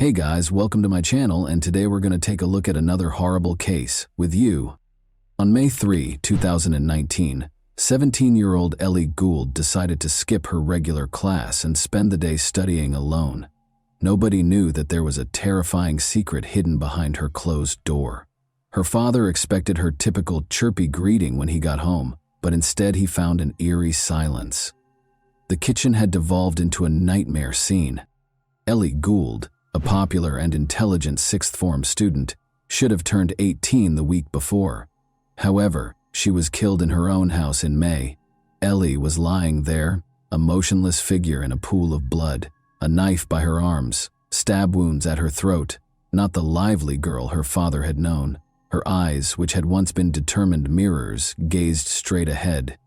Hey guys, welcome to my channel, and today we're going to take a look at another horrible case with you. On May 3, 2019, 17-year-old Ellie Gould decided to skip her regular class and spend the day studying alone. Nobody knew that there was a terrifying secret hidden behind her closed door. Her father expected her typical chirpy greeting when he got home, but instead he found an eerie silence. The kitchen had devolved into a nightmare scene. Ellie Gould, a popular and intelligent sixth-form student, should have turned 18 the week before. However, she was killed in her own house in May. Ellie was lying there, a motionless figure in a pool of blood, a knife by her arms, stab wounds at her throat, not the lively girl her father had known. Her eyes, which had once been determined mirrors, gazed straight ahead.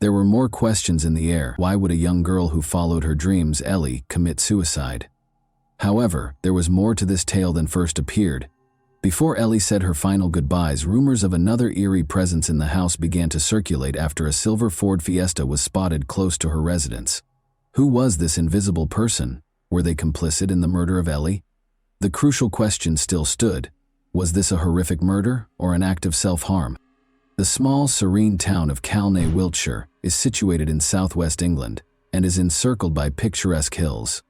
There were more questions in the air. Why would a young girl who followed her dreams, Ellie, commit suicide? However, there was more to this tale than first appeared. Before Ellie said her final goodbyes, rumors of another eerie presence in the house began to circulate after a silver Ford Fiesta was spotted close to her residence. Who was this invisible person? Were they complicit in the murder of Ellie? The crucial question still stood. Was this a horrific murder or an act of self-harm? The small, serene town of Calne, Wiltshire, is situated in southwest England and is encircled by picturesque hills.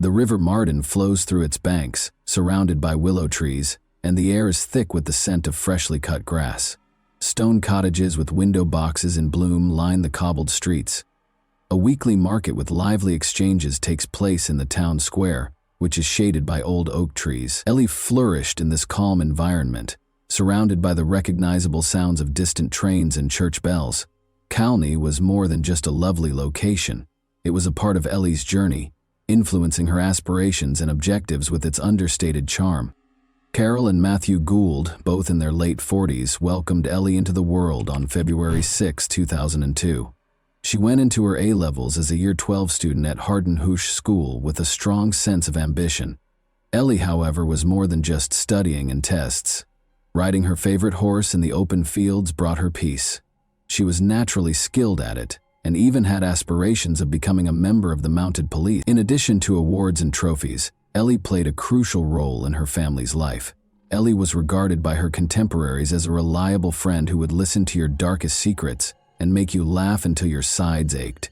The River Marden flows through its banks, surrounded by willow trees, and the air is thick with the scent of freshly cut grass. Stone cottages with window boxes in bloom line the cobbled streets. A weekly market with lively exchanges takes place in the town square, which is shaded by old oak trees. Ellie flourished in this calm environment, surrounded by the recognizable sounds of distant trains and church bells. Calne was more than just a lovely location. It was a part of Ellie's journey, influencing her aspirations and objectives with its understated charm. Carol and Matthew Gould, both in their late 40s, welcomed Ellie into the world on February 6, 2002. She went into her A-levels as a Year 12 student at Hardenhouse School with a strong sense of ambition. Ellie, however, was more than just studying and tests. Riding her favorite horse in the open fields brought her peace. She was naturally skilled at it, and even had aspirations of becoming a member of the mounted police. In addition to awards and trophies, Ellie played a crucial role in her family's life. Ellie was regarded by her contemporaries as a reliable friend who would listen to your darkest secrets and make you laugh until your sides ached.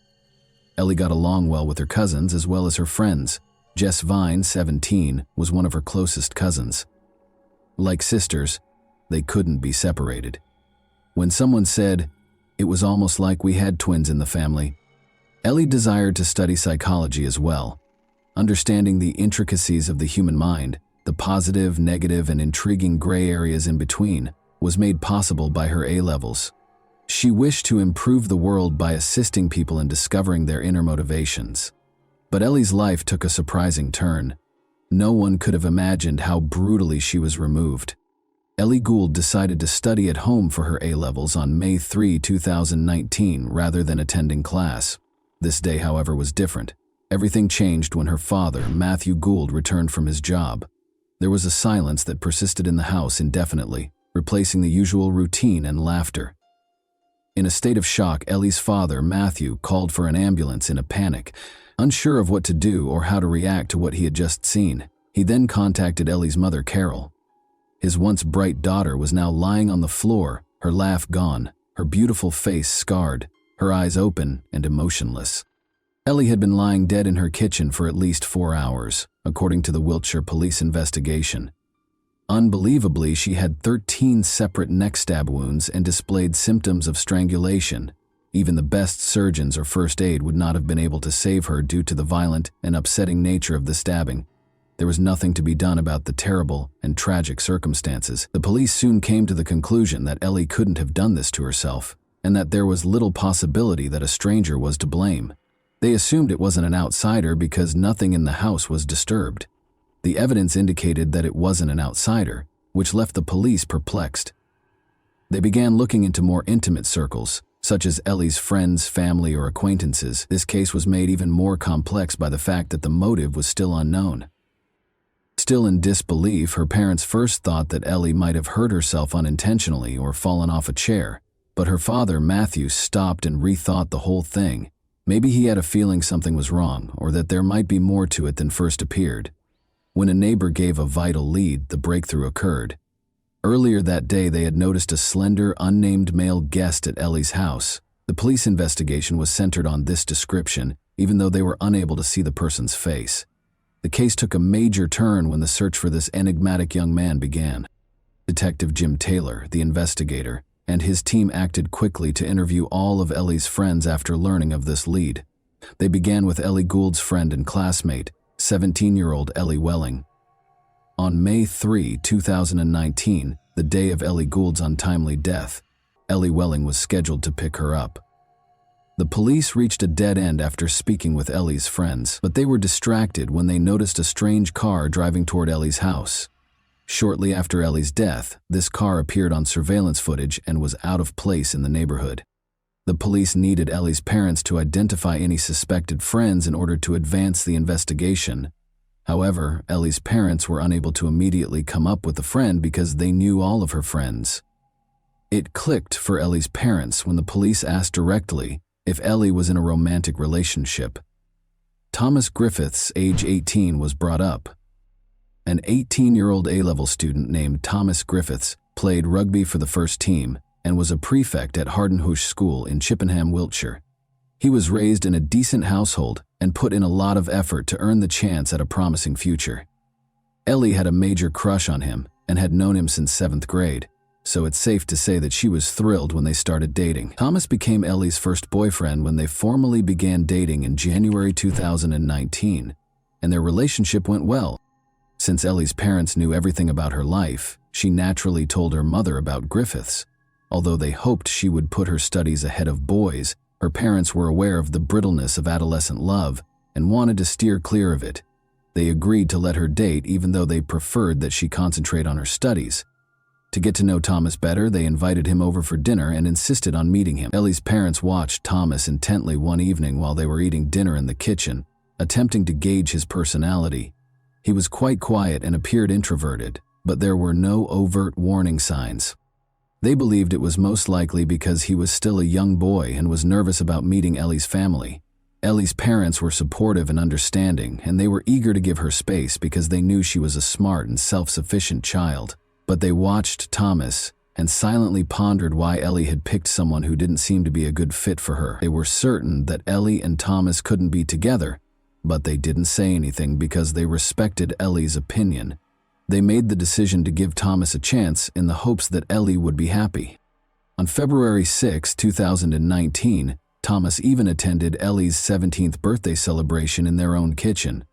Ellie got along well with her cousins as well as her friends. Jess Vine, 17, was one of her closest cousins. Like sisters, they couldn't be separated. When someone said, "It was almost like we had twins in the family," Ellie desired to study psychology as well. Understanding the intricacies of the human mind, the positive, negative, and intriguing gray areas in between, was made possible by her A-levels. She wished to improve the world by assisting people in discovering their inner motivations. But Ellie's life took a surprising turn. No one could have imagined how brutally she was removed. Ellie Gould decided to study at home for her A-levels on May 3, 2019, rather than attending class. This day, however, was different. Everything changed when her father, Matthew Gould, returned from his job. There was a silence that persisted in the house indefinitely, replacing the usual routine and laughter. In a state of shock, Ellie's father, Matthew, called for an ambulance in a panic, unsure of what to do or how to react to what he had just seen. He then contacted Ellie's mother, Carol. His once bright daughter was now lying on the floor, her laugh gone, her beautiful face scarred, her eyes open and emotionless. Ellie had been lying dead in her kitchen for at least 4 hours, according to the Wiltshire police investigation. Unbelievably, she had 13 separate neck stab wounds and displayed symptoms of strangulation. Even the best surgeons or first aid would not have been able to save her due to the violent and upsetting nature of the stabbing. There was nothing to be done about the terrible and tragic circumstances. The police soon came to the conclusion that Ellie couldn't have done this to herself, and that there was little possibility that a stranger was to blame. They assumed it wasn't an outsider because nothing in the house was disturbed. The evidence indicated that it wasn't an outsider, which left the police perplexed. They began looking into more intimate circles, such as Ellie's friends, family, or acquaintances. This case was made even more complex by the fact that the motive was still unknown. Still in disbelief, her parents first thought that Ellie might have hurt herself unintentionally or fallen off a chair, but her father, Matthew, stopped and rethought the whole thing. Maybe he had a feeling something was wrong, or that there might be more to it than first appeared. When a neighbor gave a vital lead, the breakthrough occurred. Earlier that day, they had noticed a slender, unnamed male guest at Ellie's house. The police investigation was centered on this description, even though they were unable to see the person's face. The case took a major turn when the search for this enigmatic young man began. Detective Jim Taylor, the investigator, and his team acted quickly to interview all of Ellie's friends after learning of this lead. They began with Ellie Gould's friend and classmate, 17-year-old Ellie Welling. On May 3, 2019, the day of Ellie Gould's untimely death, Ellie Welling was scheduled to pick her up. The police reached a dead end after speaking with Ellie's friends, but they were distracted when they noticed a strange car driving toward Ellie's house. Shortly after Ellie's death, this car appeared on surveillance footage and was out of place in the neighborhood. The police needed Ellie's parents to identify any suspected friends in order to advance the investigation. However, Ellie's parents were unable to immediately come up with a friend because they knew all of her friends. It clicked for Ellie's parents when the police asked directly if Ellie was in a romantic relationship. Thomas Griffiths, age 18, was brought up. An 18-year-old A-level student named Thomas Griffiths played rugby for the first team and was a prefect at Hardenhush School in Chippenham, Wiltshire. He was raised in a decent household and put in a lot of effort to earn the chance at a promising future. Ellie had a major crush on him and had known him since 7th grade, so it's safe to say that she was thrilled when they started dating. Thomas became Ellie's first boyfriend when they formally began dating in January 2019, and their relationship went well. Since Ellie's parents knew everything about her life, she naturally told her mother about Griffiths. Although they hoped she would put her studies ahead of boys, her parents were aware of the brittleness of adolescent love and wanted to steer clear of it. They agreed to let her date even though they preferred that she concentrate on her studies. To get to know Thomas better, they invited him over for dinner and insisted on meeting him. Ellie's parents watched Thomas intently one evening while they were eating dinner in the kitchen, attempting to gauge his personality. He was quite quiet and appeared introverted, but there were no overt warning signs. They believed it was most likely because he was still a young boy and was nervous about meeting Ellie's family. Ellie's parents were supportive and understanding, and they were eager to give her space because they knew she was a smart and self-sufficient child. But they watched Thomas and silently pondered why Ellie had picked someone who didn't seem to be a good fit for her. They were certain that Ellie and Thomas couldn't be together, but they didn't say anything because they respected Ellie's opinion. They made the decision to give Thomas a chance in the hopes that Ellie would be happy. On February 6, 2019, Thomas even attended Ellie's 17th birthday celebration in their own kitchen.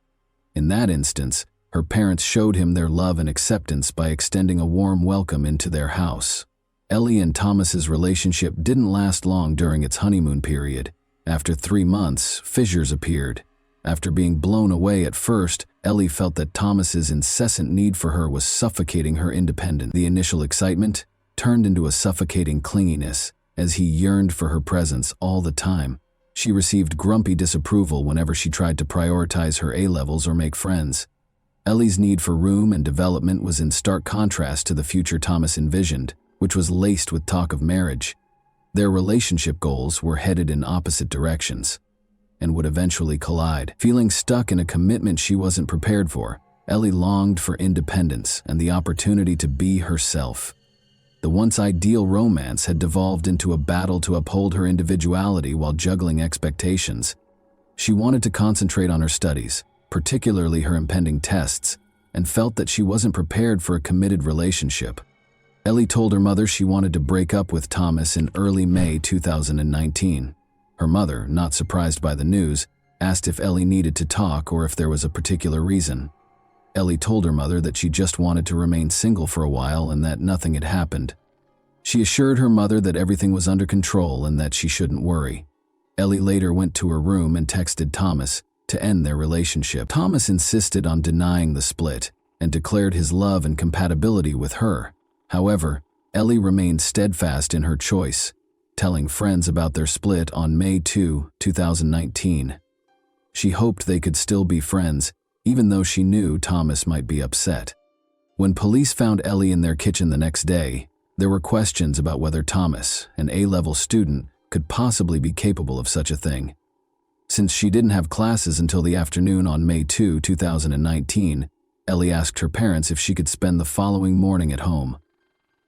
In that instance, her parents showed him their love and acceptance by extending a warm welcome into their house. Ellie and Thomas's relationship didn't last long during its honeymoon period. After 3 months, fissures appeared. After being blown away at first, Ellie felt that Thomas's incessant need for her was suffocating her independence. The initial excitement turned into a suffocating clinginess as he yearned for her presence all the time. She received grumpy disapproval whenever she tried to prioritize her A-levels or make friends. Ellie's need for room and development was in stark contrast to the future Thomas envisioned, which was laced with talk of marriage. Their relationship goals were headed in opposite directions and would eventually collide. Feeling stuck in a commitment she wasn't prepared for, Ellie longed for independence and the opportunity to be herself. The once ideal romance had devolved into a battle to uphold her individuality while juggling expectations. She wanted to concentrate on her studies, particularly her impending tests, and felt that she wasn't prepared for a committed relationship. Ellie told her mother she wanted to break up with Thomas in early May 2019. Her mother, not surprised by the news, asked if Ellie needed to talk or if there was a particular reason. Ellie told her mother that she just wanted to remain single for a while and that nothing had happened. She assured her mother that everything was under control and that she shouldn't worry. Ellie later went to her room and texted Thomas to end their relationship. Thomas insisted on denying the split and declared his love and compatibility with her. However, Ellie remained steadfast in her choice, telling friends about their split on May 2, 2019. She hoped they could still be friends, even though she knew Thomas might be upset. When police found Ellie in their kitchen the next day, there were questions about whether Thomas, an A-level student, could possibly be capable of such a thing. Since she didn't have classes until the afternoon on May 2, 2019, Ellie asked her parents if she could spend the following morning at home.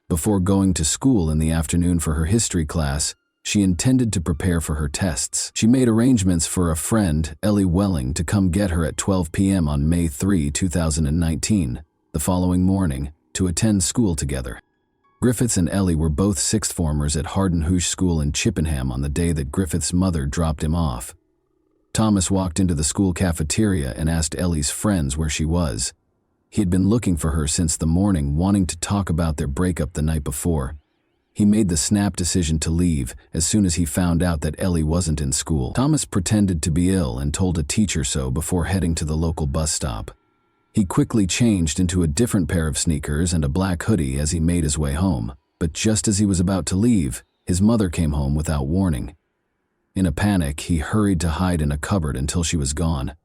Before going to school in the afternoon for her history class, she intended to prepare for her tests. She made arrangements for a friend, Ellie Welling, to come get her at 12 p.m. on May 3, 2019, the following morning, to attend school together. Griffiths and Ellie were both sixth formers at Harden Hoosh School in Chippenham on the day that Griffiths' mother dropped him off. Thomas walked into the school cafeteria and asked Ellie's friends where she was. He had been looking for her since the morning, wanting to talk about their breakup the night before. He made the snap decision to leave as soon as he found out that Ellie wasn't in school. Thomas pretended to be ill and told a teacher so before heading to the local bus stop. He quickly changed into a different pair of sneakers and a black hoodie as he made his way home, but just as he was about to leave, his mother came home without warning. In a panic, he hurried to hide in a cupboard until she was gone.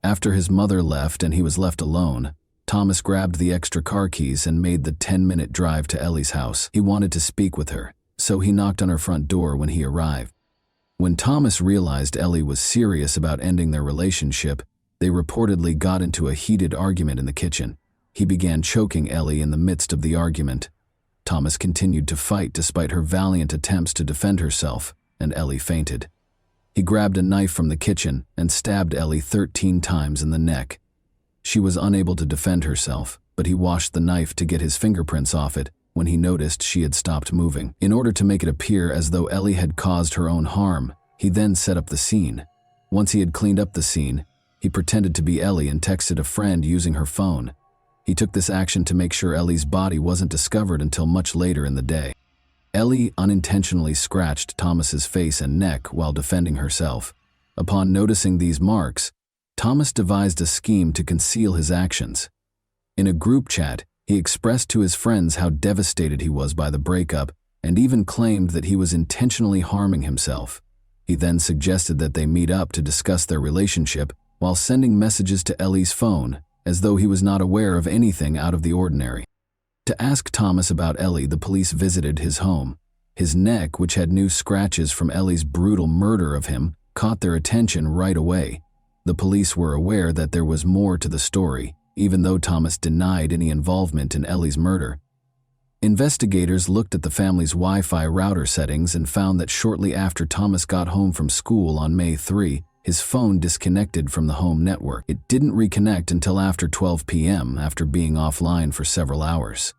After his mother left and he was left alone, Thomas grabbed the extra car keys and made the 10-minute drive to Ellie's house. He wanted to speak with her, so he knocked on her front door when he arrived. When Thomas realized Ellie was serious about ending their relationship, they reportedly got into a heated argument in the kitchen. He began choking Ellie in the midst of the argument. Thomas continued to fight despite her valiant attempts to defend herself, and Ellie fainted. He grabbed a knife from the kitchen and stabbed Ellie 13 times in the neck. She was unable to defend herself, but he washed the knife to get his fingerprints off it when he noticed she had stopped moving. In order to make it appear as though Ellie had caused her own harm, he then set up the scene. Once he had cleaned up the scene, he pretended to be Ellie and texted a friend using her phone. He took this action to make sure Ellie's body wasn't discovered until much later in the day. Ellie unintentionally scratched Thomas's face and neck while defending herself. Upon noticing these marks, Thomas devised a scheme to conceal his actions. In a group chat, he expressed to his friends how devastated he was by the breakup and even claimed that he was intentionally harming himself. He then suggested that they meet up to discuss their relationship while sending messages to Ellie's phone, as though he was not aware of anything out of the ordinary. To ask Thomas about Ellie, the police visited his home. His neck, which had new scratches from Ellie's brutal murder of him, caught their attention right away. The police were aware that there was more to the story, even though Thomas denied any involvement in Ellie's murder. Investigators looked at the family's Wi-Fi router settings and found that shortly after Thomas got home from school on May 3, his phone disconnected from the home network. It didn't reconnect until after 12 p.m. after being offline for several hours.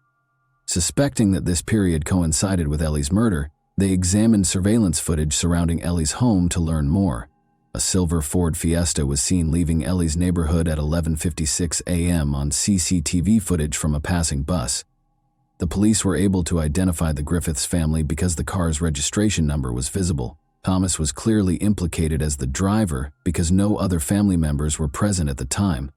Suspecting that this period coincided with Ellie's murder, they examined surveillance footage surrounding Ellie's home to learn more. A silver Ford Fiesta was seen leaving Ellie's neighborhood at 11:56 a.m. on CCTV footage from a passing bus. The police were able to identify the Griffiths family because the car's registration number was visible. Thomas was clearly implicated as the driver because no other family members were present at the time.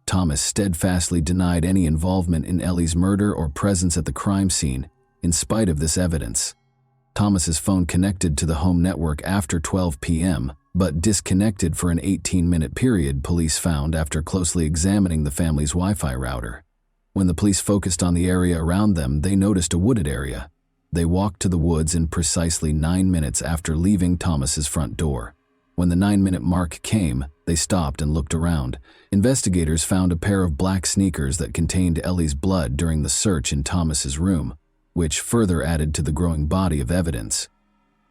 Thomas steadfastly denied any involvement in Ellie's murder or presence at the crime scene, in spite of this evidence. Thomas's phone connected to the home network after 12 p.m., but disconnected for an 18-minute period, police found after closely examining the family's Wi-Fi router. When the police focused on the area around them, they noticed a wooded area. They walked to the woods in precisely 9 minutes after leaving Thomas's front door. When the 9-minute mark came, they stopped and looked around. Investigators found a pair of black sneakers that contained Ellie's blood during the search in Thomas's room, which further added to the growing body of evidence.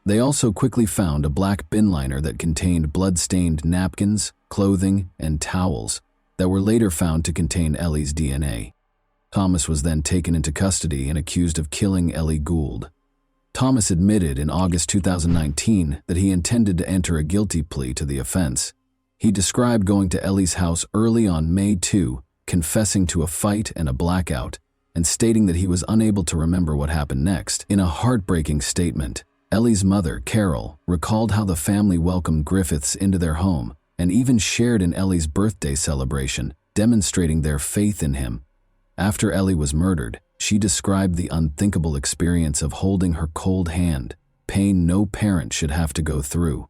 They also quickly found a black bin liner that contained blood-stained napkins, clothing, and towels that were later found to contain Ellie's DNA. Thomas was then taken into custody and accused of killing Ellie Gould. Thomas admitted in August 2019 that he intended to enter a guilty plea to the offense. He described going to Ellie's house early on May 2, confessing to a fight and a blackout, and stating that he was unable to remember what happened next. In a heartbreaking statement, Ellie's mother, Carol, recalled how the family welcomed Griffiths into their home and even shared in Ellie's birthday celebration, demonstrating their faith in him. After Ellie was murdered, she described the unthinkable experience of holding her cold hand, pain no parent should have to go through.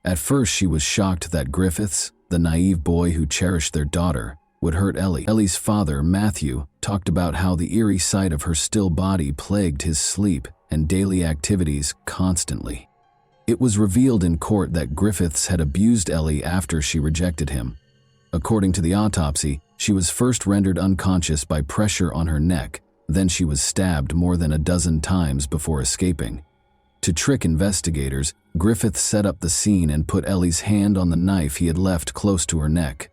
At first, she was shocked that Griffiths, the naive boy who cherished their daughter, would hurt Ellie. Ellie's father, Matthew, talked about how the eerie sight of her still body plagued his sleep and daily activities constantly. It was revealed in court that Griffiths had abused Ellie after she rejected him. According to the autopsy, She was first rendered unconscious by pressure on her neck, then she was stabbed more than a dozen times before escaping. To trick investigators, Griffith set up the scene and put Ellie's hand on the knife he had left close to her neck.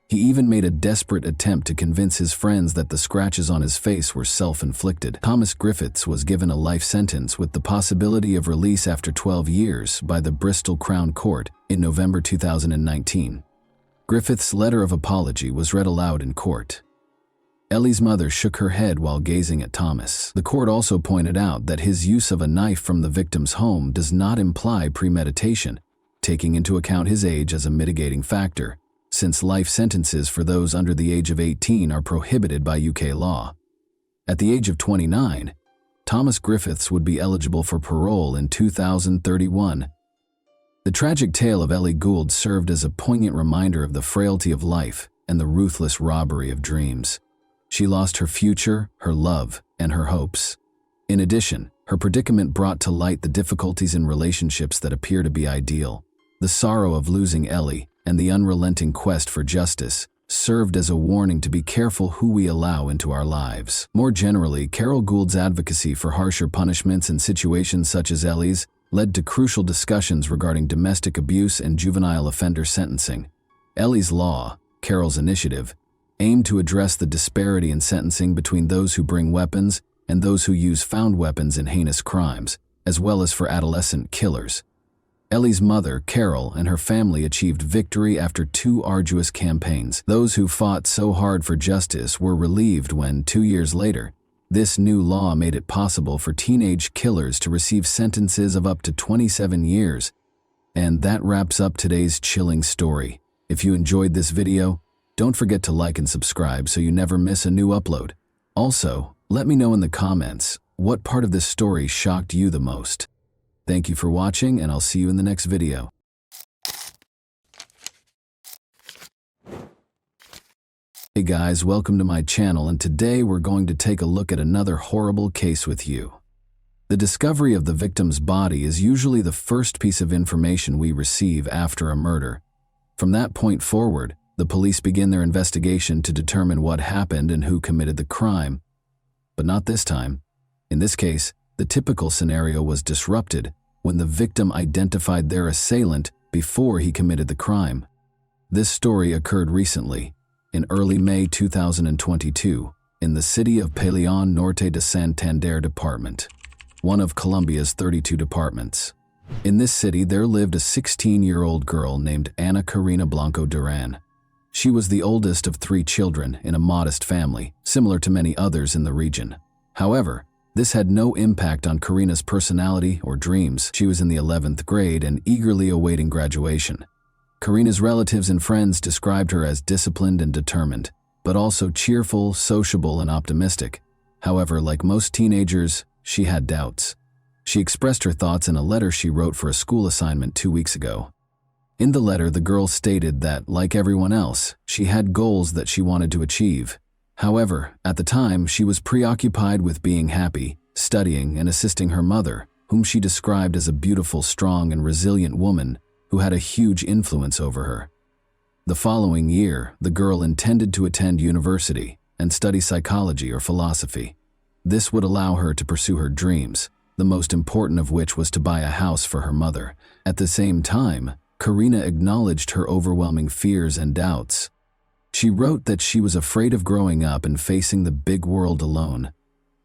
He even made a desperate attempt to convince his friends that the scratches on his face were self-inflicted. Thomas Griffiths was given a life sentence with the possibility of release after 12 years by the Bristol Crown Court in November 2019. Griffiths' letter of apology was read aloud in court. Ellie's mother shook her head while gazing at Thomas. The court also pointed out that his use of a knife from the victim's home does not imply premeditation, taking into account his age as a mitigating factor, since life sentences for those under the age of 18 are prohibited by UK law. At the age of 29, Thomas Griffiths would be eligible for parole in 2031. The tragic tale of Ellie Gould served as a poignant reminder of the frailty of life and the ruthless robbery of dreams. She lost her future, her love, and her hopes. In addition, her predicament brought to light the difficulties in relationships that appear to be ideal. The sorrow of losing Ellie and the unrelenting quest for justice served as a warning to be careful who we allow into our lives. More generally, Carol Gould's advocacy for harsher punishments in situations such as Ellie's led to crucial discussions regarding domestic abuse and juvenile offender sentencing. Ellie's Law, Carol's initiative, aimed to address the disparity in sentencing between those who bring weapons and those who use found weapons in heinous crimes, as well as for adolescent killers. Ellie's mother, Carol, and her family achieved victory after 2 arduous campaigns. Those who fought so hard for justice were relieved when, 2 years later, this new law made it possible for teenage killers to receive sentences of up to 27 years. And that wraps up today's chilling story. If you enjoyed this video, don't forget to like and subscribe so you never miss a new upload. Also, let me know in the comments what part of this story shocked you the most. Thank you for watching, and I'll see you in the next video. Hey guys, welcome to my channel, and today we're going to take a look at another horrible case with you. The discovery of the victim's body is usually the first piece of information we receive after a murder. From that point forward, the police begin their investigation to determine what happened and who committed the crime. But not this time. In this case, the typical scenario was disrupted when the victim identified their assailant before he committed the crime. This story occurred recently, in early May 2022, in the city of Peleon Norte de Santander Department, one of Colombia's 32 departments. In this city, there lived a 16-year-old girl named Ana Karina Blanco Duran. She was the oldest of 3 children in a modest family, similar to many others in the region. However, this had no impact on Karina's personality or dreams. She was in the 11th grade and eagerly awaiting graduation. Karina's relatives and friends described her as disciplined and determined, but also cheerful, sociable, and optimistic. However, like most teenagers, she had doubts. She expressed her thoughts in a letter she wrote for a school assignment 2 weeks ago. In the letter, the girl stated that, like everyone else, she had goals that she wanted to achieve. However, at the time, she was preoccupied with being happy, studying, and assisting her mother, whom she described as a beautiful, strong, and resilient woman who had a huge influence over her. The following year, the girl intended to attend university and study psychology or philosophy. This would allow her to pursue her dreams, the most important of which was to buy a house for her mother. At the same time, Karina acknowledged her overwhelming fears and doubts. She wrote that she was afraid of growing up and facing the big world alone.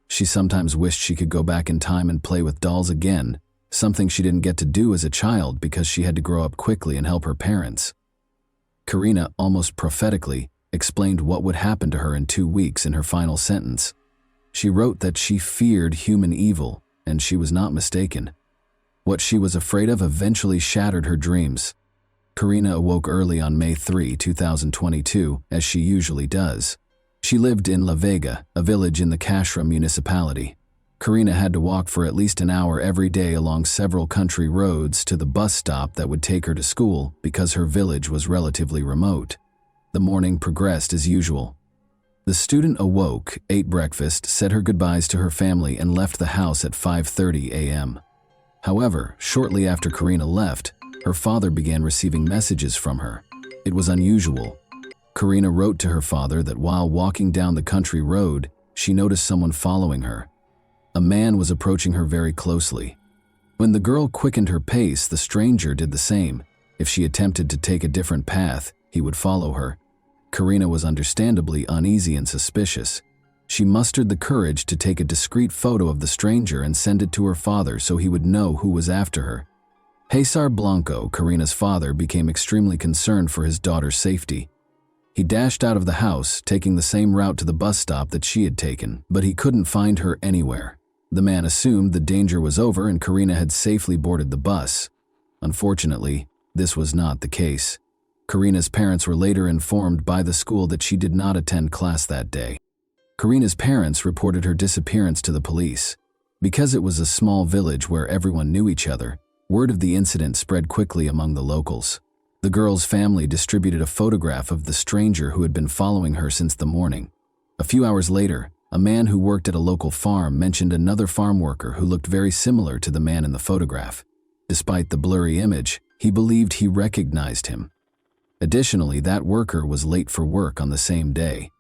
She sometimes wished she could go back in time and play with dolls again, something she didn't get to do as a child because she had to grow up quickly and help her parents. Karina, almost prophetically, explained what would happen to her in 2 weeks in her final sentence. She wrote that she feared human evil, and she was not mistaken. What she was afraid of eventually shattered her dreams. Karina awoke early on May 3, 2022, as she usually does. She lived in La Vega, a village in the Cashra municipality. Karina had to walk for at least an hour every day along several country roads to the bus stop that would take her to school because her village was relatively remote. The morning progressed as usual. The student awoke, ate breakfast, said her goodbyes to her family, and left the house at 5:30 a.m. However, shortly after Karina left, her father began receiving messages from her. It was unusual. Karina wrote to her father that while walking down the country road, she noticed someone following her. A man was approaching her very closely. When the girl quickened her pace, the stranger did the same. If she attempted to take a different path, he would follow her. Karina was understandably uneasy and suspicious. She mustered the courage to take a discreet photo of the stranger and send it to her father so he would know who was after her. Cesar Blanco, Karina's father, became extremely concerned for his daughter's safety. He dashed out of the house, taking the same route to the bus stop that she had taken, but he couldn't find her anywhere. The man assumed the danger was over and Karina had safely boarded the bus. Unfortunately, this was not the case. Karina's parents were later informed by the school that she did not attend class that day. Karina's parents reported her disappearance to the police. Because it was a small village where everyone knew each other, word of the incident spread quickly among the locals. The girl's family distributed a photograph of the stranger who had been following her since the morning. A few hours later, a man who worked at a local farm mentioned another farm worker who looked very similar to the man in the photograph. Despite the blurry image, he believed he recognized him. Additionally, that worker was late for work on the same day.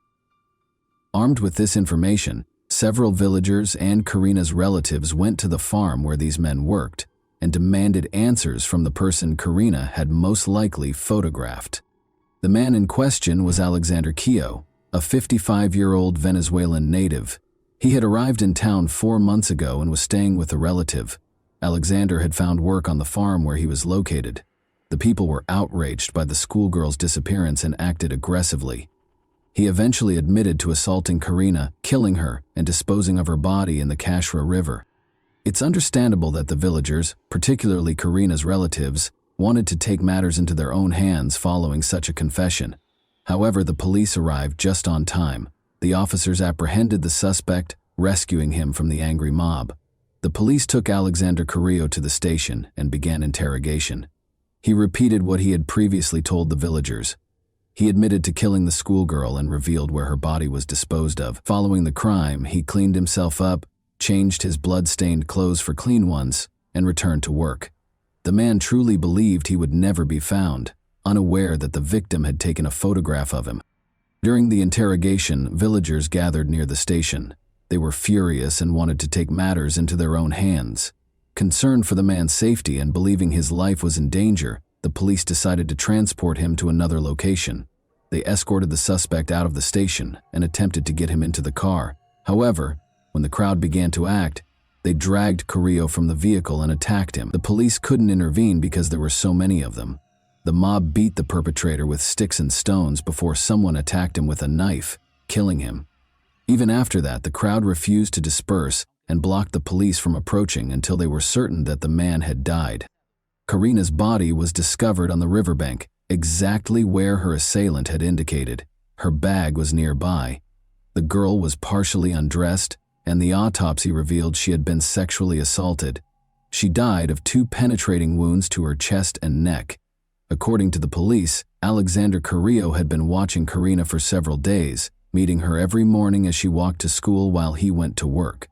Armed with this information, several villagers and Karina's relatives went to the farm where these men worked and demanded answers from the person Karina had most likely photographed. The man in question was Alexander Keogh, a 55-year-old Venezuelan native. He had arrived in town 4 months ago and was staying with a relative. Alexander had found work on the farm where he was located. The people were outraged by the schoolgirl's disappearance and acted aggressively. He eventually admitted to assaulting Karina, killing her, and disposing of her body in the Kashra River. It's understandable that the villagers, particularly Karina's relatives, wanted to take matters into their own hands following such a confession. However, the police arrived just on time. The officers apprehended the suspect, rescuing him from the angry mob. The police took Alexander Carrillo to the station and began interrogation. He repeated what he had previously told the villagers. He admitted to killing the schoolgirl and revealed where her body was disposed of. Following the crime, he cleaned himself up, changed his blood-stained clothes for clean ones, and returned to work. The man truly believed he would never be found, unaware that the victim had taken a photograph of him. During the interrogation, villagers gathered near the station. They were furious and wanted to take matters into their own hands. Concerned for the man's safety and believing his life was in danger, the police decided to transport him to another location. They escorted the suspect out of the station and attempted to get him into the car. However, when the crowd began to act, they dragged Carrillo from the vehicle and attacked him. The police couldn't intervene because there were so many of them. The mob beat the perpetrator with sticks and stones before someone attacked him with a knife, killing him. Even after that, the crowd refused to disperse and blocked the police from approaching until they were certain that the man had died. Karina's body was discovered on the riverbank, exactly where her assailant had indicated. Her bag was nearby. The girl was partially undressed, and the autopsy revealed she had been sexually assaulted. She died of 2 penetrating wounds to her chest and neck. According to the police, Alexander Carrillo had been watching Karina for several days, meeting her every morning as she walked to school while he went to work.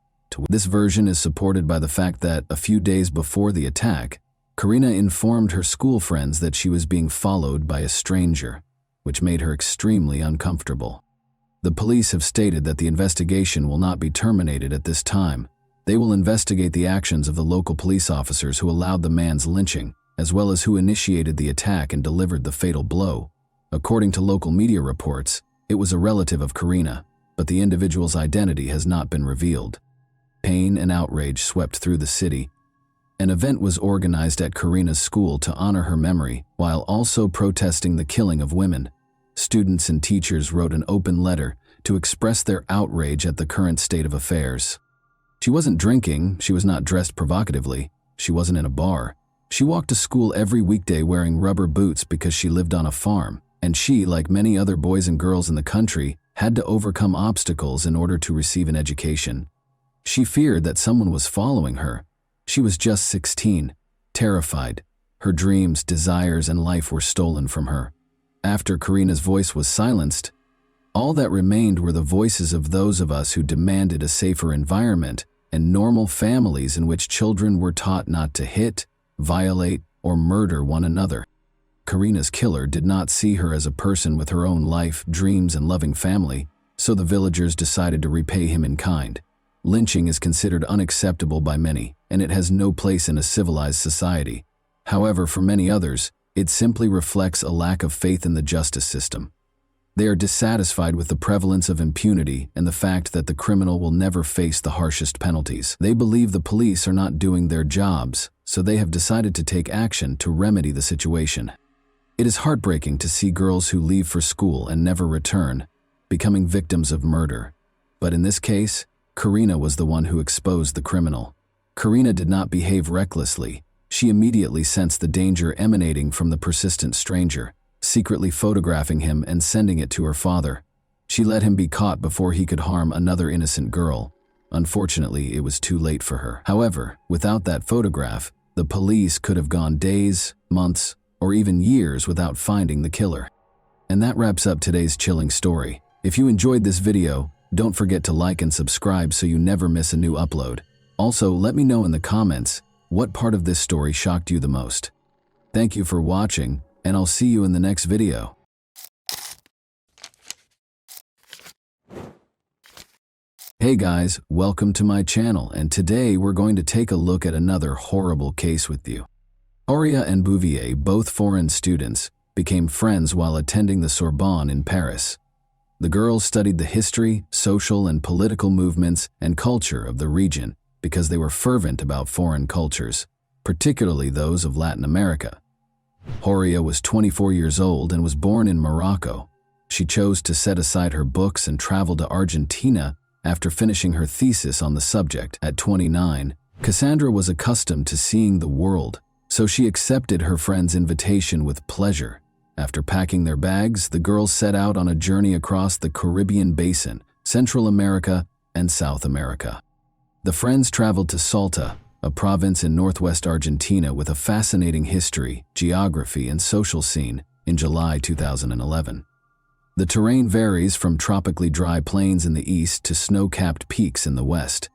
This version is supported by the fact that, a few days before the attack, Karina informed her school friends that she was being followed by a stranger, which made her extremely uncomfortable. The police have stated that the investigation will not be terminated at this time. They will investigate the actions of the local police officers who allowed the man's lynching, as well as who initiated the attack and delivered the fatal blow. According to local media reports, it was a relative of Karina, but the individual's identity has not been revealed. Pain and outrage swept through the city. An event was organized at Karina's school to honor her memory, while also protesting the killing of women. Students and teachers wrote an open letter to express their outrage at the current state of affairs. She wasn't drinking, she was not dressed provocatively, she wasn't in a bar. She walked to school every weekday wearing rubber boots because she lived on a farm, and she, like many other boys and girls in the country, had to overcome obstacles in order to receive an education. She feared that someone was following her. She was just 16, terrified. Her dreams, desires, and life were stolen from her. After Karina's voice was silenced, all that remained were the voices of those of us who demanded a safer environment and normal families in which children were taught not to hit, violate, or murder one another. Karina's killer did not see her as a person with her own life, dreams, and loving family, so the villagers decided to repay him in kind. Lynching is considered unacceptable by many, and it has no place in a civilized society. However, for many others, it simply reflects a lack of faith in the justice system. They are dissatisfied with the prevalence of impunity and the fact that the criminal will never face the harshest penalties. They believe the police are not doing their jobs, so they have decided to take action to remedy the situation. It is heartbreaking to see girls who leave for school and never return, becoming victims of murder. But in this case, Karina was the one who exposed the criminal. Karina did not behave recklessly. She immediately sensed the danger emanating from the persistent stranger, secretly photographing him and sending it to her father. She let him be caught before he could harm another innocent girl. Unfortunately, it was too late for her. However, without that photograph, the police could have gone days, months, or even years without finding the killer. And that wraps up today's chilling story. If you enjoyed this video, don't forget to like and subscribe so you never miss a new upload. Also, let me know in the comments what part of this story shocked you the most. Thank you for watching, and I'll see you in the next video. Hey guys, welcome to my channel, and today we're going to take a look at another horrible case with you. Horia and Bouvier, both foreign students, became friends while attending the Sorbonne in Paris. The girls studied the history, social and political movements and culture of the region because they were fervent about foreign cultures, particularly those of Latin America. Horia was 24 years old and was born in Morocco. She chose to set aside her books and travel to Argentina after finishing her thesis on the subject. At 29, Cassandra was accustomed to seeing the world, so she accepted her friend's invitation with pleasure. After packing their bags, the girls set out on a journey across the Caribbean basin, Central America, and South America. The friends traveled to Salta, a province in northwest Argentina with a fascinating history, geography, and social scene, in July 2011. The terrain varies from tropically dry plains in the east to snow-capped peaks in the west.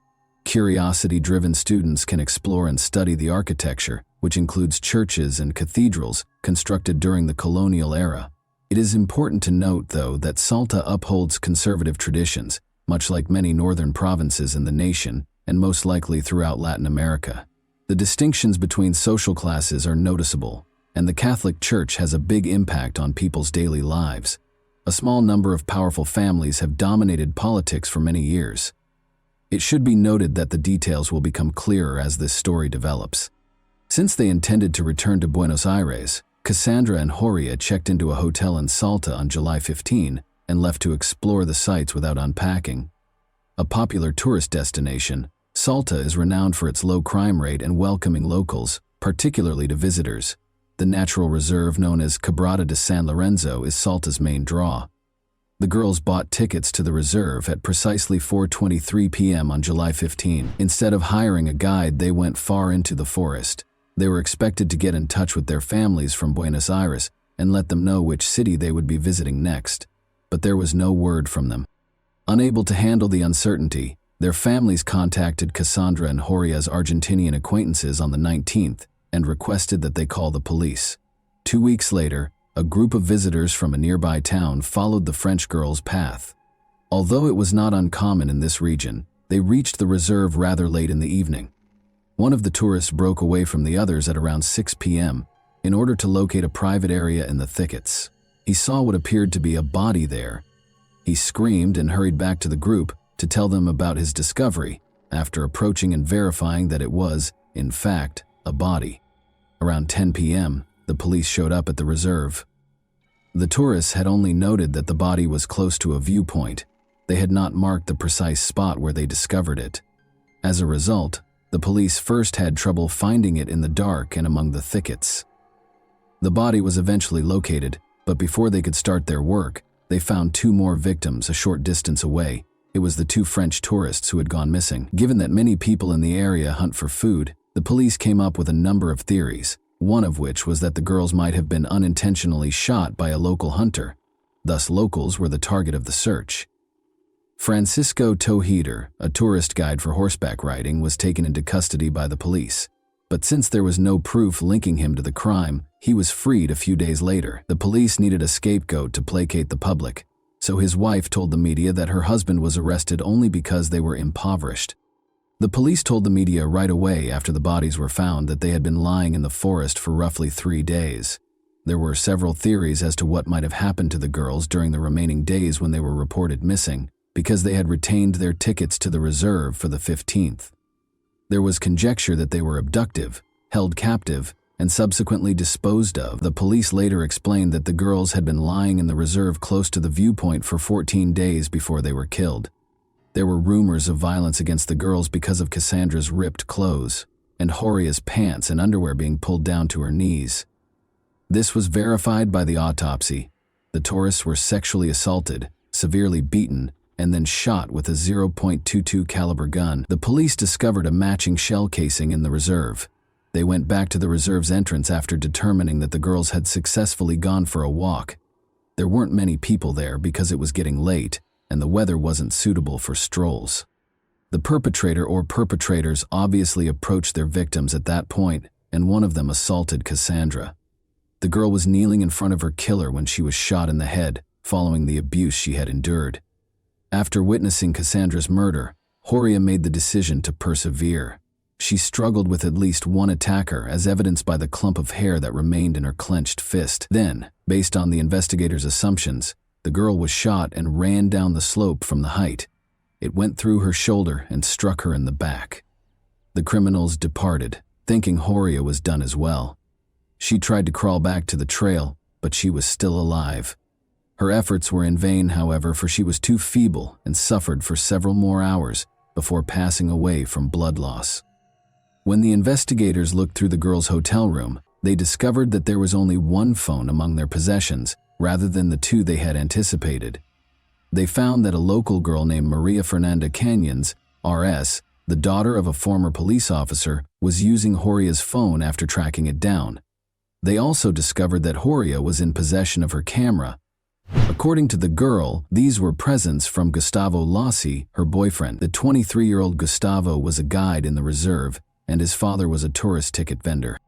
Curiosity-driven students can explore and study the architecture, which includes churches and cathedrals constructed during the colonial era. It is important to note, though, that Salta upholds conservative traditions, much like many northern provinces in the nation, and most likely throughout Latin America. The distinctions between social classes are noticeable, and the Catholic Church has a big impact on people's daily lives. A small number of powerful families have dominated politics for many years. It should be noted that the details will become clearer as this story develops. Since they intended to return to Buenos Aires, Cassandra and Horia checked into a hotel in Salta on July 15 and left to explore the sites without unpacking. A popular tourist destination, Salta is renowned for its low crime rate and welcoming locals, particularly to visitors. The natural reserve known as Quebrada de San Lorenzo is Salta's main draw. The girls bought tickets to the reserve at precisely 4:23 p.m. on July 15. Instead of hiring a guide, they went far into the forest. They were expected to get in touch with their families from Buenos Aires and let them know which city they would be visiting next, but there was no word from them. Unable to handle the uncertainty, their families contacted Cassandra and Horia's Argentinian acquaintances on the 19th and requested that they call the police. 2 weeks later, a group of visitors from a nearby town followed the French girl's path. Although it was not uncommon in this region, they reached the reserve rather late in the evening. One of the tourists broke away from the others at around 6 p.m. in order to locate a private area in the thickets. He saw what appeared to be a body there. He screamed and hurried back to the group to tell them about his discovery, after approaching and verifying that it was, in fact, a body. Around 10 p.m., the police showed up at the reserve. The tourists had only noted that the body was close to a viewpoint. They had not marked the precise spot where they discovered it. As a result, the police first had trouble finding it in the dark and among the thickets. The body was eventually located, but before they could start their work, they found 2 more victims a short distance away. It was the 2 French tourists who had gone missing. Given that many people in the area hunt for food, the police came up with a number of theories, one of which was that the girls might have been unintentionally shot by a local hunter. Thus, locals were the target of the search. Francisco Tojeder, a tourist guide for horseback riding, was taken into custody by the police. But since there was no proof linking him to the crime, he was freed a few days later. The police needed a scapegoat to placate the public, so his wife told the media that her husband was arrested only because they were impoverished. The police told the media right away after the bodies were found that they had been lying in the forest for roughly 3 days. There were several theories as to what might have happened to the girls during the remaining days when they were reported missing, because they had retained their tickets to the reserve for the 15th. There was conjecture that they were abducted, held captive, and subsequently disposed of. The police later explained that the girls had been lying in the reserve close to the viewpoint for 14 days before they were killed. There were rumors of violence against the girls because of Cassandra's ripped clothes, and Horia's pants and underwear being pulled down to her knees. This was verified by the autopsy. The tourists were sexually assaulted, severely beaten, and then shot with a .22 caliber gun. The police discovered a matching shell casing in the reserve. They went back to the reserve's entrance after determining that the girls had successfully gone for a walk. There weren't many people there because it was getting late, and the weather wasn't suitable for strolls. The perpetrator or perpetrators obviously approached their victims at that point, and one of them assaulted Cassandra. The girl was kneeling in front of her killer when she was shot in the head, following the abuse she had endured. After witnessing Cassandra's murder, Horia made the decision to persevere. She struggled with at least one attacker, as evidenced by the clump of hair that remained in her clenched fist. Then, based on the investigators' assumptions, the girl was shot and ran down the slope from the height. It went through her shoulder and struck her in the back. The criminals departed, thinking Horia was done as well. She tried to crawl back to the trail, but she was still alive. Her efforts were in vain, however, for she was too feeble and suffered for several more hours before passing away from blood loss. When the investigators looked through the girls' hotel room, they discovered that there was only one phone among their possessions, rather than the 2 they had anticipated. They found that a local girl named Maria Fernanda Canyons, RS, the daughter of a former police officer, was using Horia's phone after tracking it down. They also discovered that Horia was in possession of her camera. According to the girl, these were presents from Gustavo Lassi, her boyfriend. The 23-year-old Gustavo was a guide in the reserve, and his father was a tourist ticket vendor.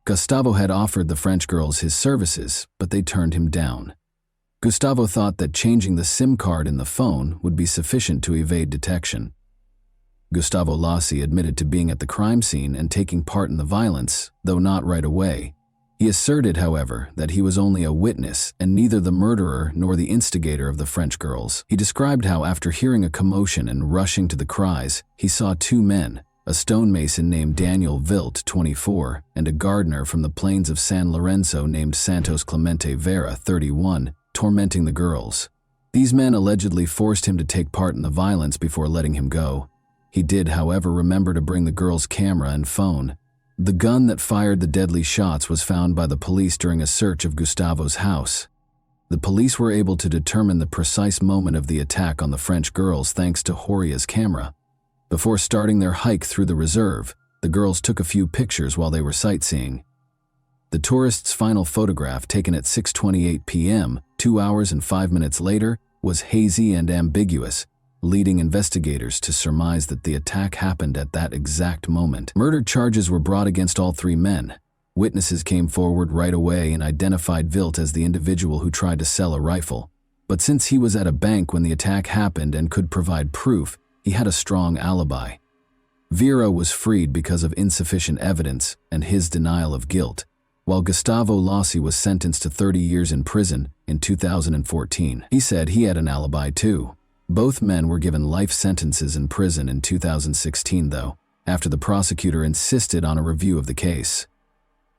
Gustavo had offered the French girls his services, but they turned him down. Gustavo thought that changing the SIM card in the phone would be sufficient to evade detection. Gustavo Lassi admitted to being at the crime scene and taking part in the violence, though not right away. He asserted, however, that he was only a witness and neither the murderer nor the instigator of the French girls. He described how, after hearing a commotion and rushing to the cries, he saw 2 men, a stonemason named Daniel Vilt, 24, and a gardener from the plains of San Lorenzo named Santos Clemente Vera, 31, tormenting the girls. These men allegedly forced him to take part in the violence before letting him go. He did, however, remember to bring the girls' camera and phone. The gun that fired the deadly shots was found by the police during a search of Gustavo's house. The police were able to determine the precise moment of the attack on the French girls thanks to Horia's camera. Before starting their hike through the reserve, the girls took a few pictures while they were sightseeing. The tourists' final photograph, taken at 6:28 p.m., 2 hours and 5 minutes later, was hazy and ambiguous, leading investigators to surmise that the attack happened at that exact moment. Murder charges were brought against all 3 men. Witnesses came forward right away and identified Vilt as the individual who tried to sell a rifle. But since he was at a bank when the attack happened and could provide proof, he had a strong alibi. Vera was freed because of insufficient evidence and his denial of guilt, while Gustavo Lassi was sentenced to 30 years in prison in 2014. He said he had an alibi too. Both men were given life sentences in prison in 2016, though, after the prosecutor insisted on a review of the case.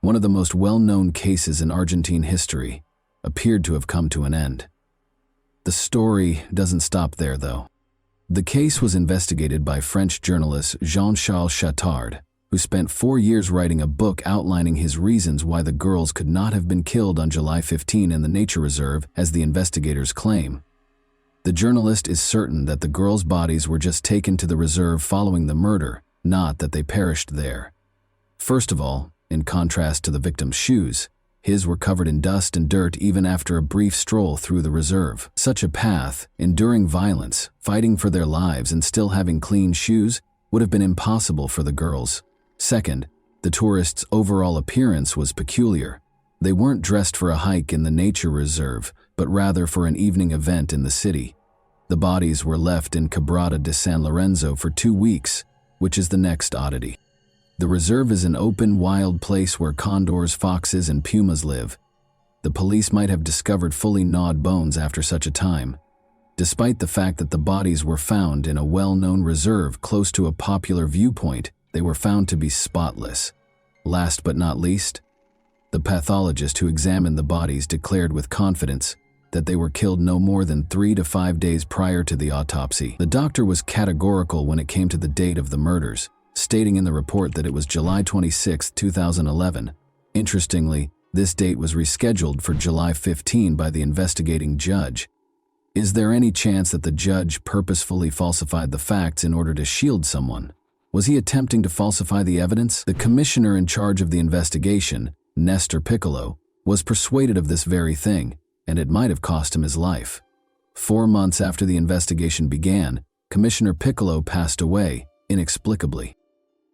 One of the most well-known cases in Argentine history appeared to have come to an end. The story doesn't stop there, though. The case was investigated by French journalist Jean-Charles Chattard, who spent 4 years writing a book outlining his reasons why the girls could not have been killed on July 15 in the nature reserve, as the investigators claim. The journalist is certain that the girls' bodies were just taken to the reserve following the murder, not that they perished there. First of all, in contrast to the victim's shoes, his were covered in dust and dirt even after a brief stroll through the reserve. Such a path, enduring violence, fighting for their lives, and still having clean shoes would have been impossible for the girls. Second, The tourists' overall appearance was peculiar. They weren't dressed for a hike in the nature reserve, but rather for an evening event in the city. The bodies were left in Quebrada de San Lorenzo for 2 weeks, which is the next oddity. The reserve is an open, wild place where condors, foxes, and pumas live. The police might have discovered fully gnawed bones after such a time. Despite the fact that the bodies were found in a well-known reserve close to a popular viewpoint, they were found to be spotless. Last but not least, the pathologist who examined the bodies declared with confidence that they were killed no more than 3 to 5 days prior to the autopsy. The doctor was categorical when it came to the date of the murders, stating in the report that it was July 26, 2011. Interestingly, this date was rescheduled for July 15 by the investigating judge. Is there any chance that the judge purposefully falsified the facts in order to shield someone? Was he attempting to falsify the evidence? The commissioner in charge of the investigation, Nestor Piccolo, was persuaded of this very thing, and it might have cost him his life. 4 months after the investigation began, Commissioner Piccolo passed away, inexplicably.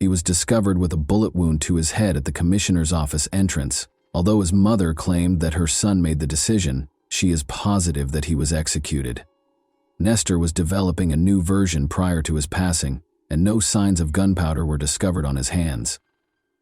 He was discovered with a bullet wound to his head at the commissioner's office entrance. Although his mother claimed that her son made the decision, she is positive that he was executed. Nestor was developing a new version prior to his passing, and no signs of gunpowder were discovered on his hands.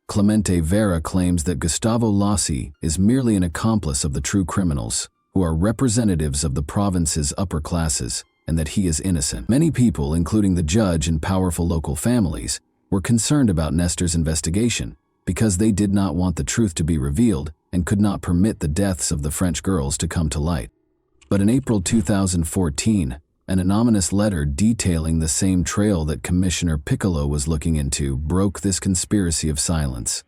Clemente Vera claims that Gustavo Lassi is merely an accomplice of the true criminals, who are representatives of the province's upper classes, and that he is innocent. Many people, including the judge and powerful local families, were concerned about Nestor's investigation because they did not want the truth to be revealed and could not permit the deaths of the French girls to come to light. But in April 2014, an anonymous letter detailing the same trail that Commissioner Piccolo was looking into broke this conspiracy of silence.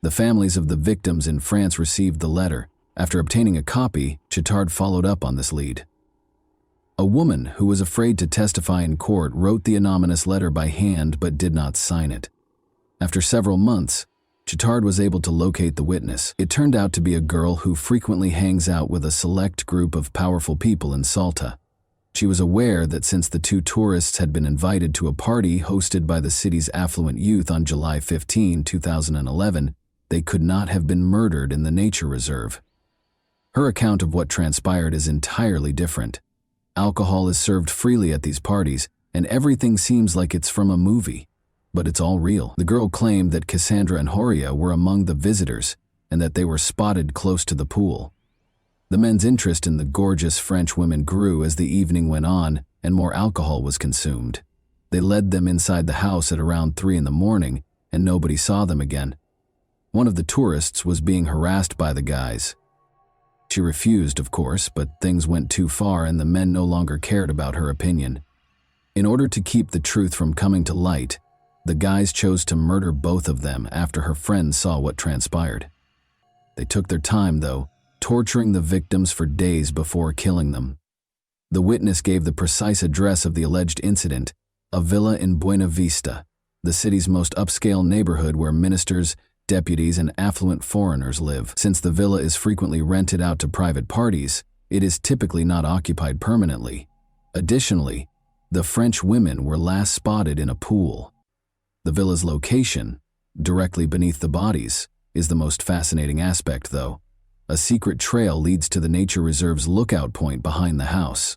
The families of the victims in France received the letter. After obtaining a copy, Chittard followed up on this lead. A woman who was afraid to testify in court wrote the anonymous letter by hand but did not sign it. After several months, Chittard was able to locate the witness. It turned out to be a girl who frequently hangs out with a select group of powerful people in Salta. She was aware that since the 2 tourists had been invited to a party hosted by the city's affluent youth on July 15, 2011, they could not have been murdered in the nature reserve. Her account of what transpired is entirely different. Alcohol is served freely at these parties, and everything seems like it's from a movie. But it's all real. The girl claimed that Cassandra and Horia were among the visitors, and that they were spotted close to the pool. The men's interest in the gorgeous French women grew as the evening went on and more alcohol was consumed. They led them inside the house at around 3 in the morning, and nobody saw them again. One of the tourists was being harassed by the guys. She refused, of course, but things went too far and the men no longer cared about her opinion. In order to keep the truth from coming to light, the guys chose to murder both of them after her friends saw what transpired. They took their time, though, torturing the victims for days before killing them. The witness gave the precise address of the alleged incident, a villa in Buena Vista, the city's most upscale neighborhood where ministers, deputies, and affluent foreigners live. Since the villa is frequently rented out to private parties, it is typically not occupied permanently. Additionally, the French women were last spotted in a pool. The villa's location, directly beneath the bodies, is the most fascinating aspect, though. A secret trail leads to the nature reserve's lookout point behind the house.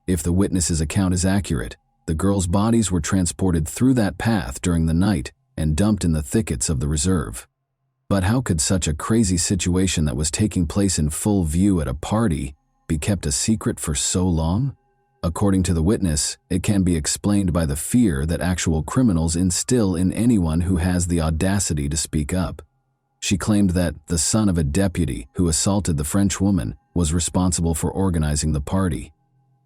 If the witness's account is accurate, the girls' bodies were transported through that path during the night and dumped in the thickets of the reserve. But how could such a crazy situation that was taking place in full view at a party be kept a secret for so long? According to the witness, it can be explained by the fear that actual criminals instill in anyone who has the audacity to speak up. She claimed that the son of a deputy who assaulted the French woman was responsible for organizing the party.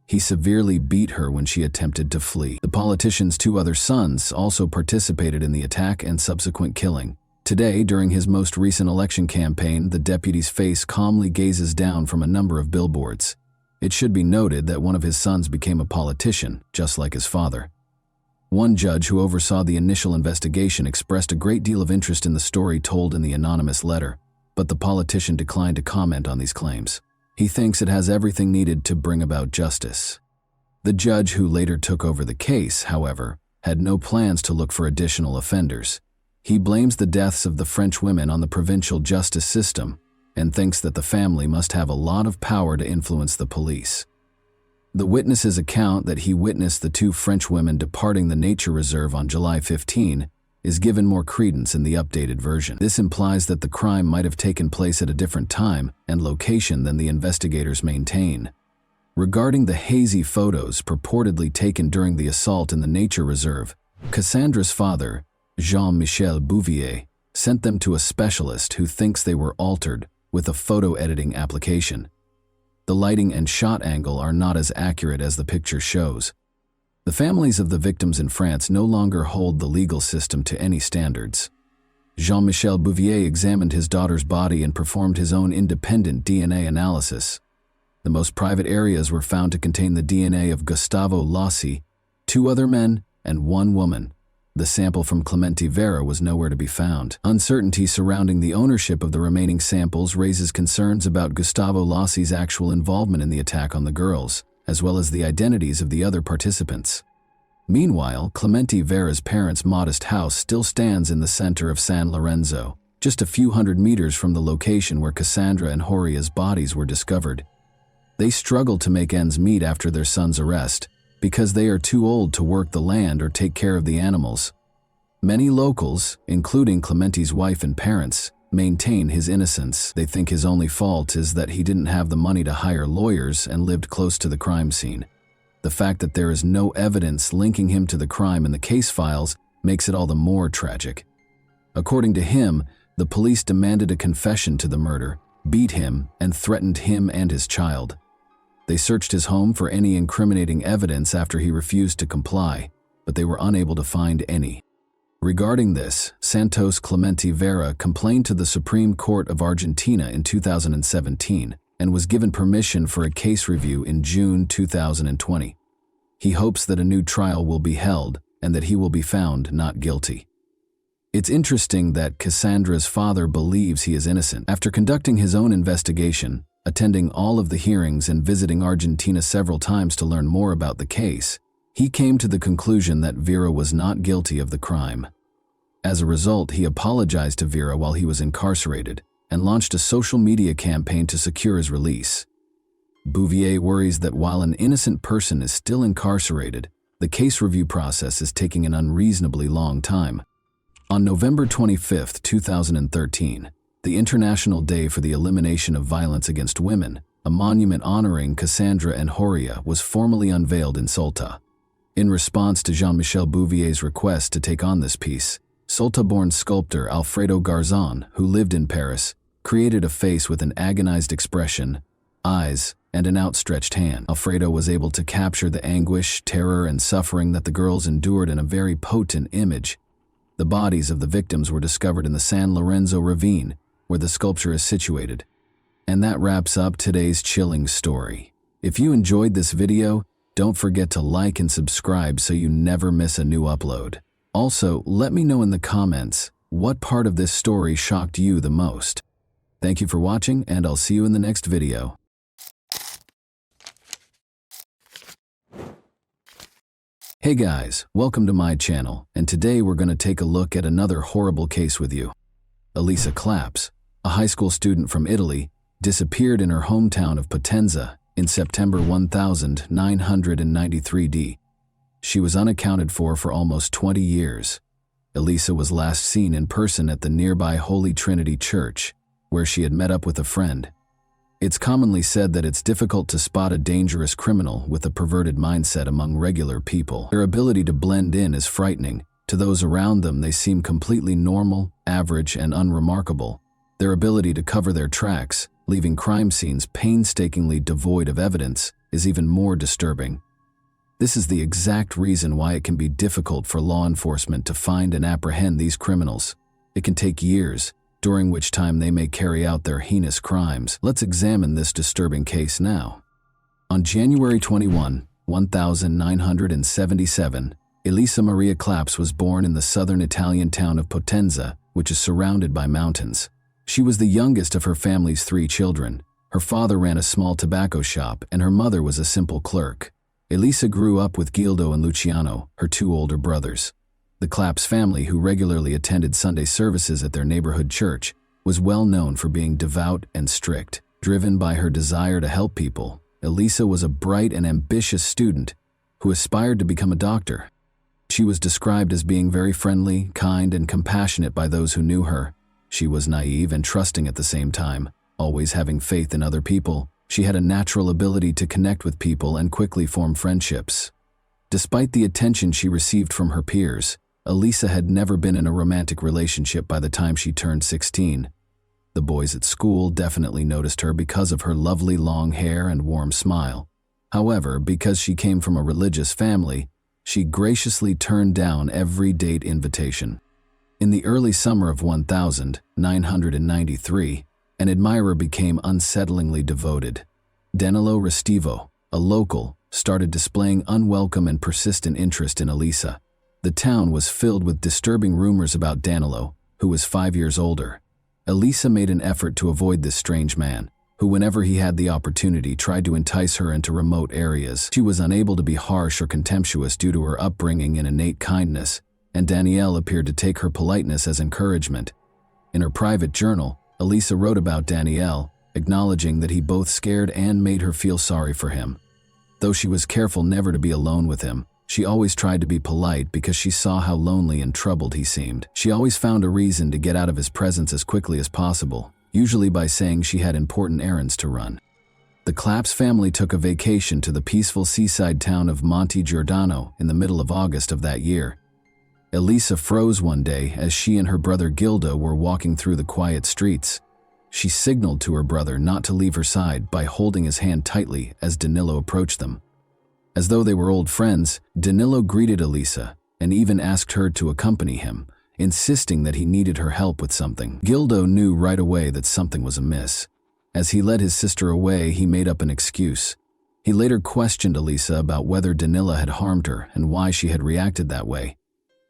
He severely beat her when she attempted to flee. The politician's 2 other sons also participated in the attack and subsequent killing. Today, during his most recent election campaign, the deputy's face calmly gazes down from a number of billboards. It should be noted that one of his sons became a politician, just like his father. One judge who oversaw the initial investigation expressed a great deal of interest in the story told in the anonymous letter, but the politician declined to comment on these claims. He thinks it has everything needed to bring about justice. The judge who later took over the case, however, had no plans to look for additional offenders. He blames the deaths of the French women on the provincial justice system and thinks that the family must have a lot of power to influence the police. The witness's account that he witnessed the two French women departing the nature reserve on July 15 is given more credence in the updated version. This implies that the crime might have taken place at a different time and location than the investigators maintain. Regarding the hazy photos purportedly taken during the assault in the nature reserve, Cassandra's father, Jean-Michel Bouvier, sent them to a specialist who thinks they were altered with a photo editing application. The lighting and shot angle are not as accurate as the picture shows. The families of the victims in France no longer hold the legal system to any standards. Jean-Michel Bouvier examined his daughter's body and performed his own independent DNA analysis. The most private areas were found to contain the DNA of Gustavo Lossi, 2 other men, and 1 woman. The sample from Clemente Vera was nowhere to be found. Uncertainty surrounding the ownership of the remaining samples raises concerns about Gustavo Lossi's actual involvement in the attack on the girls, as well as the identities of the other participants. Meanwhile, Clemente Vera's parents' modest house still stands in the center of San Lorenzo, just a few hundred meters from the location where Cassandra and Horia's bodies were discovered. They struggle to make ends meet after their son's arrest, because they are too old to work the land or take care of the animals. Many locals, including Clemente's wife and parents, maintain his innocence. They think his only fault is that he didn't have the money to hire lawyers and lived close to the crime scene. The fact that there is no evidence linking him to the crime in the case files makes it all the more tragic. According to him, the police demanded a confession to the murder, beat him, and threatened him and his child. They searched his home for any incriminating evidence after he refused to comply, but they were unable to find any. Regarding this, Santos Clemente Vera complained to the Supreme Court of Argentina in 2017 and was given permission for a case review in June 2020. He hopes that a new trial will be held and that he will be found not guilty. It's interesting that Cassandra's father believes he is innocent. After conducting his own investigation, attending all of the hearings and visiting Argentina several times to learn more about the case, he came to the conclusion that Vera was not guilty of the crime. As a result, he apologized to Vera while he was incarcerated and launched a social media campaign to secure his release. Bouvier worries that while an innocent person is still incarcerated, the case review process is taking an unreasonably long time. On November 25, 2013, the International Day for the Elimination of Violence Against Women, a monument honoring Cassandra and Horia was formally unveiled in Salta. In response to Jean-Michel Bouvier's request to take on this piece, Salta-born sculptor Alfredo Garzon, who lived in Paris, created a face with an agonized expression, eyes, and an outstretched hand. Alfredo was able to capture the anguish, terror, and suffering that the girls endured in a very potent image. The bodies of the victims were discovered in the San Lorenzo ravine, where the sculpture is situated. And that wraps up today's chilling story. If you enjoyed this video, don't forget to like and subscribe so you never miss a new upload. Also, let me know in the comments what part of this story shocked you the most. Thank you for watching, and I'll see you in the next video. Hey guys, welcome to my channel, and today we're going to take a look at another horrible case with you. Elisa Claps, a high school student from Italy, disappeared in her hometown of Potenza in September 1993 D. She was unaccounted for almost 20 years. Elisa was last seen in person at the nearby Holy Trinity Church, where she had met up with a friend. It's commonly said that it's difficult to spot a dangerous criminal with a perverted mindset among regular people. Their ability to blend in is frightening. To those around them, they seem completely normal, average, and unremarkable. Their ability to cover their tracks, leaving crime scenes painstakingly devoid of evidence, is even more disturbing. This is the exact reason why it can be difficult for law enforcement to find and apprehend these criminals. It can take years, during which time they may carry out their heinous crimes. Let's examine this disturbing case now. On January 21, 1977, Elisa Maria Claps was born in the southern Italian town of Potenza, which is surrounded by mountains. She was the youngest of her family's 3 children. Her father ran a small tobacco shop, and her mother was a simple clerk. Elisa grew up with Gildo and Luciano, her 2 older brothers. The Claps family, who regularly attended Sunday services at their neighborhood church, was well known for being devout and strict. Driven by her desire to help people, Elisa was a bright and ambitious student who aspired to become a doctor. She was described as being very friendly, kind, and compassionate by those who knew her. She was naive and trusting at the same time, always having faith in other people. She had a natural ability to connect with people and quickly form friendships. Despite the attention she received from her peers, Elisa had never been in a romantic relationship by the time she turned 16. The boys at school definitely noticed her because of her lovely long hair and warm smile. However, because she came from a religious family, she graciously turned down every date invitation. In the early summer of 1993, an admirer became unsettlingly devoted. Danilo Restivo, a local, started displaying unwelcome and persistent interest in Elisa. The town was filled with disturbing rumors about Danilo, who was 5 years older. Elisa made an effort to avoid this strange man, who whenever he had the opportunity tried to entice her into remote areas. She was unable to be harsh or contemptuous due to her upbringing and innate kindness, and Danielle appeared to take her politeness as encouragement. In her private journal, Elisa wrote about Danielle, acknowledging that he both scared and made her feel sorry for him. Though she was careful never to be alone with him, she always tried to be polite because she saw how lonely and troubled he seemed. She always found a reason to get out of his presence as quickly as possible, usually by saying she had important errands to run. The Claps family took a vacation to the peaceful seaside town of Monte Giordano in the middle of August of that year. Elisa froze one day as she and her brother Gildo were walking through the quiet streets. She signaled to her brother not to leave her side by holding his hand tightly as Danilo approached them. As though they were old friends, Danilo greeted Elisa and even asked her to accompany him, insisting that he needed her help with something. Gildo knew right away that something was amiss. As he led his sister away, he made up an excuse. He later questioned Elisa about whether Danilo had harmed her and why she had reacted that way.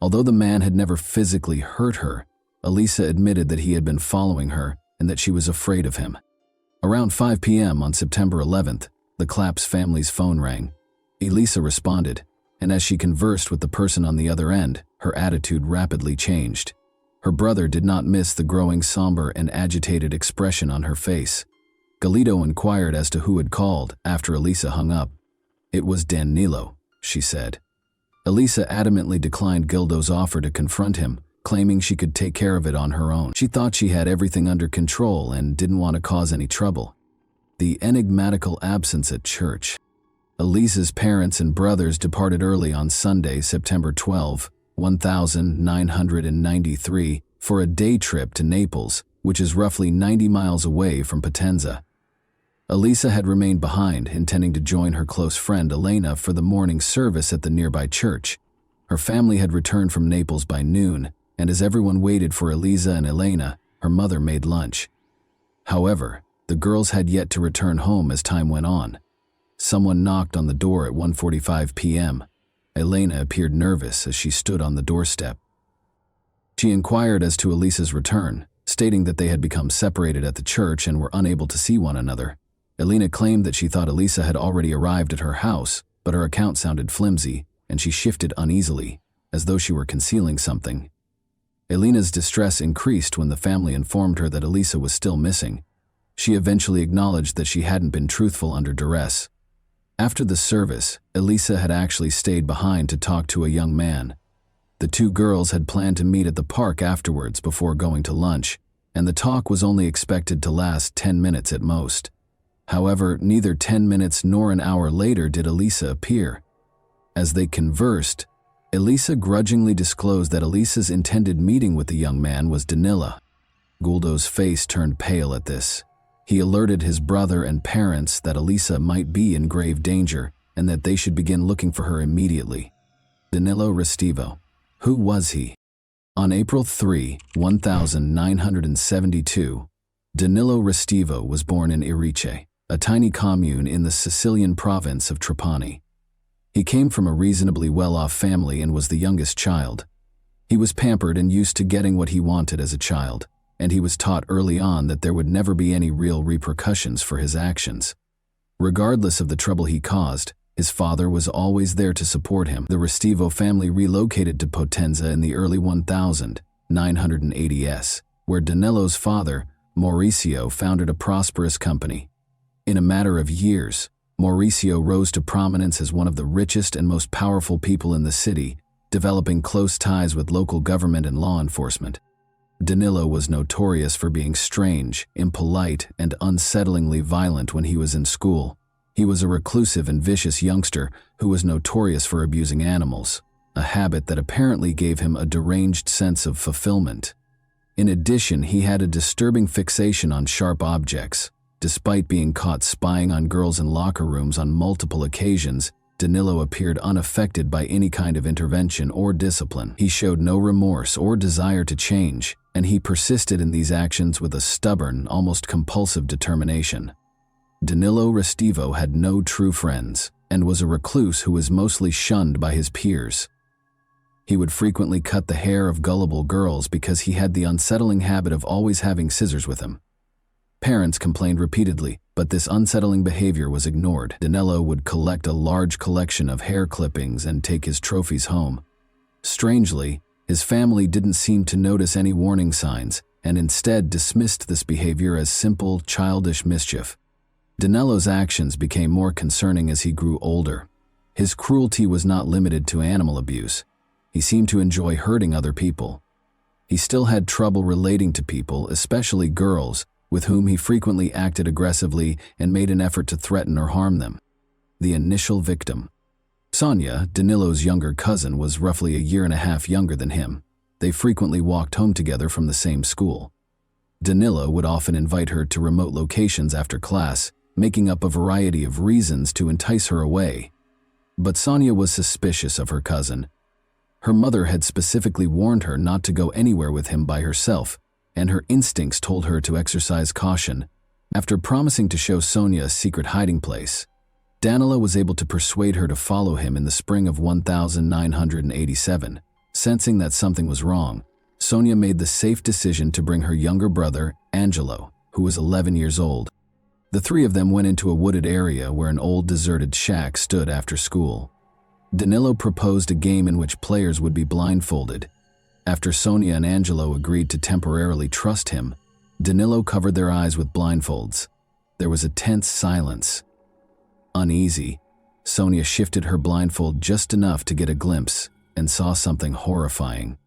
Although the man had never physically hurt her, Elisa admitted that he had been following her and that she was afraid of him. Around 5 p.m. on September 11th, the Claps family's phone rang. Elisa responded, and as she conversed with the person on the other end, her attitude rapidly changed. Her brother did not miss the growing somber and agitated expression on her face. Galito inquired as to who had called after Elisa hung up. "It was Danilo," she said. Elisa adamantly declined Gildo's offer to confront him, claiming she could take care of it on her own. She thought she had everything under control and didn't want to cause any trouble. The enigmatical absence at church. Elisa's parents and brothers departed early on Sunday, September 12, 1993, for a day trip to Naples, which is roughly 90 miles away from Potenza. Elisa had remained behind, intending to join her close friend Elena for the morning service at the nearby church. Her family had returned from Naples by noon, and as everyone waited for Elisa and Elena, her mother made lunch. However, the girls had yet to return home as time went on. Someone knocked on the door at 1:45 p.m. Elena appeared nervous as she stood on the doorstep. She inquired as to Elisa's return, stating that they had become separated at the church and were unable to see one another. Elena claimed that she thought Elisa had already arrived at her house, but her account sounded flimsy, and she shifted uneasily, as though she were concealing something. Elena's distress increased when the family informed her that Elisa was still missing. She eventually acknowledged that she hadn't been truthful under duress. After the service, Elisa had actually stayed behind to talk to a young man. The two girls had planned to meet at the park afterwards before going to lunch, and the talk was only expected to last 10 minutes at most. However, neither 10 minutes nor an hour later did Elisa appear. As they conversed, Elisa grudgingly disclosed that Elisa's intended meeting with the young man was Danilo. Guldo's face turned pale at this. He alerted his brother and parents that Elisa might be in grave danger and that they should begin looking for her immediately. Danilo Restivo. Who was he? On April 3, 1972, Danilo Restivo was born in Irice, a tiny commune in the Sicilian province of Trapani. He came from a reasonably well-off family and was the youngest child. He was pampered and used to getting what he wanted as a child, and he was taught early on that there would never be any real repercussions for his actions. Regardless of the trouble he caused, His father was always there to support him. The Restivo family relocated to Potenza in the early 1980s, where Danilo's father, Mauricio, founded a prosperous company. In a matter of years, Mauricio rose to prominence as one of the richest and most powerful people in the city, developing close ties with local government and law enforcement. Danilo was notorious for being strange, impolite, and unsettlingly violent when he was in school. He was a reclusive and vicious youngster who was notorious for abusing animals, a habit that apparently gave him a deranged sense of fulfillment. In addition, he had a disturbing fixation on sharp objects. Despite being caught spying on girls in locker rooms on multiple occasions, Danilo appeared unaffected by any kind of intervention or discipline. He showed no remorse or desire to change, and he persisted in these actions with a stubborn, almost compulsive determination. Danilo Restivo had no true friends and was a recluse who was mostly shunned by his peers. He would frequently cut the hair of gullible girls because he had the unsettling habit of always having scissors with him. Parents complained repeatedly, but this unsettling behavior was ignored. Danilo would collect a large collection of hair clippings and take his trophies home. Strangely, his family didn't seem to notice any warning signs and instead dismissed this behavior as simple, childish mischief. Danilo's actions became more concerning as he grew older. His cruelty was not limited to animal abuse. He seemed to enjoy hurting other people. He still had trouble relating to people, especially girls, with whom he frequently acted aggressively and made an effort to threaten or harm them. The initial victim. Sonia, Danilo's younger cousin, was roughly a year and a half younger than him. They frequently walked home together from the same school. Danilo would often invite her to remote locations after class, making up a variety of reasons to entice her away. But Sonia was suspicious of her cousin. Her mother had specifically warned her not to go anywhere with him by herself, and her instincts told her to exercise caution. After promising to show Sonia a secret hiding place, Danilo was able to persuade her to follow him in the spring of 1987. Sensing that something was wrong, Sonia made the safe decision to bring her younger brother, Angelo, who was 11 years old. The three of them went into a wooded area where an old deserted shack stood after school. Danilo proposed a game in which players would be blindfolded. After Sonia and Angelo agreed to temporarily trust him, Danilo covered their eyes with blindfolds. There was a tense silence. Uneasy, Sonia shifted her blindfold just enough to get a glimpse and saw something horrifying.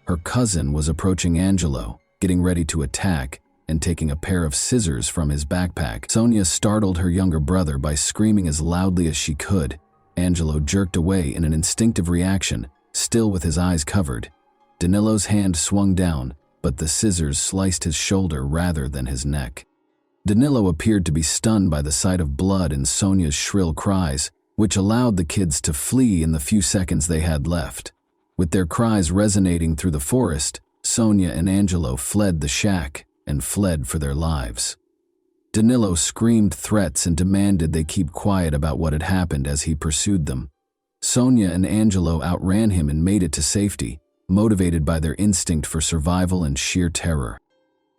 Her cousin was approaching Angelo, getting ready to attack, and taking a pair of scissors from his backpack. Sonia startled her younger brother by screaming as loudly as she could. Angelo jerked away in an instinctive reaction, still with his eyes covered. Danilo's hand swung down, but the scissors sliced his shoulder rather than his neck. Danilo appeared to be stunned by the sight of blood and Sonia's shrill cries, which allowed the kids to flee in the few seconds they had left. With their cries resonating through the forest, Sonia and Angelo fled the shack and fled for their lives. Danilo screamed threats and demanded they keep quiet about what had happened as he pursued them. Sonia and Angelo outran him and made it to safety, motivated by their instinct for survival and sheer terror.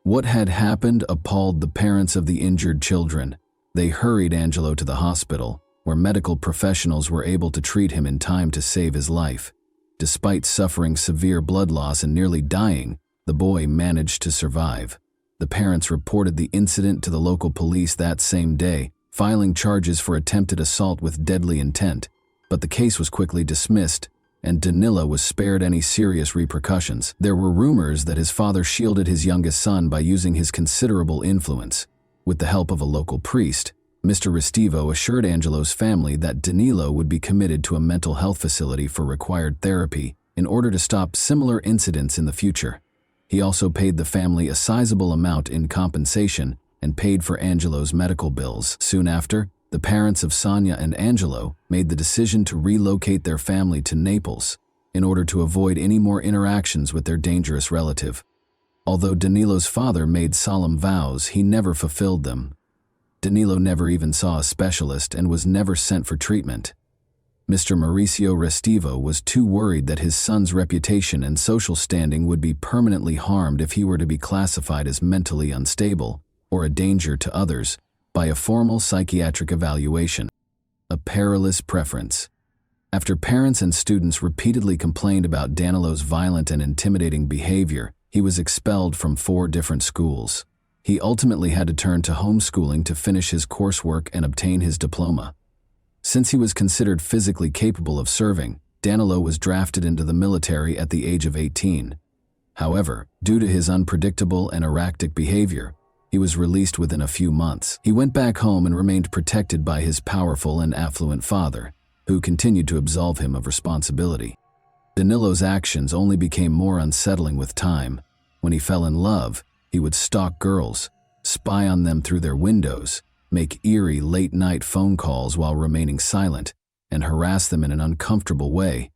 What had happened appalled the parents of the injured children. They hurried Angelo to the hospital, where medical professionals were able to treat him in time to save his life. Despite suffering severe blood loss and nearly dying, the boy managed to survive. The parents reported the incident to the local police that same day, filing charges for attempted assault with deadly intent, but the case was quickly dismissed, and Danilo was spared any serious repercussions. There were rumors that his father shielded his youngest son by using his considerable influence. With the help of a local priest, Mr. Restivo assured Angelo's family that Danilo would be committed to a mental health facility for required therapy in order to stop similar incidents in the future. He also paid the family a sizable amount in compensation and paid for Angelo's medical bills. Soon after, the parents of Sonia and Angelo made the decision to relocate their family to Naples in order to avoid any more interactions with their dangerous relative. Although Danilo's father made solemn vows, he never fulfilled them. Danilo never even saw a specialist and was never sent for treatment. Mr. Mauricio Restivo was too worried that his son's reputation and social standing would be permanently harmed if he were to be classified as mentally unstable or a danger to others by a formal psychiatric evaluation. A a perilous preference. After parents and students repeatedly complained about Danilo's violent and intimidating behavior, he was expelled from 4 different schools. He ultimately had to turn to homeschooling to finish his coursework and obtain his diploma. Since he was considered physically capable of serving, Danilo was drafted into the military at the age of 18. However, due to his unpredictable and erratic behavior, he was released within a few months. He went back home and remained protected by his powerful and affluent father, who continued to absolve him of responsibility. Danilo's actions only became more unsettling with time. When he fell in love, he would stalk girls, spy on them through their windows, make eerie late-night phone calls while remaining silent, and harass them in an uncomfortable way.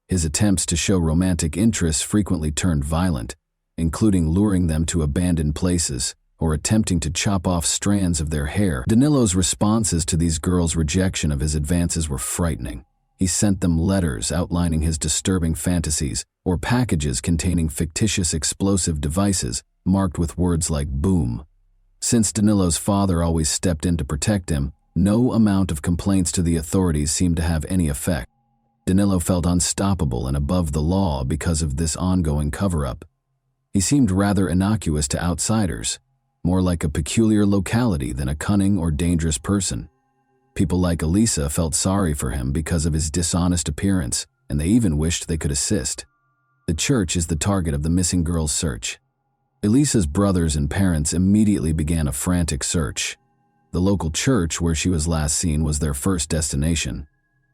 His attempts to show romantic interest frequently turned violent, including luring them to abandoned places or attempting to chop off strands of their hair. Danilo's responses to these girls' rejection of his advances were frightening. He sent them letters outlining his disturbing fantasies or packages containing fictitious explosive devices marked with words like boom. Since Danilo's father always stepped in to protect him, no amount of complaints to the authorities seemed to have any effect. Danilo felt unstoppable and above the law because of this ongoing cover-up. He seemed rather innocuous to outsiders, more like a peculiar locality than a cunning or dangerous person. People like Elisa felt sorry for him because of his dishonest appearance, and they even wished they could assist. The church is the target of the missing girl's search. Elisa's brothers and parents immediately began a frantic search. The local church where she was last seen was their first destination.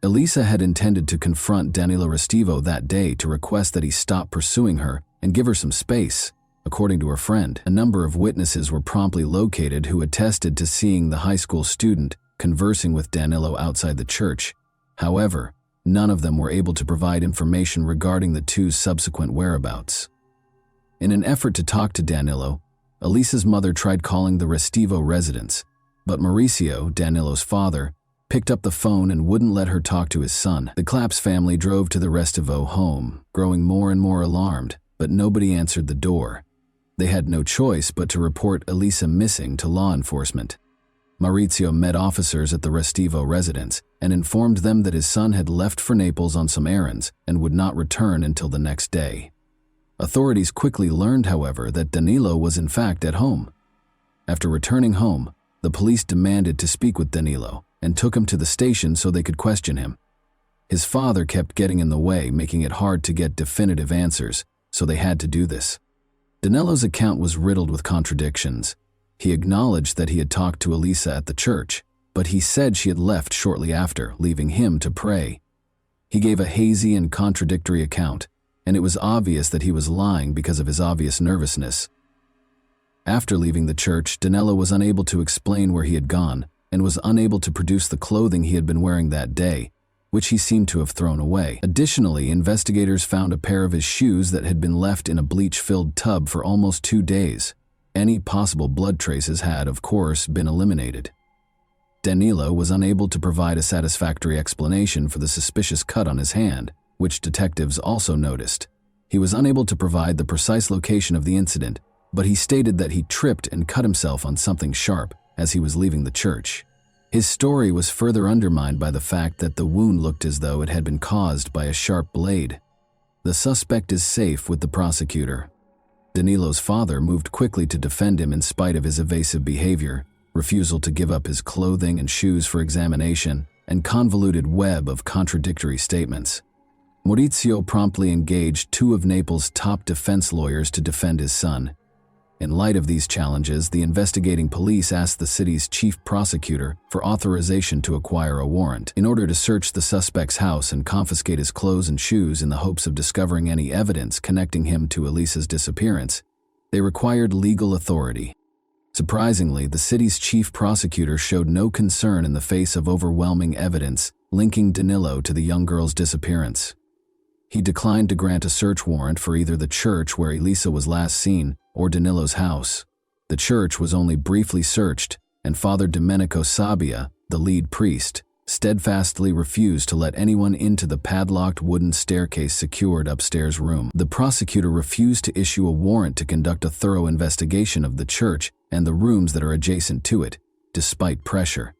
Elisa had intended to confront Danilo Restivo that day to request that he stop pursuing her and give her some space. According to her friend, a number of witnesses were promptly located who attested to seeing the high school student conversing with Danilo outside the church. However, none of them were able to provide information regarding the two's subsequent whereabouts. In an effort to talk to Danilo, Elisa's mother tried calling the Restivo residence, but Mauricio, Danilo's father, picked up the phone and wouldn't let her talk to his son. The Claps family drove to the Restivo home, growing more and more alarmed, but nobody answered the door. They had no choice but to report Elisa missing to law enforcement. Mauricio met officers at the Restivo residence and informed them that his son had left for Naples on some errands and would not return until the next day. Authorities quickly learned, however, that Danilo was in fact at home. After returning home, the police demanded to speak with Danilo and took him to the station so they could question him. His father kept getting in the way, making it hard to get definitive answers, so they had to do this. Danilo's account was riddled with contradictions. He acknowledged that he had talked to Elisa at the church, but he said she had left shortly after, leaving him to pray. He gave a hazy and contradictory account, and it was obvious that he was lying because of his obvious nervousness. After leaving the church, Danilo was unable to explain where he had gone and was unable to produce the clothing he had been wearing that day, which he seemed to have thrown away. Additionally, investigators found a pair of his shoes that had been left in a bleach-filled tub for almost 2 days. Any possible blood traces had, of course, been eliminated. Danilo was unable to provide a satisfactory explanation for the suspicious cut on his hand, which detectives also noticed. He was unable to provide the precise location of the incident, but he stated that he tripped and cut himself on something sharp as he was leaving the church. His story was further undermined by the fact that the wound looked as though it had been caused by a sharp blade. The suspect is safe with the prosecutor. Danilo's father moved quickly to defend him in spite of his evasive behavior, refusal to give up his clothing and shoes for examination, and convoluted web of contradictory statements. Maurizio promptly engaged 2 of Naples' top defense lawyers to defend his son. In light of these challenges, the investigating police asked the city's chief prosecutor for authorization to acquire a warrant in order to search the suspect's house and confiscate his clothes and shoes in the hopes of discovering any evidence connecting him to Elisa's disappearance. They required legal authority. Surprisingly, the city's chief prosecutor showed no concern in the face of overwhelming evidence linking Danilo to the young girl's disappearance. He declined to grant a search warrant for either the church where Elisa was last seen or Danilo's house. The church was only briefly searched, and Father Domenico Sabbia, the lead priest, steadfastly refused to let anyone into the padlocked wooden staircase secured upstairs room. The prosecutor refused to issue a warrant to conduct a thorough investigation of the church and the rooms that are adjacent to it, despite pressure.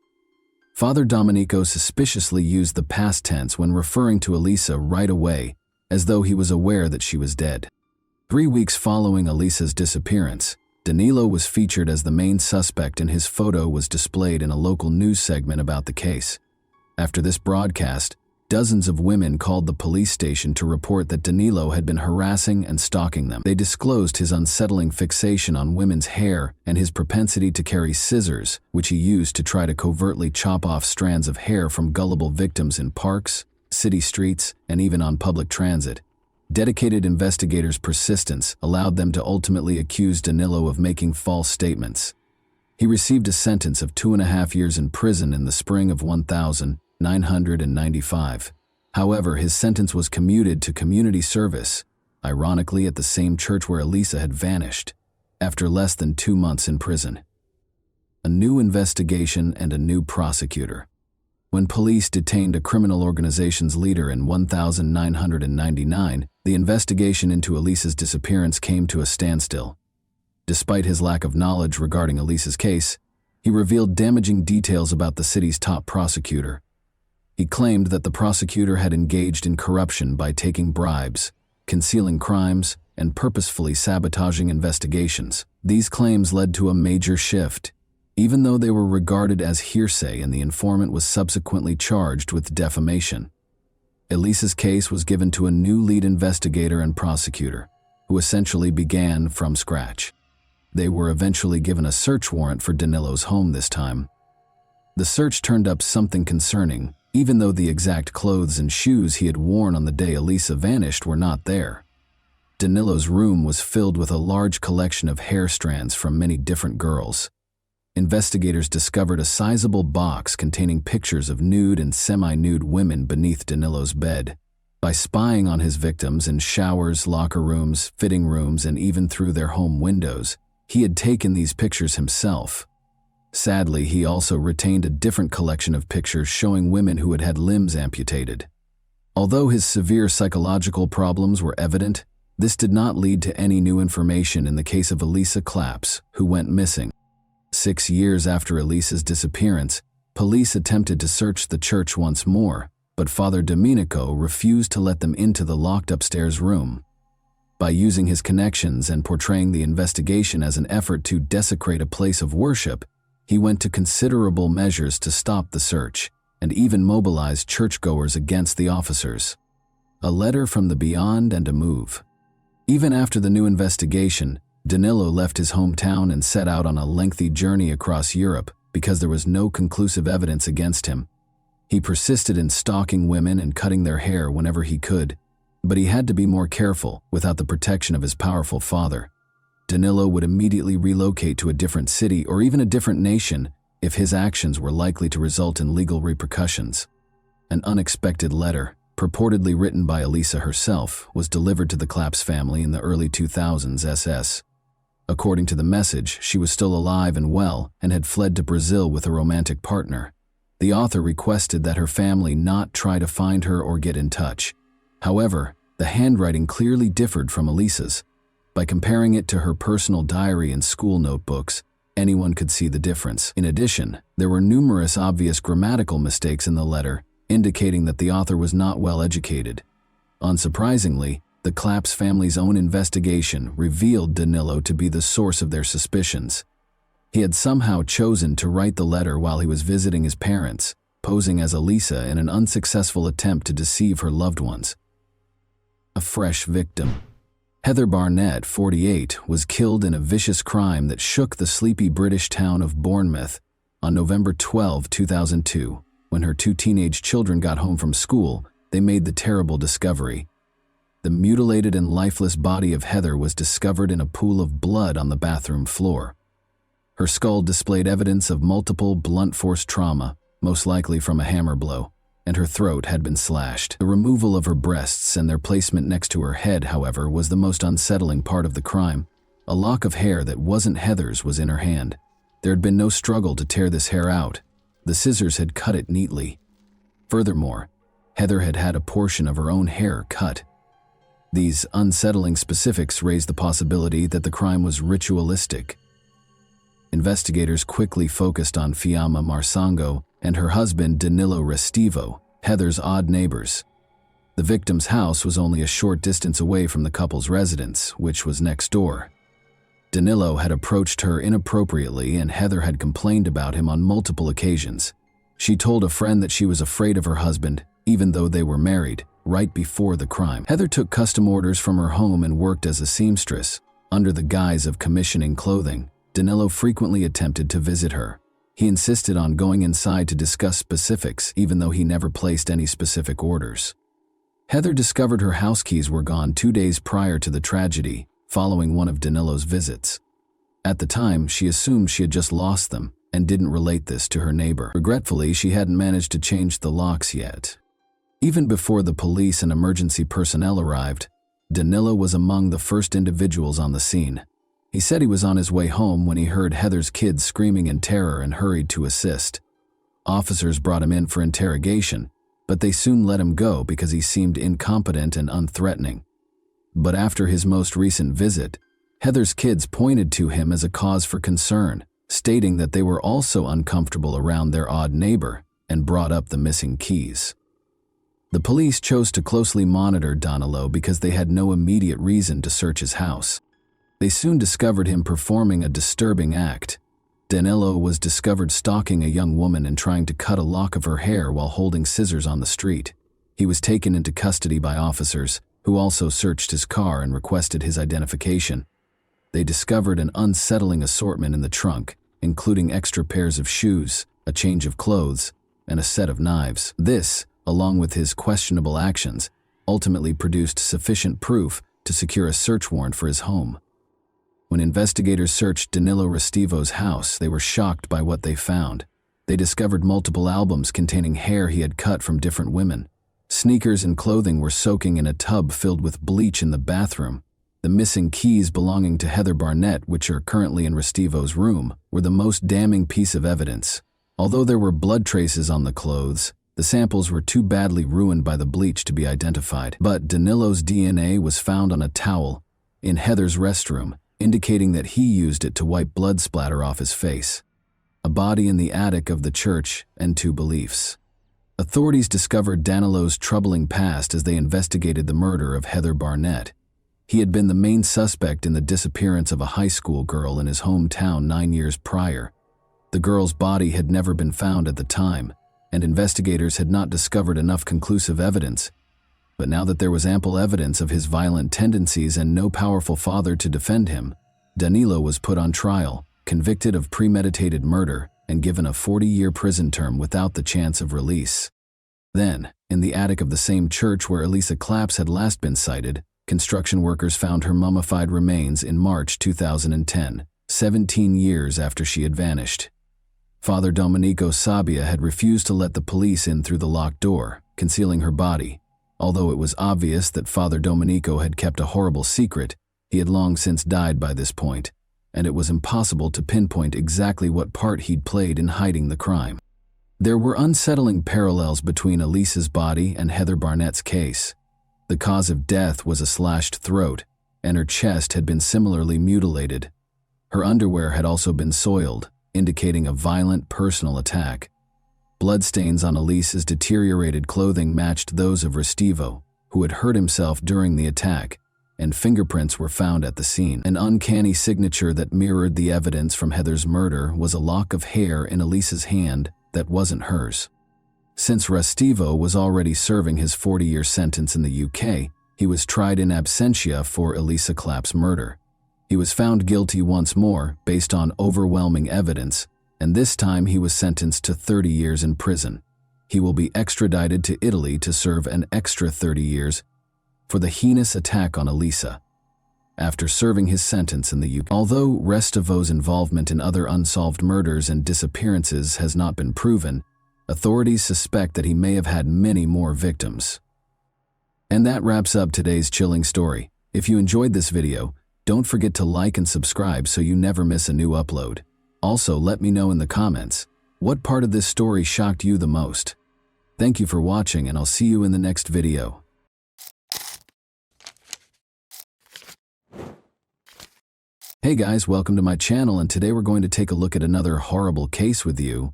Father Domenico suspiciously used the past tense when referring to Elisa right away, as though he was aware that she was dead. 3 weeks following Elisa's disappearance, Danilo was featured as the main suspect and his photo was displayed in a local news segment about the case. After this broadcast, dozens of women called the police station to report that Danilo had been harassing and stalking them. They disclosed his unsettling fixation on women's hair and his propensity to carry scissors, which he used to try to covertly chop off strands of hair from gullible victims in parks, city streets, and even on public transit. Dedicated investigators' persistence allowed them to ultimately accuse Danilo of making false statements. He received a sentence of 2.5 years in prison in the spring of 1995. However, his sentence was commuted to community service, ironically at the same church where Elisa had vanished, after less than 2 months in prison. A new investigation and a new prosecutor. When police detained a criminal organization's leader in 1999, the investigation into Elisa's disappearance came to a standstill. Despite his lack of knowledge regarding Elisa's case, he revealed damaging details about the city's top prosecutor. He claimed that the prosecutor had engaged in corruption by taking bribes, concealing crimes, and purposefully sabotaging investigations. These claims led to a major shift, even though they were regarded as hearsay and the informant was subsequently charged with defamation. Elisa's case was given to a new lead investigator and prosecutor, who essentially began from scratch. They were eventually given a search warrant for Danilo's home this time. The search turned up something concerning, even though the exact clothes and shoes he had worn on the day Elisa vanished were not there. Danilo's room was filled with a large collection of hair strands from many different girls. Investigators discovered a sizable box containing pictures of nude and semi-nude women beneath Danilo's bed. By spying on his victims in showers, locker rooms, fitting rooms, and even through their home windows, he had taken these pictures himself. Sadly, he also retained a different collection of pictures showing women who had had limbs amputated. Although his severe psychological problems were evident, this did not lead to any new information in the case of Elisa Claps, who went missing. 6 years after Elisa's disappearance, police attempted to search the church once more, but Father Domenico refused to let them into the locked upstairs room. By using his connections and portraying the investigation as an effort to desecrate a place of worship, he went to considerable measures to stop the search, and even mobilized churchgoers against the officers. A letter from the beyond and a move. Even after the new investigation, Danilo left his hometown and set out on a lengthy journey across Europe because there was no conclusive evidence against him. He persisted in stalking women and cutting their hair whenever he could, but he had to be more careful without the protection of his powerful father. Danilo would immediately relocate to a different city or even a different nation if his actions were likely to result in legal repercussions. An unexpected letter, purportedly written by Elisa herself, was delivered to the Claps family in the early 2000s SS. According to the message, she was still alive and well and had fled to Brazil with a romantic partner. The author requested that her family not try to find her or get in touch. However, the handwriting clearly differed from Elisa's. By comparing it to her personal diary and school notebooks, anyone could see the difference. In addition, there were numerous obvious grammatical mistakes in the letter, indicating that the author was not well educated. Unsurprisingly, the Claps family's own investigation revealed Danilo to be the source of their suspicions. He had somehow chosen to write the letter while he was visiting his parents, posing as Elisa in an unsuccessful attempt to deceive her loved ones. A fresh victim. Heather Barnett, 48, was killed in a vicious crime that shook the sleepy British town of Bournemouth on November 12, 2002. When her 2 teenage children got home from school, they made the terrible discovery. The mutilated and lifeless body of Heather was discovered in a pool of blood on the bathroom floor. Her skull displayed evidence of multiple blunt force trauma, most likely from a hammer blow, and her throat had been slashed. The removal of her breasts and their placement next to her head, however, was the most unsettling part of the crime. A lock of hair that wasn't Heather's was in her hand. There had been no struggle to tear this hair out. The scissors had cut it neatly. Furthermore, Heather had had a portion of her own hair cut. These unsettling specifics raised the possibility that the crime was ritualistic. Investigators quickly focused on Fiamma Marsango and her husband Danilo Restivo, Heather's odd neighbors. The victim's house was only a short distance away from the couple's residence, which was next door. Danilo had approached her inappropriately, and Heather had complained about him on multiple occasions. She told a friend that she was afraid of her husband, even though they were married, right before the crime. Heather took custom orders from her home and worked as a seamstress. Under the guise of commissioning clothing, Danilo frequently attempted to visit her. He insisted on going inside to discuss specifics, even though he never placed any specific orders. Heather discovered her house keys were gone 2 days prior to the tragedy, following one of Danilo's visits. At the time, she assumed she had just lost them and didn't relate this to her neighbor. Regretfully, she hadn't managed to change the locks yet. Even before the police and emergency personnel arrived, Danilo was among the first individuals on the scene. He said he was on his way home when he heard Heather's kids screaming in terror and hurried to assist. Officers brought him in for interrogation, but they soon let him go because he seemed incompetent and unthreatening. But after his most recent visit, Heather's kids pointed to him as a cause for concern, stating that they were also uncomfortable around their odd neighbor and brought up the missing keys. The police chose to closely monitor Danilo because they had no immediate reason to search his house. They soon discovered him performing a disturbing act. Danilo was discovered stalking a young woman and trying to cut a lock of her hair while holding scissors on the street. He was taken into custody by officers, who also searched his car and requested his identification. They discovered an unsettling assortment in the trunk, including extra pairs of shoes, a change of clothes, and a set of knives. This, along with his questionable actions, ultimately produced sufficient proof to secure a search warrant for his home. When investigators searched Danilo Restivo's house, they were shocked by what they found. They discovered multiple albums containing hair he had cut from different women. Sneakers and clothing were soaking in a tub filled with bleach in the bathroom. The missing keys belonging to Heather Barnett, which are currently in Restivo's room, were the most damning piece of evidence. Although there were blood traces on the clothes, the samples were too badly ruined by the bleach to be identified. But Danilo's DNA was found on a towel in Heather's restroom, indicating that he used it to wipe blood splatter off his face. A body in the attic of the church, and 2 beliefs. Authorities discovered Danilo's troubling past as they investigated the murder of Heather Barnett. He had been the main suspect in the disappearance of a high school girl in his hometown 9 years prior. The girl's body had never been found at the time, and investigators had not discovered enough conclusive evidence. But now that there was ample evidence of his violent tendencies and no powerful father to defend him, Danilo was put on trial, convicted of premeditated murder, and given a 40-year prison term without the chance of release. Then, in the attic of the same church where Elisa Claps had last been sighted, construction workers found her mummified remains in March 2010, 17 years after she had vanished. Father Domenico Sabbia had refused to let the police in through the locked door, concealing her body. Although it was obvious that Father Domenico had kept a horrible secret, he had long since died by this point, and it was impossible to pinpoint exactly what part he'd played in hiding the crime. There were unsettling parallels between Elisa's body and Heather Barnett's case. The cause of death was a slashed throat, and her chest had been similarly mutilated. Her underwear had also been soiled, indicating a violent personal attack. Bloodstains on Elisa's deteriorated clothing matched those of Restivo, who had hurt himself during the attack, and fingerprints were found at the scene. An uncanny signature that mirrored the evidence from Heather's murder was a lock of hair in Elisa's hand that wasn't hers. Since Restivo was already serving his 40-year sentence in the UK, he was tried in absentia for Elisa Clapp's murder. He was found guilty once more based on overwhelming evidence, and this time he was sentenced to 30 years in prison. He will be extradited to Italy to serve an extra 30 years for the heinous attack on Elisa. After serving his sentence in the UK. Although Restivo's involvement in other unsolved murders and disappearances has not been proven, authorities suspect that he may have had many more victims. And that wraps up today's chilling story. If you enjoyed this video, don't forget to like and subscribe so you never miss a new upload. Also, let me know in the comments, what part of this story shocked you the most? Thank you for watching, and I'll see you in the next video. Hey guys, welcome to my channel, and today we're going to take a look at another horrible case with you.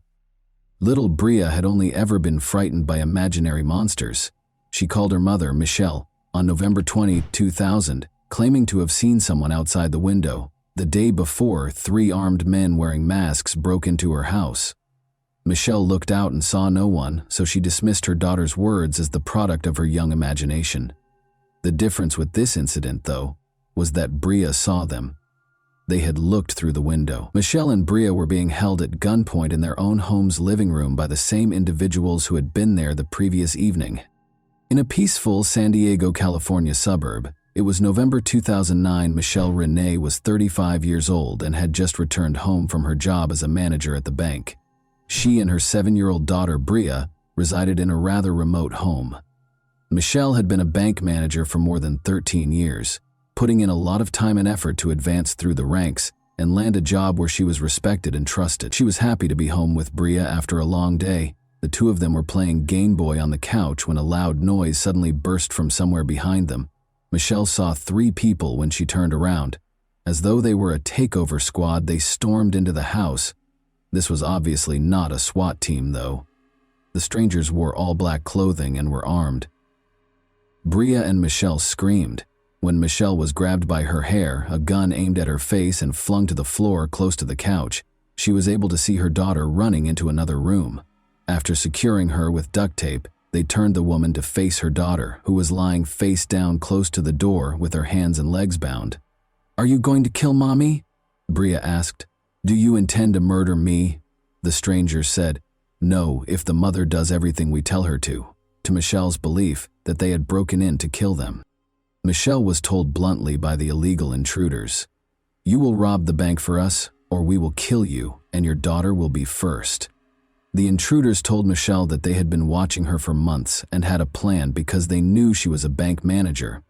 Little Bria had only ever been frightened by imaginary monsters. She called her mother, Michelle, on November 20, 2000, claiming to have seen someone outside the window. The day before, 3 armed men wearing masks broke into her house. Michelle looked out and saw no one, so she dismissed her daughter's words as the product of her young imagination. The difference with this incident, though, was that Bria saw them. They had looked through the window. Michelle and Bria were being held at gunpoint in their own home's living room by the same individuals who had been there the previous evening. In a peaceful San Diego, California suburb, it was November 2009. Michelle Renee was 35 years old and had just returned home from her job as a manager at the bank. She and her 7-year-old daughter, Bria, resided in a rather remote home. Michelle had been a bank manager for more than 13 years, putting in a lot of time and effort to advance through the ranks and land a job where she was respected and trusted. She was happy to be home with Bria after a long day. The two of them were playing Game Boy on the couch when a loud noise suddenly burst from somewhere behind them. Michelle saw 3 people when she turned around. As though they were a takeover squad, they stormed into the house. This was obviously not a SWAT team, though. The strangers wore all black clothing and were armed. Bria and Michelle screamed. When Michelle was grabbed by her hair, a gun aimed at her face and flung to the floor close to the couch, she was able to see her daughter running into another room. After securing her with duct tape, they turned the woman to face her daughter, who was lying face down close to the door with her hands and legs bound. "Are you going to kill Mommy?" Bria asked. "Do you intend to murder me?" The stranger said, "No, if the mother does everything we tell her to Michelle's belief that they had broken in to kill them. Michelle was told bluntly by the illegal intruders, "You will rob the bank for us, or we will kill you, and your daughter will be first." The intruders told Michelle that they had been watching her for months and had a plan because they knew she was a bank manager.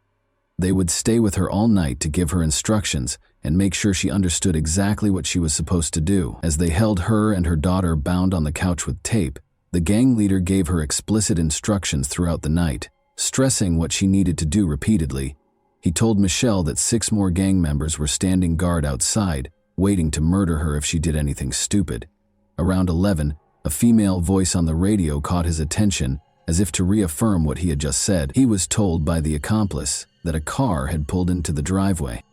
They would stay with her all night to give her instructions and make sure she understood exactly what she was supposed to do. As they held her and her daughter bound on the couch with tape, the gang leader gave her explicit instructions throughout the night, stressing what she needed to do repeatedly. He told Michelle that 6 more gang members were standing guard outside, waiting to murder her if she did anything stupid. Around 11, a female voice on the radio caught his attention, as if to reaffirm what he had just said. He was told by the accomplice that a car had pulled into the driveway.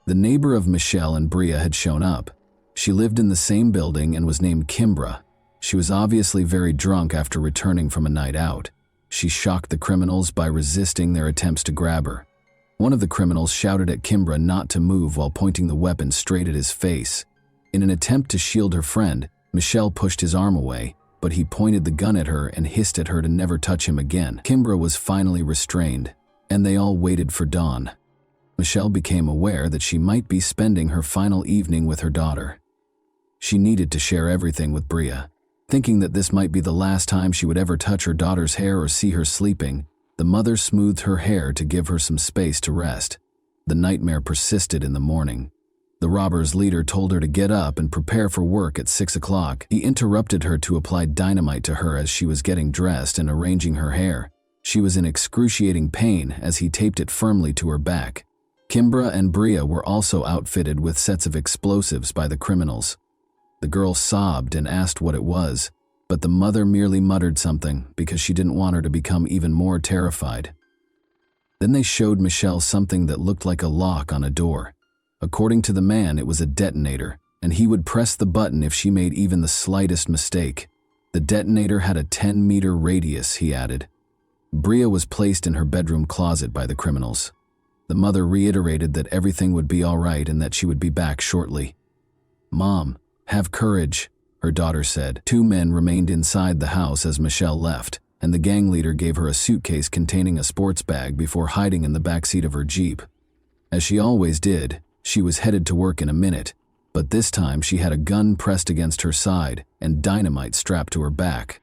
The neighbor of Michelle and Bria had shown up. She lived in the same building and was named Kimbra. She was obviously very drunk after returning from a night out. She shocked the criminals by resisting their attempts to grab her. One of the criminals shouted at Kimbra not to move while pointing the weapon straight at his face. In an attempt to shield her friend, Michelle pushed his arm away, but he pointed the gun at her and hissed at her to never touch him again. Kimbra was finally restrained, and they all waited for dawn. Michelle became aware that she might be spending her final evening with her daughter. She needed to share everything with Bria. Thinking that this might be the last time she would ever touch her daughter's hair or see her sleeping, the mother smoothed her hair to give her some space to rest. The nightmare persisted in the morning. The robbers' leader told her to get up and prepare for work at 6 o'clock. He interrupted her to apply dynamite to her as she was getting dressed and arranging her hair. She was in excruciating pain as he taped it firmly to her back. Kimbra and Bria were also outfitted with sets of explosives by the criminals. The girl sobbed and asked what it was, but the mother merely muttered something because she didn't want her to become even more terrified. Then they showed Michelle something that looked like a lock on a door. According to the man, it was a detonator, and he would press the button if she made even the slightest mistake. The detonator had a 10-meter radius, he added. Bria was placed in her bedroom closet by the criminals. The mother reiterated that everything would be all right and that she would be back shortly. "Mom, have courage," her daughter said. 2 men remained inside the house as Michelle left, and the gang leader gave her a suitcase containing a sports bag before hiding in the backseat of her Jeep. As she always did, she was headed to work in a minute, but this time she had a gun pressed against her side and dynamite strapped to her back.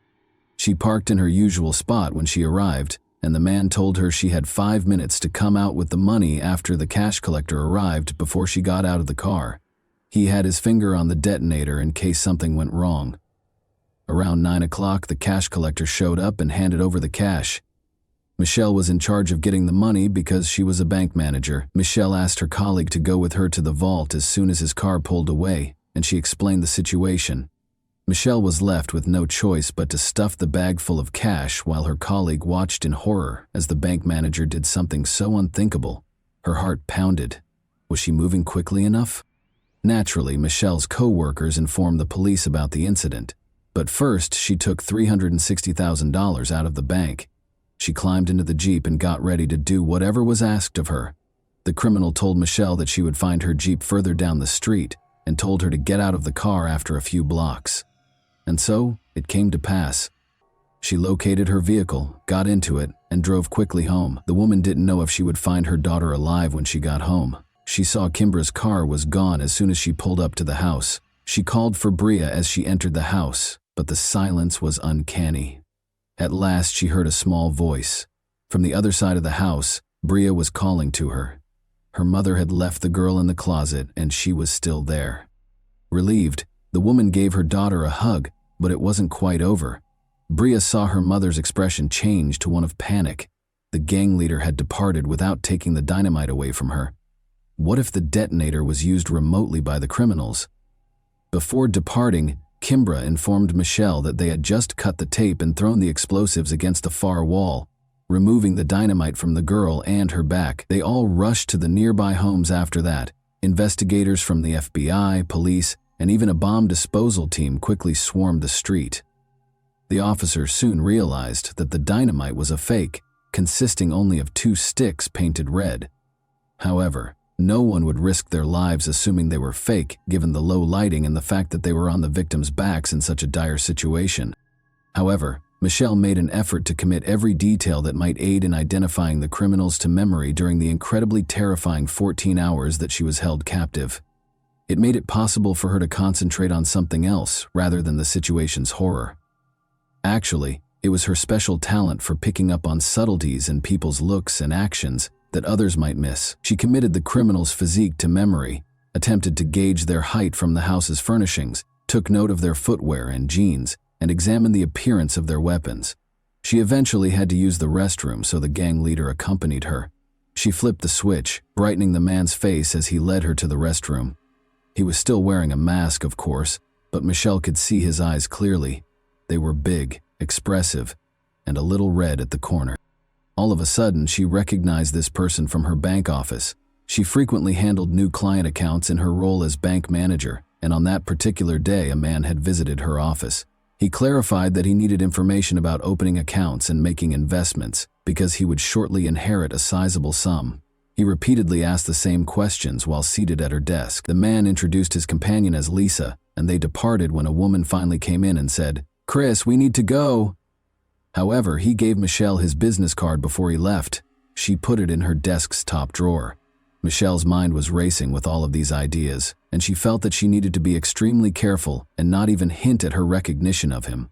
She parked in her usual spot when she arrived, and the man told her she had 5 minutes to come out with the money after the cash collector arrived before she got out of the car. He had his finger on the detonator in case something went wrong. Around 9 o'clock, the cash collector showed up and handed over the cash. Michelle was in charge of getting the money because she was a bank manager. Michelle asked her colleague to go with her to the vault as soon as his car pulled away, and she explained the situation. Michelle was left with no choice but to stuff the bag full of cash while her colleague watched in horror as the bank manager did something so unthinkable. Her heart pounded. Was she moving quickly enough? Naturally, Michelle's co-workers informed the police about the incident. But first, she took $360,000 out of the bank. She climbed into the Jeep and got ready to do whatever was asked of her. The criminal told Michelle that she would find her Jeep further down the street and told her to get out of the car after a few blocks. And so, it came to pass. She located her vehicle, got into it, and drove quickly home. The woman didn't know if she would find her daughter alive when she got home. She saw Kimbra's car was gone as soon as she pulled up to the house. She called for Bria as she entered the house, but the silence was uncanny. At last, she heard a small voice. From the other side of the house, Bria was calling to her. Her mother had left the girl in the closet, and she was still there. Relieved, the woman gave her daughter a hug, but it wasn't quite over. Bria saw her mother's expression change to one of panic. The gang leader had departed without taking the dynamite away from her. What if the detonator was used remotely by the criminals? Before departing, Kimbra informed Michelle that they had just cut the tape and thrown the explosives against the far wall, removing the dynamite from the girl and her back. They all rushed to the nearby homes after that. Investigators from the FBI, police, and even a bomb disposal team quickly swarmed the street. The officers soon realized that the dynamite was a fake, consisting only of 2 sticks painted red. However, no one would risk their lives assuming they were fake, given the low lighting and the fact that they were on the victims' backs in such a dire situation. However, Michelle made an effort to commit every detail that might aid in identifying the criminals to memory during the incredibly terrifying 14 hours that she was held captive. It made it possible for her to concentrate on something else rather than the situation's horror. Actually, it was her special talent for picking up on subtleties in people's looks and actions that others might miss. She committed the criminal's physique to memory, attempted to gauge their height from the house's furnishings, took note of their footwear and jeans, and examined the appearance of their weapons. She eventually had to use the restroom, so the gang leader accompanied her. She flipped the switch, brightening the man's face as he led her to the restroom. He was still wearing a mask, of course, but Michelle could see his eyes clearly. They were big, expressive, and a little red at the corner. All of a sudden, she recognized this person from her bank office. She frequently handled new client accounts in her role as bank manager, and on that particular day, a man had visited her office. He clarified that he needed information about opening accounts and making investments because he would shortly inherit a sizable sum. He repeatedly asked the same questions while seated at her desk. The man introduced his companion as Lisa, and they departed when a woman finally came in and said, "Chris, we need to go." However, he gave Michelle his business card before he left. She put it in her desk's top drawer. Michelle's mind was racing with all of these ideas, and she felt that she needed to be extremely careful and not even hint at her recognition of him.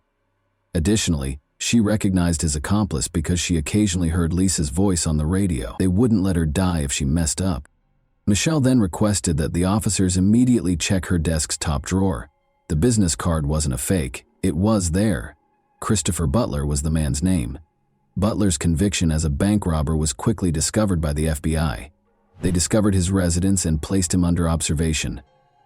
Additionally, she recognized his accomplice because she occasionally heard Lisa's voice on the radio. They wouldn't let her die if she messed up. Michelle then requested that the officers immediately check her desk's top drawer. The business card wasn't a fake. It was there. Christopher Butler was the man's name. Butler's conviction as a bank robber was quickly discovered by the FBI. They discovered his residence and placed him under observation.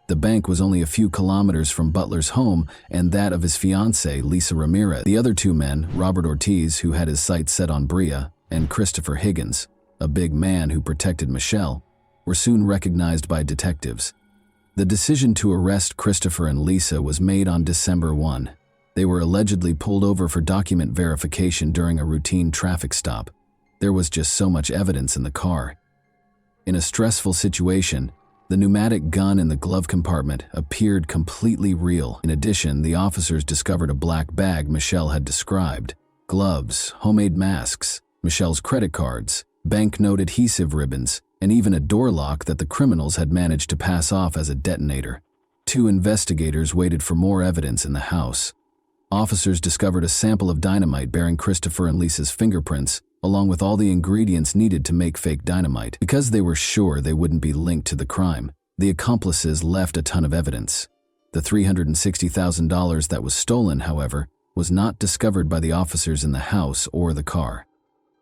The bank was only a few kilometers from Butler's home and that of his fiancée, Lisa Ramirez. The other 2 men, Robert Ortiz, who had his sights set on Bria, and Christopher Higgins, a big man who protected Michelle, were soon recognized by detectives. The decision to arrest Christopher and Lisa was made on December 1. They were allegedly pulled over for document verification during a routine traffic stop. There was just so much evidence in the car. In a stressful situation, the pneumatic gun in the glove compartment appeared completely real. In addition, the officers discovered a black bag Michelle had described, gloves, homemade masks, Michelle's credit cards, banknote adhesive ribbons, and even a door lock that the criminals had managed to pass off as a detonator. 2 investigators waited for more evidence in the house. Officers discovered a sample of dynamite bearing Christopher and Lisa's fingerprints, along with all the ingredients needed to make fake dynamite. Because they were sure they wouldn't be linked to the crime, the accomplices left a ton of evidence. The $360,000 that was stolen, however, was not discovered by the officers in the house or the car.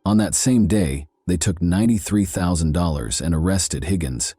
On that same day, they took $93,000 and arrested Higgins.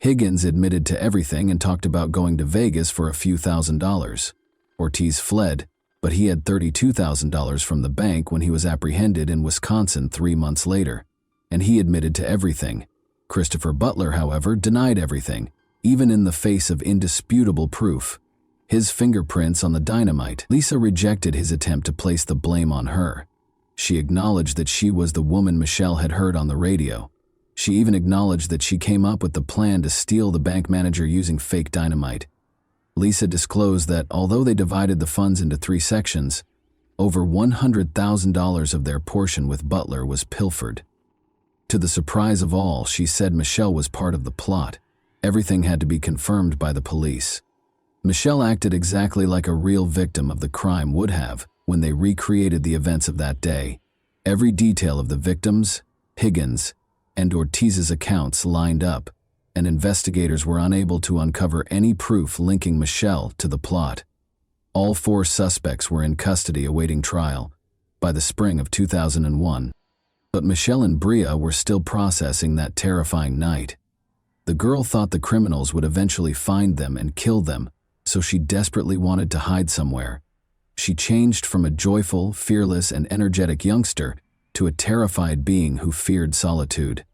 Higgins admitted to everything and talked about going to Vegas for a few $1,000s. Ortiz fled, but he had $32,000 from the bank when he was apprehended in Wisconsin 3 months later, and he admitted to everything. Christopher Butler, however, denied everything, even in the face of indisputable proof. His fingerprints on the dynamite. Lisa rejected his attempt to place the blame on her. She acknowledged that she was the woman Michelle had heard on the radio. She even acknowledged that she came up with the plan to steal the bank manager using fake dynamite. Lisa disclosed that although they divided the funds into 3 sections, over $100,000 of their portion with Butler was pilfered. To the surprise of all, she said Michelle was part of the plot. Everything had to be confirmed by the police. Michelle acted exactly like a real victim of the crime would have when they recreated the events of that day. Every detail of the victims, Higgins, and Ortiz's accounts lined up, and investigators were unable to uncover any proof linking Michelle to the plot. All 4 suspects were in custody awaiting trial by the spring of 2001. But Michelle and Bria were still processing that terrifying night. The girl thought the criminals would eventually find them and kill them, so she desperately wanted to hide somewhere. She changed from a joyful, fearless, and energetic youngster to a terrified being who feared solitude.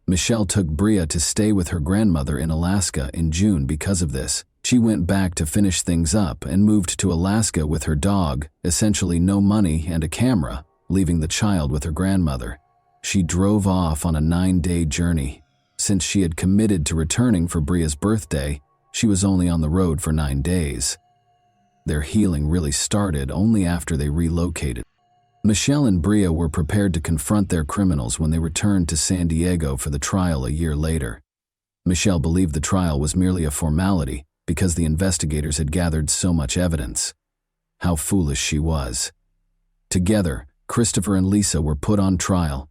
Michelle took Bria to stay with her grandmother in Alaska in June because of this. She went back to finish things up and moved to Alaska with her dog, essentially no money and a camera, leaving the child with her grandmother. She drove off on a 9-day journey. Since she had committed to returning for Bria's birthday, she was only on the road for 9 days. Their healing really started only after they relocated. Michelle and Bria were prepared to confront their criminals when they returned to San Diego for the trial a year later. Michelle believed the trial was merely a formality because the investigators had gathered so much evidence. How foolish she was. Together, Christopher and Lisa were put on trial.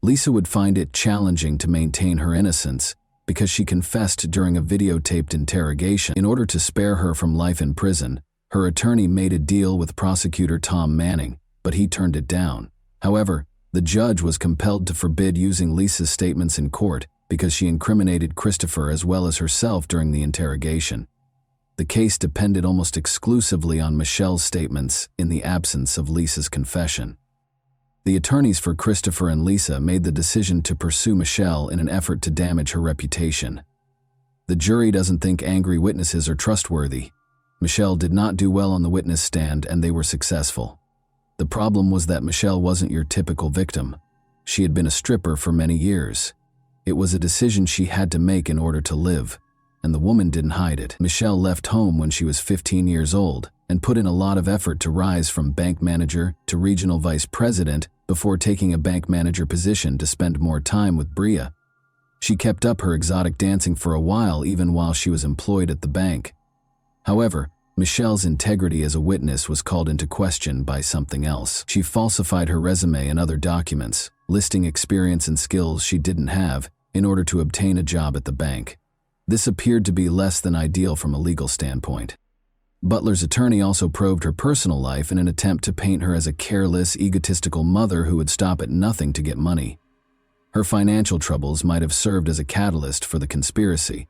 Lisa would find it challenging to maintain her innocence because she confessed during a videotaped interrogation. In order to spare her from life in prison, her attorney made a deal with prosecutor Tom Manning, but he turned it down. However, the judge was compelled to forbid using Lisa's statements in court because she incriminated Christopher as well as herself during the interrogation. The case depended almost exclusively on Michelle's statements in the absence of Lisa's confession. The attorneys for Christopher and Lisa made the decision to pursue Michelle in an effort to damage her reputation. The jury doesn't think angry witnesses are trustworthy. Michelle did not do well on the witness stand and they were successful. The problem was that Michelle wasn't your typical victim. She had been a stripper for many years. It was a decision she had to make in order to live, and the woman didn't hide it. Michelle left home when she was 15 years old and put in a lot of effort to rise from bank manager to regional vice president before taking a bank manager position to spend more time with Bria. She kept up her exotic dancing for a while even while she was employed at the bank. However, Michelle's integrity as a witness was called into question by something else. She falsified her resume and other documents, listing experience and skills she didn't have in order to obtain a job at the bank. This appeared to be less than ideal from a legal standpoint. Butler's attorney also probed her personal life in an attempt to paint her as a careless, egotistical mother who would stop at nothing to get money. Her financial troubles might have served as a catalyst for the conspiracy.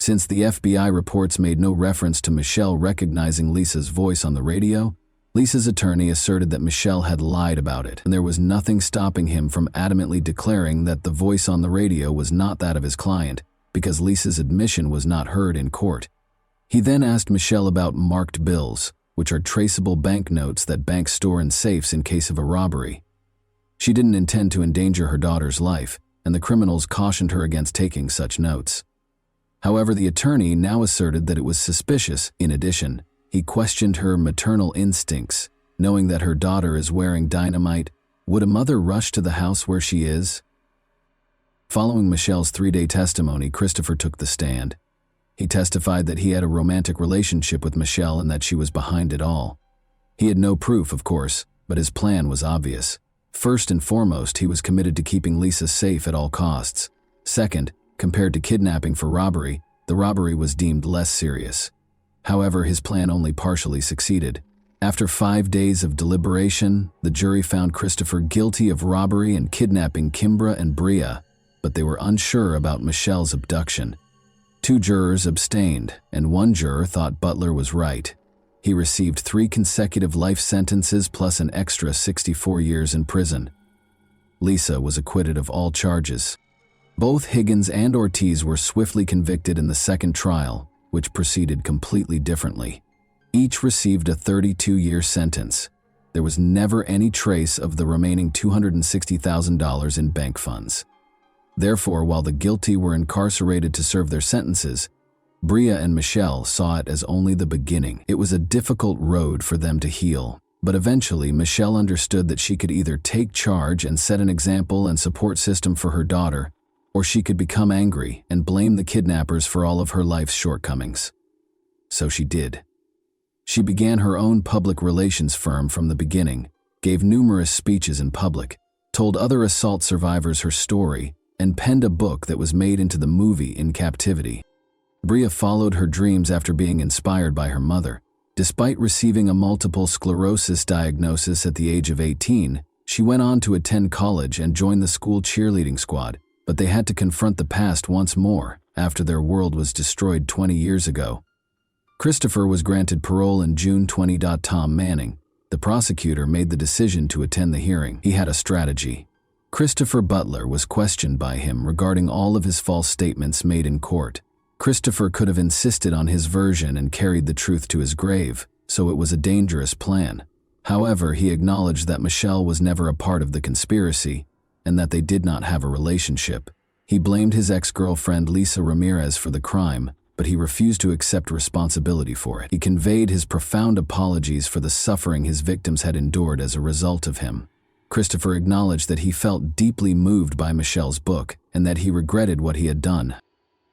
Since the FBI reports made no reference to Michelle recognizing Lisa's voice on the radio, Lisa's attorney asserted that Michelle had lied about it, and there was nothing stopping him from adamantly declaring that the voice on the radio was not that of his client, because Lisa's admission was not heard in court. He then asked Michelle about marked bills, which are traceable banknotes that banks store in safes in case of a robbery. She didn't intend to endanger her daughter's life, and the criminals cautioned her against taking such notes. However, the attorney now asserted that it was suspicious. In addition, he questioned her maternal instincts, knowing that her daughter is wearing dynamite. Would a mother rush to the house where she is? Following Michelle's 3-day testimony, Christopher took the stand. He testified that he had a romantic relationship with Michelle and that she was behind it all. He had no proof, of course, but his plan was obvious. First and foremost, he was committed to keeping Lisa safe at all costs. Second, compared to kidnapping for robbery, the robbery was deemed less serious. However, his plan only partially succeeded. After 5 days of deliberation, the jury found Christopher guilty of robbery and kidnapping Kimbra and Bria, but they were unsure about Michelle's abduction. 2 jurors abstained, and 1 juror thought Butler was right. He received 3 consecutive life sentences plus an extra 64 years in prison. Lisa was acquitted of all charges. Both Higgins and Ortiz were swiftly convicted in the second trial, which proceeded completely differently. Each received a 32-year sentence. There was never any trace of the remaining $260,000 in bank funds. Therefore, while the guilty were incarcerated to serve their sentences, Bria and Michelle saw it as only the beginning. It was a difficult road for them to heal, but eventually Michelle understood that she could either take charge and set an example and support system for her daughter, or she could become angry and blame the kidnappers for all of her life's shortcomings. So she did. She began her own public relations firm from the beginning, gave numerous speeches in public, told other assault survivors her story, and penned a book that was made into the movie In Captivity. Bria followed her dreams after being inspired by her mother. Despite receiving a multiple sclerosis diagnosis at the age of 18, she went on to attend college and join the school cheerleading squad, but they had to confront the past once more after their world was destroyed 20 years ago. Christopher was granted parole in June 20. Tom Manning, the prosecutor, made the decision to attend the hearing. He had a strategy. Christopher Butler was questioned by him regarding all of his false statements made in court. Christopher could have insisted on his version and carried the truth to his grave, so it was a dangerous plan. However, he acknowledged that Michelle was never a part of the conspiracy and that they did not have a relationship. He blamed his ex-girlfriend Lisa Ramirez for the crime, but he refused to accept responsibility for it. He conveyed his profound apologies for the suffering his victims had endured as a result of him. Christopher acknowledged that he felt deeply moved by Michelle's book and that he regretted what he had done.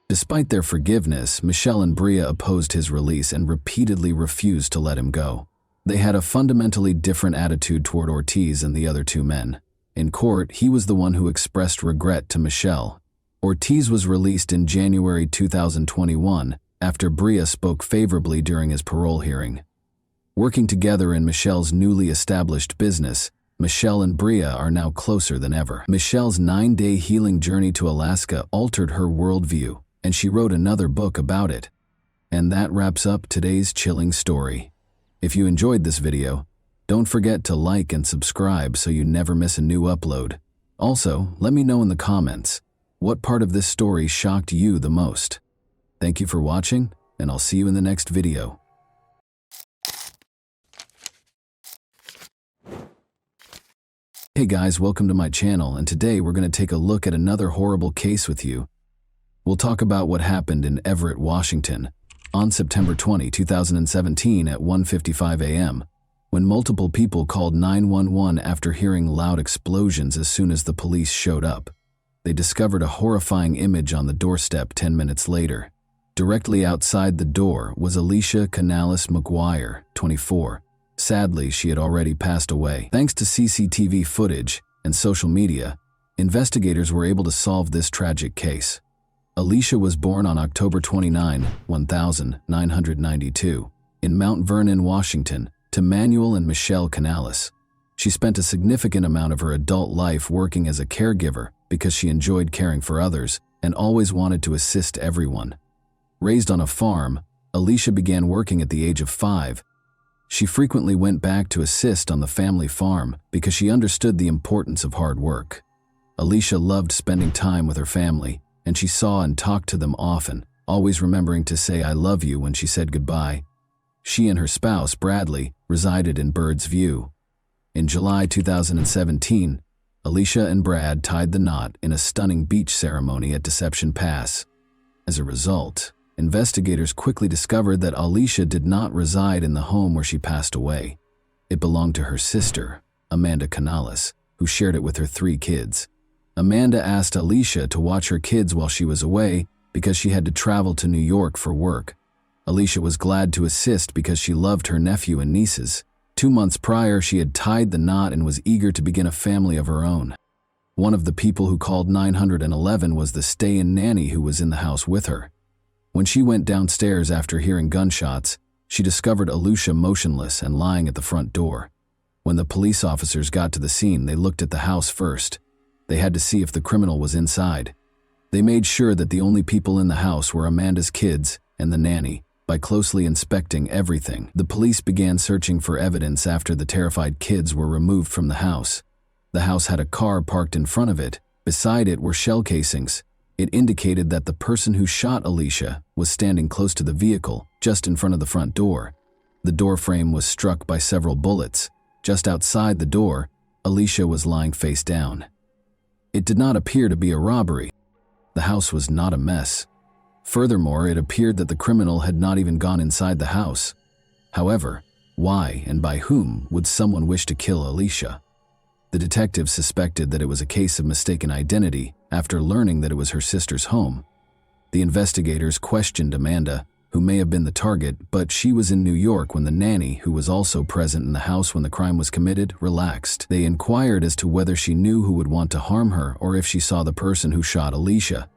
Despite their forgiveness, Michelle and Bria opposed his release and repeatedly refused to let him go. They had a fundamentally different attitude toward Ortiz and the other 2 men. In court, he was the one who expressed regret to Michelle. Ortiz was released in January 2021 after Bria spoke favorably during his parole hearing. Working together in Michelle's newly established business, Michelle and Bria are now closer than ever. Michelle's 9-day healing journey to Alaska altered her worldview, and she wrote another book about it. And that wraps up today's chilling story. If you enjoyed this video, don't forget to like and subscribe so you never miss a new upload. Also, let me know in the comments, what part of this story shocked you the most? Thank you for watching, and I'll see you in the next video. Hey guys, welcome to my channel, and today we're going to take a look at another horrible case with you. We'll talk about what happened in Everett, Washington, on September 20, 2017 at 1:55 a.m., when multiple people called 911 after hearing loud explosions as soon as the police showed up. They discovered a horrifying image on the doorstep 10 minutes later. Directly outside the door was Alicia Canales McGuire, 24. Sadly, she had already passed away. Thanks to CCTV footage and social media, investigators were able to solve this tragic case. Alicia was born on October 29, 1992, in Mount Vernon, Washington, to Manuel and Michelle Canales. She spent a significant amount of her adult life working as a caregiver because she enjoyed caring for others and always wanted to assist everyone. Raised on a farm, Alicia began working at the age of 5. She frequently went back to assist on the family farm because she understood the importance of hard work. Alicia loved spending time with her family, and she saw and talked to them often, always remembering to say "I love you" when she said goodbye. She and her spouse, Bradley, resided in Bird's View. In July 2017, Alicia and Brad tied the knot in a stunning beach ceremony at Deception Pass. As a result, investigators quickly discovered that Alicia did not reside in the home where she passed away. It belonged to her sister, Amanda Canales, who shared it with her 3 kids. Amanda asked Alicia to watch her kids while she was away because she had to travel to New York for work. Alicia was glad to assist because she loved her nephew and nieces. 2 months prior, she had tied the knot and was eager to begin a family of her own. One of the people who called 911 was the stay-in nanny who was in the house with her. When she went downstairs after hearing gunshots, she discovered Alicia motionless and lying at the front door. When the police officers got to the scene, they looked at the house first. They had to see if the criminal was inside. They made sure that the only people in the house were Amanda's kids and the nanny. By closely inspecting everything, the police began searching for evidence after the terrified kids were removed from the house. The house had a car parked in front of it. Beside it were shell casings. It indicated that the person who shot Alicia was standing close to the vehicle, just in front of the front door. The door frame was struck by several bullets. Just outside the door, Alicia was lying face down. It did not appear to be a robbery. The house was not a mess. Furthermore, it appeared that the criminal had not even gone inside the house. However, why and by whom would someone wish to kill Alicia? The detectives suspected that it was a case of mistaken identity after learning that it was her sister's home. The investigators questioned Amanda, who may have been the target, but she was in New York when the nanny, who was also present in the house when the crime was committed, relaxed. They inquired as to whether she knew who would want to harm her or if she saw the person who shot Alicia.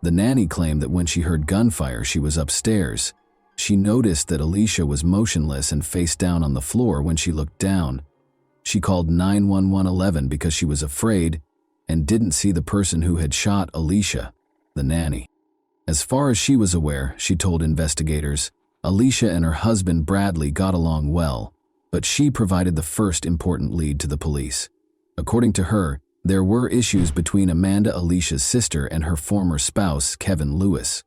The nanny claimed that when she heard gunfire, she was upstairs. She noticed that Alicia was motionless and face down on the floor when she looked down. She called 911 because she was afraid and didn't see the person who had shot Alicia, the nanny. As far as she was aware, she told investigators, Alicia and her husband Bradley got along well, but she provided the first important lead to the police. According to her, there were issues between Amanda, Alicia's sister, and her former spouse, Kevin Lewis.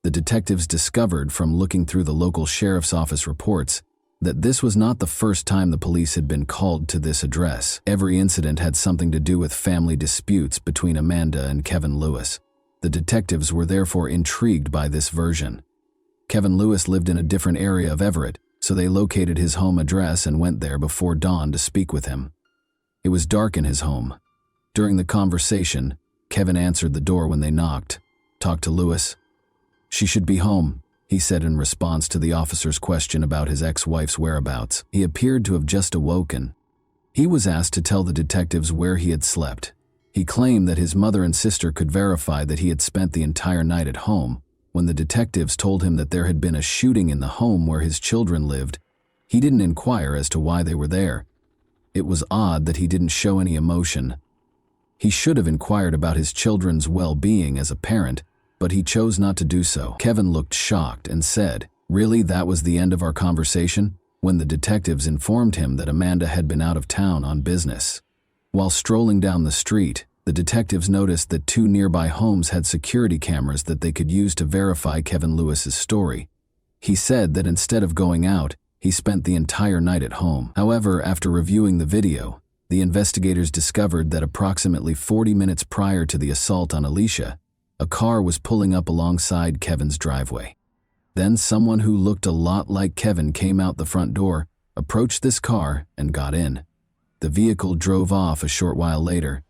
The detectives discovered from looking through the local sheriff's office reports that this was not the first time the police had been called to this address. Every incident had something to do with family disputes between Amanda and Kevin Lewis. The detectives were therefore intrigued by this version. Kevin Lewis lived in a different area of Everett, so they located his home address and went there before dawn to speak with him. It was dark in his home. During the conversation, Kevin answered the door when they knocked. "Talk to Lewis." "She should be home," he said in response to the officer's question about his ex-wife's whereabouts. He appeared to have just awoken. He was asked to tell the detectives where he had slept. He claimed that his mother and sister could verify that he had spent the entire night at home. When the detectives told him that there had been a shooting in the home where his children lived, he didn't inquire as to why they were there. It was odd that he didn't show any emotion. He should have inquired about his children's well-being as a parent, but he chose not to do so. Kevin looked shocked and said, "Really, that was the end of our conversation?" when the detectives informed him that Amanda had been out of town on business. While strolling down the street, the detectives noticed that 2 nearby homes had security cameras that they could use to verify Kevin Lewis's story. He said that instead of going out, he spent the entire night at home. However, after reviewing the video, the investigators discovered that approximately 40 minutes prior to the assault on Alicia, a car was pulling up alongside Kevin's driveway. Then someone who looked a lot like Kevin came out the front door, approached this car, and got in. The vehicle drove off a short while later.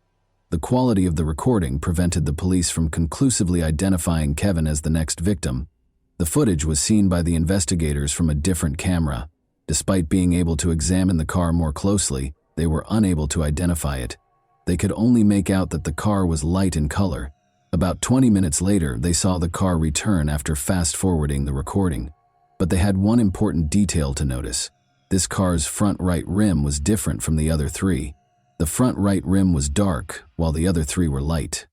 The quality of the recording prevented the police from conclusively identifying Kevin as the next victim. The footage was seen by the investigators from a different camera. Despite being able to examine the car more closely, they were unable to identify it. They could only make out that the car was light in color. About 20 minutes later, they saw the car return after fast-forwarding the recording. But they had one important detail to notice. This car's front right rim was different from the other 3. The front right rim was dark, while the other 3 were light.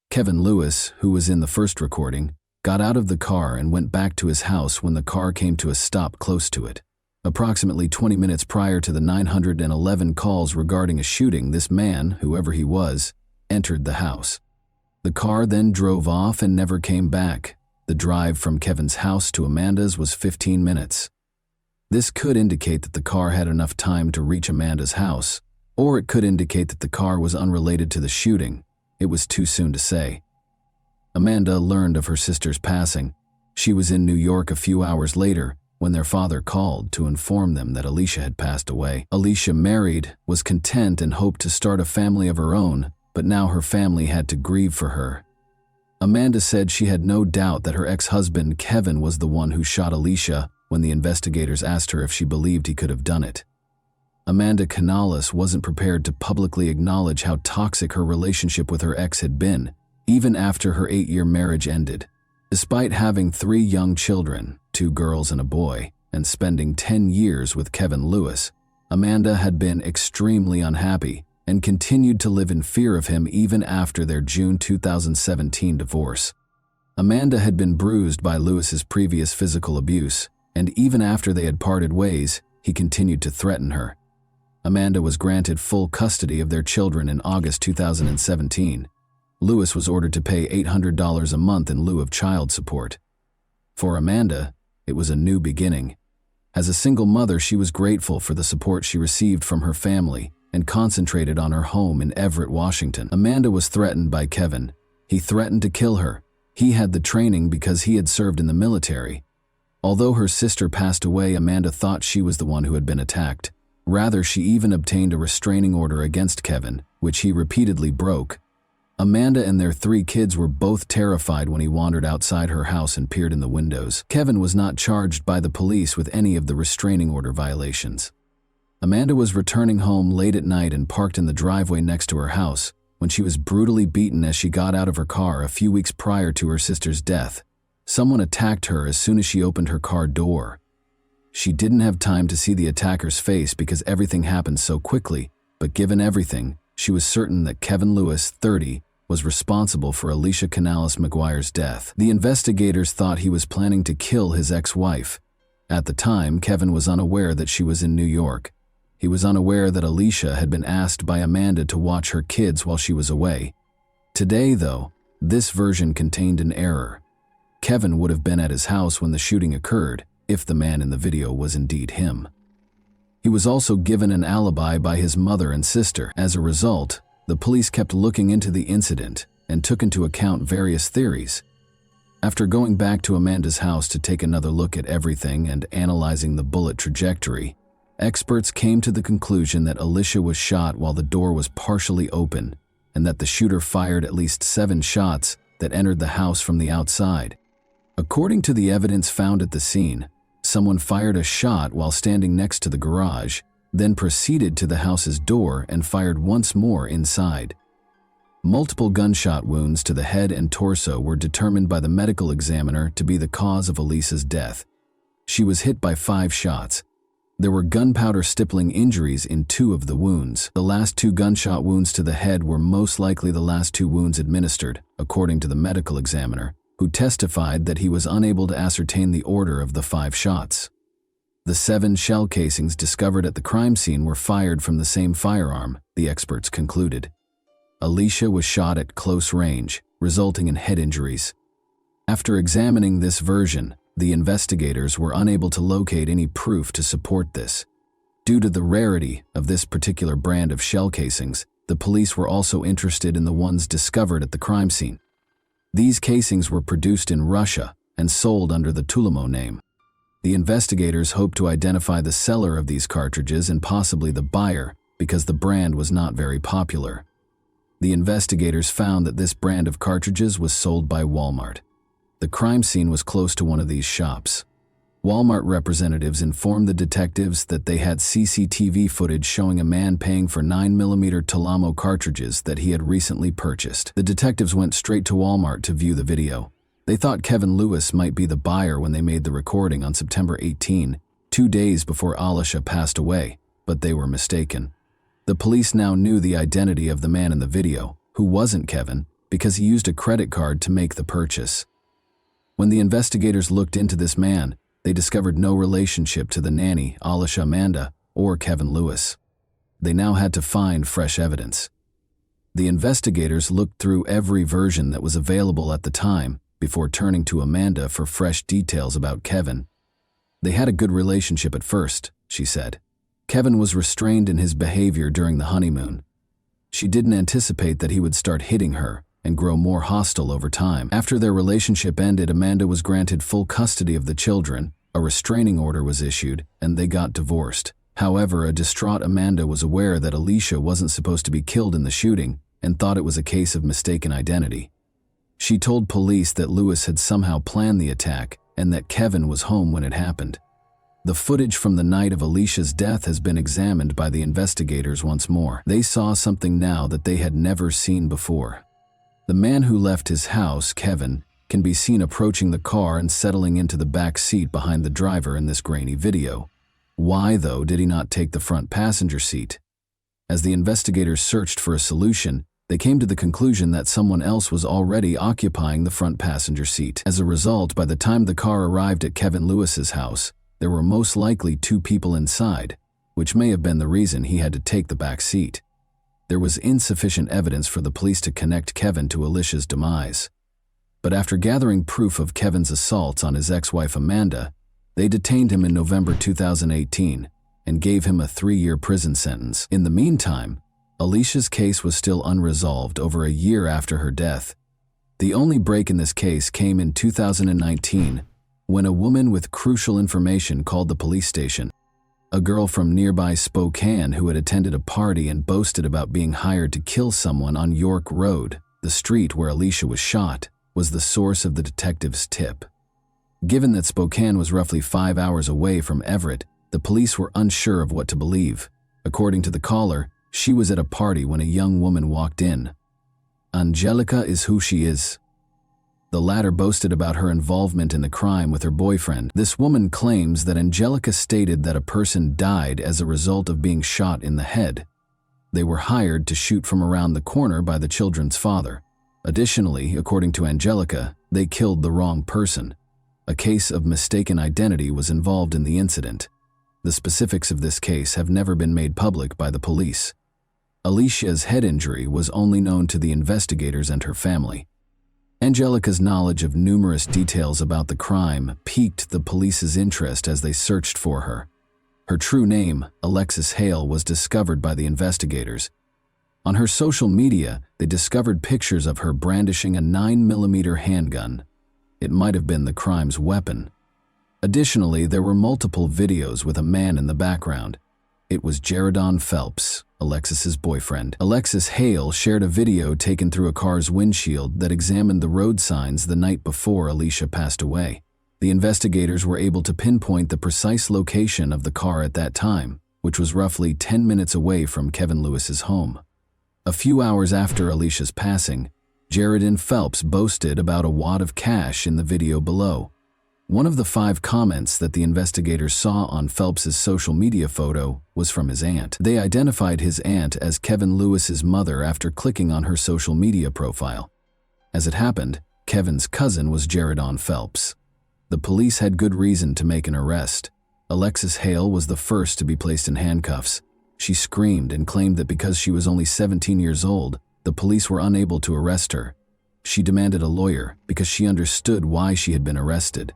Kevin Lewis, who was in the first recording, got out of the car and went back to his house when the car came to a stop close to it. Approximately 20 minutes prior to the 911 calls regarding a shooting, this man, whoever he was, entered the house. The car then drove off and never came back. The drive from Kevin's house to Amanda's was 15 minutes. This could indicate that the car had enough time to reach Amanda's house, or it could indicate that the car was unrelated to the shooting. It was too soon to say. Amanda learned of her sister's passing. She was in New York a few hours later when their father called to inform them that Alicia had passed away. Alicia married, was content, and hoped to start a family of her own, but now her family had to grieve for her. Amanda said she had no doubt that her ex-husband Kevin was the one who shot Alicia when the investigators asked her if she believed he could have done it. Amanda Canales wasn't prepared to publicly acknowledge how toxic her relationship with her ex had been, even after her 8-year marriage ended. Despite having 3 young children, 2 girls and a boy, and spending 10 years with Kevin Lewis, Amanda had been extremely unhappy and continued to live in fear of him even after their June 2017 divorce. Amanda had been bruised by Lewis's previous physical abuse, and even after they had parted ways, he continued to threaten her. Amanda was granted full custody of their children in August 2017. Lewis was ordered to pay $800 a month in lieu of child support. For Amanda, it was a new beginning. As a single mother, she was grateful for the support she received from her family and concentrated on her home in Everett, Washington. Amanda was threatened by Kevin. He threatened to kill her. He had the training because he had served in the military. Although her sister passed away, Amanda thought she was the one who had been attacked. Rather, she even obtained a restraining order against Kevin, which he repeatedly broke. Amanda and their 3 kids were both terrified when he wandered outside her house and peered in the windows. Kevin was not charged by the police with any of the restraining order violations. Amanda was returning home late at night and parked in the driveway next to her house when she was brutally beaten as she got out of her car a few weeks prior to her sister's death. Someone attacked her as soon as she opened her car door. She didn't have time to see the attacker's face because everything happened so quickly, but given everything, she was certain that Kevin Lewis, 30, was responsible for Alicia Canales McGuire's death. The investigators thought he was planning to kill his ex-wife. At the time, Kevin was unaware that she was in New York. He was unaware that Alicia had been asked by Amanda to watch her kids while she was away. Today, though, this version contained an error. Kevin would have been at his house when the shooting occurred, if the man in the video was indeed him. He was also given an alibi by his mother and sister. As a result, the police kept looking into the incident and took into account various theories. After going back to Amanda's house to take another look at everything and analyzing the bullet trajectory, experts came to the conclusion that Alicia was shot while the door was partially open and that the shooter fired at least 7 shots that entered the house from the outside. According to the evidence found at the scene, someone fired a shot while standing next to the garage, then proceeded to the house's door and fired once more inside. Multiple gunshot wounds to the head and torso were determined by the medical examiner to be the cause of Alicia's death. She was hit by 5 shots. There were gunpowder stippling injuries in 2 of the wounds. The last 2 gunshot wounds to the head were most likely the last 2 wounds administered, according to the medical examiner, who testified that he was unable to ascertain the order of the 5 shots. The 7 shell casings discovered at the crime scene were fired from the same firearm, the experts concluded. Alicia was shot at close range, resulting in head injuries. After examining this version, the investigators were unable to locate any proof to support this. Due to the rarity of this particular brand of shell casings, the police were also interested in the ones discovered at the crime scene. These casings were produced in Russia and sold under the Tulimo name. The investigators hoped to identify the seller of these cartridges and possibly the buyer because the brand was not very popular. The investigators found that this brand of cartridges was sold by Walmart. The crime scene was close to one of these shops. Walmart representatives informed the detectives that they had CCTV footage showing a man paying for 9mm Tulimo cartridges that he had recently purchased. The detectives went straight to Walmart to view the video. They thought Kevin Lewis might be the buyer when they made the recording on September 18, 2 days before Alicia passed away, but they were mistaken. The police now knew the identity of the man in the video, who wasn't Kevin, because he used a credit card to make the purchase. When the investigators looked into this man, they discovered no relationship to the nanny, Alicia Amanda, or Kevin Lewis. They now had to find fresh evidence. The investigators looked through every version that was available at the time before turning to Amanda for fresh details about Kevin. They had a good relationship at first, she said. Kevin was restrained in his behavior during the honeymoon. She didn't anticipate that he would start hitting her and grow more hostile over time. After their relationship ended, Amanda was granted full custody of the children, a restraining order was issued, and they got divorced. However, a distraught Amanda was aware that Alicia wasn't supposed to be killed in the shooting and thought it was a case of mistaken identity. She told police that Lewis had somehow planned the attack and that Kevin was home when it happened. The footage from the night of Alicia's death has been examined by the investigators once more. They saw something now that they had never seen before. The man who left his house, Kevin, can be seen approaching the car and settling into the back seat behind the driver in this grainy video. Why, though, did he not take the front passenger seat? As the investigators searched for a solution, They came to the conclusion that someone else was already occupying the front passenger seat. As a result, by the time the car arrived at Kevin Lewis's house, there were most likely 2 people inside, which may have been the reason he had to take the back seat. There was insufficient evidence for the police to connect Kevin to Alicia's demise. But after gathering proof of Kevin's assaults on his ex-wife Amanda, they detained him in November 2018 and gave him a 3-year prison sentence. In the meantime, Alicia's case was still unresolved over a year after her death. The only break in this case came in 2019 when a woman with crucial information called the police station. A girl from nearby Spokane who had attended a party and boasted about being hired to kill someone on York Road, the street where Alicia was shot, was the source of the detective's tip. Given that Spokane was roughly 5 hours away from Everett, the police were unsure of what to believe. According to the caller, she was at a party when a young woman walked in. Angelica is who she is. The latter boasted about her involvement in the crime with her boyfriend. This woman claims that Angelica stated that a person died as a result of being shot in the head. They were hired to shoot from around the corner by the children's father. Additionally, according to Angelica, they killed the wrong person. A case of mistaken identity was involved in the incident. The specifics of this case have never been made public by the police. Alicia's head injury was only known to the investigators and her family. Angelica's knowledge of numerous details about the crime piqued the police's interest as they searched for her. Her true name, Alexis Hale, was discovered by the investigators. On her social media, they discovered pictures of her brandishing a 9mm handgun. It might have been the crime's weapon. Additionally, there were multiple videos with a man in the background. It was Jaredon Phelps, Alexis's boyfriend. Alexis Hale shared a video taken through a car's windshield that examined the road signs the night before Alicia passed away. The investigators were able to pinpoint the precise location of the car at that time, which was roughly 10 minutes away from Kevin Lewis's home. A few hours after Alicia's passing, Jaredon Phelps boasted about a wad of cash in the video below. One of the 5 comments that the investigators saw on Phelps's social media photo was from his aunt. They identified his aunt as Kevin Lewis's mother after clicking on her social media profile. As it happened, Kevin's cousin was Jaredon Phelps. The police had good reason to make an arrest. Alexis Hale was the first to be placed in handcuffs. She screamed and claimed that because she was only 17 years old, the police were unable to arrest her. She demanded a lawyer because she understood why she had been arrested.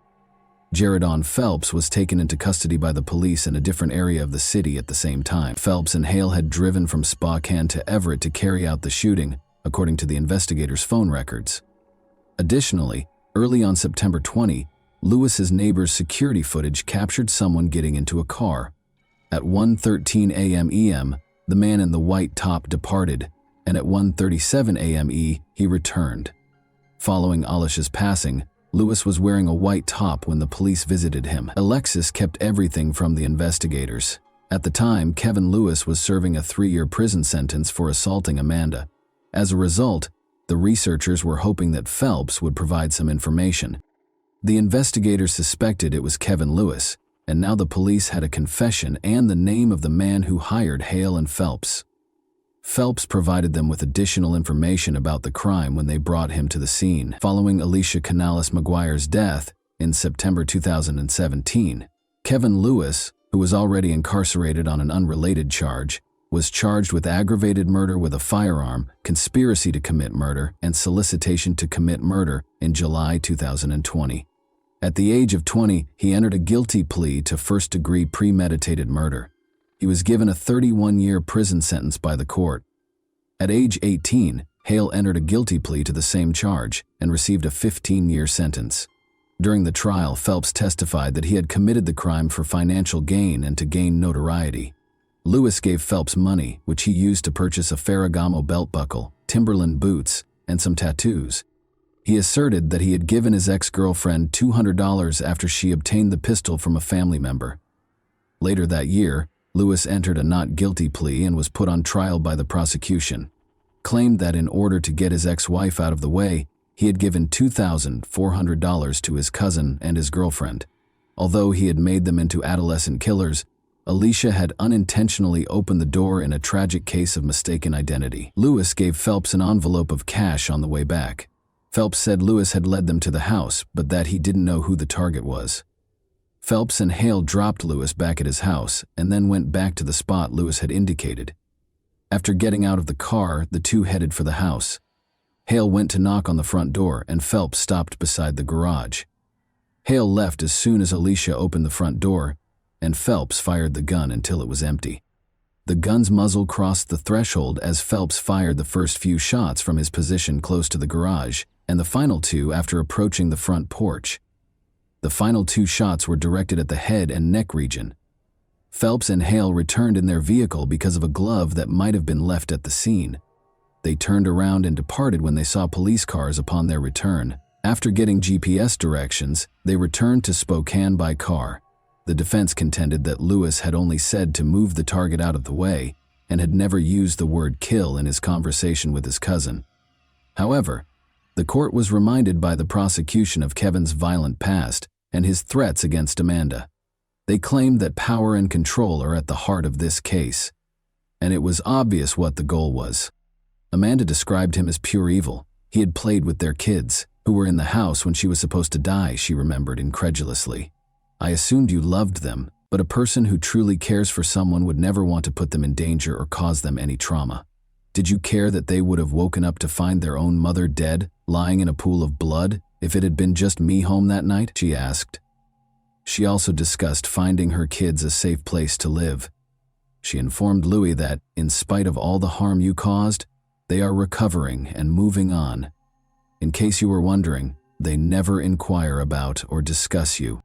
Jaredon Phelps was taken into custody by the police in a different area of the city at the same time. Phelps and Hale had driven from Spokane to Everett to carry out the shooting, according to the investigators' phone records. Additionally, early on September 20, Lewis's neighbor's security footage captured someone getting into a car. At 1:13 a.m. EM, the man in the white top departed, and at 1:37 a.m. he returned. Following Alicia's passing, Lewis was wearing a white top when the police visited him. Alexis kept everything from the investigators. At the time, Kevin Lewis was serving a 3-year prison sentence for assaulting Amanda. As a result, the researchers were hoping that Phelps would provide some information. The investigators suspected it was Kevin Lewis, and now the police had a confession and the name of the man who hired Hale and Phelps. Phelps provided them with additional information about the crime when they brought him to the scene. Following Alicia Canales McGuire's death in September 2017, Kevin Lewis, who was already incarcerated on an unrelated charge, was charged with aggravated murder with a firearm, conspiracy to commit murder, and solicitation to commit murder in July 2020. At the age of 20, he entered a guilty plea to first-degree premeditated murder. He was given a 31-year prison sentence by the court. At age 18, Hale entered a guilty plea to the same charge and received a 15-year sentence. During the trial, Phelps testified that he had committed the crime for financial gain and to gain notoriety. Lewis gave Phelps money, which he used to purchase a Ferragamo belt buckle, Timberland boots, and some tattoos. He asserted that he had given his ex-girlfriend $200 after she obtained the pistol from a family member. Later that year, Lewis entered a not guilty plea and was put on trial by the prosecution. Claimed that in order to get his ex-wife out of the way, he had given $2,400 to his cousin and his girlfriend. Although he had made them into adolescent killers, Alicia had unintentionally opened the door in a tragic case of mistaken identity. Lewis gave Phelps an envelope of cash on the way back. Phelps said Lewis had led them to the house, but that he didn't know who the target was. Phelps and Hale dropped Lewis back at his house and then went back to the spot Lewis had indicated. After getting out of the car, the two headed for the house. Hale went to knock on the front door and Phelps stopped beside the garage. Hale left as soon as Alicia opened the front door, and Phelps fired the gun until it was empty. The gun's muzzle crossed the threshold as Phelps fired the first few shots from his position close to the garage, and the final two after approaching the front porch. The final two shots were directed at the head and neck region. Phelps and Hale returned in their vehicle because of a glove that might have been left at the scene. They turned around and departed when they saw police cars upon their return. After getting GPS directions, they returned to Spokane by car. The defense contended that Lewis had only said to move the target out of the way and had never used the word kill in his conversation with his cousin. However, the court was reminded by the prosecution of Kevin's violent past and his threats against Amanda. They claimed that power and control are at the heart of this case, and it was obvious what the goal was. Amanda described him as pure evil. He had played with their kids, who were in the house when she was supposed to die, she remembered incredulously. I assumed you loved them, but a person who truly cares for someone would never want to put them in danger or cause them any trauma. Did you care that they would have woken up to find their own mother dead, lying in a pool of blood, if it had been just me home that night? She asked. She also discussed finding her kids a safe place to live. She informed Louis that, in spite of all the harm you caused, they are recovering and moving on. In case you were wondering, they never inquire about or discuss you.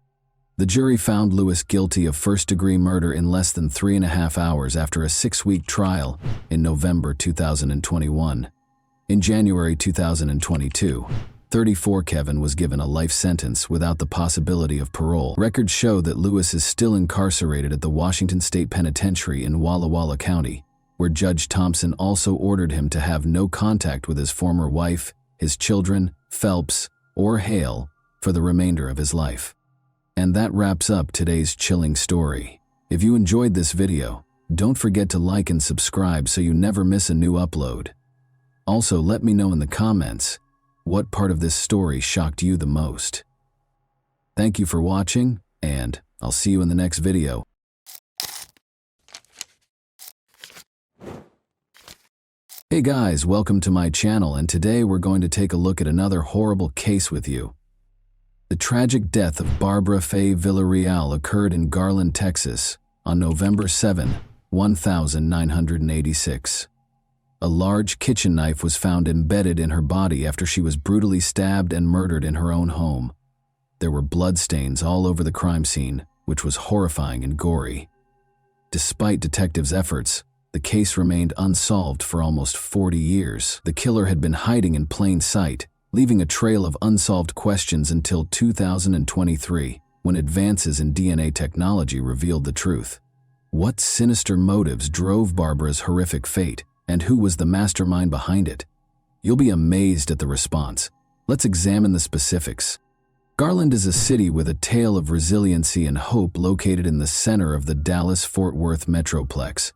The jury found Lewis guilty of first-degree murder in less than 3.5 hours after a 6-week trial in November 2021. In January 2022, 34 Kevin was given a life sentence without the possibility of parole. Records show that Lewis is still incarcerated at the Washington State Penitentiary in Walla Walla County, where Judge Thompson also ordered him to have no contact with his former wife, his children, Phelps, or Hale for the remainder of his life. And that wraps up today's chilling story. If you enjoyed this video, don't forget to like and subscribe so you never miss a new upload. Also, let me know in the comments, what part of this story shocked you the most? Thank you for watching, and I'll see you in the next video. Hey guys, welcome to my channel, and today we're going to take a look at another horrible case with you. The tragic death of Barbara Faye Villarreal occurred in Garland, Texas, on November 7, 1986. A large kitchen knife was found embedded in her body after she was brutally stabbed and murdered in her own home. There were bloodstains all over the crime scene, which was horrifying and gory. Despite detectives' efforts, the case remained unsolved for almost 40 years. The killer had been hiding in plain sight, leaving a trail of unsolved questions until 2023, when advances in DNA technology revealed the truth. What sinister motives drove Barbara's horrific fate, and who was the mastermind behind it? You'll be amazed at the response. Let's examine the specifics. Garland is a city with a tale of resiliency and hope located in the center of the Dallas-Fort Worth metroplex.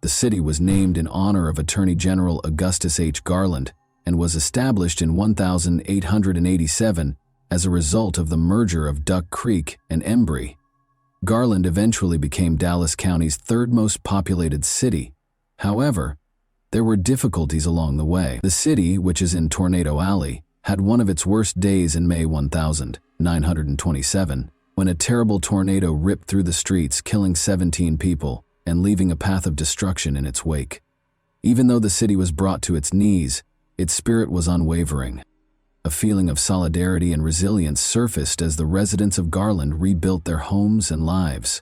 The city was named in honor of Attorney General Augustus H. Garland, and was established in 1887 as a result of the merger of Duck Creek and Embry. Garland eventually became Dallas County's third most populated city. However, there were difficulties along the way. The city, which is in Tornado Alley, had one of its worst days in May 1927, when a terrible tornado ripped through the streets, killing 17 people and leaving a path of destruction in its wake. Even though the city was brought to its knees, its spirit was unwavering. A feeling of solidarity and resilience surfaced as the residents of Garland rebuilt their homes and lives.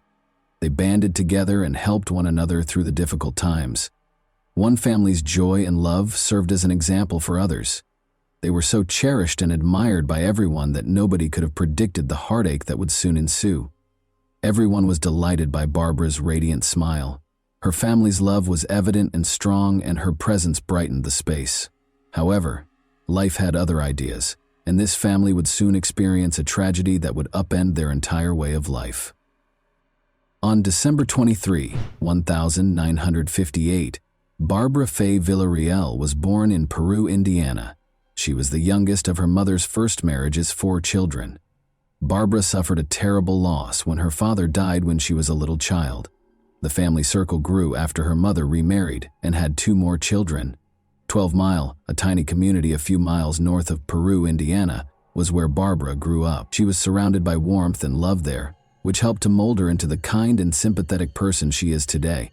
They banded together and helped one another through the difficult times. One family's joy and love served as an example for others. They were so cherished and admired by everyone that nobody could have predicted the heartache that would soon ensue. Everyone was delighted by Barbara's radiant smile. Her family's love was evident and strong, and her presence brightened the space. However, life had other ideas, and this family would soon experience a tragedy that would upend their entire way of life. On December 23, 1958, Barbara Faye Villarreal was born in Peru, Indiana. She was the youngest of her mother's first marriage's 4 children. Barbara suffered a terrible loss when her father died when she was a little child. The family circle grew after her mother remarried and had 2 more children. 12 Mile, a tiny community a few miles north of Peru, Indiana, was where Barbara grew up. She was surrounded by warmth and love there, which helped to mold her into the kind and sympathetic person she is today.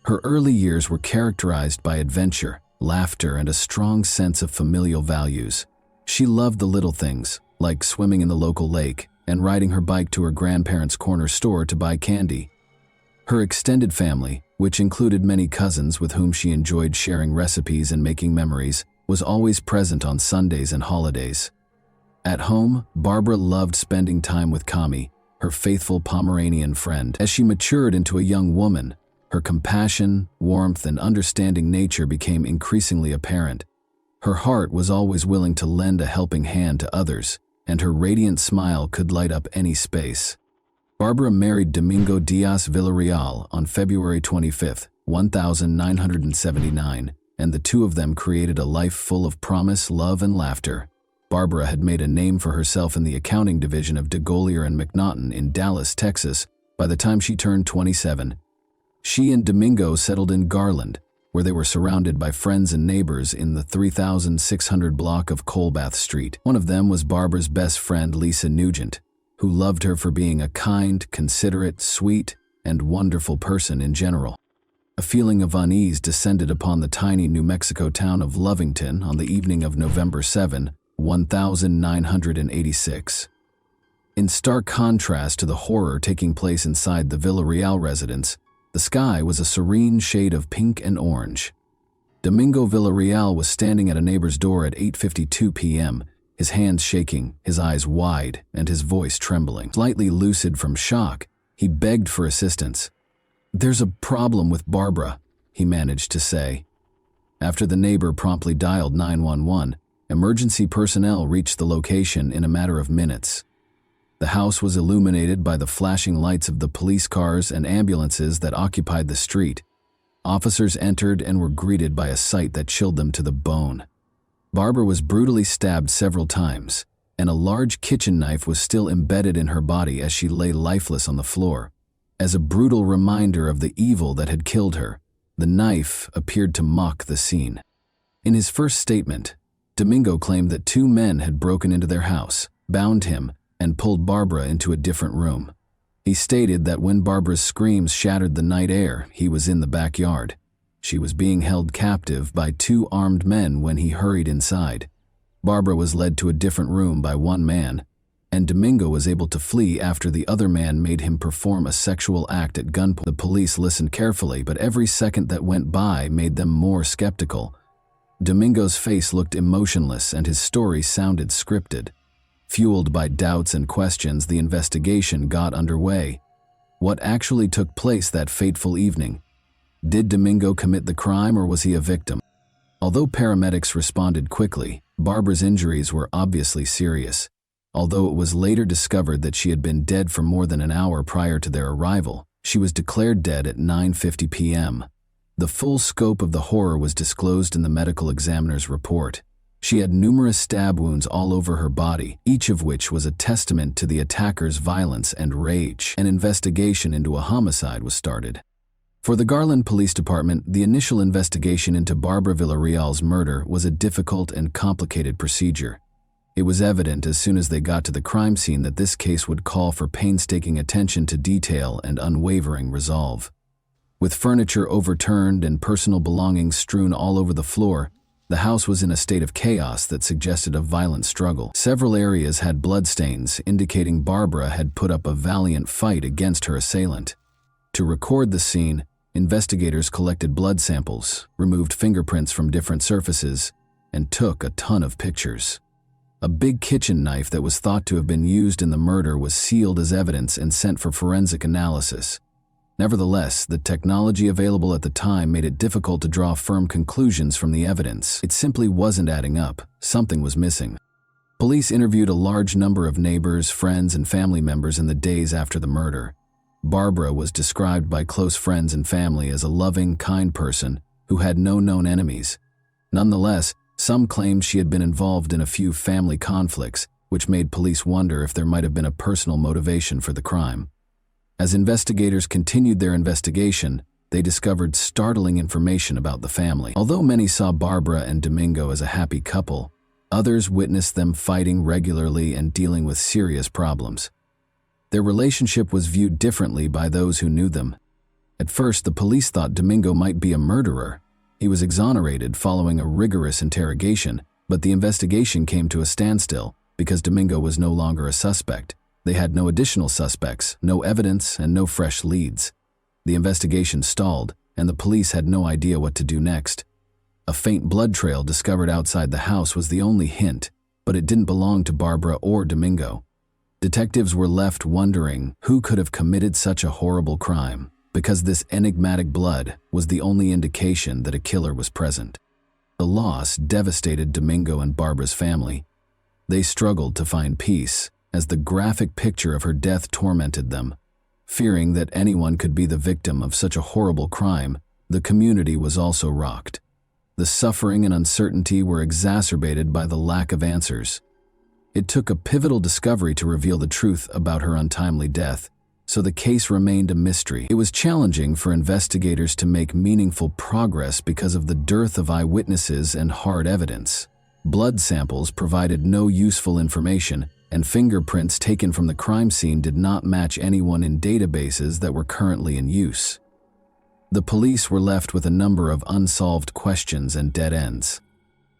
Her early years were characterized by adventure, laughter, and a strong sense of familial values. She loved the little things, like swimming in the local lake and riding her bike to her grandparents' corner store to buy candy. Her extended family, which included many cousins with whom she enjoyed sharing recipes and making memories, was always present on Sundays and holidays. At home, Barbara loved spending time with Kami, her faithful Pomeranian friend. As she matured into a young woman, her compassion, warmth, and understanding nature became increasingly apparent. Her heart was always willing to lend a helping hand to others, and her radiant smile could light up any space. Barbara married Domingo Diaz Villarreal on February 25, 1979, and the two of them created a life full of promise, love, and laughter. Barbara had made a name for herself in the accounting division of DeGolyer and McNaughton in Dallas, Texas, by the time she turned 27. She and Domingo settled in Garland, where they were surrounded by friends and neighbors in the 3600 block of Colbath Street. One of them was Barbara's best friend, Lisa Nugent, who loved her for being a kind, considerate, sweet, and wonderful person in general. A feeling of unease descended upon the tiny New Mexico town of Lovington on the evening of November 7, 1986. In stark contrast to the horror taking place inside the Villarreal residence, the sky was a serene shade of pink and orange. Domingo Villarreal was standing at a neighbor's door at 8:52 p.m., his hands shaking, his eyes wide, and his voice trembling. Slightly lucid from shock, he begged for assistance. "There's a problem with Barbara," he managed to say. After the neighbor promptly dialed 911, emergency personnel reached the location in a matter of minutes. The house was illuminated by the flashing lights of the police cars and ambulances that occupied the street. Officers entered and were greeted by a sight that chilled them to the bone. Barbara was brutally stabbed several times, and a large kitchen knife was still embedded in her body as she lay lifeless on the floor. As a brutal reminder of the evil that had killed her, the knife appeared to mock the scene. In his first statement, Domingo claimed that 2 men had broken into their house, bound him, and pulled Barbara into a different room. He stated that when Barbara's screams shattered the night air, he was in the backyard. She was being held captive by 2 armed men when he hurried inside. Barbara was led to a different room by 1 man, and Domingo was able to flee after the other man made him perform a sexual act at gunpoint. The police listened carefully, but every second that went by made them more skeptical. Domingo's face looked emotionless and his story sounded scripted. Fueled by doubts and questions, the investigation got underway. What actually took place that fateful evening? Did Domingo commit the crime, or was he a victim? Although paramedics responded quickly, Barbara's injuries were obviously serious. Although it was later discovered that she had been dead for more than an hour prior to their arrival, she was declared dead at 9:50 p.m. The full scope of the horror was disclosed in the medical examiner's report. She had numerous stab wounds all over her body, each of which was a testament to the attacker's violence and rage. An investigation into a homicide was started. For the Garland Police Department, the initial investigation into Barbara Villarreal's murder was a difficult and complicated procedure. It was evident as soon as they got to the crime scene that this case would call for painstaking attention to detail and unwavering resolve. With furniture overturned and personal belongings strewn all over the floor, the house was in a state of chaos that suggested a violent struggle. Several areas had bloodstains, indicating Barbara had put up a valiant fight against her assailant. To record the scene, investigators collected blood samples, removed fingerprints from different surfaces, and took a ton of pictures. A big kitchen knife that was thought to have been used in the murder was sealed as evidence and sent for forensic analysis. Nevertheless, the technology available at the time made it difficult to draw firm conclusions from the evidence. It simply wasn't adding up. Something was missing. Police interviewed a large number of neighbors, friends, and family members in the days after the murder. Barbara was described by close friends and family as a loving, kind person who had no known enemies. Nonetheless, some claimed she had been involved in a few family conflicts, which made police wonder if there might have been a personal motivation for the crime. As investigators continued their investigation, they discovered startling information about the family. Although many saw Barbara and Domingo as a happy couple, others witnessed them fighting regularly and dealing with serious problems. Their relationship was viewed differently by those who knew them. At first, the police thought Domingo might be a murderer. He was exonerated following a rigorous interrogation, but the investigation came to a standstill because Domingo was no longer a suspect. They had no additional suspects, no evidence, and no fresh leads. The investigation stalled, and the police had no idea what to do next. A faint blood trail discovered outside the house was the only hint, but it didn't belong to Barbara or Domingo. Detectives were left wondering who could have committed such a horrible crime, because this enigmatic blood was the only indication that a killer was present. The loss devastated Domingo and Barbara's family. They struggled to find peace, as the graphic picture of her death tormented them. Fearing that anyone could be the victim of such a horrible crime, the community was also rocked. The suffering and uncertainty were exacerbated by the lack of answers. It took a pivotal discovery to reveal the truth about her untimely death, so the case remained a mystery. It was challenging for investigators to make meaningful progress because of the dearth of eyewitnesses and hard evidence. Blood samples provided no useful information, and fingerprints taken from the crime scene did not match anyone in databases that were currently in use. The police were left with a number of unsolved questions and dead ends.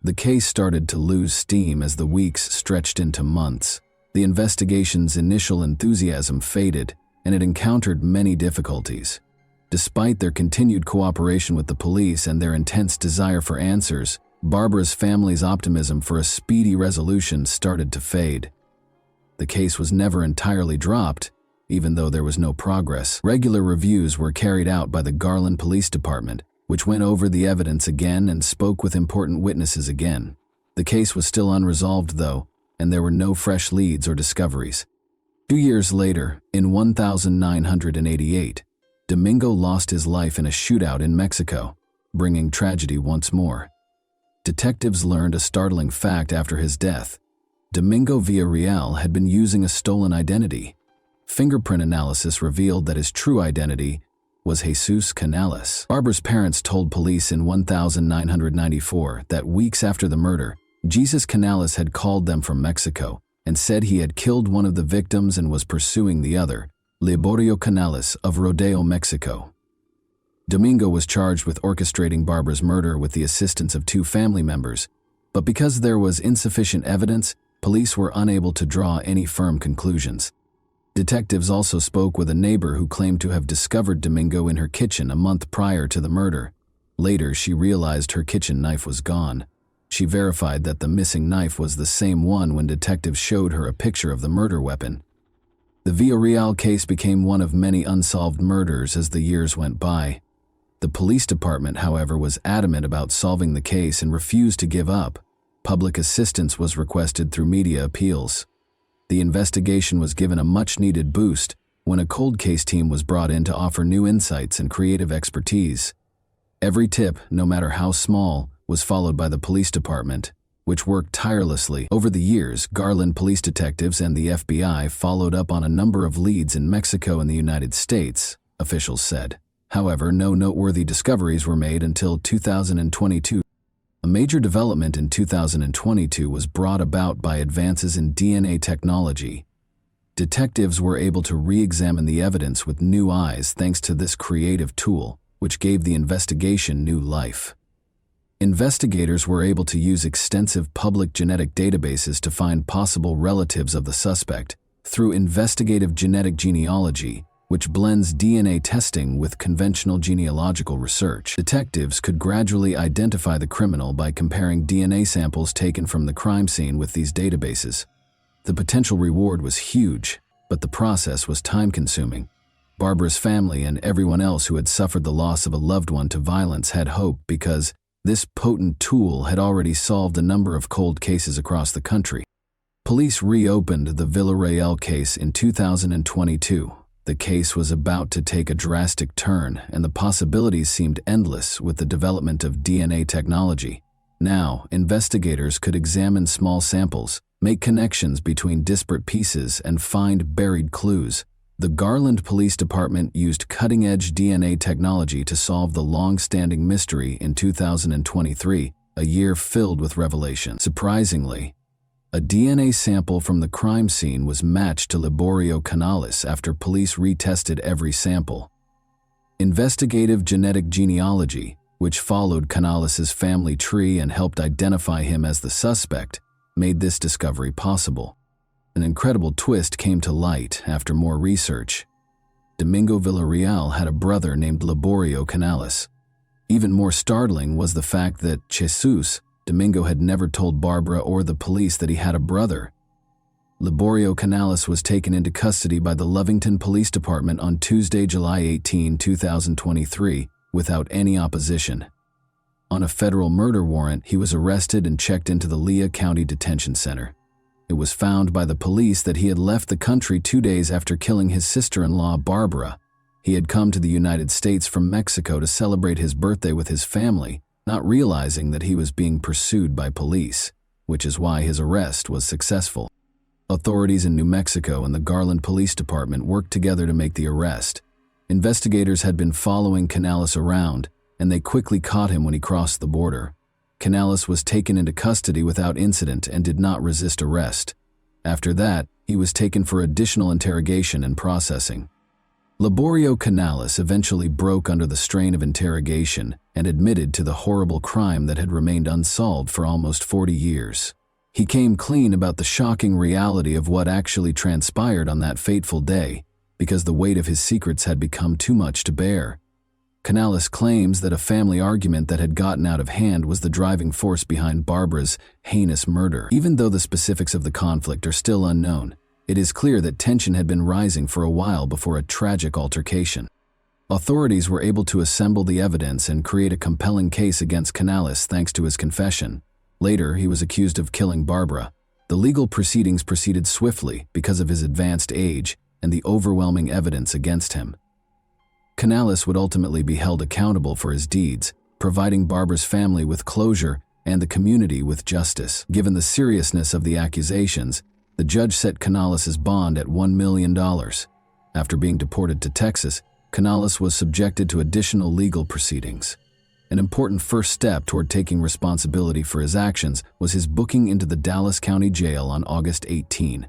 The case started to lose steam as the weeks stretched into months. The investigation's initial enthusiasm faded, and it encountered many difficulties. Despite their continued cooperation with the police and their intense desire for answers, Barbara's family's optimism for a speedy resolution started to fade. The case was never entirely dropped, even though there was no progress. Regular reviews were carried out by the Garland Police Department, which went over the evidence again and spoke with important witnesses again. The case was still unresolved, though, and there were no fresh leads or discoveries. 2 years later, in 1988, Domingo lost his life in a shootout in Mexico, bringing tragedy once more. Detectives learned a startling fact after his death. Domingo Villarreal had been using a stolen identity. Fingerprint analysis revealed that his true identity was Jesus Canales. Barbara's parents told police in 1994 that weeks after the murder, Jesus Canales had called them from Mexico and said he had killed one of the victims and was pursuing the other, Liborio Canales of Rodeo, Mexico. Domingo was charged with orchestrating Barbara's murder with the assistance of 2 family members, but because there was insufficient evidence, police were unable to draw any firm conclusions. Detectives also spoke with a neighbor who claimed to have discovered Domingo in her kitchen a month prior to the murder. Later, she realized her kitchen knife was gone. She verified that the missing knife was the same one when detectives showed her a picture of the murder weapon. The Villarreal case became one of many unsolved murders as the years went by. The police department, however, was adamant about solving the case and refused to give up. Public assistance was requested through media appeals. The investigation was given a much-needed boost when a cold case team was brought in to offer new insights and creative expertise. Every tip, no matter how small, was followed by the police department, which worked tirelessly. Over the years, Garland police detectives and the FBI followed up on a number of leads in Mexico and the United States, officials said. However, no noteworthy discoveries were made until 2022. A major development in 2022 was brought about by advances in DNA technology. Detectives were able to re-examine the evidence with new eyes thanks to this creative tool, which gave the investigation new life. Investigators were able to use extensive public genetic databases to find possible relatives of the suspect through investigative genetic genealogy, which blends DNA testing with conventional genealogical research. Detectives could gradually identify the criminal by comparing DNA samples taken from the crime scene with these databases. The potential reward was huge, but the process was time-consuming. Barbara's family and everyone else who had suffered the loss of a loved one to violence had hope because this potent tool had already solved a number of cold cases across the country. Police reopened the Villarreal case in 2022. The case was about to take a drastic turn, and the possibilities seemed endless with the development of DNA technology. Now, investigators could examine small samples, make connections between disparate pieces, and find buried clues. The Garland Police Department used cutting-edge DNA technology to solve the long-standing mystery in 2023, a year filled with revelation. Surprisingly, a DNA sample from the crime scene was matched to Liborio Canales after police retested every sample. Investigative genetic genealogy, which followed Canales' family tree and helped identify him as the suspect, made this discovery possible. An incredible twist came to light after more research. Domingo Villarreal had a brother named Liborio Canales. Even more startling was the fact that Jesus, Domingo, had never told Barbara or the police that he had a brother. Liborio Canales was taken into custody by the Lovington Police Department on Tuesday, July 18, 2023, without any opposition. On a federal murder warrant, he was arrested and checked into the Lea County Detention Center. It was found by the police that he had left the country 2 days after killing his sister-in-law, Barbara. He had come to the United States from Mexico to celebrate his birthday with his family, not realizing that he was being pursued by police, which is why his arrest was successful. Authorities in New Mexico and the Garland Police Department worked together to make the arrest. Investigators had been following Canales around, and they quickly caught him when he crossed the border. Canales was taken into custody without incident and did not resist arrest. After that, he was taken for additional interrogation and processing. Liborio Canales eventually broke under the strain of interrogation and admitted to the horrible crime that had remained unsolved for almost 40 years. He came clean about the shocking reality of what actually transpired on that fateful day, because the weight of his secrets had become too much to bear. Canales claims that a family argument that had gotten out of hand was the driving force behind Barbara's heinous murder. Even though the specifics of the conflict are still unknown, it is clear that tension had been rising for a while before a tragic altercation. Authorities were able to assemble the evidence and create a compelling case against Canales thanks to his confession. Later, he was accused of killing Barbara. The legal proceedings proceeded swiftly because of his advanced age and the overwhelming evidence against him. Canales would ultimately be held accountable for his deeds, providing Barbara's family with closure and the community with justice. Given the seriousness of the accusations, the judge set Canales' bond at $1 million. After being deported to Texas, Canales was subjected to additional legal proceedings. An important first step toward taking responsibility for his actions was his booking into the Dallas County Jail on August 18.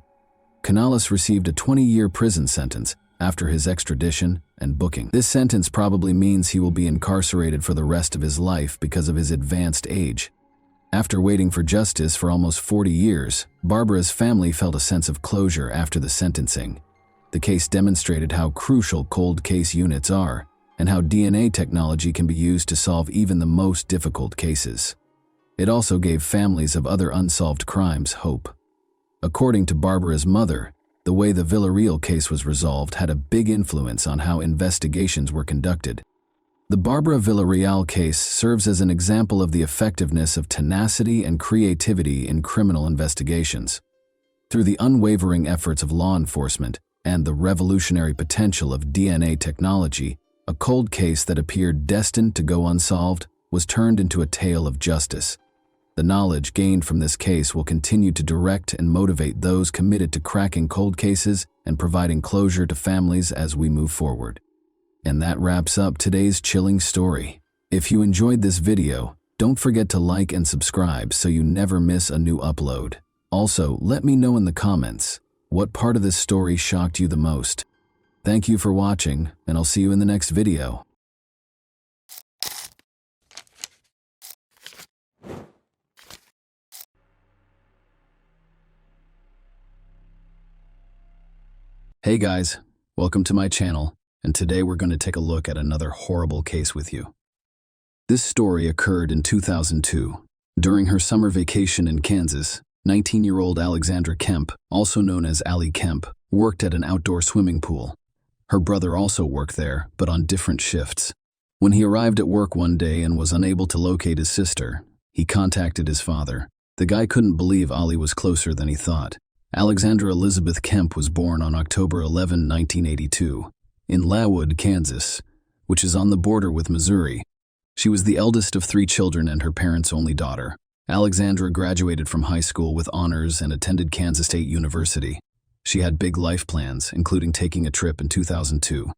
Canales received a 20-year prison sentence after his extradition and booking. This sentence probably means he will be incarcerated for the rest of his life because of his advanced age. After waiting for justice for almost 40 years, Barbara's family felt a sense of closure after the sentencing. The case demonstrated how crucial cold case units are, and how DNA technology can be used to solve even the most difficult cases. It also gave families of other unsolved crimes hope. According to Barbara's mother, the way the Villarreal case was resolved had a big influence on how investigations were conducted. The Barbara Villarreal case serves as an example of the effectiveness of tenacity and creativity in criminal investigations. Through the unwavering efforts of law enforcement and the revolutionary potential of DNA technology, a cold case that appeared destined to go unsolved was turned into a tale of justice. The knowledge gained from this case will continue to direct and motivate those committed to cracking cold cases and providing closure to families as we move forward. And that wraps up today's chilling story. If you enjoyed this video, don't forget to like and subscribe so you never miss a new upload. Also, let me know in the comments, what part of this story shocked you the most? Thank you for watching, and I'll see you in the next video. Hey guys, welcome to my channel, and today we're going to take a look at another horrible case with you. This story occurred in 2002. During her summer vacation in Kansas, 19-year-old Alexandra Kemp, also known as Allie Kemp, worked at an outdoor swimming pool. Her brother also worked there, but on different shifts. When he arrived at work one day and was unable to locate his sister, he contacted his father. The guy couldn't believe Allie was closer than he thought. Alexandra Elizabeth Kemp was born on October 11, 1982, in Lawood, Kansas, which is on the border with Missouri. She was the eldest of 3 children and her parents' only daughter. Alexandra graduated from high school with honors and attended Kansas State University. She had big life plans, including taking a trip in 2002.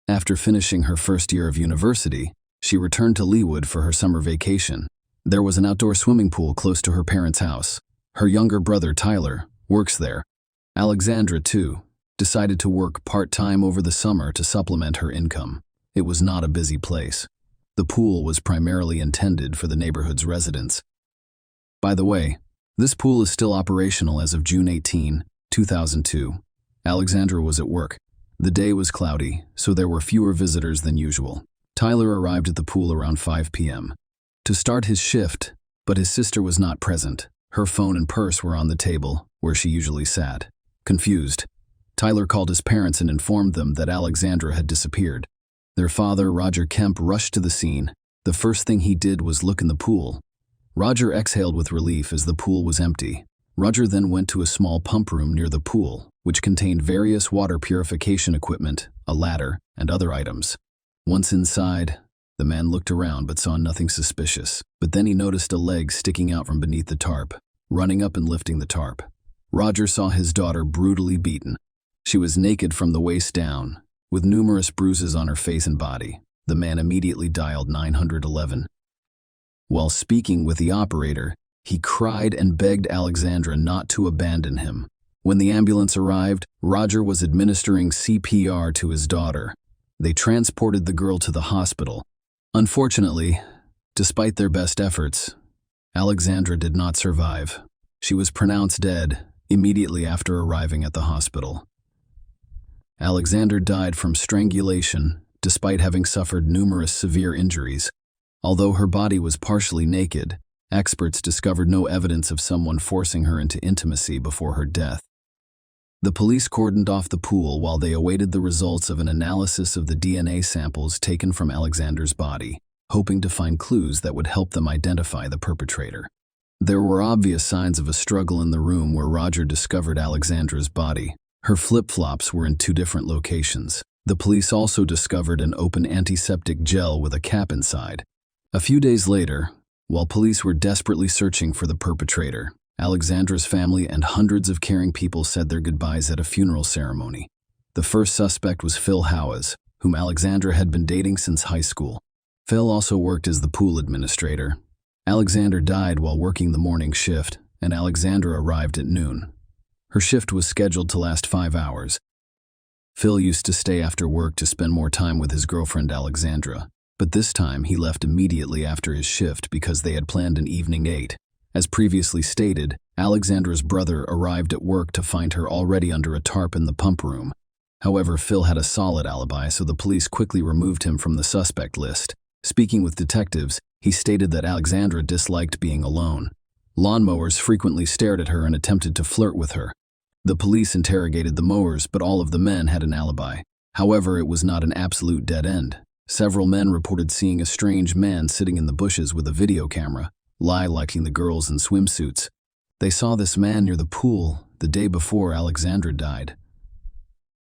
After finishing her first year of university, she returned to Leawood for her summer vacation. There was an outdoor swimming pool close to her parents' house. Her younger brother, Tyler, works there. Alexandra, too, decided to work part-time over the summer to supplement her income. It was not a busy place. The pool was primarily intended for the neighborhood's residents. By the way, this pool is still operational as of June 18, 2002. Alexandra was at work. The day was cloudy, so there were fewer visitors than usual. Tyler arrived at the pool around 5 p.m. to start his shift, but his sister was not present. Her phone and purse were on the table, where she usually sat. Confused, Tyler called his parents and informed them that Alexandra had disappeared. Their father, Roger Kemp, rushed to the scene. The first thing he did was look in the pool. Roger exhaled with relief as the pool was empty. Roger then went to a small pump room near the pool, which contained various water purification equipment, a ladder, and other items. Once inside, the man looked around but saw nothing suspicious. But then he noticed a leg sticking out from beneath the tarp. Running up and lifting the tarp, Roger saw his daughter brutally beaten. She was naked from the waist down, with numerous bruises on her face and body. The man immediately dialed 911. While speaking with the operator, he cried and begged Alexandra not to abandon him. When the ambulance arrived, Roger was administering CPR to his daughter. They transported the girl to the hospital. Unfortunately, despite their best efforts, Alexandra did not survive. She was pronounced dead immediately after arriving at the hospital. Alexandra died from strangulation, despite having suffered numerous severe injuries. Although her body was partially naked, experts discovered no evidence of someone forcing her into intimacy before her death. The police cordoned off the pool while they awaited the results of an analysis of the DNA samples taken from Alexandra's body, hoping to find clues that would help them identify the perpetrator. There were obvious signs of a struggle in the room where Roger discovered Alexandra's body. Her flip-flops were in 2 different locations. The police also discovered an open antiseptic gel with a cap inside. A few days later, while police were desperately searching for the perpetrator, Alexandra's family and hundreds of caring people said their goodbyes at a funeral ceremony. The first suspect was Phil Howes, whom Alexandra had been dating since high school. Phil also worked as the pool administrator. Alexandra died while working the morning shift, and Alexandra arrived at noon. Her shift was scheduled to last 5 hours. Phil used to stay after work to spend more time with his girlfriend Alexandra, but this time he left immediately after his shift because they had planned an evening date. As previously stated, Alexandra's brother arrived at work to find her already under a tarp in the pump room. However, Phil had a solid alibi, so the police quickly removed him from the suspect list. Speaking with detectives, he stated that Alexandra disliked being alone. Lawnmowers frequently stared at her and attempted to flirt with her. The police interrogated the mowers, but all of the men had an alibi. However, it was not an absolute dead end. Several men reported seeing a strange man sitting in the bushes with a video camera, liking the girls in swimsuits. They saw this man near the pool the day before Alexandra died.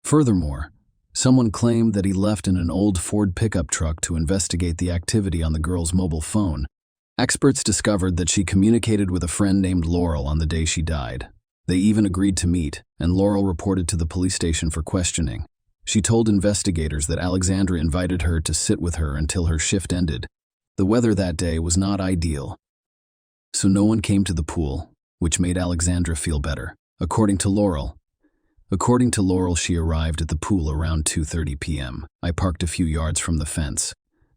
Furthermore, someone claimed that he left in an old Ford pickup truck to investigate the activity on the girl's mobile phone. Experts discovered that she communicated with a friend named Laurel on the day she died. They even agreed to meet, and Laurel reported to the police station for questioning. She told investigators that Alexandra invited her to sit with her until her shift ended. The weather that day was not ideal, so no one came to the pool, which made Alexandra feel better. According to Laurel, she arrived at the pool around 2:30 p.m. I parked a few yards from the fence,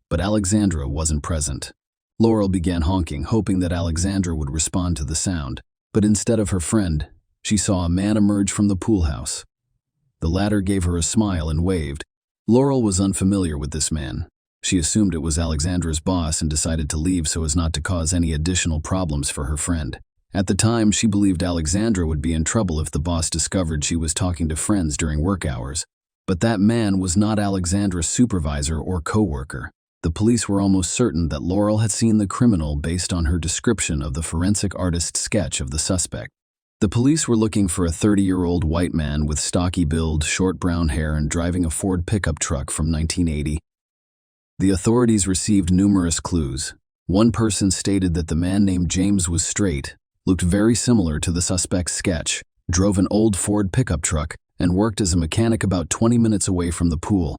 but Alexandra wasn't present. Laurel began honking, hoping that Alexandra would respond to the sound, but instead of her friend, she saw a man emerge from the pool house. The latter gave her a smile and waved. Laurel was unfamiliar with this man. She assumed it was Alexandra's boss and decided to leave so as not to cause any additional problems for her friend. At the time, she believed Alexandra would be in trouble if the boss discovered she was talking to friends during work hours. But that man was not Alexandra's supervisor or co-worker. The police were almost certain that Laurel had seen the criminal based on her description of the forensic artist's sketch of the suspect. The police were looking for a 30-year-old white man with stocky build, short brown hair, and driving a Ford pickup truck from 1980. The authorities received numerous clues. One person stated that the man named James was straight, looked very similar to the suspect's sketch, drove an old Ford pickup truck, and worked as a mechanic about 20 minutes away from the pool.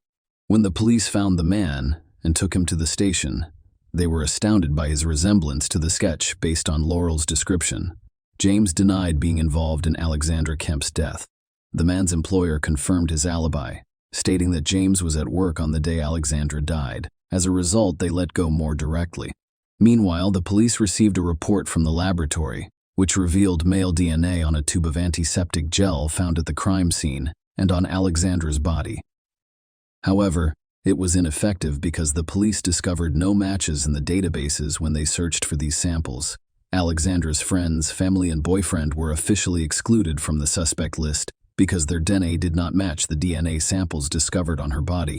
When the police found the man and took him to the station, they were astounded by his resemblance to the sketch based on Laurel's description. James denied being involved in Alexandra Kemp's death. The man's employer confirmed his alibi, stating that James was at work on the day Alexandra died. As a result, they let go more directly. Meanwhile, the police received a report from the laboratory, which revealed male DNA on a tube of antiseptic gel found at the crime scene and on Alexandra's body. However, it was ineffective because the police discovered no matches in the databases when they searched for these samples. Alexandra's friends, family, and boyfriend were officially excluded from the suspect list because their DNA did not match the DNA samples discovered on her body.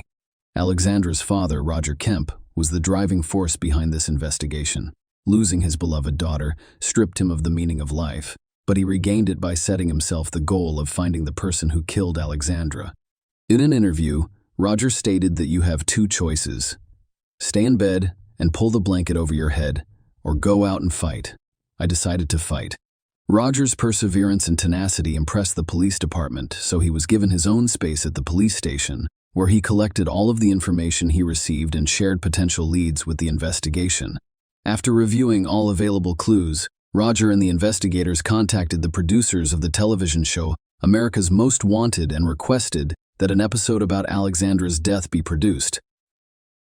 Alexandra's father, Roger Kemp, was the driving force behind this investigation. Losing his beloved daughter stripped him of the meaning of life, but he regained it by setting himself the goal of finding the person who killed Alexandra. In an interview, Roger stated that you have two choices: stay in bed and pull the blanket over your head, or go out and fight. I decided to fight. Roger's perseverance and tenacity impressed the police department, so he was given his own space at the police station, where he collected all of the information he received and shared potential leads with the investigation. After reviewing all available clues, Roger and the investigators contacted the producers of the television show America's Most Wanted and requested that an episode about Alexandra's death be produced.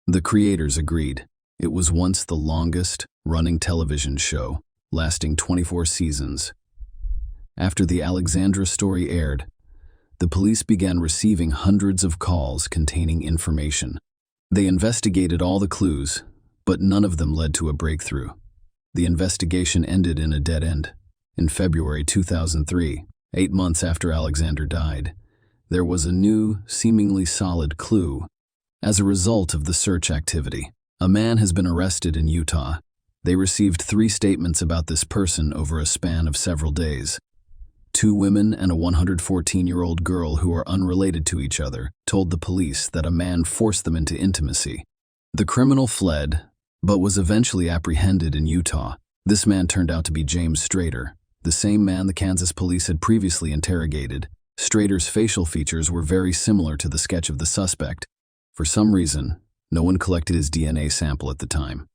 The creators agreed. It was once the longest-running television show, lasting 24 seasons. After the Alexandra story aired, the police began receiving hundreds of calls containing information. They investigated all the clues, but none of them led to a breakthrough. The investigation ended in a dead end. In February 2003, 8 months after Alexandra died, there was a new, seemingly solid clue. As a result of the search activity, a man has been arrested in Utah. They received 3 statements about this person over a span of several days. 2 women and a 114-year-old girl who are unrelated to each other told the police that a man forced them into intimacy. The criminal fled, but was eventually apprehended in Utah. This man turned out to be James Strader, the same man the Kansas police had previously interrogated. Strader's facial features were very similar to the sketch of the suspect. For some reason, no one collected his DNA sample at the time.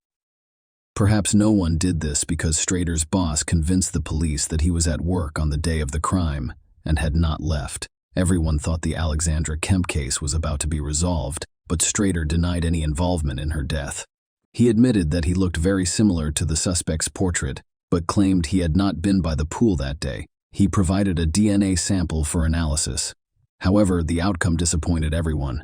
Perhaps no one did this because Strader's boss convinced the police that he was at work on the day of the crime and had not left. Everyone thought the Alexandra Kemp case was about to be resolved, but Strader denied any involvement in her death. He admitted that he looked very similar to the suspect's portrait, but claimed he had not been by the pool that day. He provided a DNA sample for analysis. However, the outcome disappointed everyone.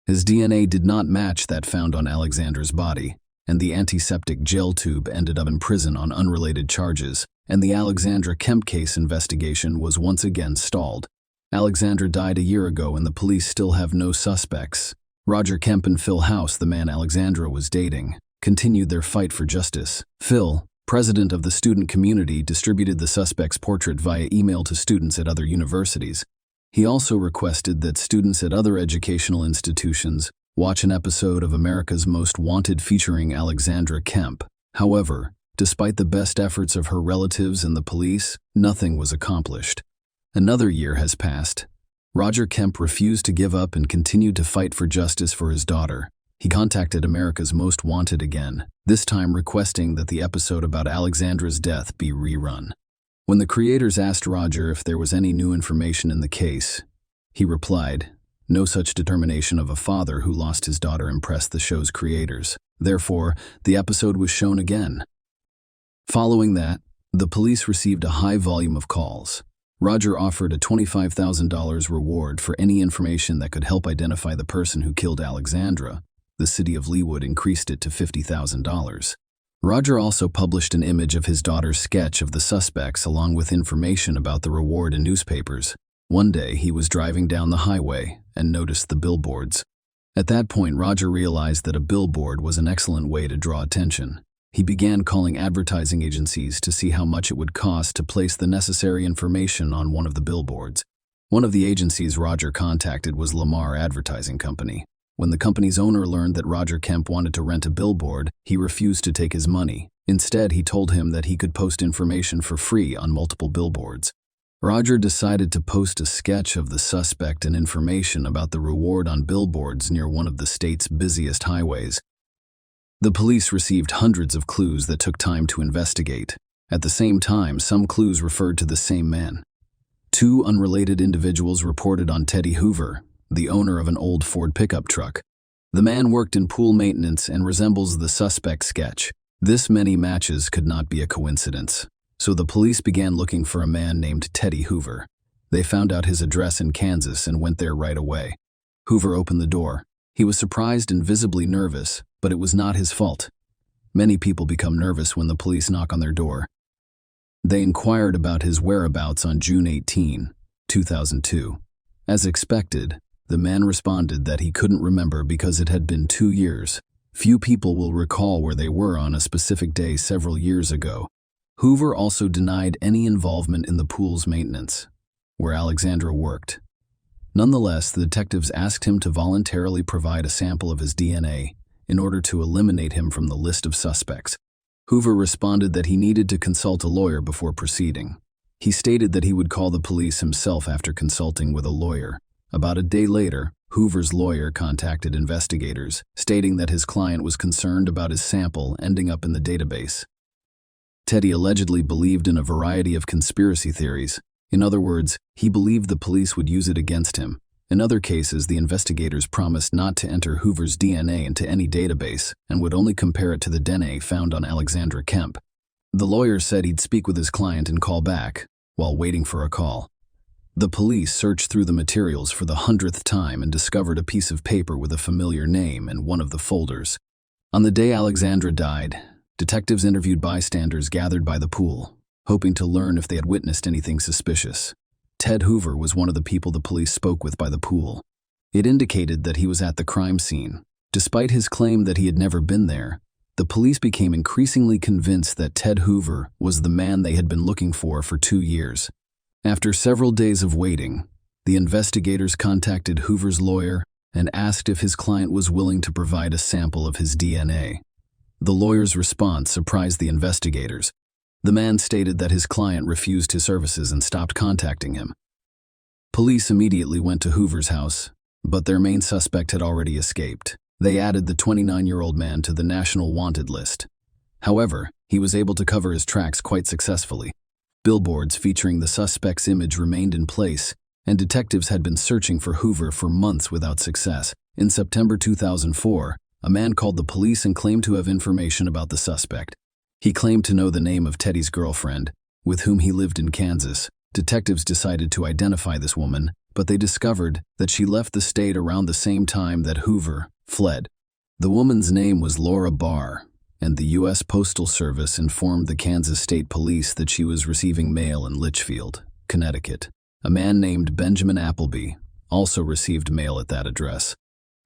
His DNA did not match that found on Alexandra's body, and the antiseptic gel tube ended up in prison on unrelated charges, and the Alexandra Kemp case investigation was once again stalled. Alexandra died a year ago and the police still have no suspects. Roger Kemp and Phil House, the man Alexandra was dating, continued their fight for justice. Phil, president of the student community, distributed the suspect's portrait via email to students at other universities. He also requested that students at other educational institutions watch an episode of America's Most Wanted featuring Alexandra Kemp. However, despite the best efforts of her relatives and the police, nothing was accomplished. Another year has passed. Roger Kemp refused to give up and continued to fight for justice for his daughter. He contacted America's Most Wanted again, this time requesting that the episode about Alexandra's death be rerun. When the creators asked Roger if there was any new information in the case, he replied, "No such determination of a father who lost his daughter impressed the show's creators. Therefore, the episode was shown again." Following that, the police received a high volume of calls. Roger offered a $25,000 reward for any information that could help identify the person who killed Alexandra. The city of Leawood increased it to $50,000. Roger also published an image of his daughter's sketch of the suspects along with information about the reward in newspapers. One day, he was driving down the highway and noticed the billboards. At that point, Roger realized that a billboard was an excellent way to draw attention. He began calling advertising agencies to see how much it would cost to place the necessary information on one of the billboards. One of the agencies Roger contacted was Lamar Advertising Company. When the company's owner learned that Roger Kemp wanted to rent a billboard, he refused to take his money. Instead, he told him that he could post information for free on multiple billboards. Roger decided to post a sketch of the suspect and information about the reward on billboards near one of the state's busiest highways. The police received hundreds of clues that took time to investigate. At the same time, some clues referred to the same man. Two unrelated individuals reported on Teddy Hoover, the owner of an old Ford pickup truck. The man worked in pool maintenance and resembles the suspect sketch. This many matches could not be a coincidence, so the police began looking for a man named Teddy Hoover. They found out his address in Kansas and went there right away. Hoover opened the door. He was surprised and visibly nervous, but it was not his fault. Many people become nervous when the police knock on their door. They inquired about his whereabouts on June 18, 2002. As expected, the man responded that he couldn't remember because it had been 2 years. Few people will recall where they were on a specific day several years ago. Hoover also denied any involvement in the pool's maintenance, where Alexandra worked. Nonetheless, the detectives asked him to voluntarily provide a sample of his DNA in order to eliminate him from the list of suspects. Hoover responded that he needed to consult a lawyer before proceeding. He stated that he would call the police himself after consulting with a lawyer. About a day later, Hoover's lawyer contacted investigators, stating that his client was concerned about his sample ending up in the database. Teddy allegedly believed in a variety of conspiracy theories. In other words, he believed the police would use it against him. In other cases, the investigators promised not to enter Hoover's DNA into any database and would only compare it to the DNA found on Alexandra Kemp. The lawyer said he'd speak with his client and call back, while waiting for a call. The police searched through the materials for the 100th time and discovered a piece of paper with a familiar name in one of the folders. On the day Alexandra died, detectives interviewed bystanders gathered by the pool, hoping to learn if they had witnessed anything suspicious. Ted Hoover was one of the people the police spoke with by the pool. It indicated that he was at the crime scene. Despite his claim that he had never been there, the police became increasingly convinced that Ted Hoover was the man they had been looking for 2 years. After several days of waiting, the investigators contacted Hoover's lawyer and asked if his client was willing to provide a sample of his DNA. The lawyer's response surprised the investigators. The man stated that his client refused his services and stopped contacting him. Police immediately went to Hoover's house, but their main suspect had already escaped. They added the 29-year-old man to the National Wanted list. However, he was able to cover his tracks quite successfully. Billboards featuring the suspect's image remained in place, and detectives had been searching for Hoover for months without success. In September 2004, a man called the police and claimed to have information about the suspect. He claimed to know the name of Teddy's girlfriend, with whom he lived in Kansas. Detectives decided to identify this woman, but they discovered that she left the state around the same time that Hoover fled. The woman's name was Laura Barr, and the U.S. Postal Service informed the Kansas State Police that she was receiving mail in Litchfield, Connecticut. A man named Benjamin Appleby also received mail at that address.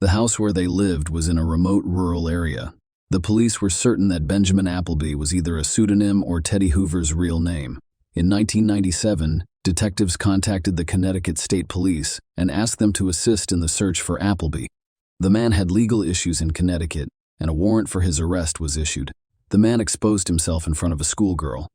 The house where they lived was in a remote rural area. The police were certain that Benjamin Appleby was either a pseudonym or Teddy Hoover's real name. In 1997, detectives contacted the Connecticut State Police and asked them to assist in the search for Appleby. The man had legal issues in Connecticut, and a warrant for his arrest was issued. The man exposed himself in front of a schoolgirl.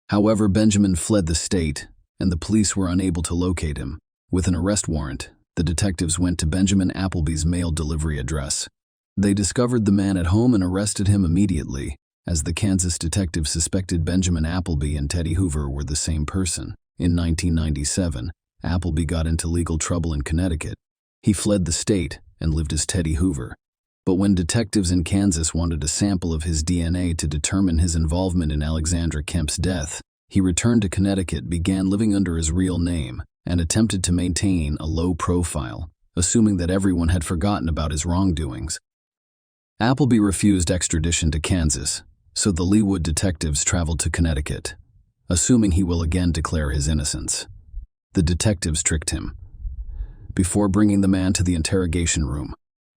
However, Benjamin fled the state, and the police were unable to locate him. With an arrest warrant, the detectives went to Benjamin Appleby's mail delivery address. They discovered the man at home and arrested him immediately, as the Kansas detectives suspected Benjamin Appleby and Teddy Hoover were the same person. In 1997, Appleby got into legal trouble in Connecticut. He fled the state and lived as Teddy Hoover. But when detectives in Kansas wanted a sample of his DNA to determine his involvement in Alexandra Kemp's death, he returned to Connecticut, began living under his real name, and attempted to maintain a low profile, assuming that everyone had forgotten about his wrongdoings. Appleby refused extradition to Kansas, so the Leawood detectives traveled to Connecticut, assuming he will again declare his innocence. The detectives tricked him. Before bringing the man to the interrogation room,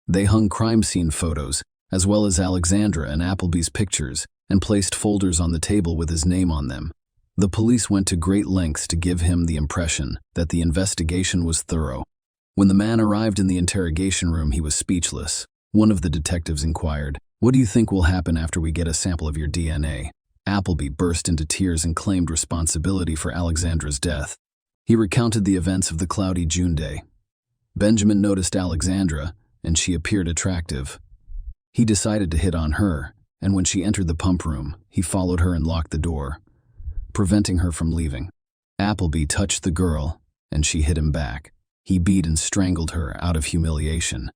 they hung crime scene photos as well as Alexandra and Appleby's pictures, and placed folders on the table with his name on them. The police went to great lengths to give him the impression that the investigation was thorough. When the man arrived in the interrogation room, he was speechless. One of the detectives inquired, "What do you think will happen after we get a sample of your DNA?" Appleby burst into tears and claimed responsibility for Alexandra's death. He recounted the events of the cloudy June day. Benjamin noticed Alexandra, and she appeared attractive. He decided to hit on her, and when she entered the pump room, he followed her and locked the door, preventing her from leaving. Appleby touched the girl, and she hit him back. He beat and strangled her out of humiliation.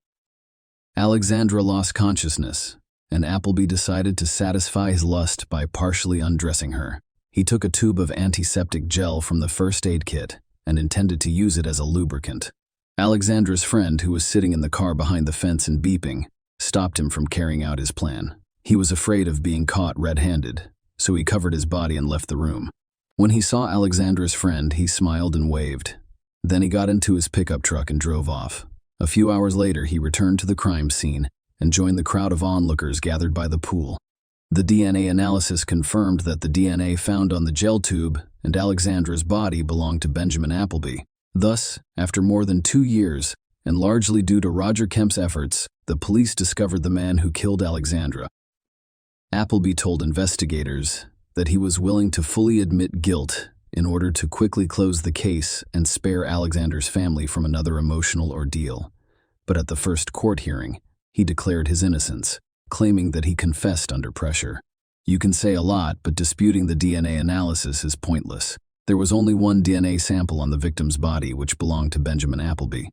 Alexandra lost consciousness, and Appleby decided to satisfy his lust by partially undressing her. He took a tube of antiseptic gel from the first aid kit and intended to use it as a lubricant. Alexandra's friend, who was sitting in the car behind the fence and beeping, stopped him from carrying out his plan. He was afraid of being caught red-handed, so he covered his body and left the room. When he saw Alexandra's friend, he smiled and waved. Then he got into his pickup truck and drove off. A few hours later, he returned to the crime scene and joined the crowd of onlookers gathered by the pool. The DNA analysis confirmed that the DNA found on the gel tube and Alexandra's body belonged to Benjamin Appleby. Thus, after more than 2 years, and largely due to Roger Kemp's efforts, the police discovered the man who killed Alexandra. Appleby told investigators that he was willing to fully admit guilt in order to quickly close the case and spare Alexandra's family from another emotional ordeal. But at the first court hearing, he declared his innocence, claiming that he confessed under pressure. You can say a lot, but disputing the DNA analysis is pointless. There was only one DNA sample on the victim's body, which belonged to Benjamin Appleby.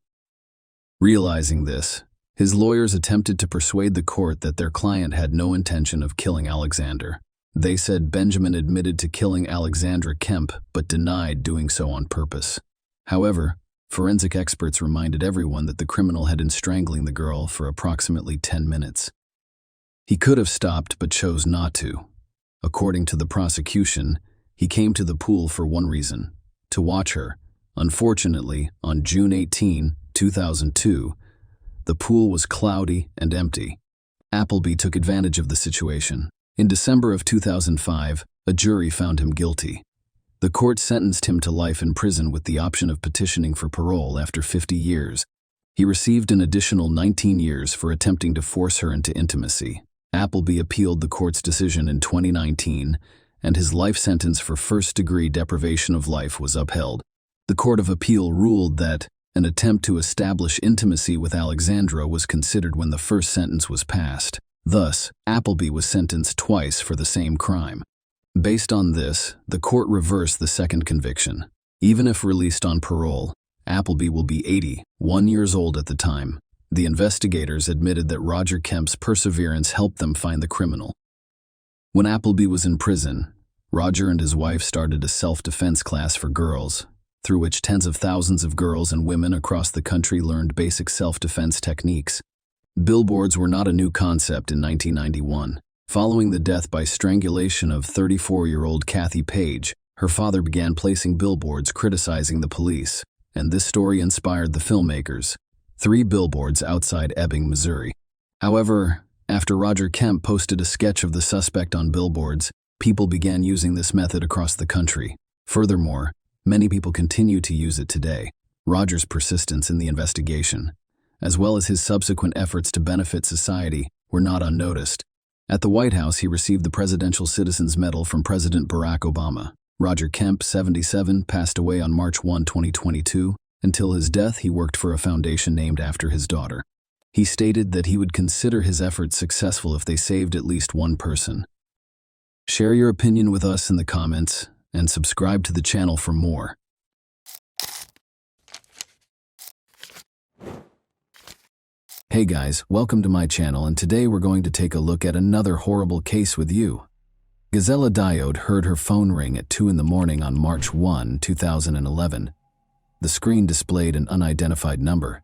Realizing this, his lawyers attempted to persuade the court that their client had no intention of killing Alexander. They said Benjamin admitted to killing Alexandra Kemp, but denied doing so on purpose. However, forensic experts reminded everyone that the criminal had been strangling the girl for approximately 10 minutes. He could have stopped, but chose not to. According to the prosecution, he came to the pool for one reason: to watch her. Unfortunately, on June 18, 2002, the pool was cloudy and empty. Appleby took advantage of the situation. In December of 2005, a jury found him guilty. The court sentenced him to life in prison with the option of petitioning for parole after 50 years. He received an additional 19 years for attempting to force her into intimacy. Appleby appealed the court's decision in 2019, and his life sentence for first-degree deprivation of life was upheld. The Court of Appeal ruled that an attempt to establish intimacy with Alexandra was considered when the first sentence was passed. Thus, Appleby was sentenced twice for the same crime. Based on this, the court reversed the second conviction. Even if released on parole, Appleby will be 81 years old at the time. The investigators admitted that Roger Kemp's perseverance helped them find the criminal. When Appleby was in prison, Roger and his wife started a self-defense class for girls, through which tens of thousands of girls and women across the country learned basic self-defense techniques. Billboards were not a new concept in 1991. Following the death by strangulation of 34-year-old Kathy Page, her father began placing billboards criticizing the police, and this story inspired the filmmakers. 3 billboards outside Ebbing, Missouri. However, after Roger Kemp posted a sketch of the suspect on billboards, people began using this method across the country. Furthermore, many people continue to use it today. Roger's persistence in the investigation, as well as his subsequent efforts to benefit society, were not unnoticed. At the White House, he received the Presidential Citizens Medal from President Barack Obama. Roger Kemp, 77, passed away on March 1, 2022. Until his death, he worked for a foundation named after his daughter. He stated that he would consider his efforts successful if they saved at least one person. Share your opinion with us in the comments and subscribe to the channel for more. Hey guys, welcome to my channel, and today we're going to take a look at another horrible case with you. Gisela Diode heard her phone ring at 2 in the morning on March 1, 2011. The screen displayed an unidentified number.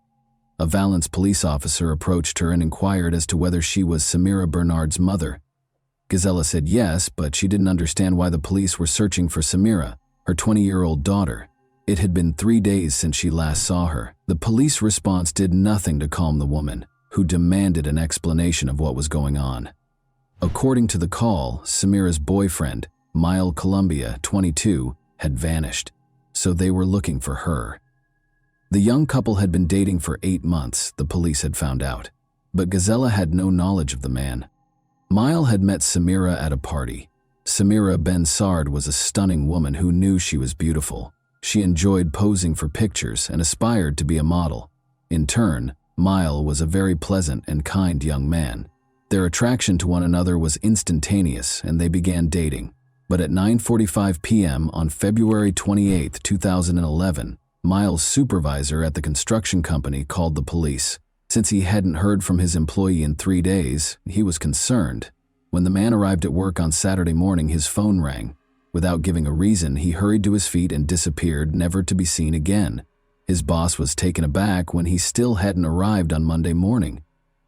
A Valence police officer approached her and inquired as to whether she was Samira Bernard's mother. Gisela said yes, but she didn't understand why the police were searching for Samira, her 20-year-old daughter. It had been 3 days since she last saw her. The police response did nothing to calm the woman. who demanded an explanation of what was going on. According to the call, Samira's boyfriend, Mile Columbia, 22, had vanished, so they were looking for her. The young couple had been dating for 8 months, the police had found out, but Gazella had no knowledge of the man. Mile had met Samira at a party. Samira Ben Sard was a stunning woman who knew she was beautiful. She enjoyed posing for pictures and aspired to be a model. In turn, Mile was a very pleasant and kind young man. Their attraction to one another was instantaneous and they began dating. But at 9:45 p.m. on February 28, 2011, Mile's supervisor at the construction company called the police. Since he hadn't heard from his employee in 3 days, he was concerned. When the man arrived at work on Saturday morning, his phone rang. Without giving a reason, he hurried to his feet and disappeared, never to be seen again. His boss was taken aback when he still hadn't arrived on Monday morning.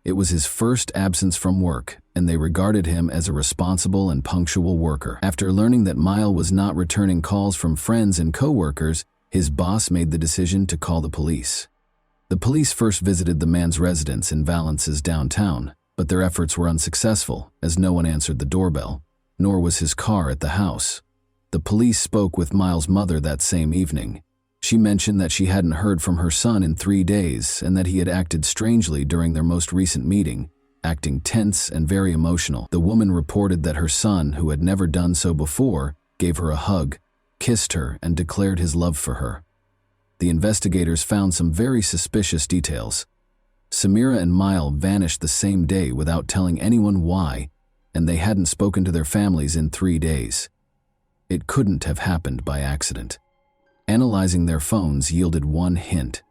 It was his first absence from work, and they regarded him as a responsible and punctual worker. After learning that Mile was not returning calls from friends and co-workers, his boss made the decision to call the police. The police first visited the man's residence in Valence's downtown, but their efforts were unsuccessful, as no one answered the doorbell, nor was his car at the house. The police spoke with Mile's mother that same evening. She mentioned that she hadn't heard from her son in 3 days and that he had acted strangely during their most recent meeting, acting tense and very emotional. The woman reported that her son, who had never done so before, gave her a hug, kissed her, and declared his love for her. The investigators found some very suspicious details. Samira and Mile vanished the same day without telling anyone why, and they hadn't spoken to their families in 3 days. It couldn't have happened by accident. Analyzing their phones yielded one hint.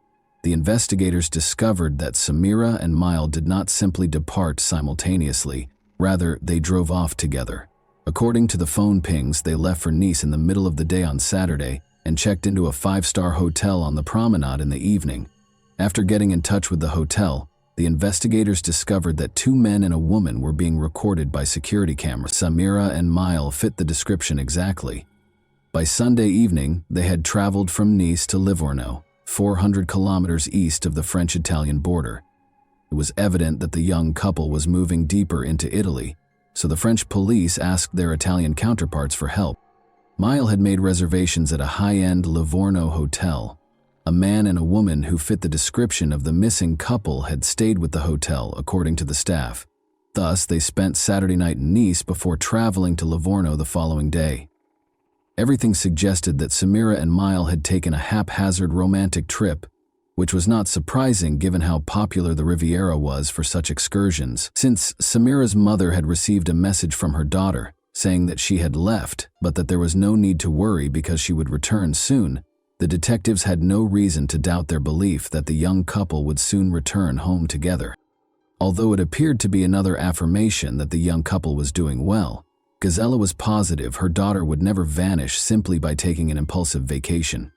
The investigators discovered that Samira and Mile did not simply depart simultaneously, rather they drove off together. According to the phone pings, they left for Nice in the middle of the day on Saturday and checked into a 5-star hotel on the promenade in the evening. After getting in touch with the hotel, the investigators discovered that 2 men and a woman were being recorded by security cameras. Samira and Mile fit the description exactly. By Sunday evening, they had traveled from Nice to Livorno, 400 kilometers east of the French-Italian border. It was evident that the young couple was moving deeper into Italy, so the French police asked their Italian counterparts for help. Mile had made reservations at a high-end Livorno hotel. A man and a woman who fit the description of the missing couple had stayed with the hotel, according to the staff. Thus, they spent Saturday night in Nice before traveling to Livorno the following day. Everything suggested that Samira and Mile had taken a haphazard romantic trip, which was not surprising given how popular the Riviera was for such excursions. Since Samira's mother had received a message from her daughter saying that she had left, but that there was no need to worry because she would return soon, the detectives had no reason to doubt their belief that the young couple would soon return home together. Although it appeared to be another affirmation that the young couple was doing well, Gazella was positive her daughter would never vanish simply by taking an impulsive vacation.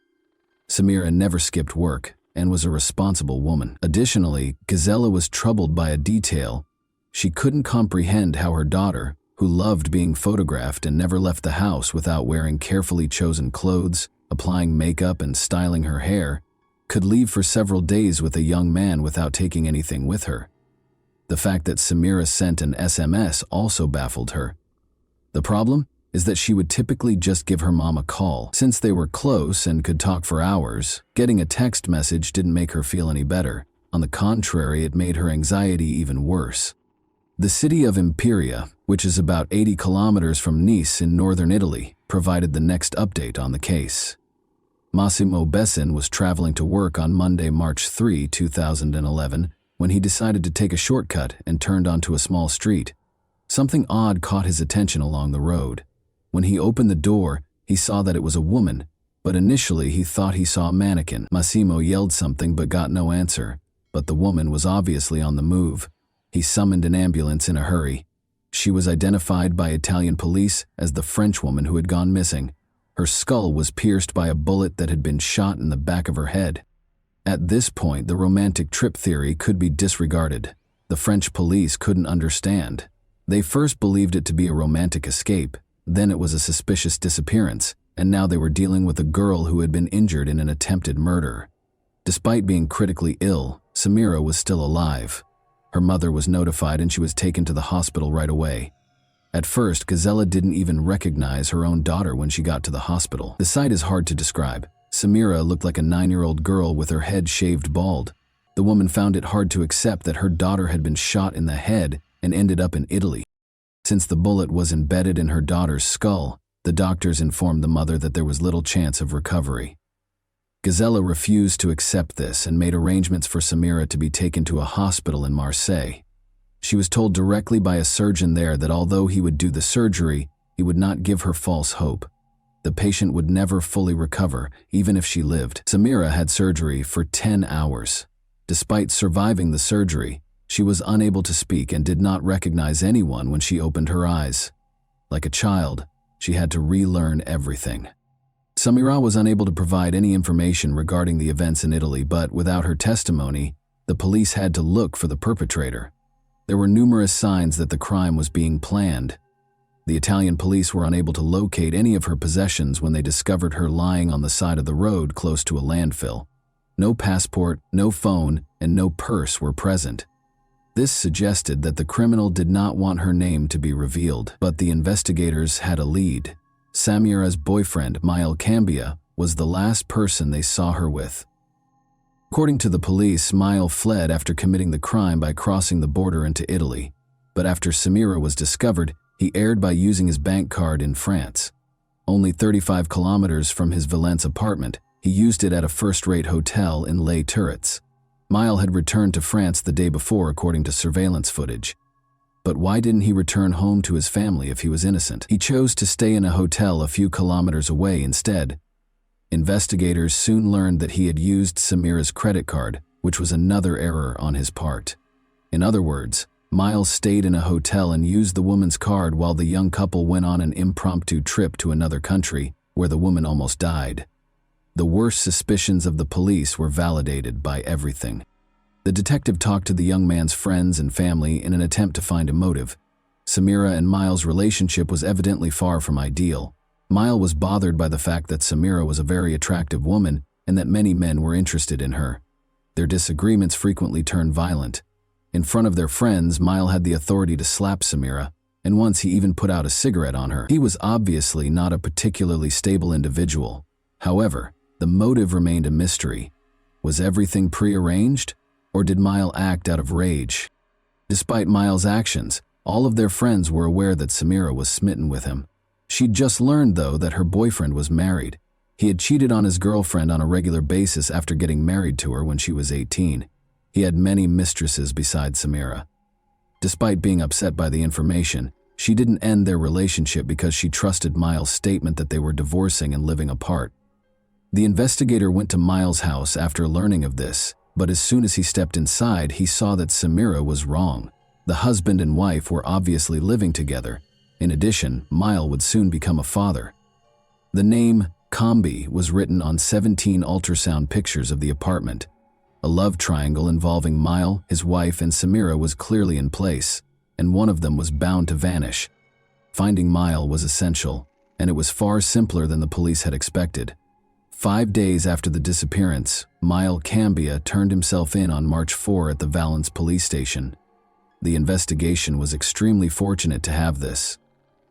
Samira never skipped work and was a responsible woman. Additionally, Gazella was troubled by a detail. She couldn't comprehend how her daughter, who loved being photographed and never left the house without wearing carefully chosen clothes, applying makeup and styling her hair, could leave for several days with a young man without taking anything with her. The fact that Samira sent an SMS also baffled her. The problem is that she would typically just give her mom a call. Since they were close and could talk for hours, getting a text message didn't make her feel any better. On the contrary, it made her anxiety even worse. The city of Imperia, which is about 80 kilometers from Nice in northern Italy, provided the next update on the case. Massimo Bessin was traveling to work on Monday, March 3, 2011, when he decided to take a shortcut and turned onto a small street. Something odd caught his attention along the road. When he opened the door, he saw that it was a woman, but initially he thought he saw a mannequin. Massimo yelled something but got no answer, but the woman was obviously on the move. He summoned an ambulance in a hurry. She was identified by Italian police as the French woman who had gone missing. Her skull was pierced by a bullet that had been shot in the back of her head. At this point, the romantic trip theory could be disregarded. The French police couldn't understand. They first believed it to be a romantic escape, then it was a suspicious disappearance, and now they were dealing with a girl who had been injured in an attempted murder. Despite being critically ill, Samira was still alive. Her mother was notified and she was taken to the hospital right away. At first, Gazella didn't even recognize her own daughter when she got to the hospital. The sight is hard to describe. Samira looked like a 9-year-old girl with her head shaved bald. The woman found it hard to accept that her daughter had been shot in the head and ended up in Italy. Since the bullet was embedded in her daughter's skull, the doctors informed the mother that there was little chance of recovery. Gazella refused to accept this and made arrangements for Samira to be taken to a hospital in Marseille. She was told directly by a surgeon there that although he would do the surgery, he would not give her false hope. The patient would never fully recover, even if she lived. Samira had surgery for 10 hours. Despite surviving the surgery, she was unable to speak and did not recognize anyone when she opened her eyes. Like a child, she had to relearn everything. Samira was unable to provide any information regarding the events in Italy, but without her testimony, the police had to look for the perpetrator. There were numerous signs that the crime was being planned. The Italian police were unable to locate any of her possessions when they discovered her lying on the side of the road close to a landfill. No passport, no phone, and no purse were present. This suggested that the criminal did not want her name to be revealed, but the investigators had a lead. Samira's boyfriend, Mile Cambia, was the last person they saw her with. According to the police, Mile fled after committing the crime by crossing the border into Italy, but after Samira was discovered, he erred by using his bank card in France. Only 35 kilometers from his Valence apartment, he used it at a first-rate hotel in Les Turrets. Mile had returned to France the day before according to surveillance footage. But why didn't he return home to his family if he was innocent? He chose to stay in a hotel a few kilometers away instead. Investigators soon learned that he had used Samira's credit card, which was another error on his part. In other words, Miles stayed in a hotel and used the woman's card while the young couple went on an impromptu trip to another country where the woman almost died. The worst suspicions of the police were validated by everything. The detective talked to the young man's friends and family in an attempt to find a motive. Samira and Miles' relationship was evidently far from ideal. Mile was bothered by the fact that Samira was a very attractive woman and that many men were interested in her. Their disagreements frequently turned violent. In front of their friends, Mile had the authority to slap Samira, and once he even put out a cigarette on her. He was obviously not a particularly stable individual. However, the motive remained a mystery. Was everything prearranged, or did Mile act out of rage? Despite Miles' actions, all of their friends were aware that Samira was smitten with him. She'd just learned, though, that her boyfriend was married. He had cheated on his girlfriend on a regular basis after getting married to her when she was 18. He had many mistresses besides Samira. Despite being upset by the information, she didn't end their relationship because she trusted Miles' statement that they were divorcing and living apart. The investigator went to Miles' house after learning of this, but as soon as he stepped inside, he saw that Samira was wrong. The husband and wife were obviously living together. In addition, Mile would soon become a father. The name Combi was written on 17 ultrasound pictures of the apartment. A love triangle involving Mile, his wife, and Samira was clearly in place, and one of them was bound to vanish. Finding Mile was essential, and it was far simpler than the police had expected. 5 days after the disappearance, Mile Cambia turned himself in on March 4 at the Valence police station. The investigation was extremely fortunate to have this.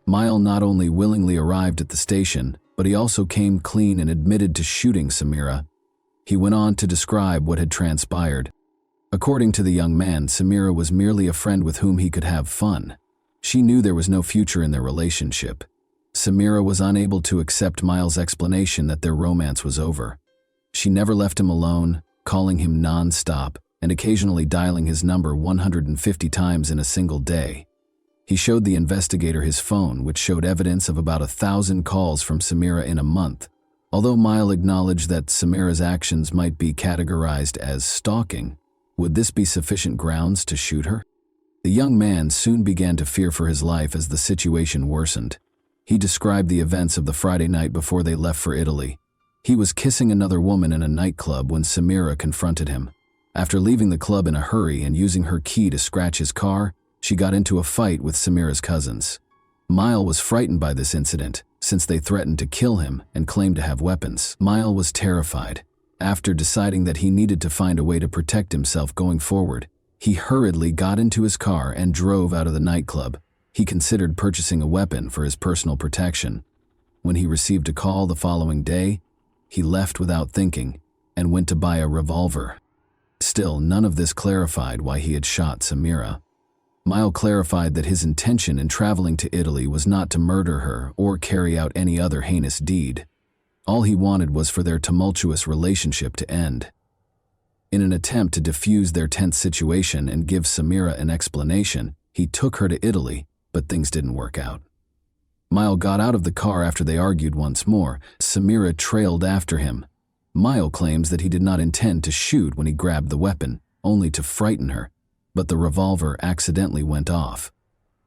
Mile not only willingly arrived at the station, but he also came clean and admitted to shooting Samira. He went on to describe what had transpired. According to the young man, Samira was merely a friend with whom he could have fun. She knew there was no future in their relationship. Samira was unable to accept Miles' explanation that their romance was over. She never left him alone, calling him non-stop and occasionally dialing his number 150 times in a single day. He showed the investigator his phone, which showed evidence of about 1,000 calls from Samira in a month. Although Mile acknowledged that Samira's actions might be categorized as stalking, would this be sufficient grounds to shoot her? The young man soon began to fear for his life as the situation worsened. He described the events of the Friday night before they left for Italy. He was kissing another woman in a nightclub when Samira confronted him. After leaving the club in a hurry and using her key to scratch his car, she got into a fight with Samira's cousins. Mile was frightened by this incident, since they threatened to kill him and claimed to have weapons. Mile was terrified. After deciding that he needed to find a way to protect himself going forward, He hurriedly got into his car and drove out of the nightclub. He considered purchasing a weapon for his personal protection. When he received a call the following day, he left without thinking and went to buy a revolver. Still, none of this clarified why he had shot Samira. Mile clarified that his intention in traveling to Italy was not to murder her or carry out any other heinous deed. All he wanted was for their tumultuous relationship to end. In an attempt to defuse their tense situation and give Samira an explanation, he took her to Italy, but things didn't work out. Mile got out of the car after they argued once more. Samira trailed after him. Mile claims that he did not intend to shoot when he grabbed the weapon, only to frighten her, but the revolver accidentally went off.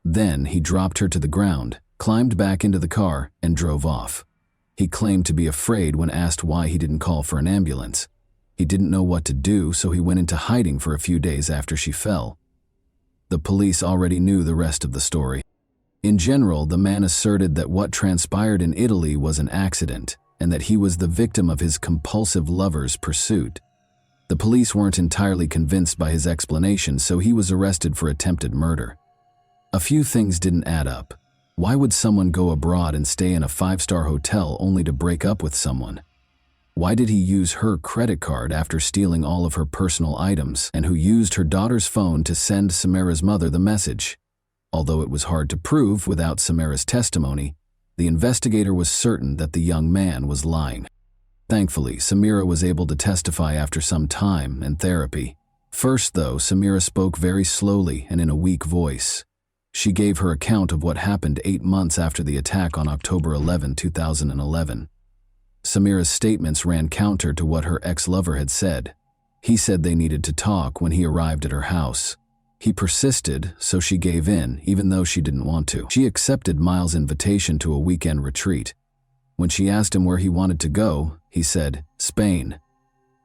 Then he dropped her to the ground, climbed back into the car, and drove off. He claimed to be afraid when asked why he didn't call for an ambulance. He didn't know what to do, so he went into hiding for a few days after she fell. The police already knew the rest of the story. In general, the man asserted that what transpired in Italy was an accident, and that he was the victim of his compulsive lover's pursuit. The police weren't entirely convinced by his explanation, so he was arrested for attempted murder. A few things didn't add up. Why would someone go abroad and stay in a 5-star hotel only to break up with someone? Why did he use her credit card after stealing all of her personal items, and who used her daughter's phone to send Samira's mother the message? Although it was hard to prove without Samira's testimony, the investigator was certain that the young man was lying. Thankfully, Samira was able to testify after some time and therapy. First, though, Samira spoke very slowly and in a weak voice. She gave her account of what happened 8 months after the attack on October 11, 2011. Samira's statements ran counter to what her ex-lover had said. He said they needed to talk when he arrived at her house. He persisted, so she gave in, even though she didn't want to. She accepted Miles' invitation to a weekend retreat. When she asked him where he wanted to go, he said, Spain.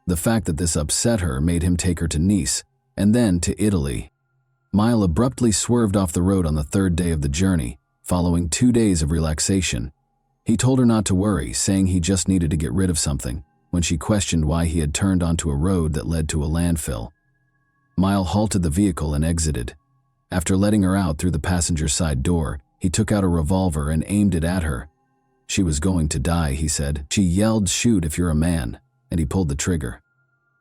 The fact that this upset her made him take her to Nice, and then to Italy. Miles abruptly swerved off the road on the 3rd day of the journey, following 2 days of relaxation. He told her not to worry, saying he just needed to get rid of something, when she questioned why he had turned onto a road that led to a landfill. Miles halted the vehicle and exited. After letting her out through the passenger side door, he took out a revolver and aimed it at her. She was going to die, he said. She yelled, "Shoot if you're a man," and he pulled the trigger.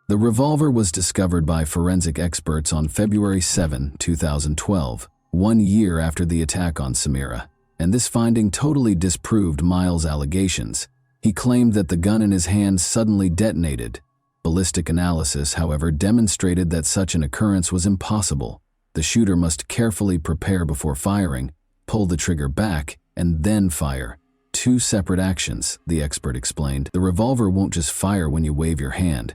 The revolver was discovered by forensic experts on February 7, 2012, 1 year after the attack on Samira, and this finding totally disproved Miles' allegations. He claimed that the gun in his hand suddenly detonated. Ballistic analysis, however, demonstrated that such an occurrence was impossible. The shooter must carefully prepare before firing, pull the trigger back, and then fire. 2 separate actions, the expert explained. The revolver won't just fire when you wave your hand.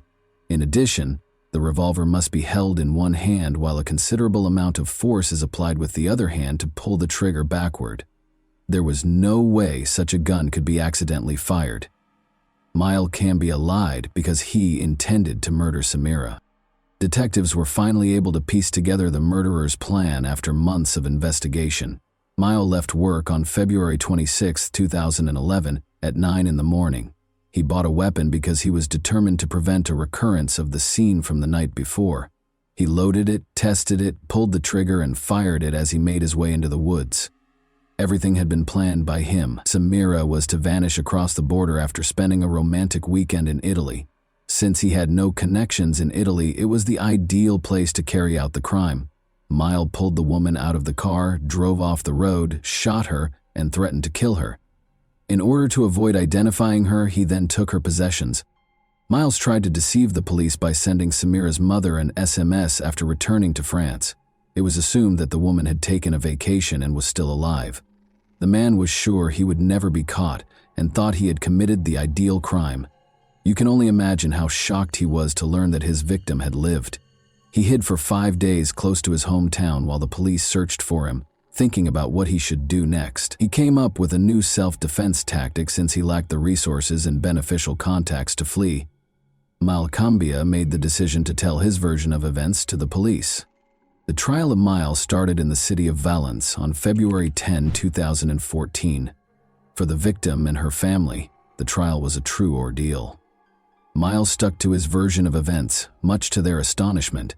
In addition, the revolver must be held in one hand while a considerable amount of force is applied with the other hand to pull the trigger backward. There was no way such a gun could be accidentally fired. Miles Cambia lied because he intended to murder Samira. Detectives were finally able to piece together the murderer's plan after months of investigation. Miles left work on February 26, 2011 at 9 in the morning. He bought a weapon because he was determined to prevent a recurrence of the scene from the night before. He loaded it, tested it, pulled the trigger, and fired it as he made his way into the woods. Everything had been planned by him. Samira was to vanish across the border after spending a romantic weekend in Italy. Since he had no connections in Italy, it was the ideal place to carry out the crime. Miles pulled the woman out of the car, drove off the road, shot her, and threatened to kill her. In order to avoid identifying her, he then took her possessions. Miles tried to deceive the police by sending Samira's mother an SMS after returning to France. It was assumed that the woman had taken a vacation and was still alive. The man was sure he would never be caught and thought he had committed the ideal crime. You can only imagine how shocked he was to learn that his victim had lived. He hid for 5 days close to his hometown while the police searched for him, thinking about what he should do next. He came up with a new self-defense tactic since he lacked the resources and beneficial contacts to flee. Miles Cambia made the decision to tell his version of events to the police. The trial of Miles started in the city of Valence on February 10, 2014. For the victim and her family, the trial was a true ordeal. Miles stuck to his version of events, much to their astonishment.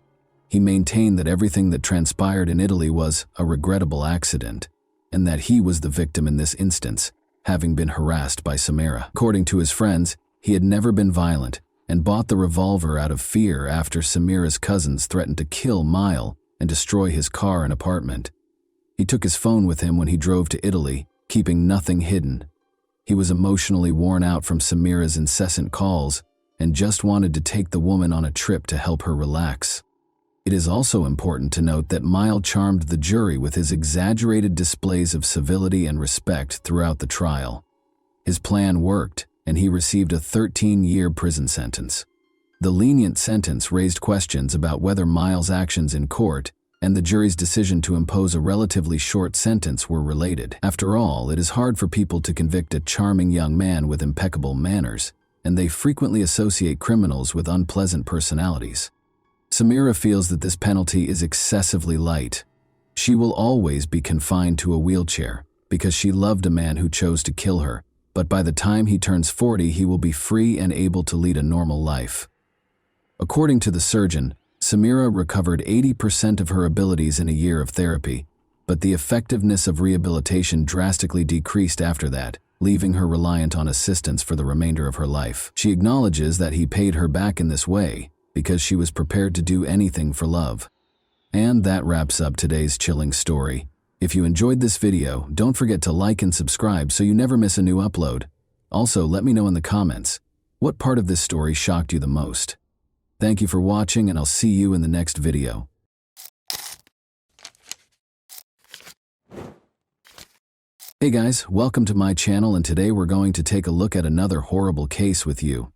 He maintained that everything that transpired in Italy was a regrettable accident, and that he was the victim in this instance, having been harassed by Samira. According to his friends, he had never been violent and bought the revolver out of fear after Samira's cousins threatened to kill Mile and destroy his car and apartment. He took his phone with him when he drove to Italy, keeping nothing hidden. He was emotionally worn out from Samira's incessant calls and just wanted to take the woman on a trip to help her relax. It is also important to note that Mile charmed the jury with his exaggerated displays of civility and respect throughout the trial. His plan worked, and he received a 13-year prison sentence. The lenient sentence raised questions about whether Mile's actions in court and the jury's decision to impose a relatively short sentence were related. After all, it is hard for people to convict a charming young man with impeccable manners, and they frequently associate criminals with unpleasant personalities. Samira feels that this penalty is excessively light. She will always be confined to a wheelchair because she loved a man who chose to kill her, but by the time he turns 40, he will be free and able to lead a normal life. According to the surgeon, Samira recovered 80% of her abilities in a year of therapy, but the effectiveness of rehabilitation drastically decreased after that, leaving her reliant on assistance for the remainder of her life. She acknowledges that he paid her back in this way because she was prepared to do anything for love. And that wraps up today's chilling story. If you enjoyed this video, don't forget to like and subscribe so you never miss a new upload. Also, let me know in the comments, what part of this story shocked you the most? Thank you for watching, and I'll see you in the next video. Hey guys, welcome to my channel, and today we're going to take a look at another horrible case with you.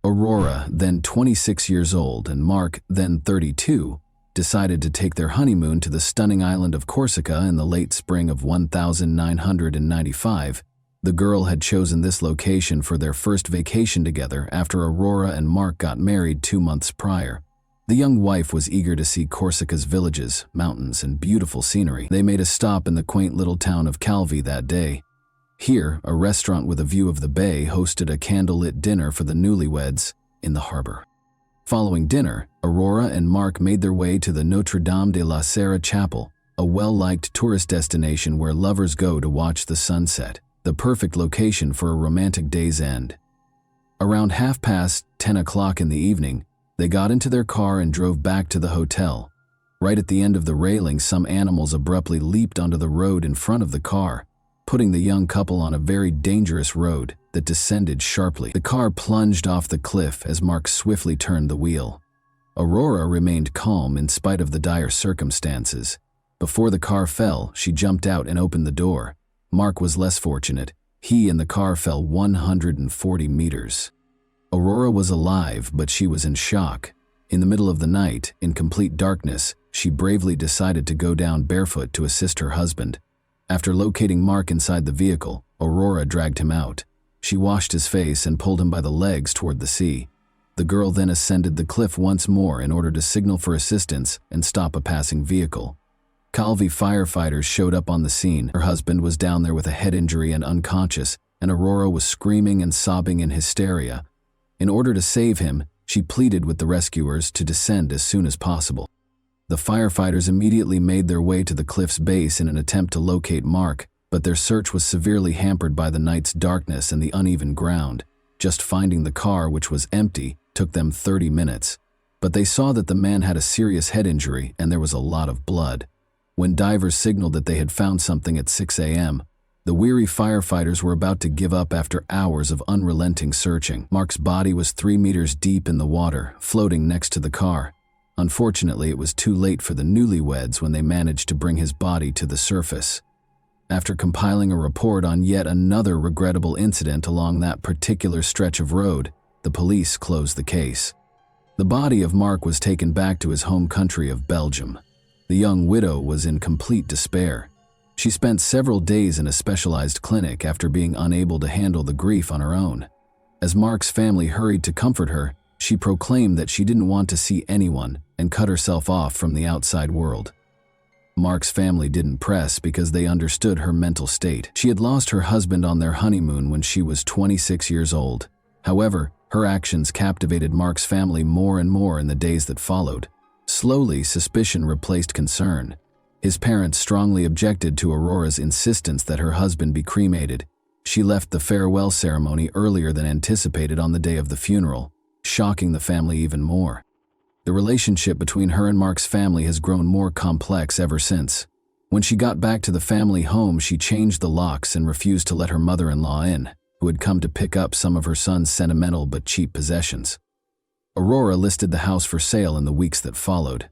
Aurora, then 26 years old, and Mark, then 32, decided to take their honeymoon to the stunning island of Corsica in the late spring of 1995. The girl had chosen this location for their first vacation together after Aurora and Mark got married 2 months prior. The young wife was eager to see Corsica's villages, mountains, and beautiful scenery. They made a stop in the quaint little town of Calvi that day. Here, a restaurant with a view of the bay hosted a candlelit dinner for the newlyweds in the harbor. Following dinner, Aurora and Mark made their way to the Notre Dame de la Serra Chapel, a well-liked tourist destination where lovers go to watch the sunset, the perfect location for a romantic day's end. Around 10:30 in the evening, they got into their car and drove back to the hotel. Right at the end of the railing, some animals abruptly leaped onto the road in front of the car, putting the young couple on a very dangerous road that descended sharply. The car plunged off the cliff as Mark swiftly turned the wheel. Aurora remained calm in spite of the dire circumstances. Before the car fell, she jumped out and opened the door. Mark was less fortunate. He and the car fell 140 meters. Aurora was alive, but she was in shock. In the middle of the night, in complete darkness, she bravely decided to go down barefoot to assist her husband. After locating Mark inside the vehicle, Aurora dragged him out. She washed his face and pulled him by the legs toward the sea. The girl then ascended the cliff once more in order to signal for assistance and stop a passing vehicle. Calvi firefighters showed up on the scene. Her husband was down there with a head injury and unconscious, and Aurora was screaming and sobbing in hysteria. In order to save him, she pleaded with the rescuers to descend as soon as possible. The firefighters immediately made their way to the cliff's base in an attempt to locate Mark, but their search was severely hampered by the night's darkness and the uneven ground. Just finding the car, which was empty, took them 30 minutes. But they saw that the man had a serious head injury and there was a lot of blood. When divers signaled that they had found something at 6 a.m., the weary firefighters were about to give up after hours of unrelenting searching. Mark's body was 3 meters deep in the water, floating next to the car. Unfortunately, it was too late for the newlyweds when they managed to bring his body to the surface. After compiling a report on yet another regrettable incident along that particular stretch of road, the police closed the case. The body of Mark was taken back to his home country of Belgium. The young widow was in complete despair. She spent several days in a specialized clinic after being unable to handle the grief on her own. As Mark's family hurried to comfort her, she proclaimed that she didn't want to see anyone and cut herself off from the outside world. Mark's family didn't press because they understood her mental state. She had lost her husband on their honeymoon when she was 26 years old. However, her actions captivated Mark's family more and more in the days that followed. Slowly, suspicion replaced concern. His parents strongly objected to Aurora's insistence that her husband be cremated. She left the farewell ceremony earlier than anticipated on the day of the funeral, shocking the family even more. The relationship between her and Mark's family has grown more complex ever since. When she got back to the family home, she changed the locks and refused to let her mother-in-law in, who had come to pick up some of her son's sentimental but cheap possessions. Aurora listed the house for sale in the weeks that followed.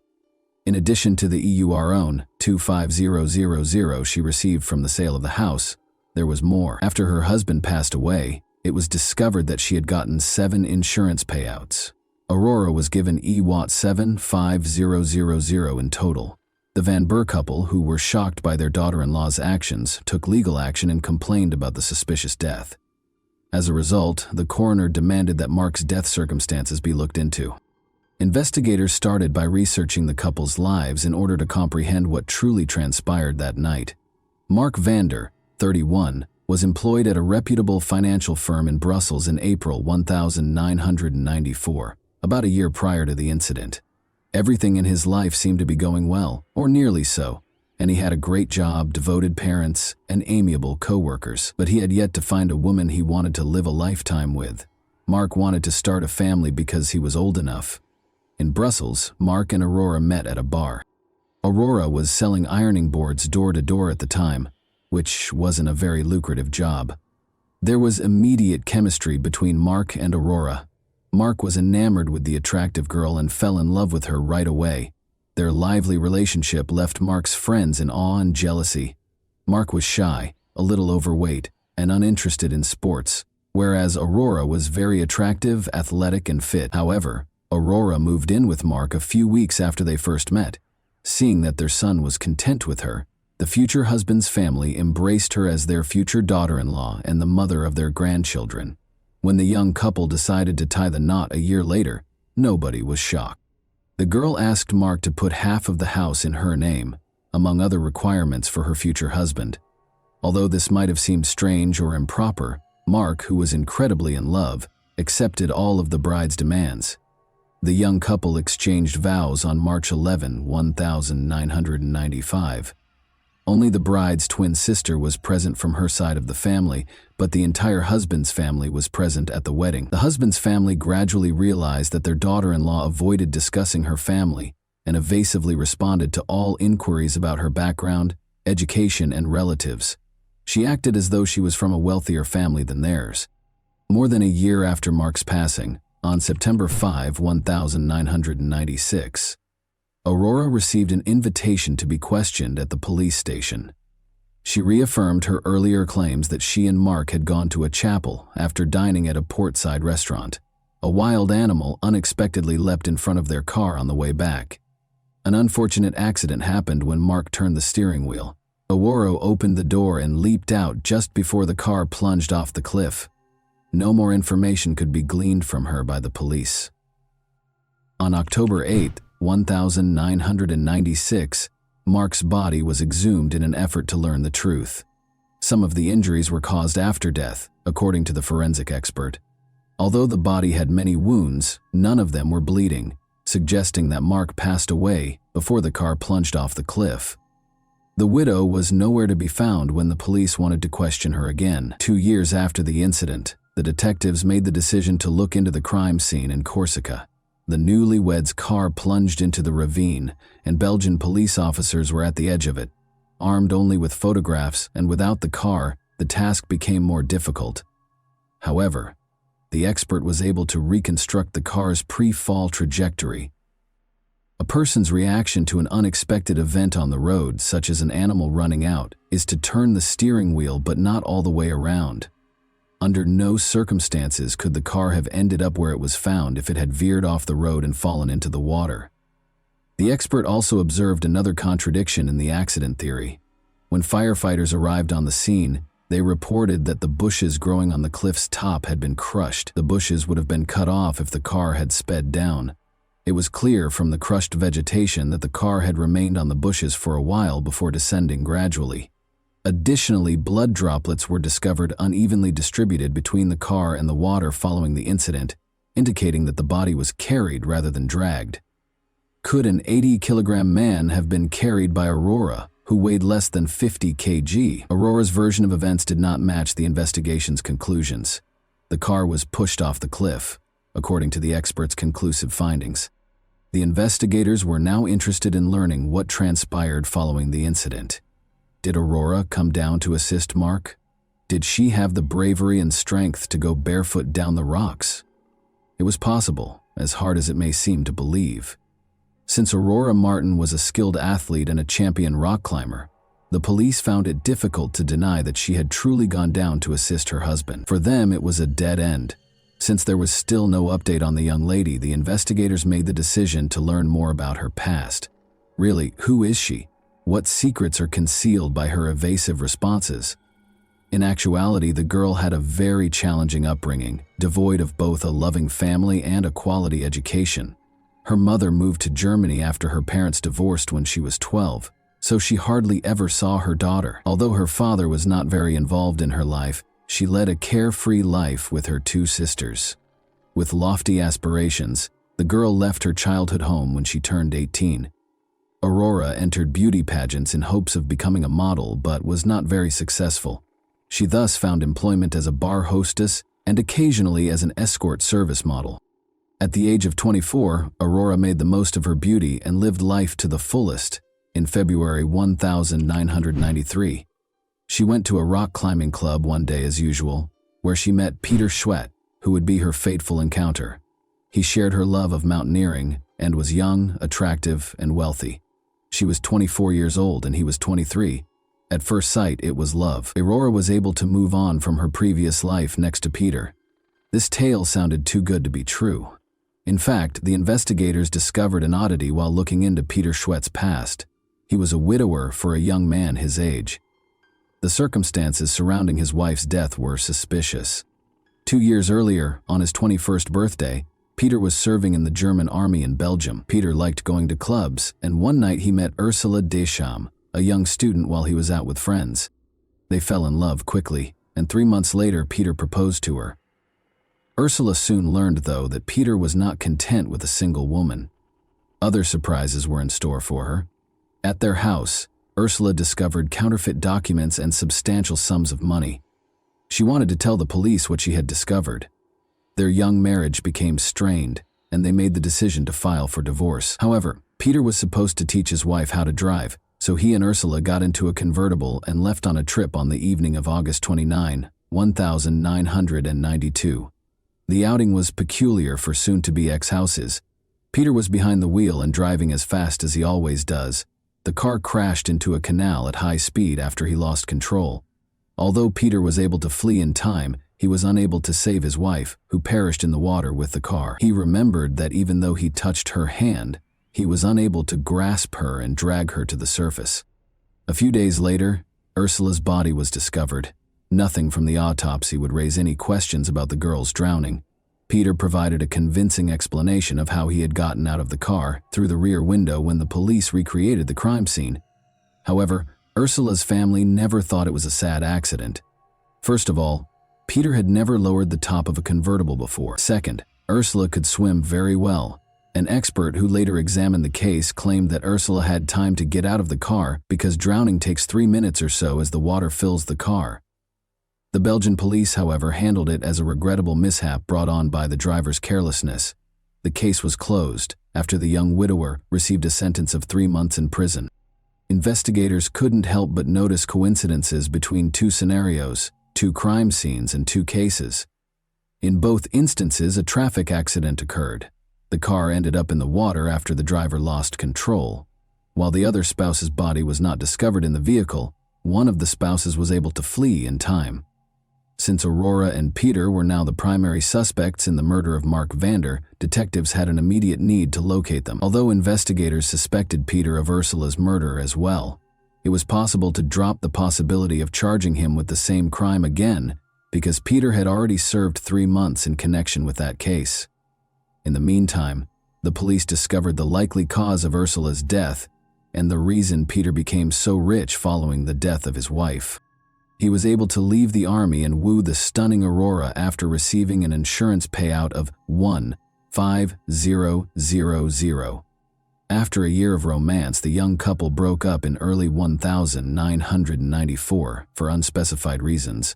In addition to the EUR 25000 she received from the sale of the house, there was more. After her husband passed away, it was discovered that she had gotten 7 insurance payouts. Aurora was given EUR 75000 in total. The Van Burr couple, who were shocked by their daughter-in-law's actions, took legal action and complained about the suspicious death. As a result, the coroner demanded that Mark's death circumstances be looked into. Investigators started by researching the couple's lives in order to comprehend what truly transpired that night. Mark Vander, 31, was employed at a reputable financial firm in Brussels in April 1994, about a year prior to the incident. Everything in his life seemed to be going well, or nearly so, and he had a great job, devoted parents, and amiable co-workers. But he had yet to find a woman he wanted to live a lifetime with. Mark wanted to start a family because he was old enough. In Brussels, Mark and Aurora met at a bar. Aurora was selling ironing boards door to door at the time, which wasn't a very lucrative job. There was immediate chemistry between Mark and Aurora. Mark was enamored with the attractive girl and fell in love with her right away. Their lively relationship left Mark's friends in awe and jealousy. Mark was shy, a little overweight, and uninterested in sports, whereas Aurora was very attractive, athletic, and fit. However, Aurora moved in with Mark a few weeks after they first met. Seeing that their son was content with her, the future husband's family embraced her as their future daughter-in-law and the mother of their grandchildren. When the young couple decided to tie the knot a year later, nobody was shocked. The girl asked Mark to put half of the house in her name, among other requirements for her future husband. Although this might have seemed strange or improper, Mark, who was incredibly in love, accepted all of the bride's demands. The young couple exchanged vows on March 11, 1995. Only the bride's twin sister was present from her side of the family, but the entire husband's family was present at the wedding. The husband's family gradually realized that their daughter-in-law avoided discussing her family and evasively responded to all inquiries about her background, education, and relatives. She acted as though she was from a wealthier family than theirs. More than a year after Mark's passing, on September 5, 1996, Aurora received an invitation to be questioned at the police station. She reaffirmed her earlier claims that she and Mark had gone to a chapel after dining at a portside restaurant. A wild animal unexpectedly leapt in front of their car on the way back. An unfortunate accident happened when Mark turned the steering wheel. Aurora opened the door and leaped out just before the car plunged off the cliff. No more information could be gleaned from her by the police. On October 8, 1996, Mark's body was exhumed in an effort to learn the truth. Some of the injuries were caused after death, according to the forensic expert. Although the body had many wounds, none of them were bleeding, suggesting that Mark passed away before the car plunged off the cliff. The widow was nowhere to be found when the police wanted to question her again. 2 years after the incident, the detectives made the decision to look into the crime scene in Corsica. The newlyweds' car plunged into the ravine, and Belgian police officers were at the edge of it. Armed only with photographs and without the car, the task became more difficult. However, the expert was able to reconstruct the car's pre-fall trajectory. A person's reaction to an unexpected event on the road, such as an animal running out, is to turn the steering wheel but not all the way around. Under no circumstances could the car have ended up where it was found if it had veered off the road and fallen into the water. The expert also observed another contradiction in the accident theory. When firefighters arrived on the scene, they reported that the bushes growing on the cliff's top had been crushed. The bushes would have been cut off if the car had sped down. It was clear from the crushed vegetation that the car had remained on the bushes for a while before descending gradually. Additionally, blood droplets were discovered unevenly distributed between the car and the water following the incident, indicating that the body was carried rather than dragged. Could an 80-kilogram man have been carried by Aurora, who weighed less than 50 kg? Aurora's version of events did not match the investigation's conclusions. The car was pushed off the cliff, according to the experts' conclusive findings. The investigators were now interested in learning what transpired following the incident. Did Aurora come down to assist Mark? Did she have the bravery and strength to go barefoot down the rocks? It was possible, as hard as it may seem to believe. Since Aurora Martin was a skilled athlete and a champion rock climber, the police found it difficult to deny that she had truly gone down to assist her husband. For them, it was a dead end. Since there was still no update on the young lady, the investigators made the decision to learn more about her past. Really, who is she? What secrets are concealed by her evasive responses? In actuality, the girl had a very challenging upbringing, devoid of both a loving family and a quality education. Her mother moved to Germany after her parents divorced when she was 12, so she hardly ever saw her daughter. Although her father was not very involved in her life, she led a carefree life with her two sisters. With lofty aspirations, the girl left her childhood home when she turned 18. Aurora entered beauty pageants in hopes of becoming a model, but was not very successful. She thus found employment as a bar hostess and occasionally as an escort service model. At the age of 24, Aurora made the most of her beauty and lived life to the fullest. In February 1993, she went to a rock climbing club one day as usual, where she met Peter Schwett, who would be her fateful encounter. He shared her love of mountaineering and was young, attractive, and wealthy. She was 24 years old and he was 23. At first sight, it was love. Aurora was able to move on from her previous life next to Peter. This tale sounded too good to be true. In fact, the investigators discovered an oddity while looking into Peter Schwett's past. He was a widower for a young man his age. The circumstances surrounding his wife's death were suspicious. 2 years earlier, on his 21st birthday, Peter was serving in the German army in Belgium. Peter liked going to clubs, and one night he met Ursula Deschamps, a young student, while he was out with friends. They fell in love quickly, and 3 months later Peter proposed to her. Ursula soon learned, though, that Peter was not content with a single woman. Other surprises were in store for her. At their house, Ursula discovered counterfeit documents and substantial sums of money. She wanted to tell the police what she had discovered. Their young marriage became strained, and they made the decision to file for divorce. However, Peter was supposed to teach his wife how to drive, so he and Ursula got into a convertible and left on a trip on the evening of August 29, 1992. The outing was peculiar for soon-to-be ex-houses. Peter was behind the wheel and driving as fast as he always does. The car crashed into a canal at high speed after he lost control. Although Peter was able to flee in time, he was unable to save his wife, who perished in the water with the car. He remembered that even though he touched her hand, he was unable to grasp her and drag her to the surface. A few days later, Ursula's body was discovered. Nothing from the autopsy would raise any questions about the girl's drowning. Peter provided a convincing explanation of how he had gotten out of the car through the rear window when the police recreated the crime scene. However, Ursula's family never thought it was a sad accident. First of all, Peter had never lowered the top of a convertible before. Second, Ursula could swim very well. An expert who later examined the case claimed that Ursula had time to get out of the car because drowning takes 3 minutes or so as the water fills the car. The Belgian police, however, handled it as a regrettable mishap brought on by the driver's carelessness. The case was closed after the young widower received a sentence of 3 months in prison. Investigators couldn't help but notice coincidences between two scenarios, two crime scenes, and two cases. In both instances, a traffic accident occurred. The car ended up in the water after the driver lost control. While the other spouse's body was not discovered in the vehicle, one of the spouses was able to flee in time. Since Aurora and Peter were now the primary suspects in the murder of Mark Vander, detectives had an immediate need to locate them. Although investigators suspected Peter of Ursula's murder as well, it was possible to drop the possibility of charging him with the same crime again because Peter had already served 3 months in connection with that case. In the meantime, the police discovered the likely cause of Ursula's death and the reason Peter became so rich following the death of his wife. He was able to leave the army and woo the stunning Aurora after receiving an insurance payout of $1,500. After a year of romance, the young couple broke up in early 1994 for unspecified reasons.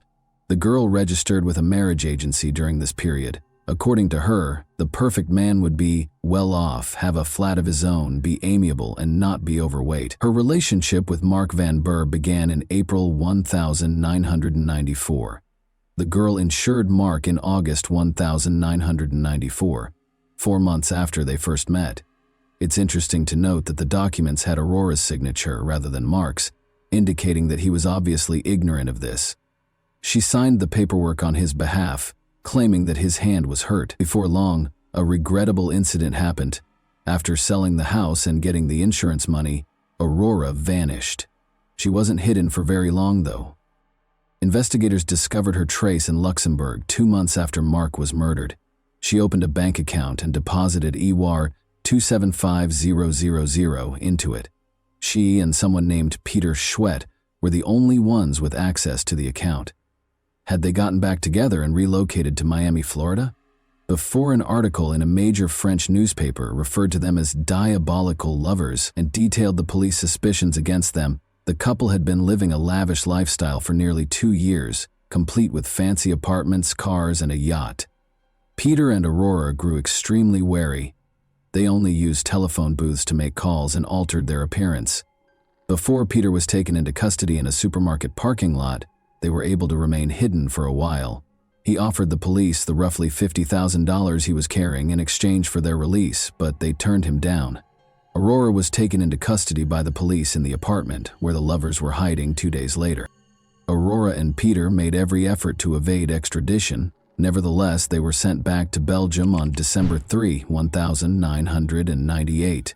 The girl registered with a marriage agency during this period. According to her, the perfect man would be well off, have a flat of his own, be amiable, and not be overweight. Her relationship with Mark Van Burr began in April 1994. The girl insured Mark in August 1994, 4 months after they first met. It's interesting to note that the documents had Aurora's signature rather than Mark's, indicating that he was obviously ignorant of this. She signed the paperwork on his behalf, claiming that his hand was hurt. Before long, a regrettable incident happened. After selling the house and getting the insurance money, Aurora vanished. She wasn't hidden for very long, though. Investigators discovered her trace in Luxembourg 2 months after Mark was murdered. She opened a bank account and deposited EWAR 275000 into it. She and someone named Peter Schwett were the only ones with access to the account. Had they gotten back together and relocated to Miami, Florida? Before an article in a major French newspaper referred to them as diabolical lovers and detailed the police suspicions against them, the couple had been living a lavish lifestyle for nearly 2 years, complete with fancy apartments, cars, and a yacht. Peter and Aurora grew extremely wary. They only used telephone booths to make calls and altered their appearance. Before Peter was taken into custody in a supermarket parking lot, they were able to remain hidden for a while. He offered the police the roughly $50,000 he was carrying in exchange for their release, but they turned him down. Aurora was taken into custody by the police in the apartment where the lovers were hiding 2 days later. Aurora and Peter made every effort to evade extradition. Nevertheless, they were sent back to Belgium on December 3, 1998.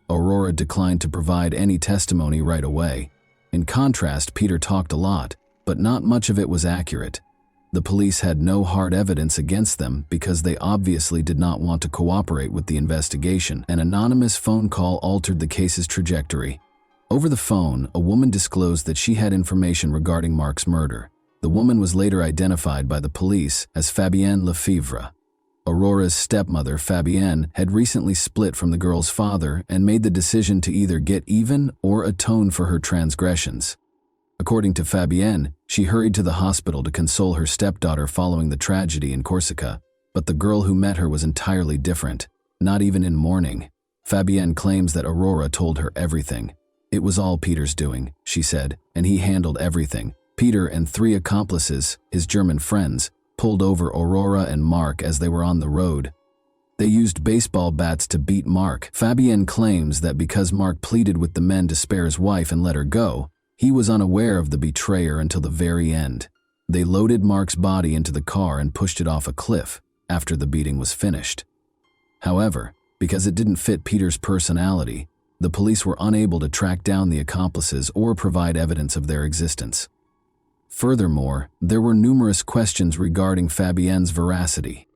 Aurora declined to provide any testimony right away. In contrast, Peter talked a lot, but not much of it was accurate. The police had no hard evidence against them because they obviously did not want to cooperate with the investigation. An anonymous phone call altered the case's trajectory. Over the phone, a woman disclosed that she had information regarding Mark's murder. The woman was later identified by the police as Fabienne Lefevre. Aurora's stepmother, Fabienne, had recently split from the girl's father and made the decision to either get even or atone for her transgressions. According to Fabienne, she hurried to the hospital to console her stepdaughter following the tragedy in Corsica, but the girl who met her was entirely different, not even in mourning. Fabienne claims that Aurora told her everything. It was all Peter's doing, she said, and he handled everything. Peter and 3 accomplices, his German friends, pulled over Aurora and Mark as they were on the road. They used baseball bats to beat Mark. Fabienne claims that because Mark pleaded with the men to spare his wife and let her go, he was unaware of the betrayer until the very end. They loaded Mark's body into the car and pushed it off a cliff after the beating was finished. However, because it didn't fit Peter's personality, the police were unable to track down the accomplices or provide evidence of their existence. Furthermore, there were numerous questions regarding Fabienne's veracity.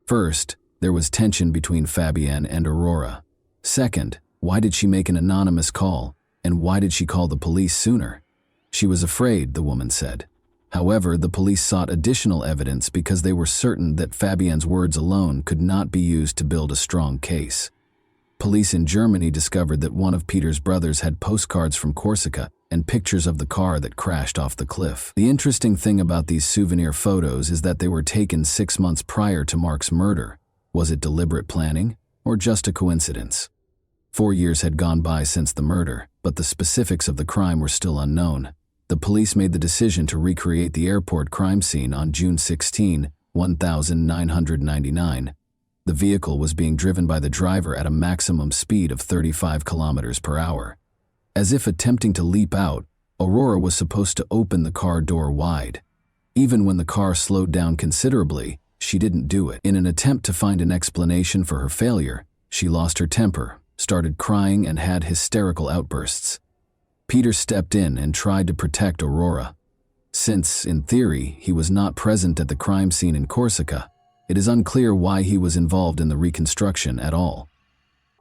First, there was tension between Fabienne and Aurora. Second, why did she make an anonymous call, and why did she call the police sooner? She was afraid, the woman said. However, the police sought additional evidence because they were certain that Fabienne's words alone could not be used to build a strong case. Police in Germany discovered that one of Peter's brothers had postcards from Corsica and pictures of the car that crashed off the cliff. The interesting thing about these souvenir photos is that they were taken 6 months prior to Mark's murder. Was it deliberate planning or just a coincidence? 4 years had gone by since the murder, but the specifics of the crime were still unknown. The police made the decision to recreate the airport crime scene on June 16, 1999. The vehicle was being driven by the driver at a maximum speed of 35 kilometers per hour. As if attempting to leap out, Aurora was supposed to open the car door wide. Even when the car slowed down considerably, she didn't do it. In an attempt to find an explanation for her failure, she lost her temper, started crying, and had hysterical outbursts. Peter stepped in and tried to protect Aurora. Since, in theory, he was not present at the crime scene in Corsica, it is unclear why he was involved in the reconstruction at all.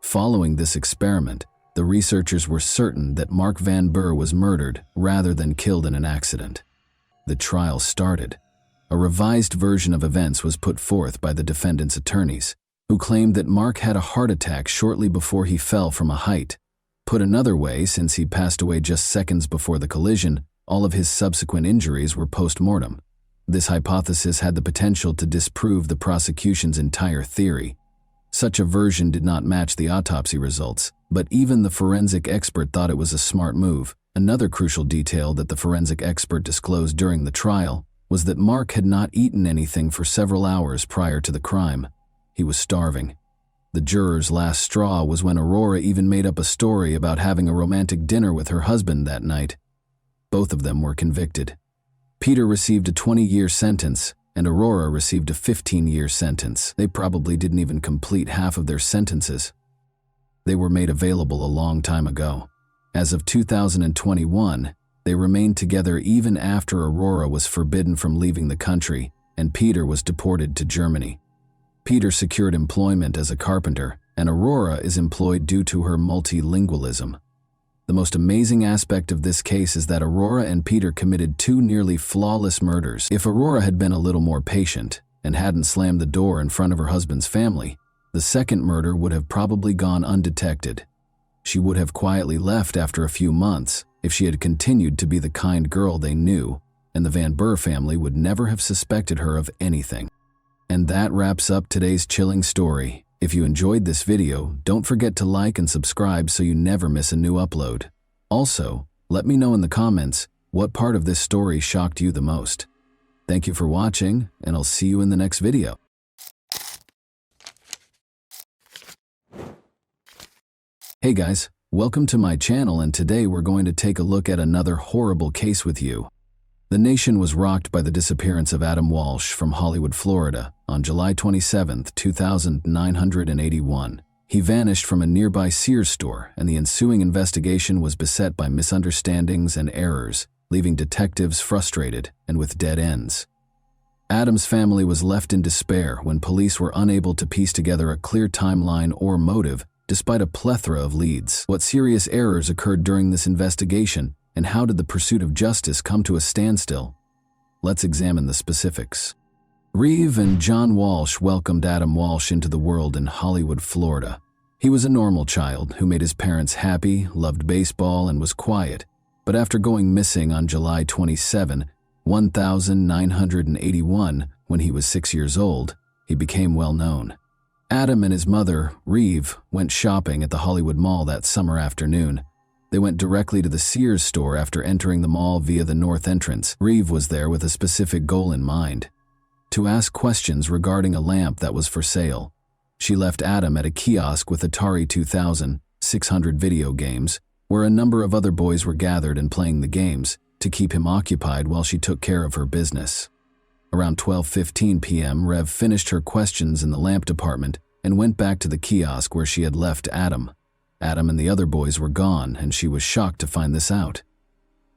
Following this experiment, the researchers were certain that Mark Van Burr was murdered rather than killed in an accident. The trial started. A revised version of events was put forth by the defendant's attorneys, who claimed that Mark had a heart attack shortly before he fell from a height. Put another way, since he passed away just seconds before the collision, all of his subsequent injuries were post-mortem. This hypothesis had the potential to disprove the prosecution's entire theory. Such a version did not match the autopsy results, but even the forensic expert thought it was a smart move. Another crucial detail that the forensic expert disclosed during the trial was that Mark had not eaten anything for several hours prior to the crime. He was starving. The juror's last straw was when Aurora even made up a story about having a romantic dinner with her husband that night. Both of them were convicted. Peter received a 20-year sentence, and Aurora received a 15-year sentence. They probably didn't even complete half of their sentences. They were made available a long time ago. As of 2021, they remained together even after Aurora was forbidden from leaving the country, and Peter was deported to Germany. Peter secured employment as a carpenter, and Aurora is employed due to her multilingualism. The most amazing aspect of this case is that Aurora and Peter committed two nearly flawless murders. If Aurora had been a little more patient and hadn't slammed the door in front of her husband's family, the second murder would have probably gone undetected. She would have quietly left after a few months if she had continued to be the kind girl they knew, and the Van Burr family would never have suspected her of anything. And that wraps up today's chilling story. If you enjoyed this video, don't forget to like and subscribe so you never miss a new upload. Also, let me know in the comments what part of this story shocked you the most. Thank you for watching, and I'll see you in the next video. Hey guys, welcome to my channel, and today we're going to take a look at another horrible case with you. The nation was rocked by the disappearance of Adam Walsh from Hollywood, Florida, on July 27, 2981. He vanished from a nearby Sears store, and the ensuing investigation was beset by misunderstandings and errors, leaving detectives frustrated and with dead ends. Adam's family was left in despair when police were unable to piece together a clear timeline or motive despite a plethora of leads. What serious errors occurred during this investigation, and how did the pursuit of justice come to a standstill? Let's examine the specifics. Reeve and John Walsh welcomed Adam Walsh into the world in Hollywood, Florida. He was a normal child who made his parents happy, loved baseball, and was quiet. But after going missing on July 27, 1981, when he was 6 years old, he became well known. Adam and his mother, Reeve, went shopping at the Hollywood Mall that summer afternoon. They went directly to the Sears store after entering the mall via the north entrance. Reeve was there with a specific goal in mind: to ask questions regarding a lamp that was for sale. She left Adam at a kiosk with Atari 2600 video games, where a number of other boys were gathered and playing the games, to keep him occupied while she took care of her business. Around 12:15 p.m., Rev finished her questions in the lamp department and went back to the kiosk where she had left Adam. Adam and the other boys were gone, and she was shocked to find this out.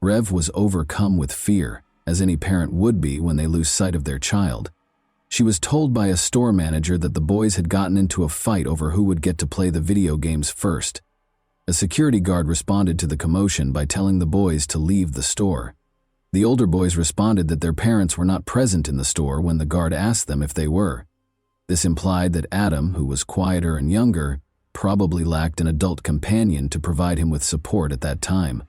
Rev was overcome with fear, as any parent would be when they lose sight of their child. She was told by a store manager that the boys had gotten into a fight over who would get to play the video games first. A security guard responded to the commotion by telling the boys to leave the store. The older boys responded that their parents were not present in the store when the guard asked them if they were. This implied that Adam, who was quieter and younger, probably lacked an adult companion to provide him with support at that time.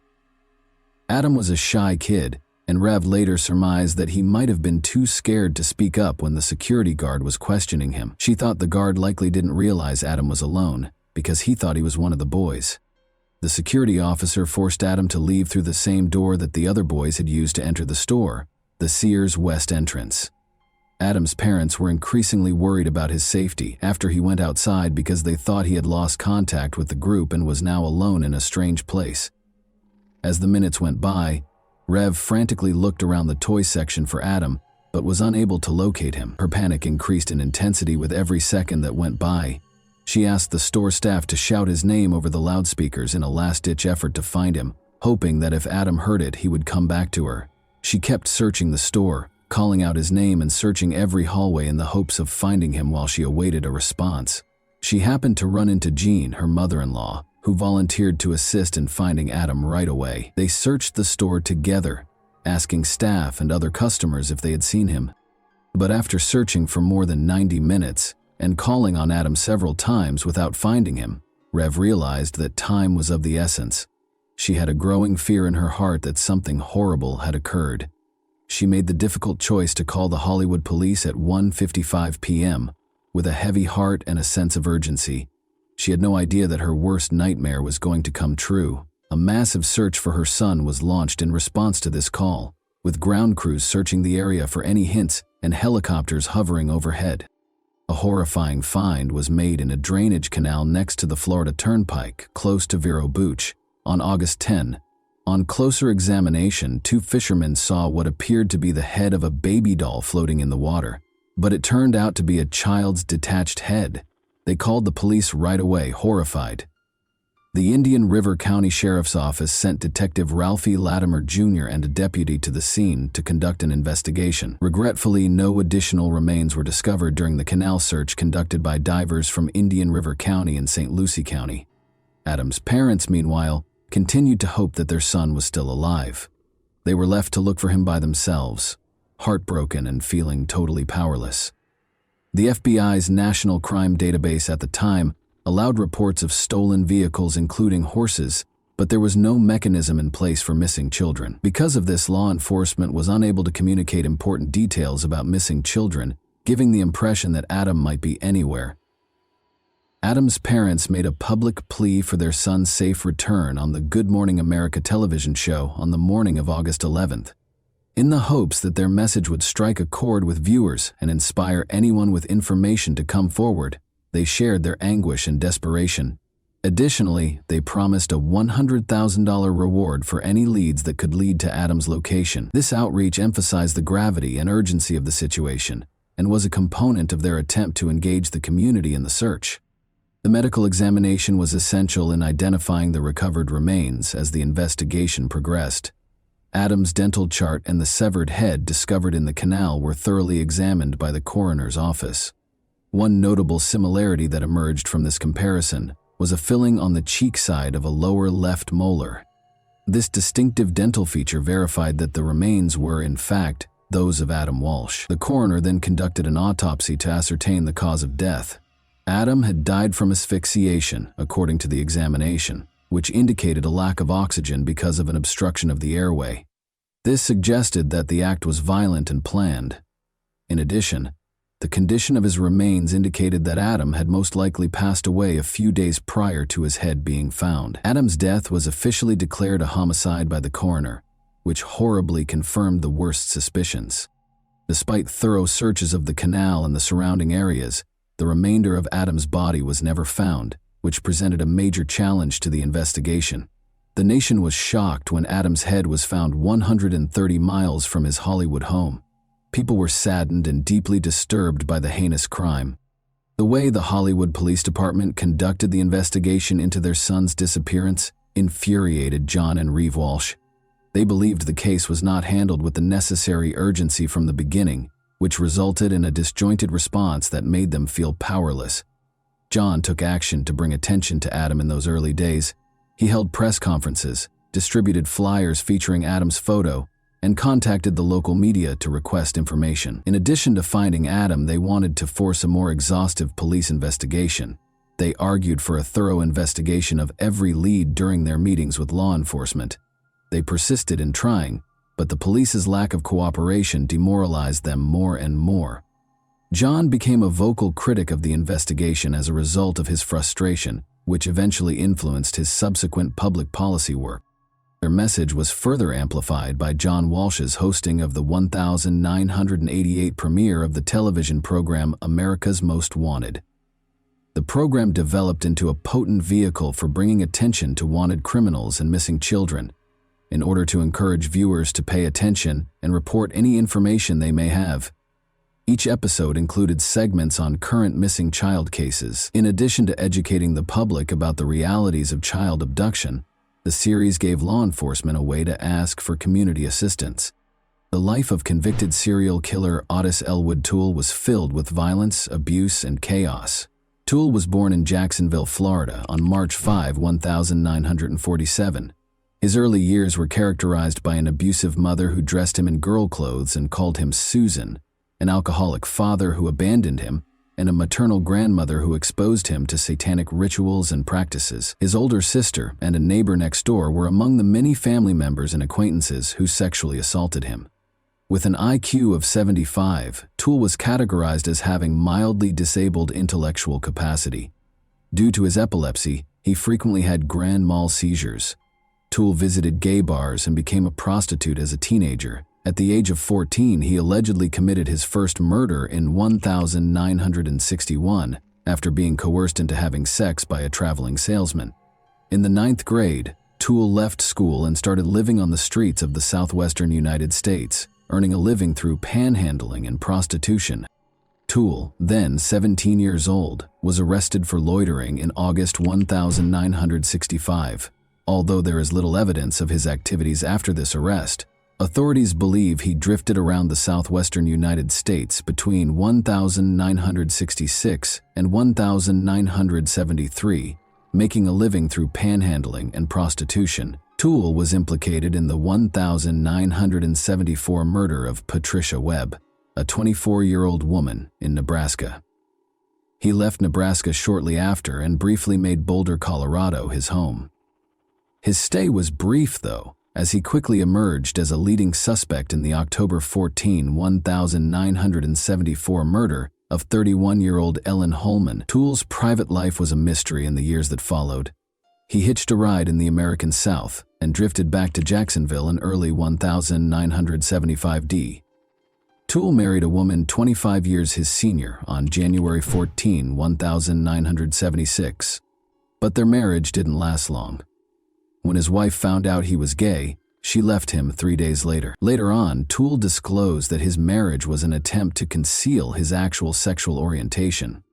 Adam was a shy kid, and Rev later surmised that he might have been too scared to speak up when the security guard was questioning him. She thought the guard likely didn't realize Adam was alone, because he thought he was one of the boys. The security officer forced Adam to leave through the same door that the other boys had used to enter the store, the Sears West entrance. Adam's parents were increasingly worried about his safety after he went outside because they thought he had lost contact with the group and was now alone in a strange place. As the minutes went by, Rev frantically looked around the toy section for Adam, but was unable to locate him. Her panic increased in intensity with every second that went by. She asked the store staff to shout his name over the loudspeakers in a last-ditch effort to find him, hoping that if Adam heard it, he would come back to her. She kept searching the store, calling out his name and searching every hallway in the hopes of finding him while she awaited a response. She happened to run into Jean, her mother-in-law, who volunteered to assist in finding Adam right away. They searched the store together, asking staff and other customers if they had seen him. But after searching for more than 90 minutes, and calling on Adam several times without finding him, Rev realized that time was of the essence. She had a growing fear in her heart that something horrible had occurred. She made the difficult choice to call the Hollywood police at 1:55 p.m. with a heavy heart and a sense of urgency. She had no idea that her worst nightmare was going to come true. A massive search for her son was launched in response to this call, with ground crews searching the area for any hints and helicopters hovering overhead. A horrifying find was made in a drainage canal next to the Florida Turnpike, close to Vero Beach, on August 10. On closer examination, 2 fishermen saw what appeared to be the head of a baby doll floating in the water, but it turned out to be a child's detached head. They called the police right away, horrified. The Indian River County Sheriff's Office sent Detective Ralphie Latimer Jr. and a deputy to the scene to conduct an investigation. Regretfully, no additional remains were discovered during the canal search conducted by divers from Indian River County and St. Lucie County. Adam's parents, meanwhile, continued to hope that their son was still alive. They were left to look for him by themselves, heartbroken and feeling totally powerless. The FBI's National Crime Database at the time allowed reports of stolen vehicles including horses, but there was no mechanism in place for missing children. Because of this, law enforcement was unable to communicate important details about missing children, giving the impression that Adam might be anywhere. Adam's parents made a public plea for their son's safe return on the Good Morning America television show on the morning of August 11th. In the hopes that their message would strike a chord with viewers and inspire anyone with information to come forward, they shared their anguish and desperation. Additionally, they promised a $100,000 reward for any leads that could lead to Adam's location. This outreach emphasized the gravity and urgency of the situation and was a component of their attempt to engage the community in the search. The medical examination was essential in identifying the recovered remains as the investigation progressed. Adam's dental chart and the severed head discovered in the canal were thoroughly examined by the coroner's office. One notable similarity that emerged from this comparison was a filling on the cheek side of a lower left molar. This distinctive dental feature verified that the remains were, in fact, those of Adam Walsh. The coroner then conducted an autopsy to ascertain the cause of death. Adam had died from asphyxiation, according to the examination, which indicated a lack of oxygen because of an obstruction of the airway. This suggested that the act was violent and planned. In addition, the condition of his remains indicated that Adam had most likely passed away a few days prior to his head being found. Adam's death was officially declared a homicide by the coroner, which horribly confirmed the worst suspicions. Despite thorough searches of the canal and the surrounding areas, the remainder of Adam's body was never found, which presented a major challenge to the investigation. The nation was shocked when Adam's head was found 130 miles from his Hollywood home. People were saddened and deeply disturbed by the heinous crime. The way the Hollywood Police Department conducted the investigation into their son's disappearance infuriated John and Reeve Walsh. They believed the case was not handled with the necessary urgency from the beginning, which resulted in a disjointed response that made them feel powerless. John took action to bring attention to Adam in those early days. He held press conferences, distributed flyers featuring Adam's photo, and contacted the local media to request information. In addition to finding Adam, they wanted to force a more exhaustive police investigation. They argued for a thorough investigation of every lead during their meetings with law enforcement. They persisted in trying, but the police's lack of cooperation demoralized them more and more. John became a vocal critic of the investigation as a result of his frustration, which eventually influenced his subsequent public policy work. Their message was further amplified by John Walsh's hosting of the 1988 premiere of the television program America's Most Wanted. The program developed into a potent vehicle for bringing attention to wanted criminals and missing children, in order to encourage viewers to pay attention and report any information they may have. Each episode included segments on current missing child cases. In addition to educating the public about the realities of child abduction, the series gave law enforcement a way to ask for community assistance. The life of convicted serial killer Otis Elwood Toole was filled with violence, abuse, and chaos. Toole was born in Jacksonville, Florida, on March 5, 1947. His early years were characterized by an abusive mother who dressed him in girl clothes and called him Susan, an alcoholic father who abandoned him, and a maternal grandmother who exposed him to satanic rituals and practices. His older sister and a neighbor next door were among the many family members and acquaintances who sexually assaulted him. With an IQ of 75, Toole was categorized as having mildly disabled intellectual capacity. Due to his epilepsy, he frequently had grand mal seizures. Toole visited gay bars and became a prostitute as a teenager. At the age of 14, he allegedly committed his first murder in 1961 after being coerced into having sex by a traveling salesman. In the 9th grade, Toole left school and started living on the streets of the southwestern United States, earning a living through panhandling and prostitution. Toole, then 17 years old, was arrested for loitering in August 1965. Although there is little evidence of his activities after this arrest, authorities believe he drifted around the southwestern United States between 1966 and 1973, making a living through panhandling and prostitution. Toole was implicated in the 1974 murder of Patricia Webb, a 24-year-old woman in Nebraska. He left Nebraska shortly after and briefly made Boulder, Colorado, his home. His stay was brief, though, as he quickly emerged as a leading suspect in the October 14, 1974 murder of 31-year-old Ellen Holman. Toole's private life was a mystery in the years that followed. He hitched a ride in the American South and drifted back to Jacksonville in early 1975 D. Toole married a woman 25 years his senior on January 14, 1976, but their marriage didn't last long. When his wife found out he was gay, she left him 3 days later. Later on, Toole disclosed that his marriage was an attempt to conceal his actual sexual orientation.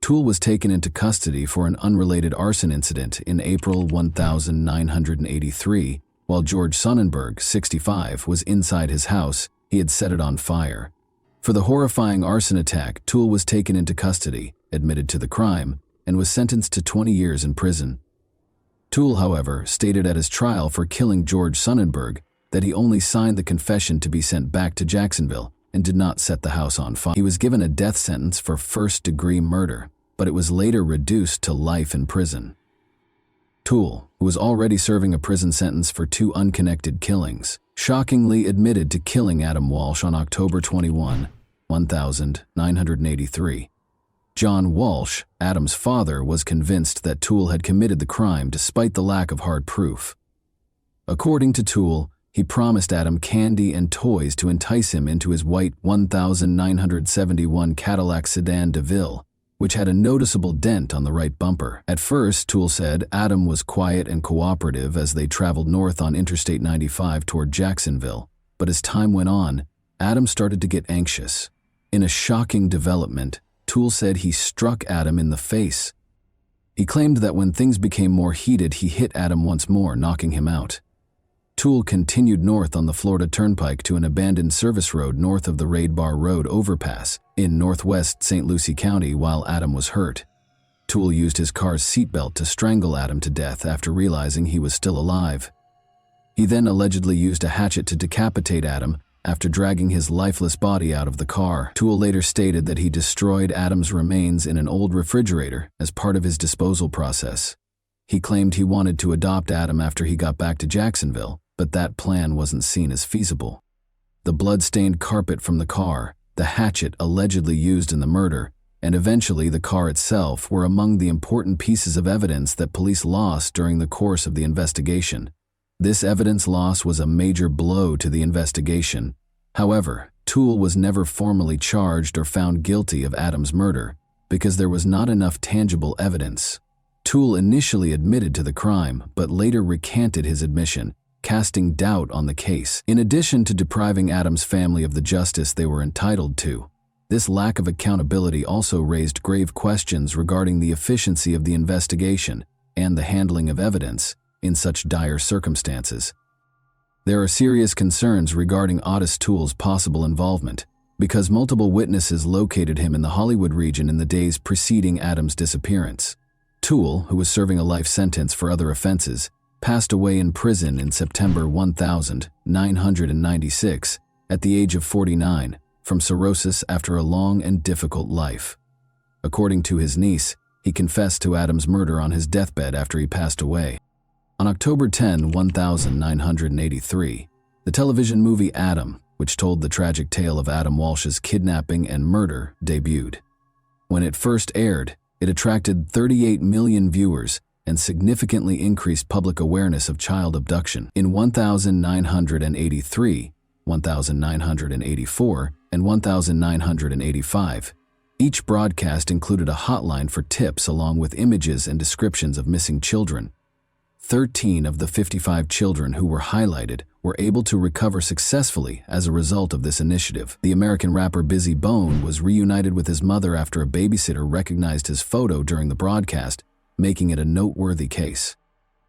Toole was taken into custody for an unrelated arson incident in April 1983, while George Sonnenberg, 65, was inside his house. He had set it on fire. For the horrifying arson attack, Toole was taken into custody, admitted to the crime, and was sentenced to 20 years in prison. Toole, however, stated at his trial for killing George Sonnenberg that he only signed the confession to be sent back to Jacksonville and did not set the house on fire. He was given a death sentence for first-degree murder, but it was later reduced to life in prison. Toole, who was already serving a prison sentence for 2 unconnected killings, shockingly admitted to killing Adam Walsh on October 21, 1983. John Walsh, Adam's father, was convinced that Toole had committed the crime despite the lack of hard proof. According to Toole, he promised Adam candy and toys to entice him into his white 1971 Cadillac sedan DeVille, which had a noticeable dent on the right bumper. At first, Toole said Adam was quiet and cooperative as they traveled north on Interstate 95 toward Jacksonville, but as time went on, Adam started to get anxious. In a shocking development, Toole said he struck Adam in the face. He claimed that when things became more heated, he hit Adam once more, knocking him out. Toole continued north on the Florida Turnpike to an abandoned service road north of the Raid Bar Road overpass in northwest St. Lucie County while Adam was hurt. Toole used his car's seatbelt to strangle Adam to death after realizing he was still alive. He then allegedly used a hatchet to decapitate Adam after dragging his lifeless body out of the car. Toole later stated that he destroyed Adam's remains in an old refrigerator as part of his disposal process. He claimed he wanted to adopt Adam after he got back to Jacksonville, but that plan wasn't seen as feasible. The blood-stained carpet from the car, the hatchet allegedly used in the murder, and eventually the car itself were among the important pieces of evidence that police lost during the course of the investigation. This evidence loss was a major blow to the investigation. However, Toole was never formally charged or found guilty of Adam's murder because there was not enough tangible evidence. Toole initially admitted to the crime, but later recanted his admission, casting doubt on the case. In addition to depriving Adam's family of the justice they were entitled to, this lack of accountability also raised grave questions regarding the efficiency of the investigation and the handling of evidence in such dire circumstances. There are serious concerns regarding Otis Toole's possible involvement, because multiple witnesses located him in the Hollywood region in the days preceding Adam's disappearance. Toole, who was serving a life sentence for other offenses, passed away in prison in September 1996 at the age of 49 from cirrhosis after a long and difficult life. According to his niece, he confessed to Adam's murder on his deathbed after he passed away. On October 10, 1983, the television movie Adam, which told the tragic tale of Adam Walsh's kidnapping and murder, debuted. When it first aired, it attracted 38 million viewers and significantly increased public awareness of child abduction. In 1983, 1984, and 1985, each broadcast included a hotline for tips along with images and descriptions of missing children. 13 of the 55 children who were highlighted were able to recover successfully as a result of this initiative. The American rapper Bizzy Bone was reunited with his mother after a babysitter recognized his photo during the broadcast, making it a noteworthy case.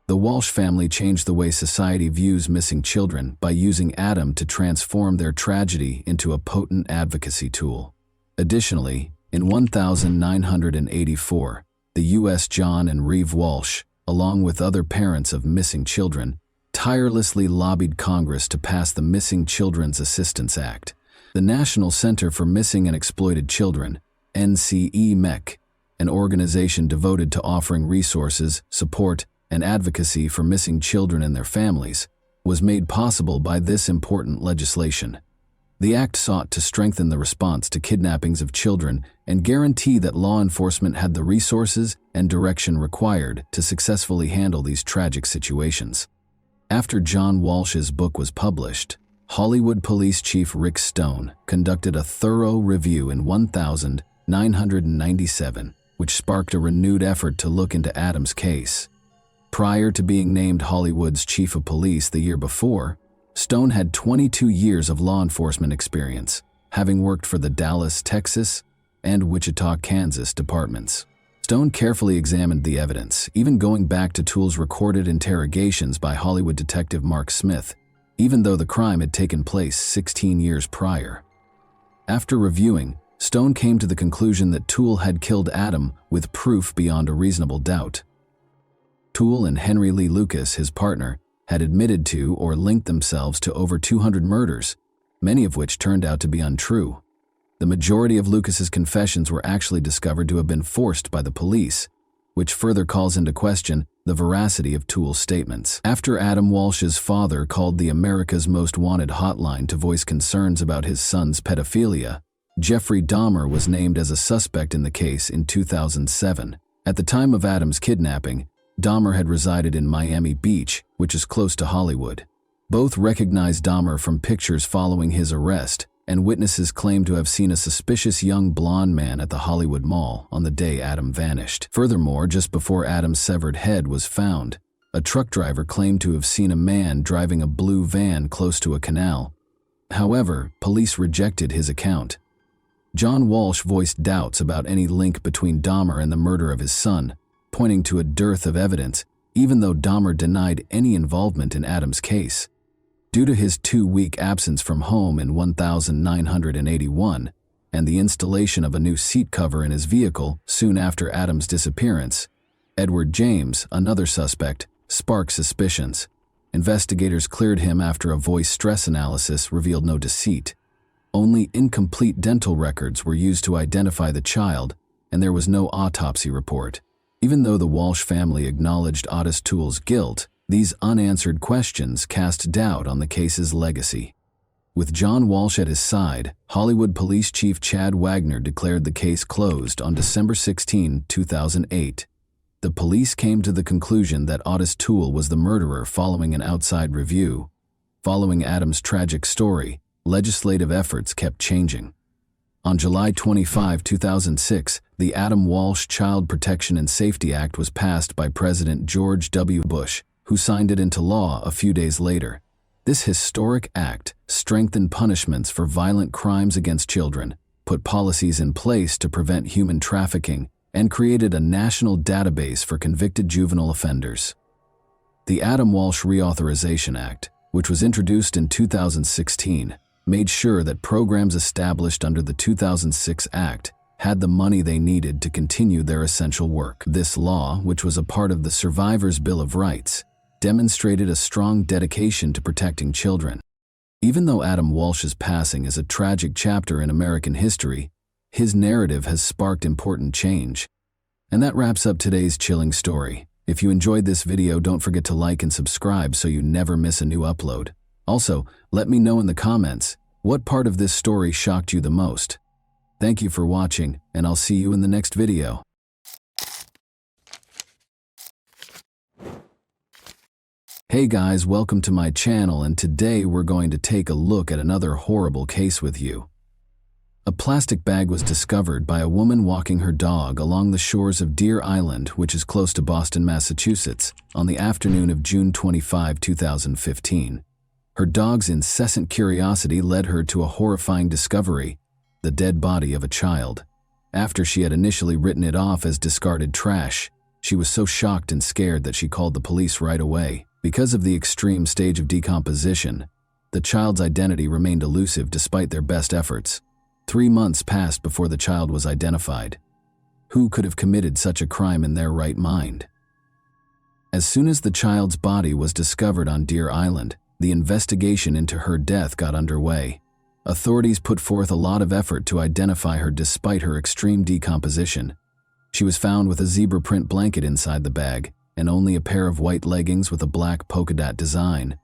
The Walsh family changed the way society views missing children by using Adam to transform their tragedy into a potent advocacy tool. Additionally, in 1984, the U.S. John and Reeve Walsh, along with other parents of missing children, tirelessly lobbied Congress to pass the Missing Children's Assistance Act. The National Center for Missing and Exploited Children, NCEMEC, an organization devoted to offering resources, support, and advocacy for missing children and their families, was made possible by this important legislation. The act sought to strengthen the response to kidnappings of children and guarantee that law enforcement had the resources and direction required to successfully handle these tragic situations. After John Walsh's book was published, Hollywood Police Chief Rick Stone conducted a thorough review in 1997, which sparked a renewed effort to look into Adam's case. Prior to being named Hollywood's Chief of Police the year before, Stone had 22 years of law enforcement experience, having worked for the Dallas, Texas, and Wichita, Kansas departments. Stone carefully examined the evidence, even going back to Toole's recorded interrogations by Hollywood detective Mark Smith, even though the crime had taken place 16 years prior. After reviewing, Stone came to the conclusion that Toole had killed Adam with proof beyond a reasonable doubt. Toole and Henry Lee Lucas, his partner, had admitted to or linked themselves to over 200 murders, many of which turned out to be untrue. The majority of Lucas's confessions were actually discovered to have been forced by the police, which further calls into question the veracity of Toole's statements. After Adam Walsh's father called the America's Most Wanted hotline to voice concerns about his son's pedophilia, Jeffrey Dahmer was named as a suspect in the case in 2007. At the time of Adam's kidnapping, Dahmer had resided in Miami Beach, which is close to Hollywood. Both recognized Dahmer from pictures following his arrest, and witnesses claimed to have seen a suspicious young blonde man at the Hollywood Mall on the day Adam vanished. Furthermore, just before Adam's severed head was found, a truck driver claimed to have seen a man driving a blue van close to a canal. However, police rejected his account. John Walsh voiced doubts about any link between Dahmer and the murder of his son, pointing to a dearth of evidence, even though Dahmer denied any involvement in Adam's case. Due to his 2-week absence from home in 1981 and the installation of a new seat cover in his vehicle soon after Adam's disappearance, Edward James, another suspect, sparked suspicions. Investigators cleared him after a voice stress analysis revealed no deceit. Only incomplete dental records were used to identify the child, and there was no autopsy report. Even though the Walsh family acknowledged Otis Toole's guilt, these unanswered questions cast doubt on the case's legacy. With John Walsh at his side, Hollywood Police Chief Chad Wagner declared the case closed on December 16, 2008. The police came to the conclusion that Otis Toole was the murderer following an outside review. Following Adam's tragic story, legislative efforts kept changing. On July 25, 2006, the Adam Walsh Child Protection and Safety Act was passed by President George W. Bush, who signed it into law a few days later. This historic act strengthened punishments for violent crimes against children, put policies in place to prevent human trafficking, and created a national database for convicted juvenile offenders. The Adam Walsh Reauthorization Act, which was introduced in 2016, made sure that programs established under the 2006 Act had the money they needed to continue their essential work. This law, which was a part of the Survivors' Bill of Rights, demonstrated a strong dedication to protecting children. Even though Adam Walsh's passing is a tragic chapter in American history, His narrative has sparked important change. And that wraps up today's chilling story. If you enjoyed this video, don't forget to like and subscribe so you never miss a new upload. Also, let me know in the comments, what part of this story shocked you the most? Thank you for watching, and I'll see you in the next video. Hey guys, welcome to my channel, and today we're going to take a look at another horrible case with you. A plastic bag was discovered by a woman walking her dog along the shores of Deer Island, which is close to Boston, Massachusetts, on the afternoon of June 25, 2015. Her dog's incessant curiosity led her to a horrifying discovery: the dead body of a child. After she had initially written it off as discarded trash, she was so shocked and scared that she called the police right away. Because of the extreme stage of decomposition, the child's identity remained elusive despite their best efforts. 3 months passed before the child was identified. Who could have committed such a crime in their right mind? As soon as the child's body was discovered on Deer Island, the investigation into her death got underway. Authorities put forth a lot of effort to identify her despite her extreme decomposition. She was found with a zebra print blanket inside the bag, and only a pair of white leggings with a black polka dot design.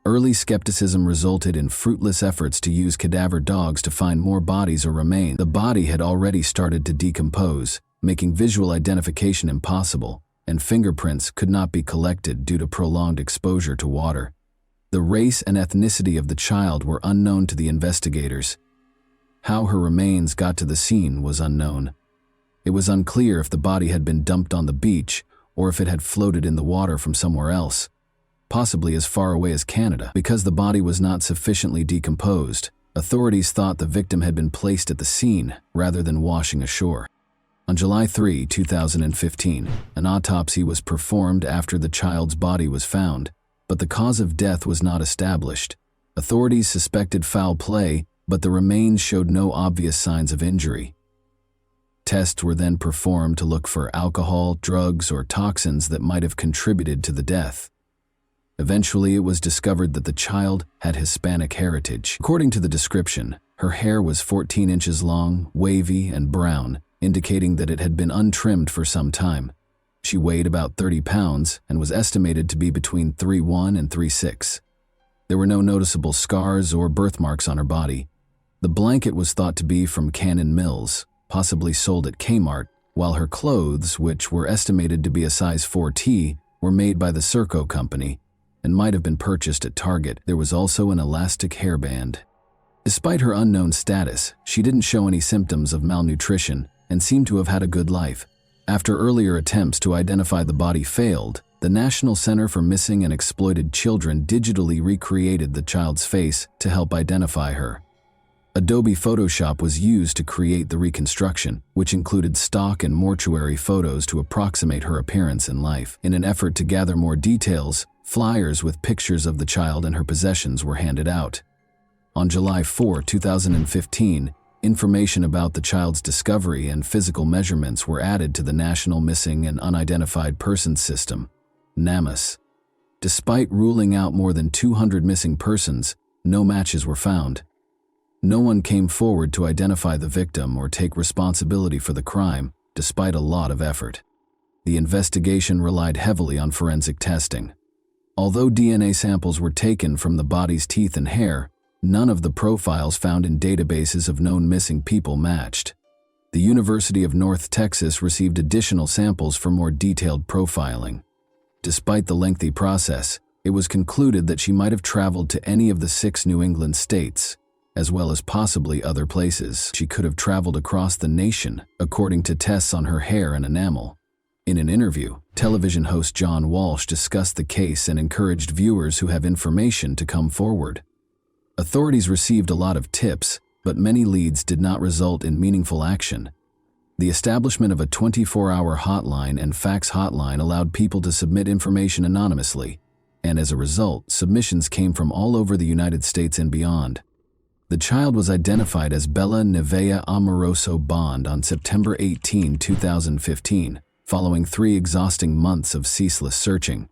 Early skepticism resulted in fruitless efforts to use cadaver dogs to find more bodies or remains. The body had already started to decompose, making visual identification impossible, and fingerprints could not be collected due to prolonged exposure to water. The race and ethnicity of the child were unknown to the investigators. How her remains got to the scene was unknown. It was unclear if the body had been dumped on the beach or if it had floated in the water from somewhere else, possibly as far away as Canada. Because the body was not sufficiently decomposed, authorities thought the victim had been placed at the scene rather than washing ashore. On July 3, 2015, an autopsy was performed after the child's body was found, but the cause of death was not established. Authorities suspected foul play, but the remains showed no obvious signs of injury. Tests were then performed to look for alcohol, drugs, or toxins that might have contributed to the death. Eventually, it was discovered that the child had Hispanic heritage. According to the description, her hair was 14 inches long, wavy, and brown, indicating that it had been untrimmed for some time. She weighed about 30 pounds and was estimated to be between 3'1" and 3'6". There were no noticeable scars or birthmarks on her body. The blanket was thought to be from Cannon Mills, possibly sold at Kmart, while her clothes, which were estimated to be a size 4T, were made by the Serco company and might have been purchased at Target. There was also an elastic hairband. Despite her unknown status, she didn't show any symptoms of malnutrition and seemed to have had a good life. After earlier attempts to identify the body failed, the National Center for Missing and Exploited Children digitally recreated the child's face to help identify her. Adobe Photoshop was used to create the reconstruction, which included stock and mortuary photos to approximate her appearance in life. In an effort to gather more details, flyers with pictures of the child and her possessions were handed out. On July 4, 2015, information about the child's discovery and physical measurements were added to the National Missing and Unidentified Persons System, NamUs. Despite ruling out more than 200 missing persons, no matches were found. No one came forward to identify the victim or take responsibility for the crime, despite a lot of effort. The investigation relied heavily on forensic testing. Although DNA samples were taken from the body's teeth and hair, none of the profiles found in databases of known missing people matched. The University of North Texas received additional samples for more detailed profiling. Despite the lengthy process, it was concluded that she might have traveled to any of the 6 New England states, as well as possibly other places. She could have traveled across the nation, according to tests on her hair and enamel. In an interview, television host John Walsh discussed the case and encouraged viewers who have information to come forward. Authorities received a lot of tips, but many leads did not result in meaningful action. The establishment of a 24-hour hotline and fax hotline allowed people to submit information anonymously, and as a result, submissions came from all over the United States and beyond. The child was identified as Bella Nevaeh Amoroso Bond on September 18, 2015, following 3 exhausting months of ceaseless searching.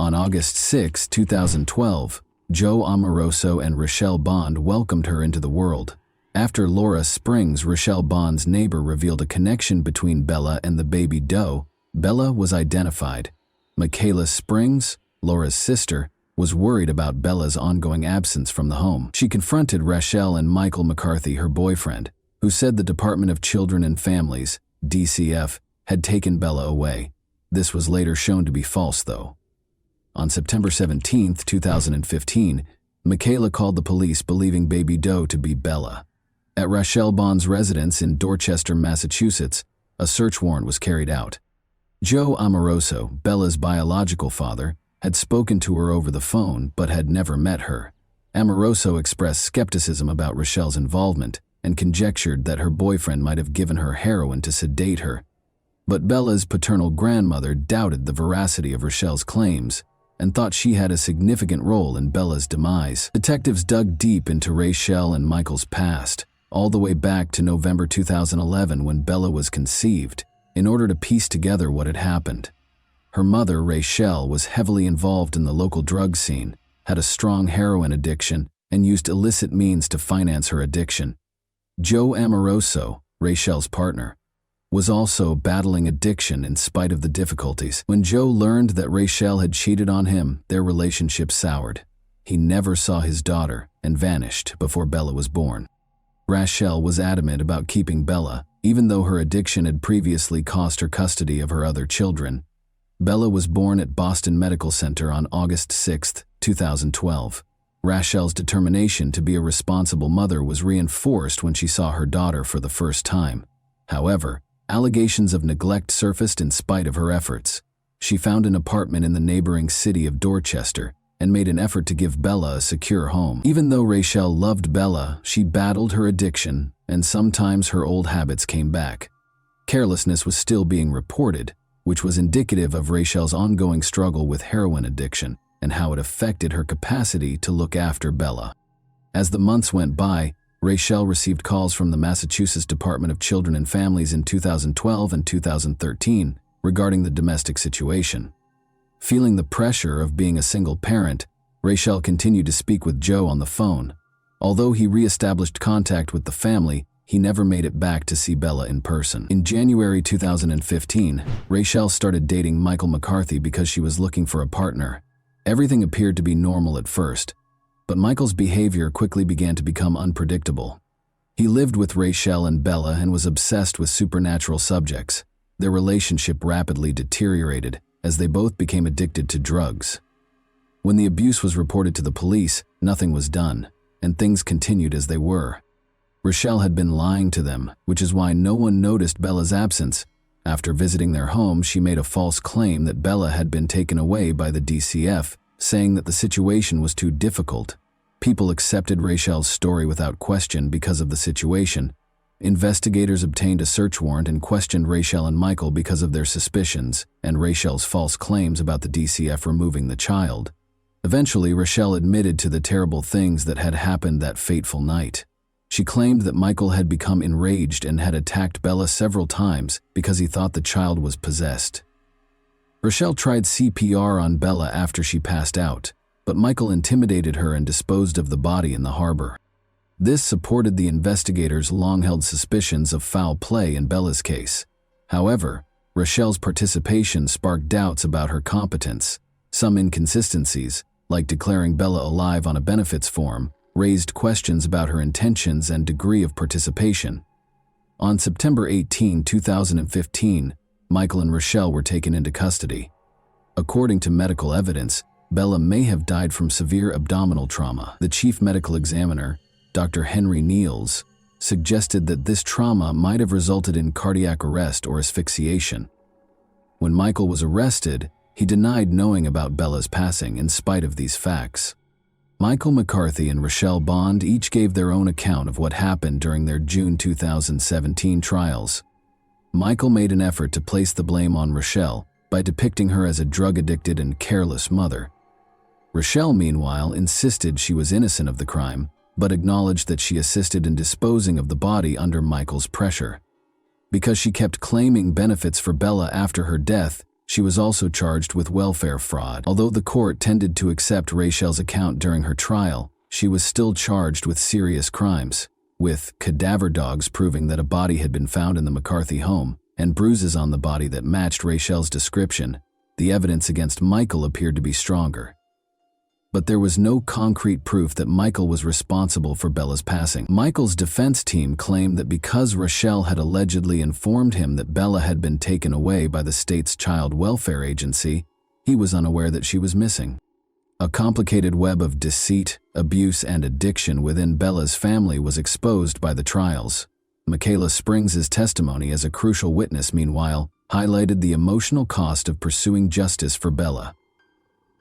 On August 6, 2012, Joe Amoroso and Rochelle Bond welcomed her into the world. After Laura Springs, Rochelle Bond's neighbor revealed a connection between Bella and the baby doe, Bella was identified. Michaela Springs, Laura's sister, was worried about Bella's ongoing absence from the home. She confronted Rochelle and Michael McCarthy, her boyfriend, who said the Department of Children and Families, DCF, had taken Bella away. This was later shown to be false, though. On September 17, 2015, Michaela called the police believing baby doe to be Bella. At Rochelle Bond's residence in Dorchester, Massachusetts, a search warrant was carried out. Joe Amoroso, Bella's biological father, had spoken to her over the phone but had never met her. Amoroso expressed skepticism about Rochelle's involvement and conjectured that her boyfriend might have given her heroin to sedate her. But Bella's paternal grandmother doubted the veracity of Rochelle's claims and thought she had a significant role in Bella's demise. Detectives dug deep into Rochelle and Michael's past, all the way back to November 2011 when Bella was conceived, in order to piece together what had happened. Her mother, Rochelle, was heavily involved in the local drug scene, had a strong heroin addiction, and used illicit means to finance her addiction. Joe Amoroso, Rochelle's partner, was also battling addiction in spite of the difficulties. When Joe learned that Rochelle had cheated on him, their relationship soured. He never saw his daughter and vanished before Bella was born. Rochelle was adamant about keeping Bella, even though her addiction had previously cost her custody of her other children. Bella was born at Boston Medical Center on August 6, 2012. Rochelle's determination to be a responsible mother was reinforced when she saw her daughter for the first time. However, allegations of neglect surfaced in spite of her efforts. She found an apartment in the neighboring city of Dorchester and made an effort to give Bella a secure home. Even though Rochelle loved Bella, she battled her addiction, and sometimes her old habits came back. Carelessness was still being reported, which was indicative of Rochelle's ongoing struggle with heroin addiction and how it affected her capacity to look after Bella. As the months went by, Rochelle received calls from the Massachusetts Department of Children and Families in 2012 and 2013 regarding the domestic situation. Feeling the pressure of being a single parent, Rochelle continued to speak with Joe on the phone. Although he re-established contact with the family, he never made it back to see Bella in person. In January 2015, Rochelle started dating Michael McCarthy because she was looking for a partner. Everything appeared to be normal at first, but Michael's behavior quickly began to become unpredictable. He lived with Rochelle and Bella and was obsessed with supernatural subjects. Their relationship rapidly deteriorated as they both became addicted to drugs. When the abuse was reported to the police, nothing was done, and things continued as they were. Rochelle had been lying to them, which is why no one noticed Bella's absence. After visiting their home, she made a false claim that Bella had been taken away by the DCF, saying that the situation was too difficult. People accepted Rochelle's story without question because of the situation. Investigators obtained a search warrant and questioned Rochelle and Michael because of their suspicions and Rochelle's false claims about the DCF removing the child. Eventually, Rochelle admitted to the terrible things that had happened that fateful night. She claimed that Michael had become enraged and had attacked Bella several times because he thought the child was possessed. Rochelle tried CPR on Bella after she passed out, but Michael intimidated her and disposed of the body in the harbor. This supported the investigators' long-held suspicions of foul play in Bella's case. However, Rochelle's participation sparked doubts about her competence. Some inconsistencies, like declaring Bella alive on a benefits form, raised questions about her intentions and degree of participation. On September 18, 2015, Michael and Rochelle were taken into custody. According to medical evidence, Bella may have died from severe abdominal trauma. The chief medical examiner, Dr. Henry Niels, suggested that this trauma might have resulted in cardiac arrest or asphyxiation. When Michael was arrested, he denied knowing about Bella's passing in spite of these facts. Michael McCarthy and Rochelle Bond each gave their own account of what happened during their June 2017 trials. Michael made an effort to place the blame on Rochelle by depicting her as a drug-addicted and careless mother. Rochelle, meanwhile, insisted she was innocent of the crime, but acknowledged that she assisted in disposing of the body under Michael's pressure. Because she kept claiming benefits for Bella after her death, she was also charged with welfare fraud. Although the court tended to accept Rochelle's account during her trial, she was still charged with serious crimes. with cadaver dogs proving that a body had been found in the McCarthy home and bruises on the body that matched Rachel's description. The evidence against Michael appeared to be stronger. But there was no concrete proof that Michael was responsible for Bella's passing. Michael's defense team claimed that because Rochelle had allegedly informed him that Bella had been taken away by the state's child welfare agency, he was unaware that she was missing. A complicated web of deceit, abuse, and addiction within Bella's family was exposed by the trials. Michaela Springs' testimony as a crucial witness, meanwhile, highlighted the emotional cost of pursuing justice for Bella.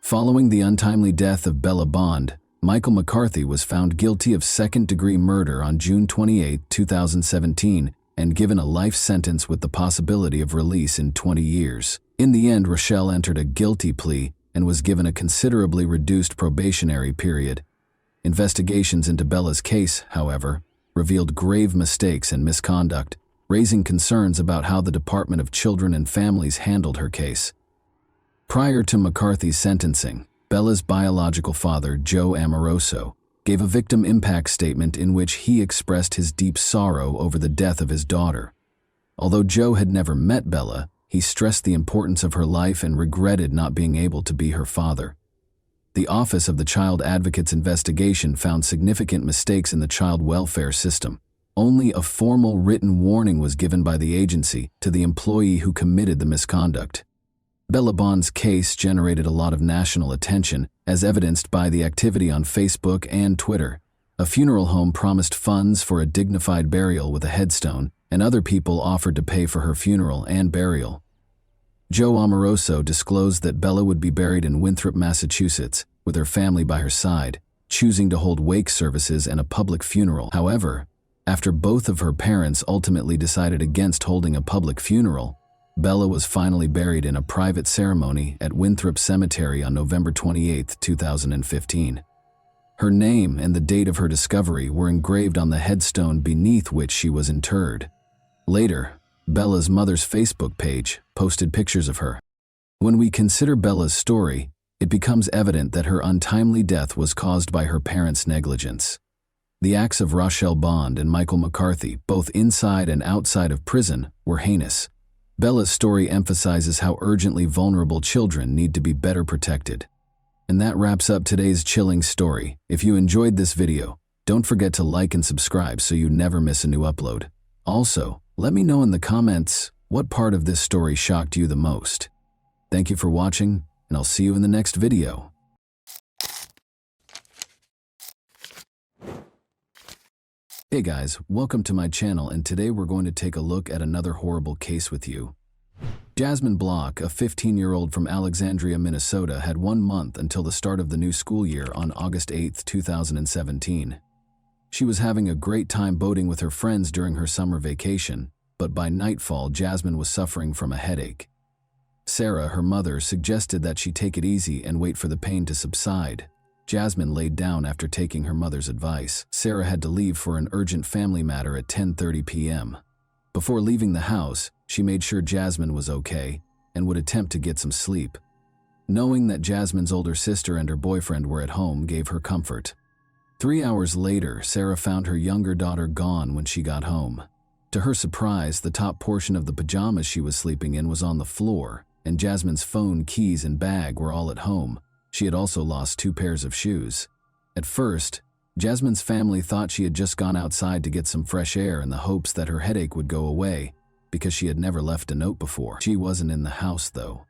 Following the untimely death of Bella Bond, Michael McCarthy was found guilty of second-degree murder on June 28, 2017, and given a life sentence with the possibility of release in 20 years. In the end, Rochelle entered a guilty plea and was given a considerably reduced probationary period. Investigations into Bella's case, however, revealed grave mistakes and misconduct, raising concerns about how the Department of Children and Families handled her case. Prior to McCarthy's sentencing, Bella's biological father, Joe Amoroso, gave a victim impact statement in which he expressed his deep sorrow over the death of his daughter. Although Joe had never met Bella, he stressed the importance of her life and regretted not being able to be her father. The Office of the Child Advocate's investigation found significant mistakes in the child welfare system. Only a formal written warning was given by the agency to the employee who committed the misconduct. Bella Bond's case generated a lot of national attention, as evidenced by the activity on Facebook and Twitter. A funeral home promised funds for a dignified burial with a headstone, and other people offered to pay for her funeral and burial. Joe Amoroso disclosed that Bella would be buried in Winthrop, Massachusetts, with her family by her side, choosing to hold wake services and a public funeral. However, after both of her parents ultimately decided against holding a public funeral, Bella was finally buried in a private ceremony at Winthrop Cemetery on November 28, 2015. Her name and the date of her discovery were engraved on the headstone beneath which she was interred. Later, Bella's mother's Facebook page posted pictures of her. When we consider Bella's story, it becomes evident that her untimely death was caused by her parents' negligence. The acts of Rochelle Bond and Michael McCarthy, both inside and outside of prison, were heinous. Bella's story emphasizes how urgently vulnerable children need to be better protected. And that wraps up today's chilling story. If you enjoyed this video, don't forget to like and subscribe so you never miss a new upload. Also, let me know in the comments what part of this story shocked you the most. Thank you for watching, and I'll see you in the next video. Hey guys, welcome to my channel, and today we're going to take a look at another horrible case with you. Jasmine Block, a 15-year-old from Alexandria, Minnesota, had 1 month until the start of the new school year on August 8, 2017. She was having a great time boating with her friends during her summer vacation, but by nightfall, Jasmine was suffering from a headache. Sarah, her mother, suggested that she take it easy and wait for the pain to subside. Jasmine laid down after taking her mother's advice. Sarah had to leave for an urgent family matter at 10:30 p.m. Before leaving the house, she made sure Jasmine was okay and would attempt to get some sleep. Knowing that Jasmine's older sister and her boyfriend were at home gave her comfort. 3 hours later, Sarah found her younger daughter gone when she got home. To her surprise, the top portion of the pajamas she was sleeping in was on the floor, and Jasmine's phone, keys, and bag were all at home. She had also lost 2 pairs of shoes. At first, Jasmine's family thought she had just gone outside to get some fresh air in the hopes that her headache would go away, because she had never left a note before. She wasn't in the house, though.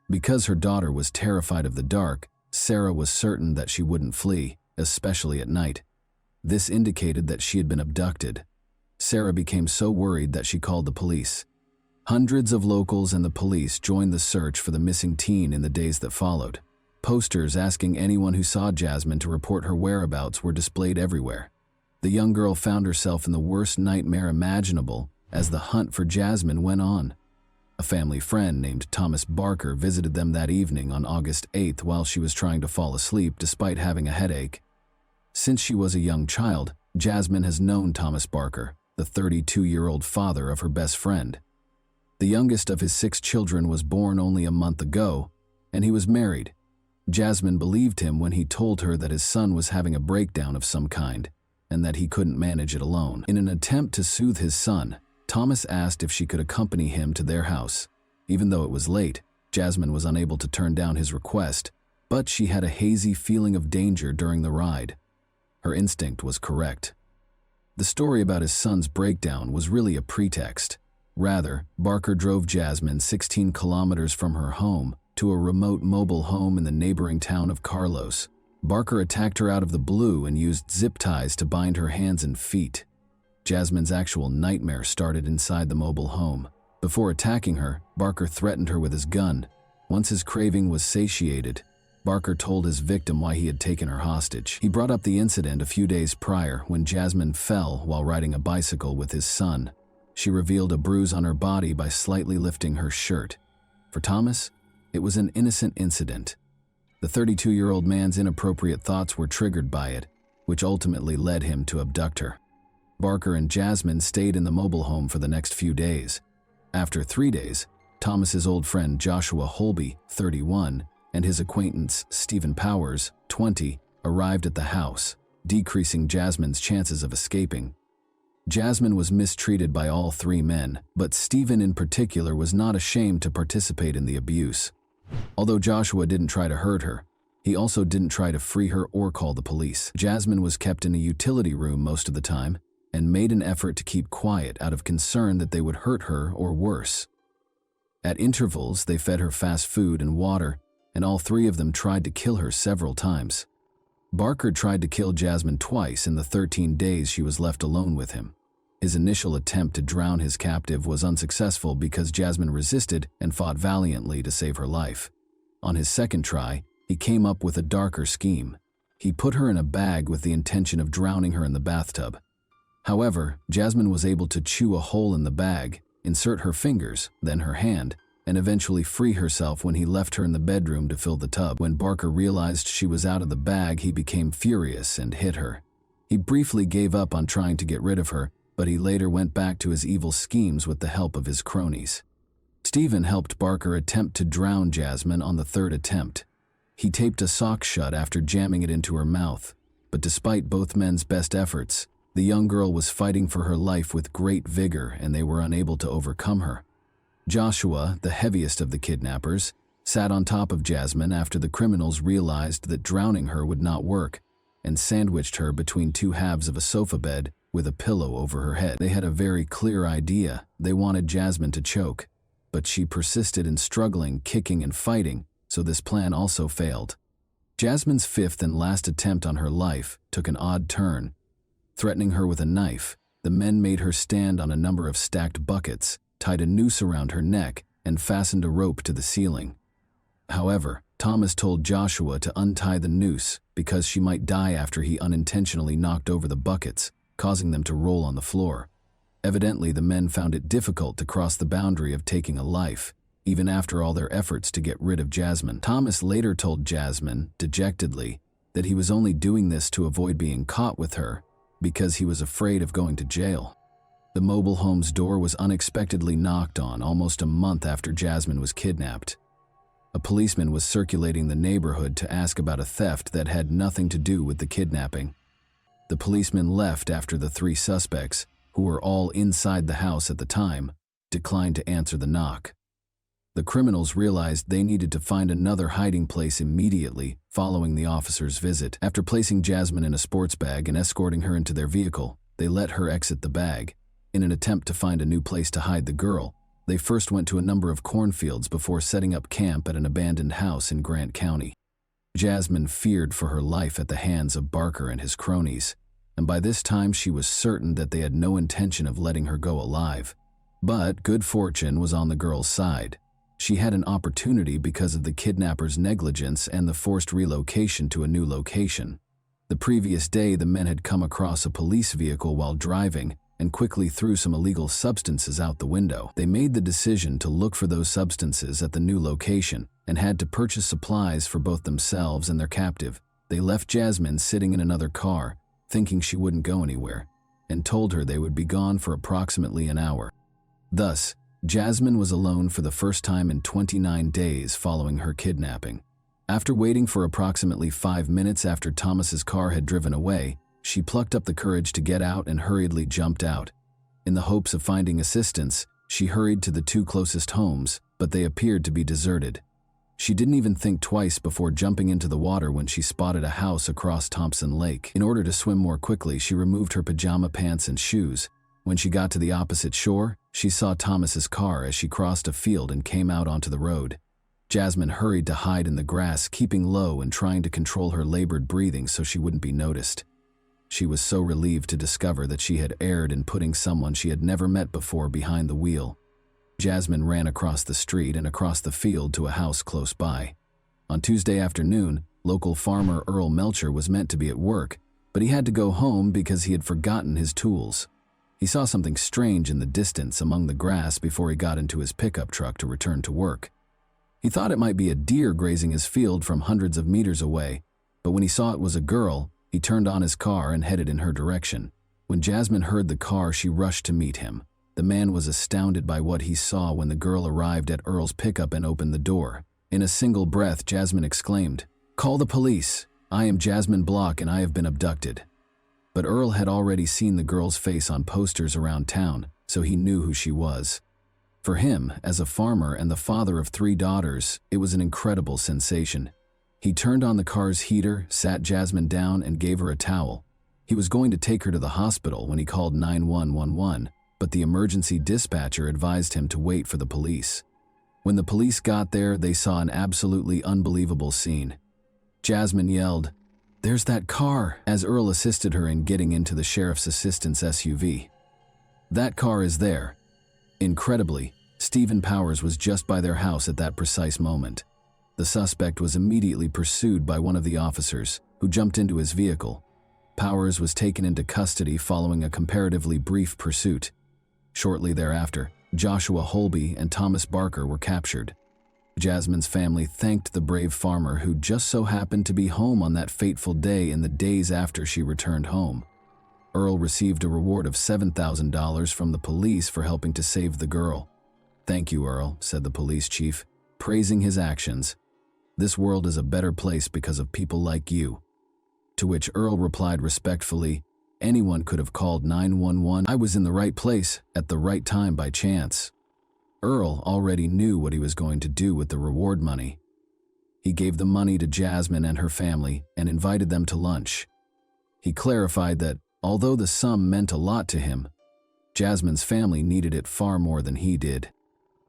Because her daughter was terrified of the dark, Sarah was certain that she wouldn't flee, especially at night. This indicated that she had been abducted. Sarah became so worried that she called the police. Hundreds of locals and the police joined the search for the missing teen in the days that followed. Posters asking anyone who saw Jasmine to report her whereabouts were displayed everywhere. The young girl found herself in the worst nightmare imaginable as the hunt for Jasmine went on. A family friend named Thomas Barker visited them that evening on August 8th while she was trying to fall asleep despite having a headache. Since she was a young child, Jasmine has known Thomas Barker, the 32-year-old father of her best friend. The youngest of his 6 children was born only a month ago, and he was married. Jasmine believed him when he told her that his son was having a breakdown of some kind. and that he couldn't manage it alone. In an attempt to soothe his son, Thomas asked if she could accompany him to their house. Even though it was late, Jasmine was unable to turn down his request, but she had a hazy feeling of danger during the ride. Her instinct was correct. The story about his son's breakdown was really a pretext. Rather, Barker drove Jasmine 16 kilometers from her home to a remote mobile home in the neighboring town of Carlos. Barker attacked her out of the blue and used zip ties to bind her hands and feet. Jasmine's actual nightmare started inside the mobile home. Before attacking her, Barker threatened her with his gun. Once his craving was satiated, Barker told his victim why he had taken her hostage. He brought up the incident a few days prior when Jasmine fell while riding a bicycle with his son. She revealed a bruise on her body by slightly lifting her shirt. For Thomas, it was an innocent incident. The 32-year-old man's inappropriate thoughts were triggered by it, which ultimately led him to abduct her. Barker and Jasmine stayed in the mobile home for the next few days. After 3 days, Thomas's old friend Joshua Holby, 31, and his acquaintance Stephen Powers, 20, arrived at the house, decreasing Jasmine's chances of escaping. Jasmine was mistreated by all 3 men, but Stephen in particular was not ashamed to participate in the abuse. Although Joshua didn't try to hurt her, he also didn't try to free her or call the police. Jasmine was kept in a utility room most of the time and made an effort to keep quiet out of concern that they would hurt her or worse. At intervals, they fed her fast food and water, and all 3 of them tried to kill her several times. Barker tried to kill Jasmine twice in the 13 days she was left alone with him. His initial attempt to drown his captive was unsuccessful because Jasmine resisted and fought valiantly to save her life. On his second try, he came up with a darker scheme. He put her in a bag with the intention of drowning her in the bathtub. However, Jasmine was able to chew a hole in the bag, insert her fingers, then her hand, and eventually free herself when he left her in the bedroom to fill the tub. When Barker realized she was out of the bag, he became furious and hit her. He briefly gave up on trying to get rid of her, but he later went back to his evil schemes with the help of his cronies. Stephen helped Barker attempt to drown Jasmine on the 3rd attempt. He taped a sock shut after jamming it into her mouth, but despite both men's best efforts, the young girl was fighting for her life with great vigor and they were unable to overcome her. Joshua, the heaviest of the kidnappers, sat on top of Jasmine after the criminals realized that drowning her would not work and sandwiched her between 2 halves of a sofa bed with a pillow over her head. They had a very clear idea. They wanted Jasmine to choke, but she persisted in struggling, kicking, and fighting, so this plan also failed. Jasmine's 5th and last attempt on her life took an odd turn. Threatening her with a knife, the men made her stand on a number of stacked buckets, tied a noose around her neck, and fastened a rope to the ceiling. However, Thomas told Joshua to untie the noose because she might die after he unintentionally knocked over the buckets, causing them to roll on the floor. Evidently, the men found it difficult to cross the boundary of taking a life, even after all their efforts to get rid of Jasmine. Thomas later told Jasmine, dejectedly, that he was only doing this to avoid being caught with her because he was afraid of going to jail. The mobile home's door was unexpectedly knocked on almost a month after Jasmine was kidnapped. A policeman was circulating the neighborhood to ask about a theft that had nothing to do with the kidnapping. The policeman left after the 3 suspects, who were all inside the house at the time, declined to answer the knock. The criminals realized they needed to find another hiding place immediately following the officer's visit. After placing Jasmine in a sports bag and escorting her into their vehicle, they let her exit the bag. In an attempt to find a new place to hide the girl, they first went to a number of cornfields before setting up camp at an abandoned house in Grant County. Jasmine feared for her life at the hands of Barker and his cronies, and by this time she was certain that they had no intention of letting her go alive. But good fortune was on the girl's side. She had an opportunity because of the kidnappers' negligence and the forced relocation to a new location. The previous day, the men had come across a police vehicle while driving and quickly threw some illegal substances out the window. They made the decision to look for those substances at the new location and had to purchase supplies for both themselves and their captive. They left Jasmine sitting in another car, thinking she wouldn't go anywhere, and told her they would be gone for approximately an hour. Thus, Jasmine was alone for the first time in 29 days following her kidnapping. After waiting for approximately 5 minutes after Thomas's car had driven away, She plucked up the courage to get out and hurriedly jumped out. In the hopes of finding assistance, she hurried to the 2 closest homes, but they appeared to be deserted. She didn't even think twice before jumping into the water when she spotted a house across Thompson Lake. In order to swim more quickly, she removed her pajama pants and shoes. When she got to the opposite shore, she saw Thomas's car as she crossed a field and came out onto the road. Jasmine hurried to hide in the grass, keeping low and trying to control her labored breathing so she wouldn't be noticed. She was so relieved to discover that she had erred in putting someone she had never met before behind the wheel. Jasmine ran across the street and across the field to a house close by. On Tuesday afternoon, local farmer Earl Melcher was meant to be at work, but he had to go home because he had forgotten his tools. He saw something strange in the distance among the grass before he got into his pickup truck to return to work. He thought it might be a deer grazing his field from hundreds of meters away, but when he saw it was a girl, he turned on his car and headed in her direction. When Jasmine heard the car, she rushed to meet him. The man was astounded by what he saw when the girl arrived at Earl's pickup and opened the door. In a single breath, Jasmine exclaimed, "Call the police! I am Jasmine Block and I have been abducted." But Earl had already seen the girl's face on posters around town, so he knew who she was. For him, as a farmer and the father of 3 daughters, it was an incredible sensation. He turned on the car's heater, sat Jasmine down, and gave her a towel. He was going to take her to the hospital when he called 911, but the emergency dispatcher advised him to wait for the police. When the police got there, they saw an absolutely unbelievable scene. Jasmine yelled, "There's that car," as Earl assisted her in getting into the sheriff's assistant's SUV. That car is there. Incredibly, Stephen Powers was just by their house at that precise moment. The suspect was immediately pursued by one of the officers, who jumped into his vehicle. Powers was taken into custody following a comparatively brief pursuit. Shortly thereafter, Joshua Holby and Thomas Barker were captured. Jasmine's family thanked the brave farmer who just so happened to be home on that fateful day in the days after she returned home. Earl received a reward of $7,000 from the police for helping to save the girl. "Thank you, Earl," said the police chief, praising his actions. "This world is a better place because of people like you." To which Earl replied respectfully, "Anyone could have called 911. I was in the right place at the right time by chance." Earl already knew what he was going to do with the reward money. He gave the money to Jasmine and her family and invited them to lunch. He clarified that, although the sum meant a lot to him, Jasmine's family needed it far more than he did.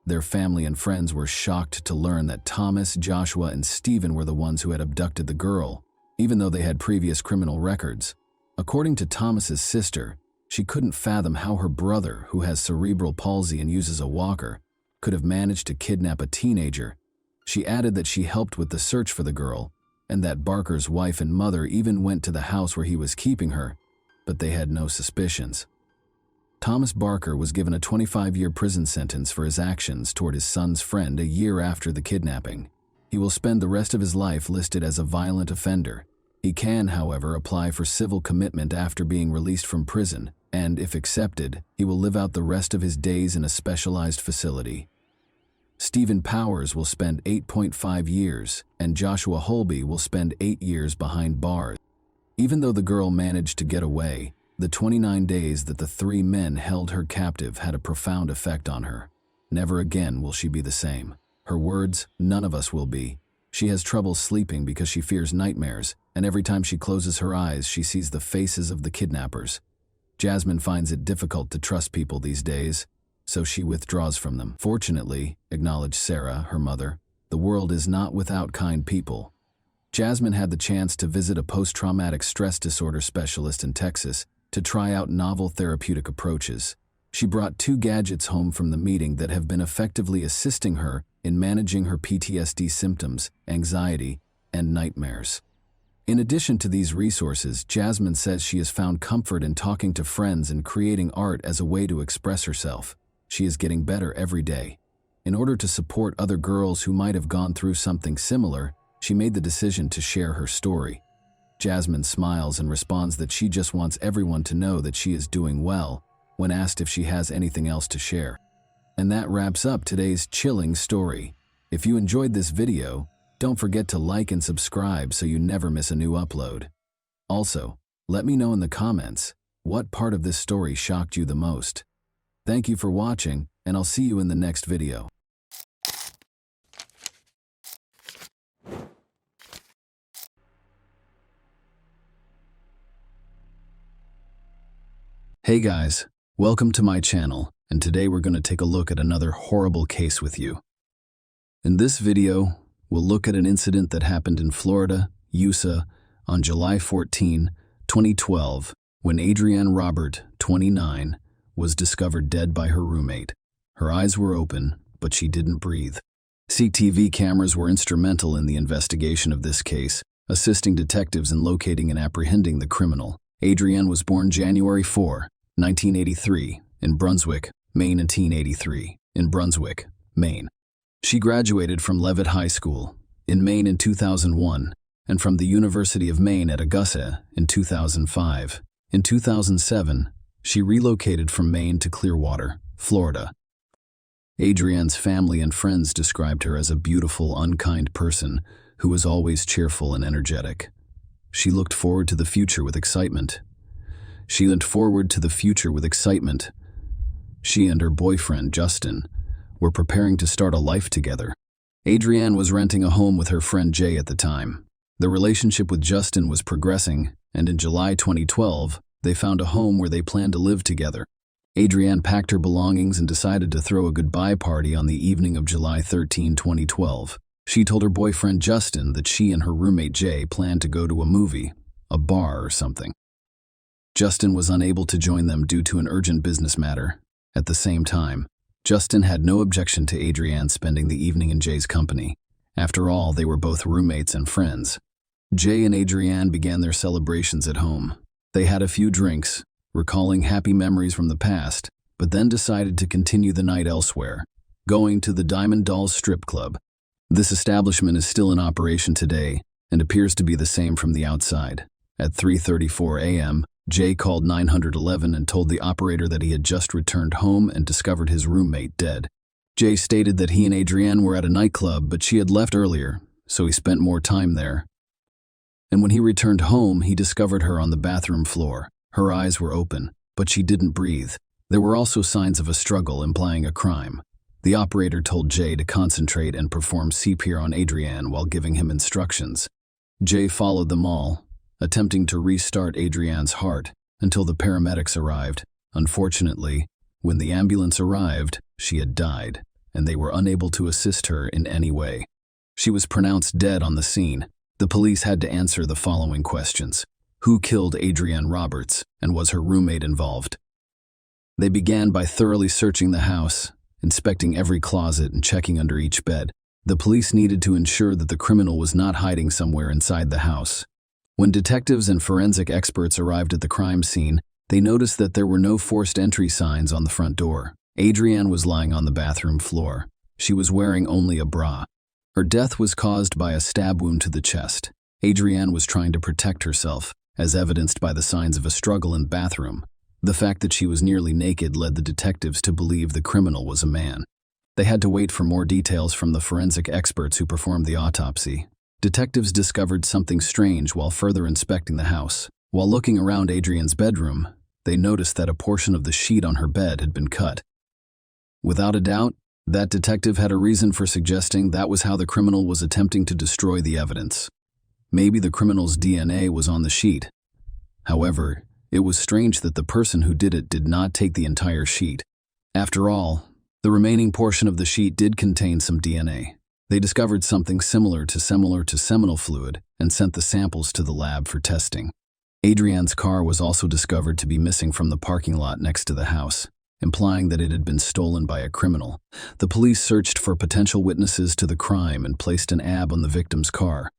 Their family and friends were shocked to learn that Thomas, Joshua, and Stephen were the ones who had abducted the girl, even though they had previous criminal records. According to Thomas's sister, she couldn't fathom how her brother, who has cerebral palsy and uses a walker, could have managed to kidnap a teenager. She added that she helped with the search for the girl, and that Barker's wife and mother even went to the house where he was keeping her, but they had no suspicions. Thomas Barker was given a 25-year prison sentence for his actions toward his son's friend a year after the kidnapping. He will spend the rest of his life listed as a violent offender. He can, however, apply for civil commitment after being released from prison, and, if accepted, he will live out the rest of his days in a specialized facility. Stephen Powers will spend 8.5 years, and Joshua Holby will spend 8 years behind bars. Even though the girl managed to get away, the 29 days that the 3 men held her captive had a profound effect on her. Never again will she be the same. Her words, "None of us will be." She has trouble sleeping because she fears nightmares, and every time she closes her eyes, she sees the faces of the kidnappers. Jasmine finds it difficult to trust people these days, so she withdraws from them. Fortunately, acknowledged Sarah, her mother, the world is not without kind people. Jasmine had the chance to visit a post-traumatic stress disorder specialist in Texas to try out novel therapeutic approaches. She brought 2 gadgets home from the meeting that have been effectively assisting her in managing her PTSD symptoms, anxiety, and nightmares. In addition to these resources, Jasmine says she has found comfort in talking to friends and creating art as a way to express herself. She is getting better every day. In order to support other girls who might have gone through something similar, she made the decision to share her story. Jasmine smiles and responds that she just wants everyone to know that she is doing well when asked if she has anything else to share. And that wraps up today's chilling story. If you enjoyed this video, don't forget to like and subscribe so you never miss a new upload. Also, Let me know in the comments what part of this story shocked you the most. Thank you for watching, and I'll see you in the next video. Hey guys, welcome to my channel, and today we're going to take a look at another horrible case with you. In this video, we'll look at an incident that happened in Florida, USA, on July 14, 2012, when Adrienne Robert, 29, was discovered dead by her roommate. Her eyes were open, but she didn't breathe. CCTV cameras were instrumental in the investigation of this case, assisting detectives in locating and apprehending the criminal. Adrienne was born January 4, 1983, in Brunswick, Maine, and 1983, in Brunswick, Maine. She graduated from Leavitt High School in Maine in 2001 and from the University of Maine at Augusta in 2005. In 2007, she relocated from Maine to Clearwater, Florida. Adrienne's family and friends described her as a beautiful, unkind person who was always cheerful and energetic. She looked forward to the future with excitement. She and her boyfriend, Justin, were preparing to start a life together. Adrienne was renting a home with her friend Jay at the time. The relationship with Justin was progressing, and in July 2012, they found a home where they planned to live together. Adrienne packed her belongings and decided to throw a goodbye party on the evening of July 13, 2012. She told her boyfriend Justin that she and her roommate Jay planned to go to a movie, a bar or something. Justin was unable to join them due to an urgent business matter. At the same time, Justin had no objection to Adrienne spending the evening in Jay's company. After all, they were both roommates and friends. Jay and Adrienne began their celebrations at home. They had a few drinks, recalling happy memories from the past, but then decided to continue the night elsewhere, going to the Diamond Dolls strip club. This establishment is still in operation today and appears to be the same from the outside. At 3:34 a.m., Jay called 911 and told the operator that he had just returned home and discovered his roommate dead. Jay stated that he and Adrienne were at a nightclub, but she had left earlier, so he spent more time there. And when he returned home, he discovered her on the bathroom floor. Her eyes were open, but she didn't breathe. There were also signs of a struggle, implying a crime. The operator told Jay to concentrate and perform CPR on Adrienne while giving him instructions. Jay followed them all, attempting to restart Adrienne's heart until the paramedics arrived. Unfortunately, when the ambulance arrived, she had died, and they were unable to assist her in any way. She was pronounced dead on the scene. The police had to answer the following questions. Who killed Adrienne Roberts, and was her roommate involved? They began by thoroughly searching the house, inspecting every closet and checking under each bed. The police needed to ensure that the criminal was not hiding somewhere inside the house. When detectives and forensic experts arrived at the crime scene, they noticed that there were no forced entry signs on the front door. Adrienne was lying on the bathroom floor. She was wearing only a bra. Her death was caused by a stab wound to the chest. Adrienne was trying to protect herself, as evidenced by the signs of a struggle in the bathroom. The fact that she was nearly naked led the detectives to believe the criminal was a man. They had to wait for more details from the forensic experts who performed the autopsy. Detectives discovered something strange while further inspecting the house. While looking around Adrienne's bedroom, they noticed that a portion of the sheet on her bed had been cut. Without a doubt, that detective had a reason for suggesting that was how the criminal was attempting to destroy the evidence. Maybe the criminal's DNA was on the sheet. However, it was strange that the person who did it did not take the entire sheet. After all, the remaining portion of the sheet did contain some DNA. They discovered something similar to seminal fluid and sent the samples to the lab for testing. Adrienne's car was also discovered to be missing from the parking lot next to the house, implying that it had been stolen by a criminal. The police searched for potential witnesses to the crime and placed an AB on the victim's car.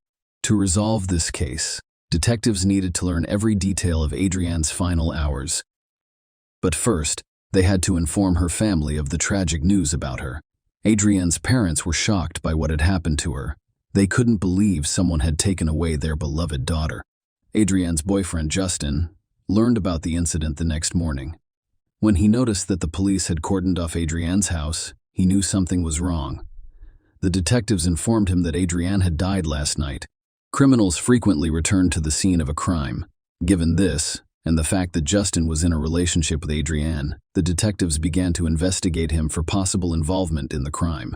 To resolve this case, detectives needed to learn every detail of Adrienne's final hours. But first, they had to inform her family of the tragic news about her. Adrienne's parents were shocked by what had happened to her. They couldn't believe someone had taken away their beloved daughter. Adrienne's boyfriend, Justin, learned about the incident the next morning. When he noticed that the police had cordoned off Adrienne's house, he knew something was wrong. The detectives informed him that Adrienne had died last night. Criminals frequently returned to the scene of a crime. Given this, and the fact that Justin was in a relationship with Adrienne, the detectives began to investigate him for possible involvement in the crime.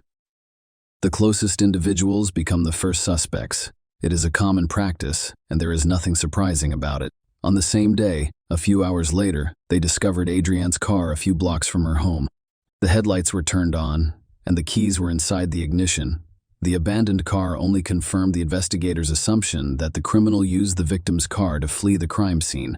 The closest individuals become the first suspects. It is a common practice, and there is nothing surprising about it. On the same day, a few hours later, they discovered Adrienne's car a few blocks from her home. The headlights were turned on, and the keys were inside the ignition. The abandoned car only confirmed the investigators' assumption that the criminal used the victim's car to flee the crime scene.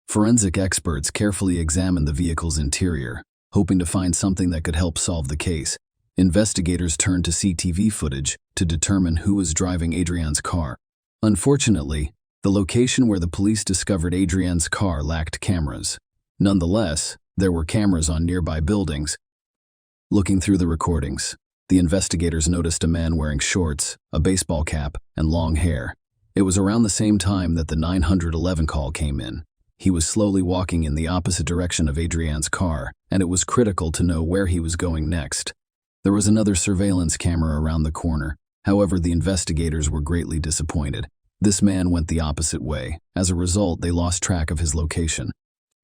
Forensic experts carefully examined the vehicle's interior, hoping to find something that could help solve the case. Investigators turned to CCTV footage to determine who was driving Adrienne's car. Unfortunately, the location where the police discovered Adrienne's car lacked cameras. Nonetheless, there were cameras on nearby buildings. Looking through the recordings, the investigators noticed a man wearing shorts, a baseball cap, and long hair. It was around the same time that the 911 call came in. He was slowly walking in the opposite direction of Adrienne's car, and it was critical to know where he was going next. There was another surveillance camera around the corner. However, the investigators were greatly disappointed. This man went the opposite way. As a result, they lost track of his location.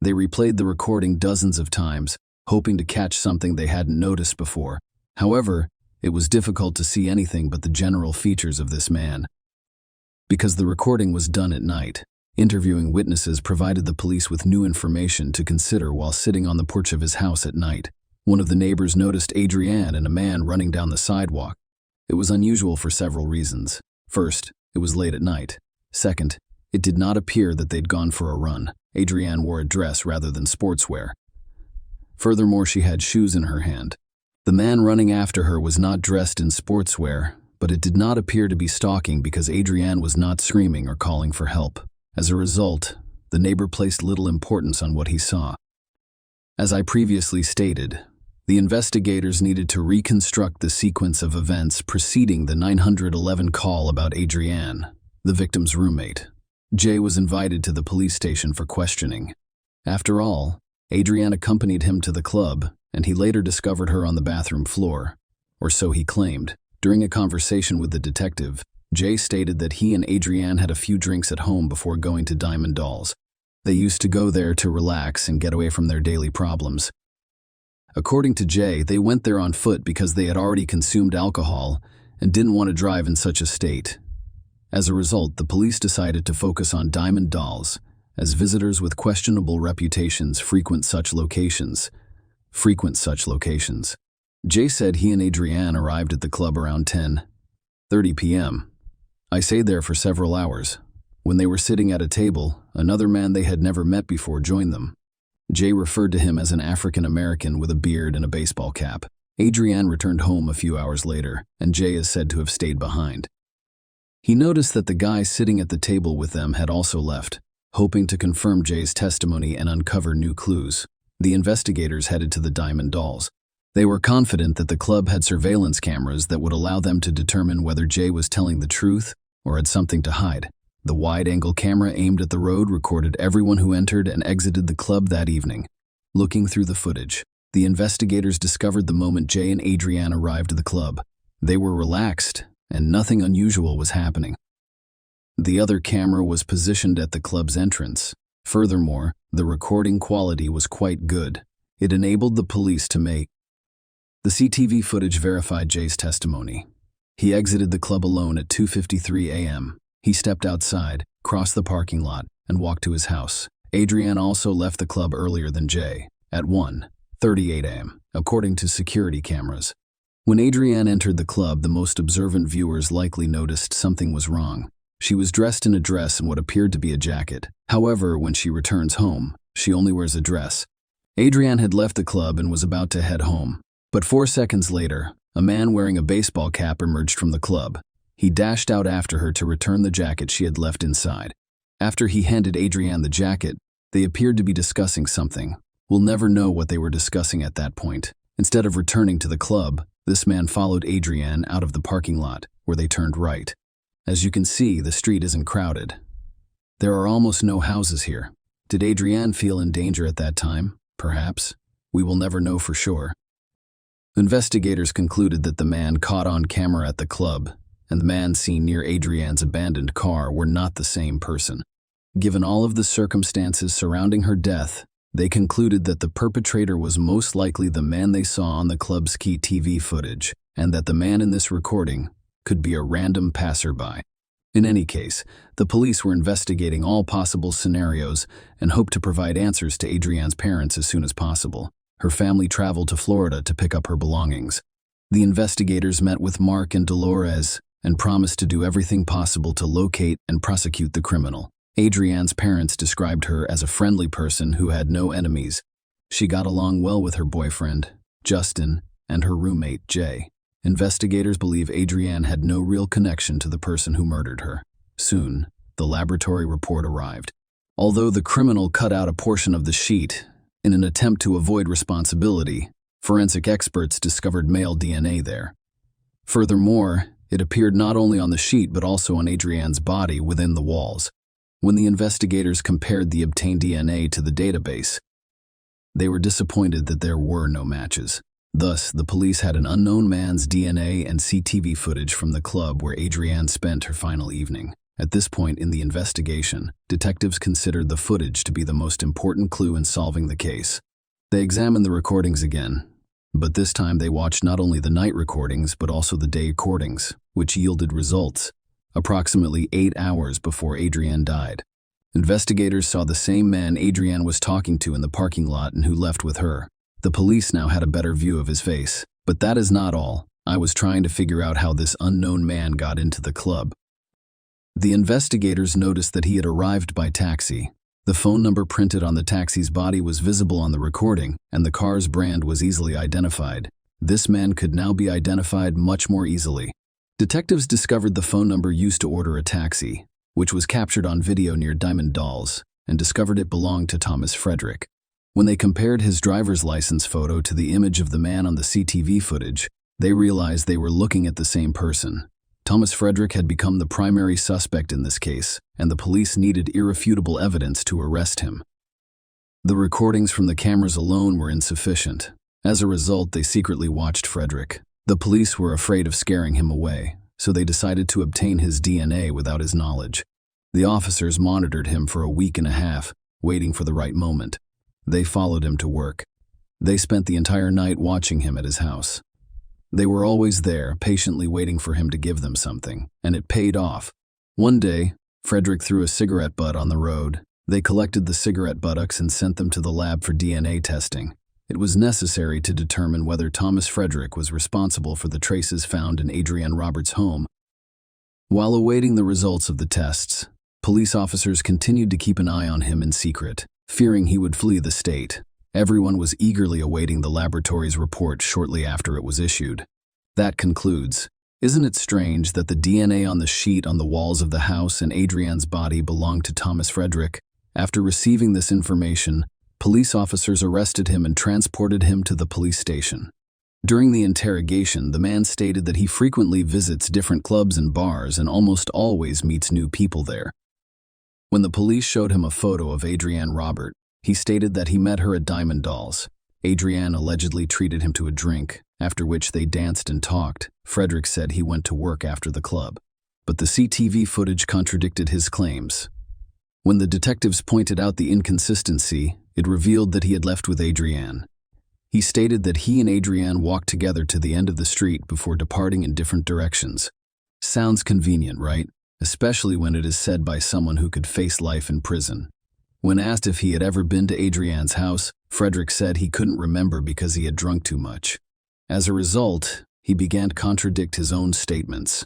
They replayed the recording dozens of times, hoping to catch something they hadn't noticed before. However, it was difficult to see anything but the general features of this man. Because the recording was done at night, interviewing witnesses provided the police with new information to consider while sitting on the porch of his house at night. One of the neighbors noticed Adrienne and a man running down the sidewalk. It was unusual for several reasons. First, it was late at night. Second, it did not appear that they'd gone for a run. Adrienne wore a dress rather than sportswear. Furthermore, she had shoes in her hand. The man running after her was not dressed in sportswear, but it did not appear to be stalking because Adrienne was not screaming or calling for help. As a result, the neighbor placed little importance on what he saw. As I previously stated, the investigators needed to reconstruct the sequence of events preceding the 911 call about Adrienne, the victim's roommate. Jay was invited to the police station for questioning. After all, Adrienne accompanied him to the club, and he later discovered her on the bathroom floor, or so he claimed. During a conversation with the detective, Jay stated that he and Adrienne had a few drinks at home before going to Diamond Dolls. They used to go there to relax and get away from their daily problems. According to Jay, they went there on foot because they had already consumed alcohol and didn't want to drive in such a state. As a result, the police decided to focus on Diamond Dolls, as visitors with questionable reputations frequent such locations. Jay said he and Adrienne arrived at the club around 10:30 p.m. I stayed there for several hours. When they were sitting at a table, another man they had never met before joined them. Jay referred to him as an African American with a beard and a baseball cap. Adrienne returned home a few hours later, and Jay is said to have stayed behind. He noticed that the guy sitting at the table with them had also left. Hoping to confirm Jay's testimony and uncover new clues, the investigators headed to the Diamond Dolls. They were confident that the club had surveillance cameras that would allow them to determine whether Jay was telling the truth or had something to hide. The wide-angle camera aimed at the road recorded everyone who entered and exited the club that evening. Looking through the footage, the investigators discovered the moment Jay and Adrienne arrived at the club. They were relaxed, and nothing unusual was happening. The other camera was positioned at the club's entrance. Furthermore, the recording quality was quite good. It enabled the police to make. The CCTV footage verified Jay's testimony. He exited the club alone at 2:53 a.m. He stepped outside, crossed the parking lot, and walked to his house. Adrienne also left the club earlier than Jay, at 1:38 a.m., according to security cameras. When Adrienne entered the club, the most observant viewers likely noticed something was wrong. She was dressed in a dress and what appeared to be a jacket. However, when she returns home, she only wears a dress. Adrienne had left the club and was about to head home. But 4 seconds later, a man wearing a baseball cap emerged from the club. He dashed out after her to return the jacket she had left inside. After he handed Adrienne the jacket, they appeared to be discussing something. We'll never know what they were discussing at that point. Instead of returning to the club, this man followed Adrienne out of the parking lot, where they turned right. As you can see, the street isn't crowded. There are almost no houses here. Did Adrienne feel in danger at that time? Perhaps. We will never know for sure. Investigators concluded that the man caught on camera at the club and the man seen near Adrienne's abandoned car were not the same person. Given all of the circumstances surrounding her death, they concluded that the perpetrator was most likely the man they saw on the club's key TV footage, and that the man in this recording could be a random passerby. In any case, the police were investigating all possible scenarios and hoped to provide answers to Adrianne's parents as soon as possible. Her family traveled to Florida to pick up her belongings. The investigators met with Mark and Dolores and promised to do everything possible to locate and prosecute the criminal. Adrianne's parents described her as a friendly person who had no enemies. She got along well with her boyfriend, Justin, and her roommate, Jay. Investigators believe Adrianne had no real connection to the person who murdered her. Soon, the laboratory report arrived. Although the criminal cut out a portion of the sheet, in an attempt to avoid responsibility, forensic experts discovered male DNA there. Furthermore, it appeared not only on the sheet but also on Adrianne's body within the walls. When the investigators compared the obtained DNA to the database, they were disappointed that there were no matches. Thus, the police had an unknown man's DNA and CCTV footage from the club where Adrianne spent her final evening. At this point in the investigation, detectives considered the footage to be the most important clue in solving the case. They examined the recordings again, but this time they watched not only the night recordings but also the day recordings, which yielded results approximately 8 hours before Adrianne died. Investigators saw the same man Adrianne was talking to in the parking lot and who left with her. The police now had a better view of his face. But that is not all. I was trying to figure out how this unknown man got into the club. The investigators noticed that he had arrived by taxi. The phone number printed on the taxi's body was visible on the recording, and the car's brand was easily identified. This man could now be identified much more easily. Detectives discovered the phone number used to order a taxi, which was captured on video near Diamond Dolls, and discovered it belonged to Thomas Frederick. When they compared his driver's license photo to the image of the man on the CCTV footage, they realized they were looking at the same person. Thomas Frederick had become the primary suspect in this case, and the police needed irrefutable evidence to arrest him. The recordings from the cameras alone were insufficient. As a result, they secretly watched Frederick. The police were afraid of scaring him away, so they decided to obtain his DNA without his knowledge. The officers monitored him for a week and a half, waiting for the right moment. They followed him to work. They spent the entire night watching him at his house. They were always there, patiently waiting for him to give them something, and it paid off. One day, Frederick threw a cigarette butt on the road. They collected the cigarette buttocks and sent them to the lab for DNA testing. It was necessary to determine whether Thomas Frederick was responsible for the traces found in Adrianne Roberts' home. While awaiting the results of the tests, police officers continued to keep an eye on him in secret, fearing he would flee the state. Everyone was eagerly awaiting the laboratory's report shortly after it was issued. That concludes. Isn't it strange that the DNA on the sheet on the walls of the house and Adrianne's body belonged to Thomas Frederick? After receiving this information, police officers arrested him and transported him to the police station. During the interrogation, the man stated that he frequently visits different clubs and bars and almost always meets new people there. When the police showed him a photo of Adrianne Robert, he stated that he met her at Diamond Dolls. Adrianne allegedly treated him to a drink, after which they danced and talked. Frederick said he went to work after the club. But the CCTV footage contradicted his claims. When the detectives pointed out the inconsistency, it revealed that he had left with Adrianne. He stated that he and Adrianne walked together to the end of the street before departing in different directions. Sounds convenient, right? Especially when it is said by someone who could face life in prison. When asked if he had ever been to Adrianne's house, Frederick said he couldn't remember because he had drunk too much. As a result, he began to contradict his own statements.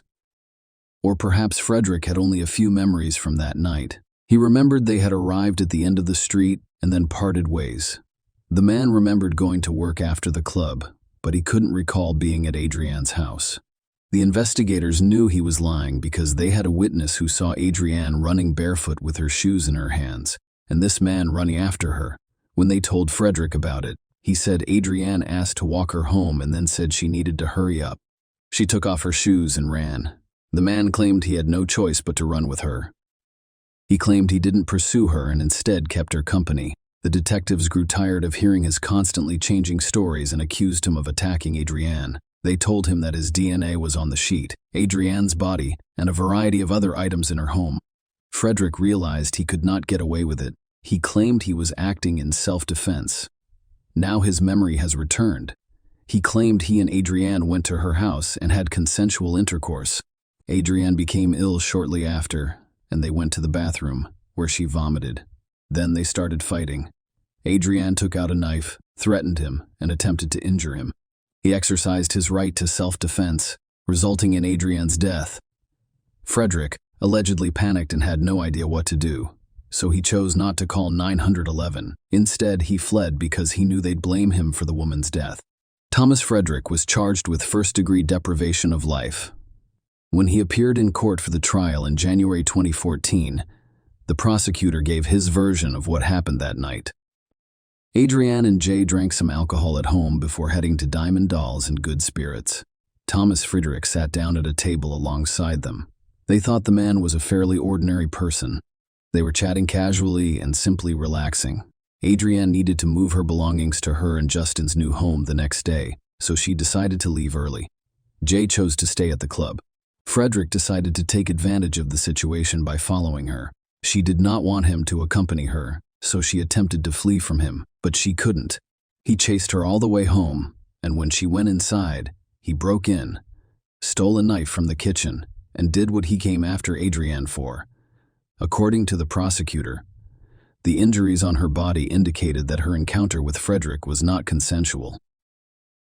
Or perhaps Frederick had only a few memories from that night. He remembered they had arrived at the end of the street and then parted ways. The man remembered going to work after the club, but he couldn't recall being at Adrianne's house. The investigators knew he was lying because they had a witness who saw Adrianne running barefoot with her shoes in her hands, and this man running after her. When they told Frederick about it, he said Adrianne asked to walk her home and then said she needed to hurry up. She took off her shoes and ran. The man claimed he had no choice but to run with her. He claimed he didn't pursue her and instead kept her company. The detectives grew tired of hearing his constantly changing stories and accused him of attacking Adrianne. They told him that his DNA was on the sheet, Adrianne's body, and a variety of other items in her home. Frederick realized he could not get away with it. He claimed he was acting in self-defense. Now his memory has returned. He claimed he and Adrienne went to her house and had consensual intercourse. Adrienne became ill shortly after, and they went to the bathroom, where she vomited. Then they started fighting. Adrienne took out a knife, threatened him, and attempted to injure him. He exercised his right to self-defense, resulting in Adrienne's death. Frederick allegedly panicked and had no idea what to do, so he chose not to call 911. Instead, he fled because he knew they'd blame him for the woman's death. Thomas Frederick was charged with first-degree deprivation of life. When he appeared in court for the trial in January 2014, the prosecutor gave his version of what happened that night. Adrienne and Jay drank some alcohol at home before heading to Diamond Dolls in good spirits. Thomas Frederick sat down at a table alongside them. They thought the man was a fairly ordinary person. They were chatting casually and simply relaxing. Adrienne needed to move her belongings to her and Justin's new home the next day, so she decided to leave early. Jay chose to stay at the club. Frederick decided to take advantage of the situation by following her. She did not want him to accompany her, so she attempted to flee from him, but she couldn't. He chased her all the way home, and when she went inside, he broke in, stole a knife from the kitchen, and did what he came after Adrienne for. According to the prosecutor, the injuries on her body indicated that her encounter with Frederick was not consensual.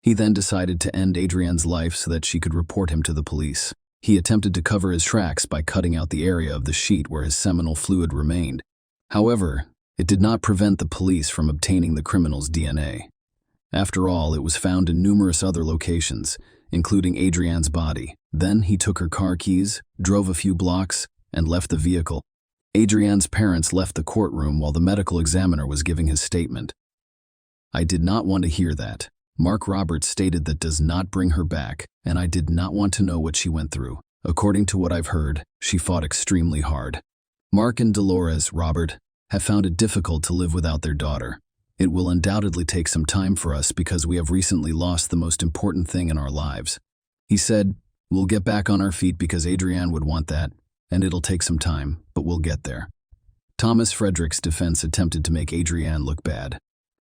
He then decided to end Adrienne's life so that she could report him to the police. He attempted to cover his tracks by cutting out the area of the sheet where his seminal fluid remained. However, it did not prevent the police from obtaining the criminal's DNA. After all, it was found in numerous other locations, including Adrienne's body. Then he took her car keys, drove a few blocks, and left the vehicle. Adrienne's parents left the courtroom while the medical examiner was giving his statement. "I did not want to hear that. Mark Roberts stated that does not bring her back, and I did not want to know what she went through. According to what I've heard, she fought extremely hard. Mark and Dolores, Robert, have found it difficult to live without their daughter. It will undoubtedly take some time for us because we have recently lost the most important thing in our lives." He said, "We'll get back on our feet because Adrienne would want that, and it'll take some time, but we'll get there." Thomas Frederick's defense attempted to make Adrienne look bad.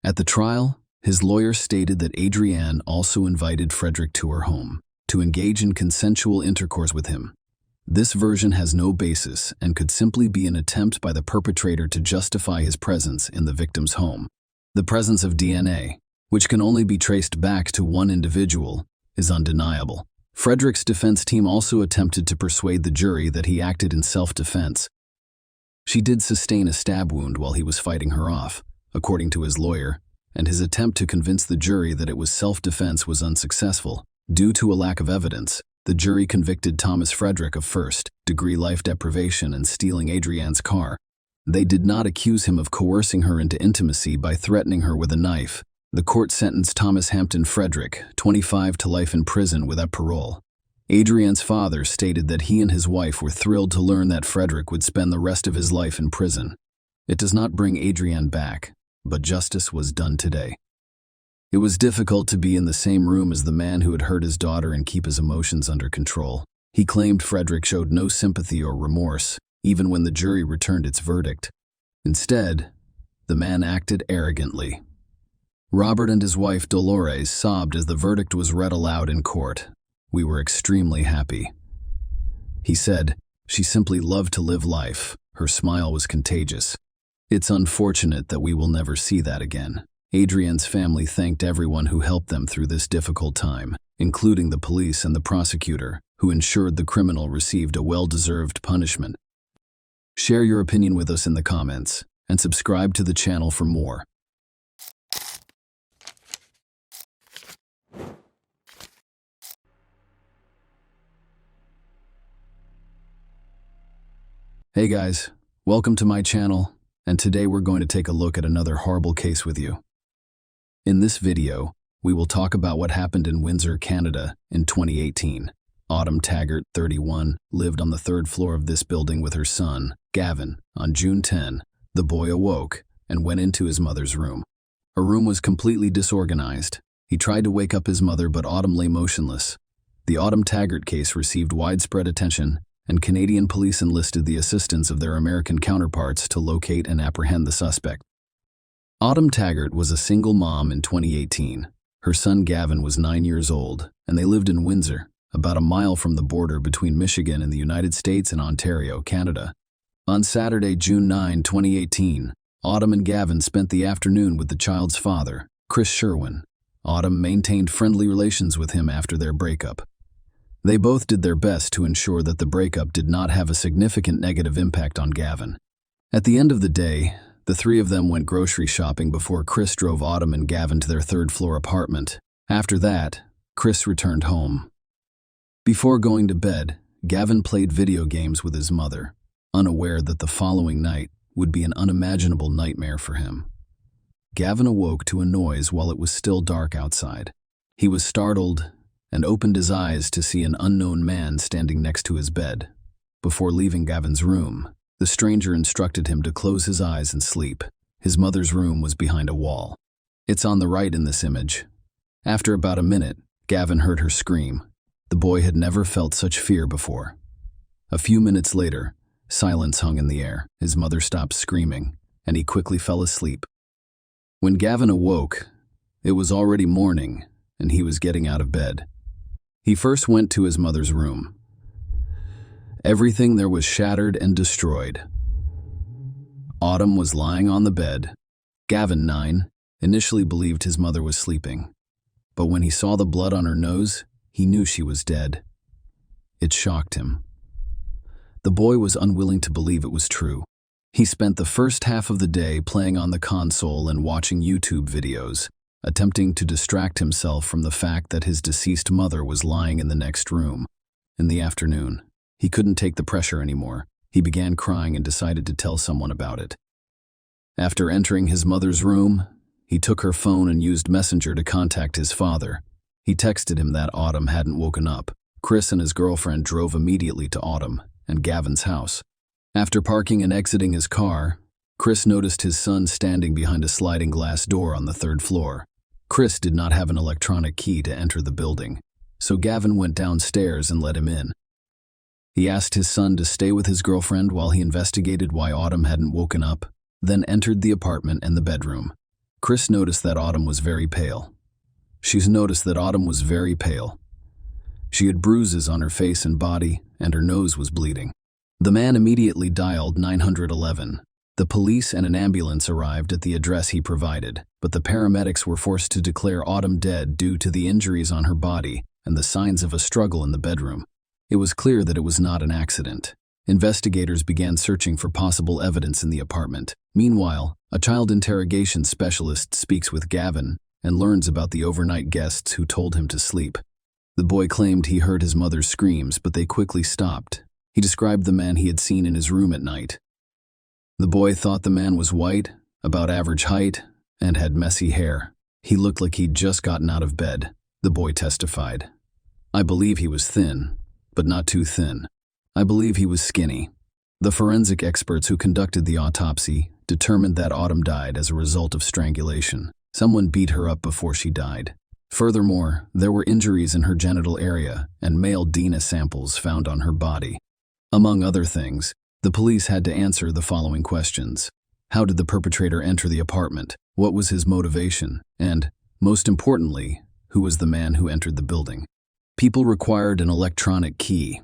At the trial, his lawyer stated that Adrienne also invited Frederick to her home to engage in consensual intercourse with him. This version has no basis and could simply be an attempt by the perpetrator to justify his presence in the victim's home. The presence of DNA, which can only be traced back to one individual, is undeniable. Frederick's defense team also attempted to persuade the jury that he acted in self-defense. She did sustain a stab wound while he was fighting her off, according to his lawyer, and his attempt to convince the jury that it was self-defense was unsuccessful. Due to a lack of evidence, the jury convicted Thomas Frederick of first-degree life deprivation and stealing Adrienne's car. They did not accuse him of coercing her into intimacy by threatening her with a knife. The court sentenced Thomas Hampton Frederick, 25, to life in prison without parole. Adrienne's father stated that he and his wife were thrilled to learn that Frederick would spend the rest of his life in prison. It does not bring Adrienne back, but justice was done today. It was difficult to be in the same room as the man who had hurt his daughter and keep his emotions under control. He claimed Frederick showed no sympathy or remorse, even when the jury returned its verdict. Instead, the man acted arrogantly. Robert and his wife Dolores sobbed as the verdict was read aloud in court. "We were extremely happy." He said, "She simply loved to live life. Her smile was contagious. It's unfortunate that we will never see that again." Adrienne's family thanked everyone who helped them through this difficult time, including the police and the prosecutor, who ensured the criminal received a well-deserved punishment. Share your opinion with us in the comments, and subscribe to the channel for more. Hey guys, welcome to my channel, and today we're going to take a look at another horrible case with you. In this video, we will talk about what happened in Windsor, Canada in 2018. Autumn Taggart, 31, lived on the third floor of this building with her son, Gavin. On June 10, the boy awoke and went into his mother's room. Her room was completely disorganized. He tried to wake up his mother, but Autumn lay motionless. The Autumn Taggart case received widespread attention, and Canadian police enlisted the assistance of their American counterparts to locate and apprehend the suspect. Autumn Taggart was a single mom in 2018. Her son Gavin was 9 years old, and they lived in Windsor, about a mile from the border between Michigan and the United States and Ontario, Canada. On Saturday, June 9, 2018, Autumn and Gavin spent the afternoon with the child's father, Chris Sherwin. Autumn maintained friendly relations with him after their breakup. They both did their best to ensure that the breakup did not have a significant negative impact on Gavin. At the end of the day, the three of them went grocery shopping before Chris drove Autumn and Gavin to their third-floor apartment. After that, Chris returned home. Before going to bed, Gavin played video games with his mother, unaware that the following night would be an unimaginable nightmare for him. Gavin awoke to a noise while it was still dark outside. He was startled and opened his eyes to see an unknown man standing next to his bed. Before leaving Gavin's room, the stranger instructed him to close his eyes and sleep. His mother's room was behind a wall. It's on the right in this image. After about a minute, Gavin heard her scream. The boy had never felt such fear before. A few minutes later, silence hung in the air. His mother stopped screaming, and he quickly fell asleep. When Gavin awoke, it was already morning, and he was getting out of bed. He first went to his mother's room. Everything there was shattered and destroyed. Autumn was lying on the bed. Gavin, 9, initially believed his mother was sleeping, but when he saw the blood on her nose, he knew she was dead. It shocked him. The boy was unwilling to believe it was true. He spent the first half of the day playing on the console and watching YouTube videos, attempting to distract himself from the fact that his deceased mother was lying in the next room. In the afternoon, he couldn't take the pressure anymore. He began crying and decided to tell someone about it. After entering his mother's room, he took her phone and used Messenger to contact his father. He texted him that Autumn hadn't woken up. Chris and his girlfriend drove immediately to Autumn and Gavin's house. After parking and exiting his car, Chris noticed his son standing behind a sliding glass door on the third floor. Chris did not have an electronic key to enter the building, so Gavin went downstairs and let him in. He asked his son to stay with his girlfriend while he investigated why Autumn hadn't woken up, then entered the apartment and the bedroom. Chris noticed that Autumn was very pale. She had bruises on her face and body, and her nose was bleeding. The man immediately dialed 911. The police and an ambulance arrived at the address he provided, but the paramedics were forced to declare Autumn dead due to the injuries on her body and the signs of a struggle in the bedroom. It was clear that it was not an accident. Investigators began searching for possible evidence in the apartment. Meanwhile, a child interrogation specialist speaks with Gavin and learns about the overnight guests who told him to sleep. The boy claimed he heard his mother's screams, but they quickly stopped. He described the man he had seen in his room at night. The boy thought the man was white, about average height, and had messy hair. He looked like he'd just gotten out of bed, the boy testified. I believe he was thin, but not too thin. I believe he was skinny. The forensic experts who conducted the autopsy determined that Autumn died as a result of strangulation. Someone beat her up before she died. Furthermore, there were injuries in her genital area and male DNA samples found on her body. Among other things, the police had to answer the following questions. How did the perpetrator enter the apartment? What was his motivation? And, most importantly, who was the man who entered the building? People required an electronic key.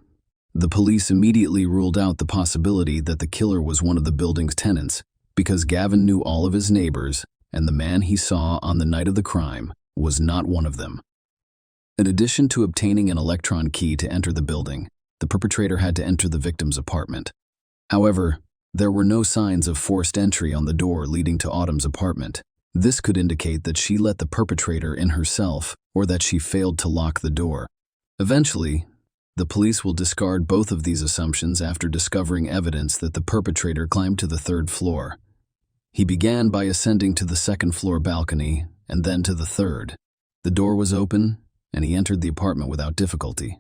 The police immediately ruled out the possibility that the killer was one of the building's tenants, because Gavin knew all of his neighbors, and the man he saw on the night of the crime was not one of them. In addition to obtaining an electron key to enter the building, the perpetrator had to enter the victim's apartment. However, there were no signs of forced entry on the door leading to Autumn's apartment. This could indicate that she let the perpetrator in herself or that she failed to lock the door. Eventually, the police will discard both of these assumptions after discovering evidence that the perpetrator climbed to the third floor. He began by ascending to the second-floor balcony and then to the third. The door was open, and he entered the apartment without difficulty.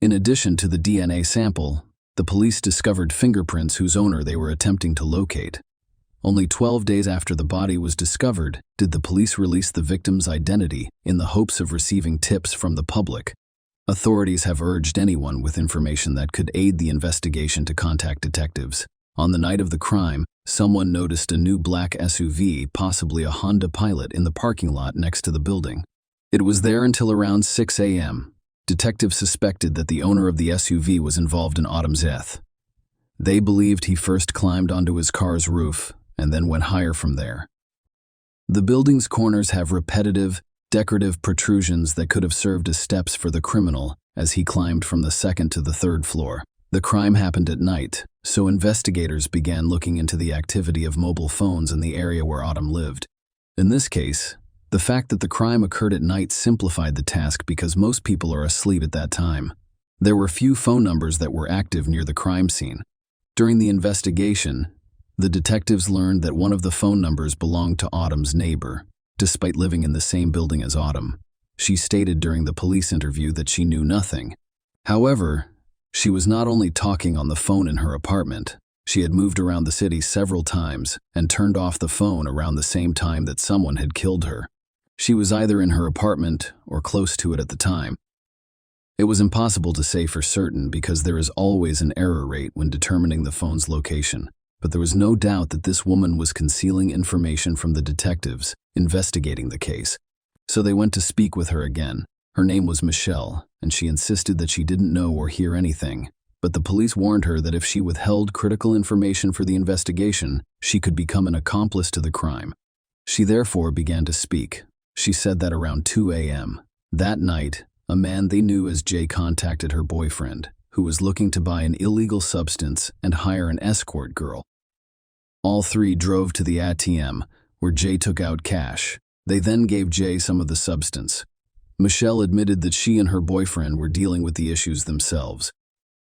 In addition to the DNA sample, the police discovered fingerprints whose owner they were attempting to locate. Only 12 days after the body was discovered did the police release the victim's identity in the hopes of receiving tips from the public. Authorities have urged anyone with information that could aid the investigation to contact detectives. On the night of the crime, someone noticed a new black SUV, possibly a Honda Pilot, in the parking lot next to the building. It was there until around 6 a.m. Detectives suspected that the owner of the SUV was involved in Autumn's death. They believed he first climbed onto his car's roof and then went higher from there. The building's corners have repetitive, decorative protrusions that could have served as steps for the criminal as he climbed from the second to the third floor. The crime happened at night, so investigators began looking into the activity of mobile phones in the area where Autumn lived. In this case, the fact that the crime occurred at night simplified the task because most people are asleep at that time. There were few phone numbers that were active near the crime scene. During the investigation, the detectives learned that one of the phone numbers belonged to Autumn's neighbor. Despite living in the same building as Autumn, she stated during the police interview that she knew nothing. However, she was not only talking on the phone in her apartment, she had moved around the city several times and turned off the phone around the same time that someone had killed her. She was either in her apartment or close to it at the time. It was impossible to say for certain because there is always an error rate when determining the phone's location, but there was no doubt that this woman was concealing information from the detectives investigating the case. So they went to speak with her again. Her name was Michelle, and she insisted that she didn't know or hear anything, but the police warned her that if she withheld critical information for the investigation, she could become an accomplice to the crime. She therefore began to speak. She said that around 2 a.m. that night, a man they knew as Jay contacted her boyfriend, who was looking to buy an illegal substance and hire an escort girl. All three drove to the ATM, where Jay took out cash. They then gave Jay some of the substance. Michelle admitted that she and her boyfriend were dealing with the issues themselves.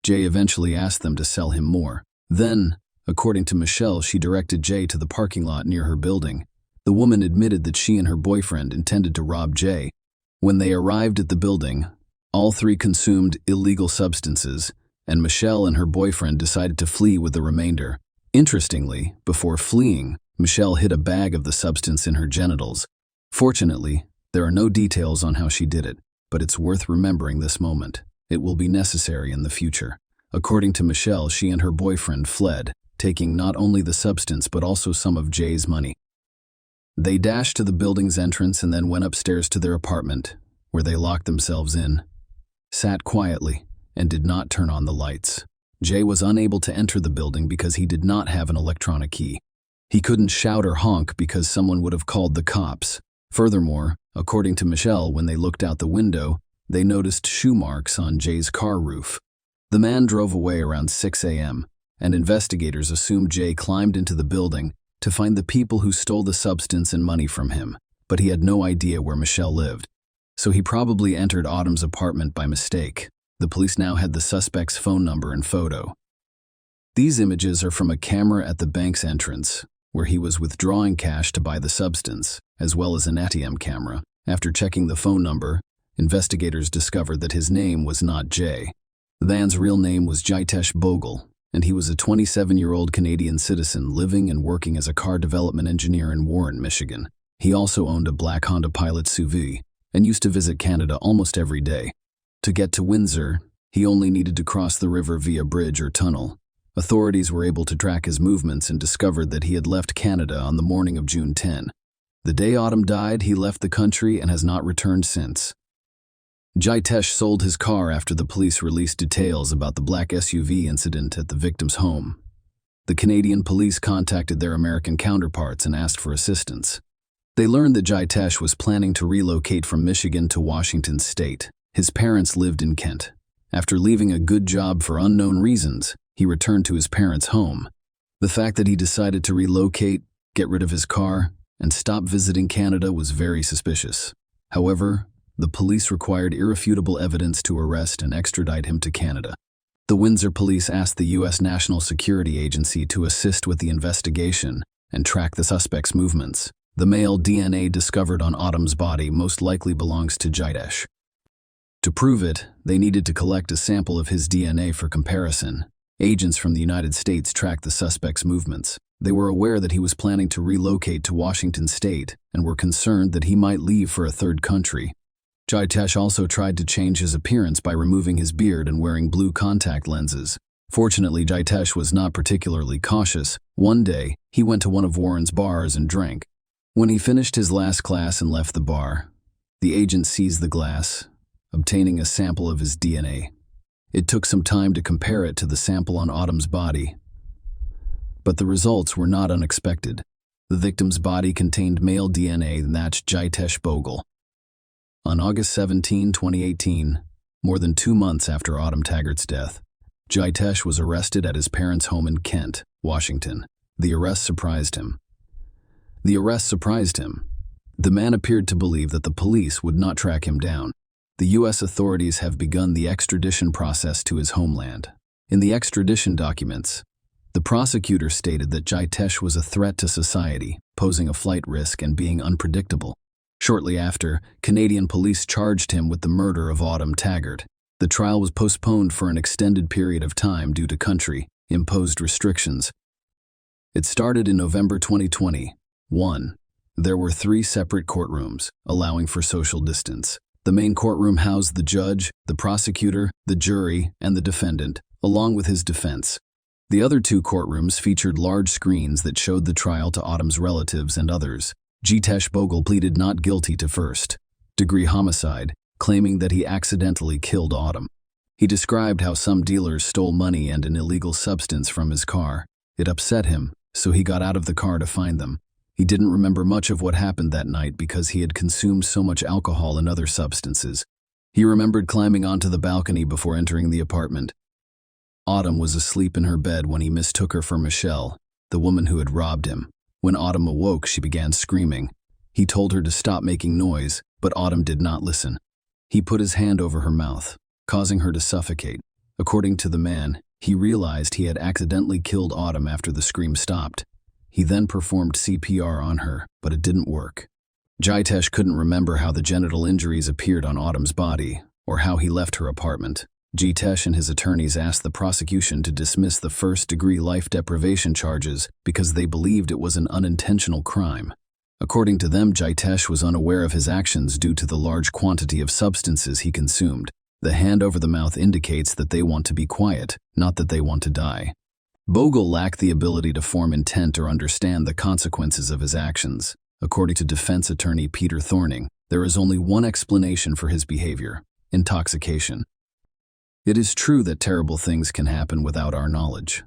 Jay eventually asked them to sell him more. Then, according to Michelle, she directed Jay to the parking lot near her building. The woman admitted that she and her boyfriend intended to rob Jay. When they arrived at the building, all three consumed illegal substances, and Michelle and her boyfriend decided to flee with the remainder. Interestingly, before fleeing, Michelle hid a bag of the substance in her genitals. Fortunately, there are no details on how she did it, but it's worth remembering this moment. It will be necessary in the future. According to Michelle, she and her boyfriend fled, taking not only the substance but also some of Jay's money. They dashed to the building's entrance and then went upstairs to their apartment, where they locked themselves in, sat quietly, and did not turn on the lights. Jay was unable to enter the building because he did not have an electronic key. He couldn't shout or honk because someone would have called the cops. Furthermore, according to Michelle, when they looked out the window, they noticed shoe marks on Jay's car roof. The man drove away around 6 a.m., and investigators assumed Jay climbed into the building to find the people who stole the substance and money from him, but he had no idea where Michelle lived. So he probably entered Autumn's apartment by mistake. The police now had the suspect's phone number and photo. These images are from a camera at the bank's entrance, where he was withdrawing cash to buy the substance, as well as an ATM camera. After checking the phone number, investigators discovered that his name was not Jay. The man's real name was Jitesh Bogle, and he was a 27-year-old Canadian citizen living and working as a car development engineer in Warren, Michigan. He also owned a black Honda Pilot SUV and used to visit Canada almost every day. To get to Windsor, he only needed to cross the river via bridge or tunnel. Authorities were able to track his movements and discovered that he had left Canada on the morning of June 10. The day Autumn died, he left the country and has not returned since. Jitesh sold his car after the police released details about the black SUV incident at the victim's home. The Canadian police contacted their American counterparts and asked for assistance. They learned that Jitesh was planning to relocate from Michigan to Washington State. His parents lived in Kent. After leaving a good job for unknown reasons, he returned to his parents' home. The fact that he decided to relocate, get rid of his car, and stop visiting Canada was very suspicious. However, the police required irrefutable evidence to arrest and extradite him to Canada. The Windsor police asked the U.S. National Security Agency to assist with the investigation and track the suspect's movements. The male DNA discovered on Autumn's body most likely belongs to Jitesh. To prove it, they needed to collect a sample of his DNA for comparison. Agents from the United States tracked the suspect's movements. They were aware that he was planning to relocate to Washington State and were concerned that he might leave for a third country. Jitesh also tried to change his appearance by removing his beard and wearing blue contact lenses. Fortunately, Jitesh was not particularly cautious. One day, he went to one of Warren's bars and drank. When he finished his last glass and left the bar, the agent seized the glass, obtaining a sample of his DNA. It took some time to compare it to the sample on Autumn's body, but the results were not unexpected. The victim's body contained male DNA that matched Jitesh Bogle. On August 17, 2018, more than 2 months after Autumn Taggart's death, Jitesh was arrested at his parents' home in Kent, Washington. The arrest surprised him. The man appeared to believe that the police would not track him down. The U.S. authorities have begun the extradition process to his homeland. In the extradition documents, the prosecutor stated that Jitesh was a threat to society, posing a flight risk and being unpredictable. Shortly after, Canadian police charged him with the murder of Autumn Taggart. The trial was postponed for an extended period of time due to country-imposed restrictions. It started in November 2020. 1. There were 3 separate courtrooms, allowing for social distance. The main courtroom housed the judge, the prosecutor, the jury, and the defendant, along with his defense. The other 2 courtrooms featured large screens that showed the trial to Autumn's relatives and others. Jitesh Bogle pleaded not guilty to first-degree homicide, claiming that he accidentally killed Autumn. He described how some dealers stole money and an illegal substance from his car. It upset him, so he got out of the car to find them. He didn't remember much of what happened that night because he had consumed so much alcohol and other substances. He remembered climbing onto the balcony before entering the apartment. Autumn was asleep in her bed when he mistook her for Michelle, the woman who had robbed him. When Autumn awoke, she began screaming. He told her to stop making noise, but Autumn did not listen. He put his hand over her mouth, causing her to suffocate. According to the man, he realized he had accidentally killed Autumn after the scream stopped. He then performed CPR on her, but it didn't work. Jitesh couldn't remember how the genital injuries appeared on Autumn's body, or how he left her apartment. Jitesh and his attorneys asked the prosecution to dismiss the first-degree life deprivation charges because they believed it was an unintentional crime. According to them, Jitesh was unaware of his actions due to the large quantity of substances he consumed. The hand over the mouth indicates that they want to be quiet, not that they want to die. Bogle lacked the ability to form intent or understand the consequences of his actions. According to defense attorney Peter Thorning, there is only one explanation for his behavior: intoxication. It is true that terrible things can happen without our knowledge.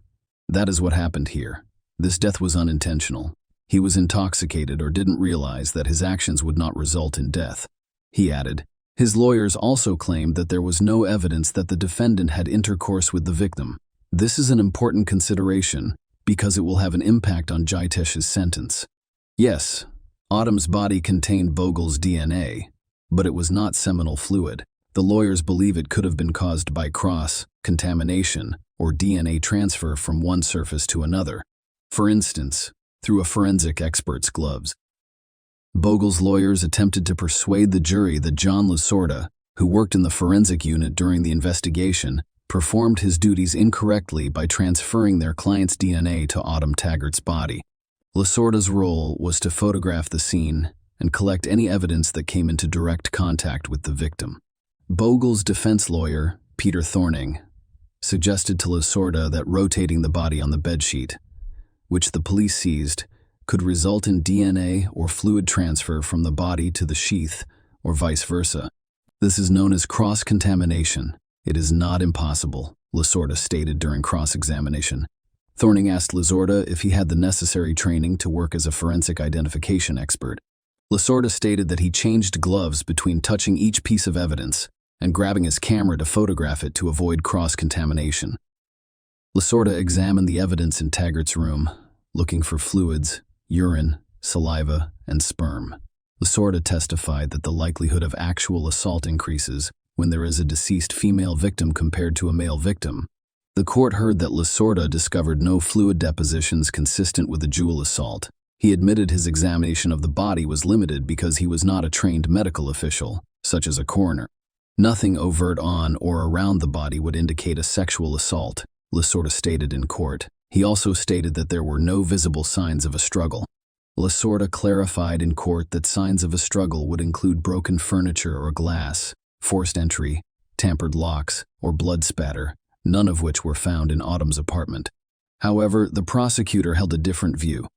That is what happened here. This death was unintentional. He was intoxicated or didn't realize that his actions would not result in death. He added, his lawyers also claimed that there was no evidence that the defendant had intercourse with the victim. This is an important consideration because it will have an impact on Jitesh's sentence. Yes, Autumn's body contained Bogle's DNA, but it was not seminal fluid. The lawyers believe it could have been caused by cross-contamination or DNA transfer from one surface to another. For instance, through a forensic expert's gloves. Bogle's lawyers attempted to persuade the jury that John Lasorda, who worked in the forensic unit during the investigation, performed his duties incorrectly by transferring their client's DNA to Autumn Taggart's body. Lasorda's role was to photograph the scene and collect any evidence that came into direct contact with the victim. Bogle's defense lawyer, Peter Thorning, suggested to Lasorda that rotating the body on the bedsheet, which the police seized, could result in DNA or fluid transfer from the body to the sheath, or vice versa. This is known as cross-contamination. It is not impossible, Lasorda stated during cross-examination. Thorning asked Lasorda if he had the necessary training to work as a forensic identification expert. Lasorda stated that he changed gloves between touching each piece of evidence and grabbing his camera to photograph it to avoid cross-contamination. Lasorda examined the evidence in Taggart's room, looking for fluids, urine, saliva, and sperm. Lasorda testified that the likelihood of actual assault increases when there is a deceased female victim compared to a male victim. The court heard that Lasorda discovered no fluid depositions consistent with a jewel assault. He admitted his examination of the body was limited because he was not a trained medical official, such as a coroner. Nothing overt on or around the body would indicate a sexual assault, Lasorda stated in court. He also stated that there were no visible signs of a struggle. Lasorda clarified in court that signs of a struggle would include broken furniture or glass, forced entry, tampered locks, or blood spatter, none of which were found in Autumn's apartment. However, the prosecutor held a different view.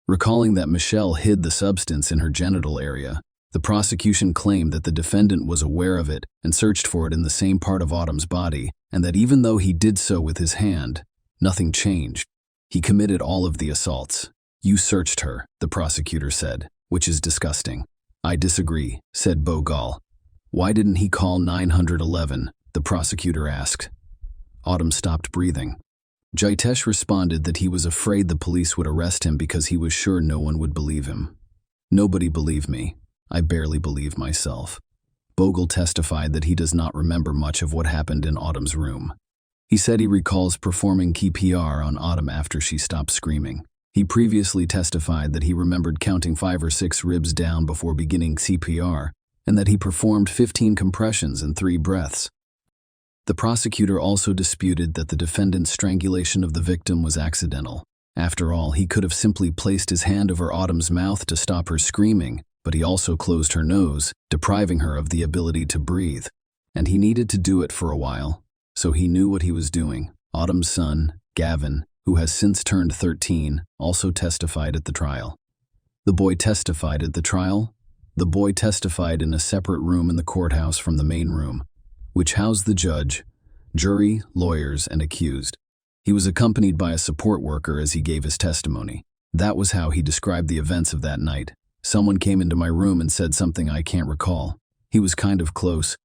Recalling that Michelle hid the substance in her genital area, the prosecution claimed that the defendant was aware of it and searched for it in the same part of Autumn's body, and that even though he did so with his hand, nothing changed. He committed all of the assaults. "You searched her," the prosecutor said, "which is disgusting." "I disagree," said Bogal. "Why didn't he call 911? The prosecutor asked. Autumn stopped breathing. Jitesh responded that he was afraid the police would arrest him because he was sure no one would believe him. "Nobody believed me. I barely believe myself." Bogle testified that he does not remember much of what happened in Autumn's room. He said he recalls performing CPR on Autumn after she stopped screaming. He previously testified that he remembered counting 5 or 6 ribs down before beginning CPR, and that he performed 15 compressions and 3 breaths. The prosecutor also disputed that the defendant's strangulation of the victim was accidental. After all, he could have simply placed his hand over Autumn's mouth to stop her screaming, but he also closed her nose, depriving her of the ability to breathe. And he needed to do it for a while, so he knew what he was doing. Autumn's son, Gavin, who has since turned 13, also testified at the trial. The boy testified at the trial? The boy testified in a separate room in the courthouse from the main room, which housed the judge, jury, lawyers, and accused. He was accompanied by a support worker as he gave his testimony. That was how he described the events of that night. "Someone came into my room and said something I can't recall. He was kind of close."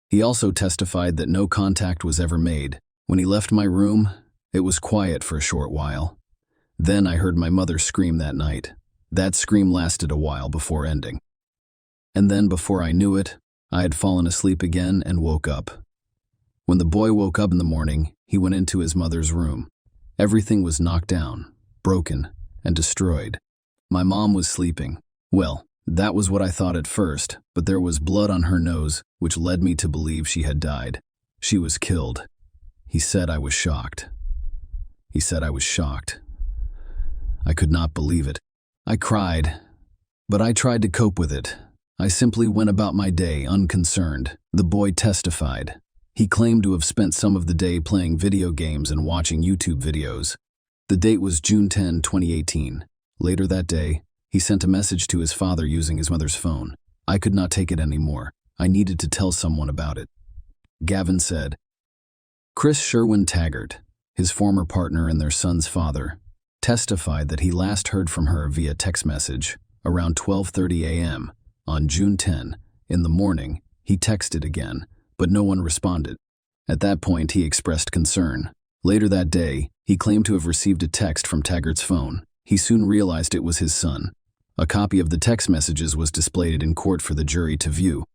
He also testified that no contact was ever made. "When he left my room, it was quiet for a short while. Then I heard my mother scream that night. That scream lasted a while before ending. And then before I knew it, I had fallen asleep again and woke up. When the boy woke up in the morning, he went into his mother's room. Everything was knocked down, broken, and destroyed. My mom was sleeping. Well, that was what I thought at first, but there was blood on her nose, which led me to believe she had died. She was killed." He said I was shocked. I could not believe it. I cried, but I tried to cope with it. I simply went about my day unconcerned, the boy testified. He claimed to have spent some of the day playing video games and watching YouTube videos. The date was June 10, 2018. Later that day, he sent a message to his father using his mother's phone. "I could not take it anymore. I needed to tell someone about it." Gavin said. Chris Sherwin-Taggart, his former partner and their son's father, testified that he last heard from her via text message around 12:30 a.m. on June 10. In the morning, he texted again, but no one responded. At that point, he expressed concern. Later that day, he claimed to have received a text from Taggart's phone. He soon realized it was his son. A copy of the text messages was displayed in court for the jury to view.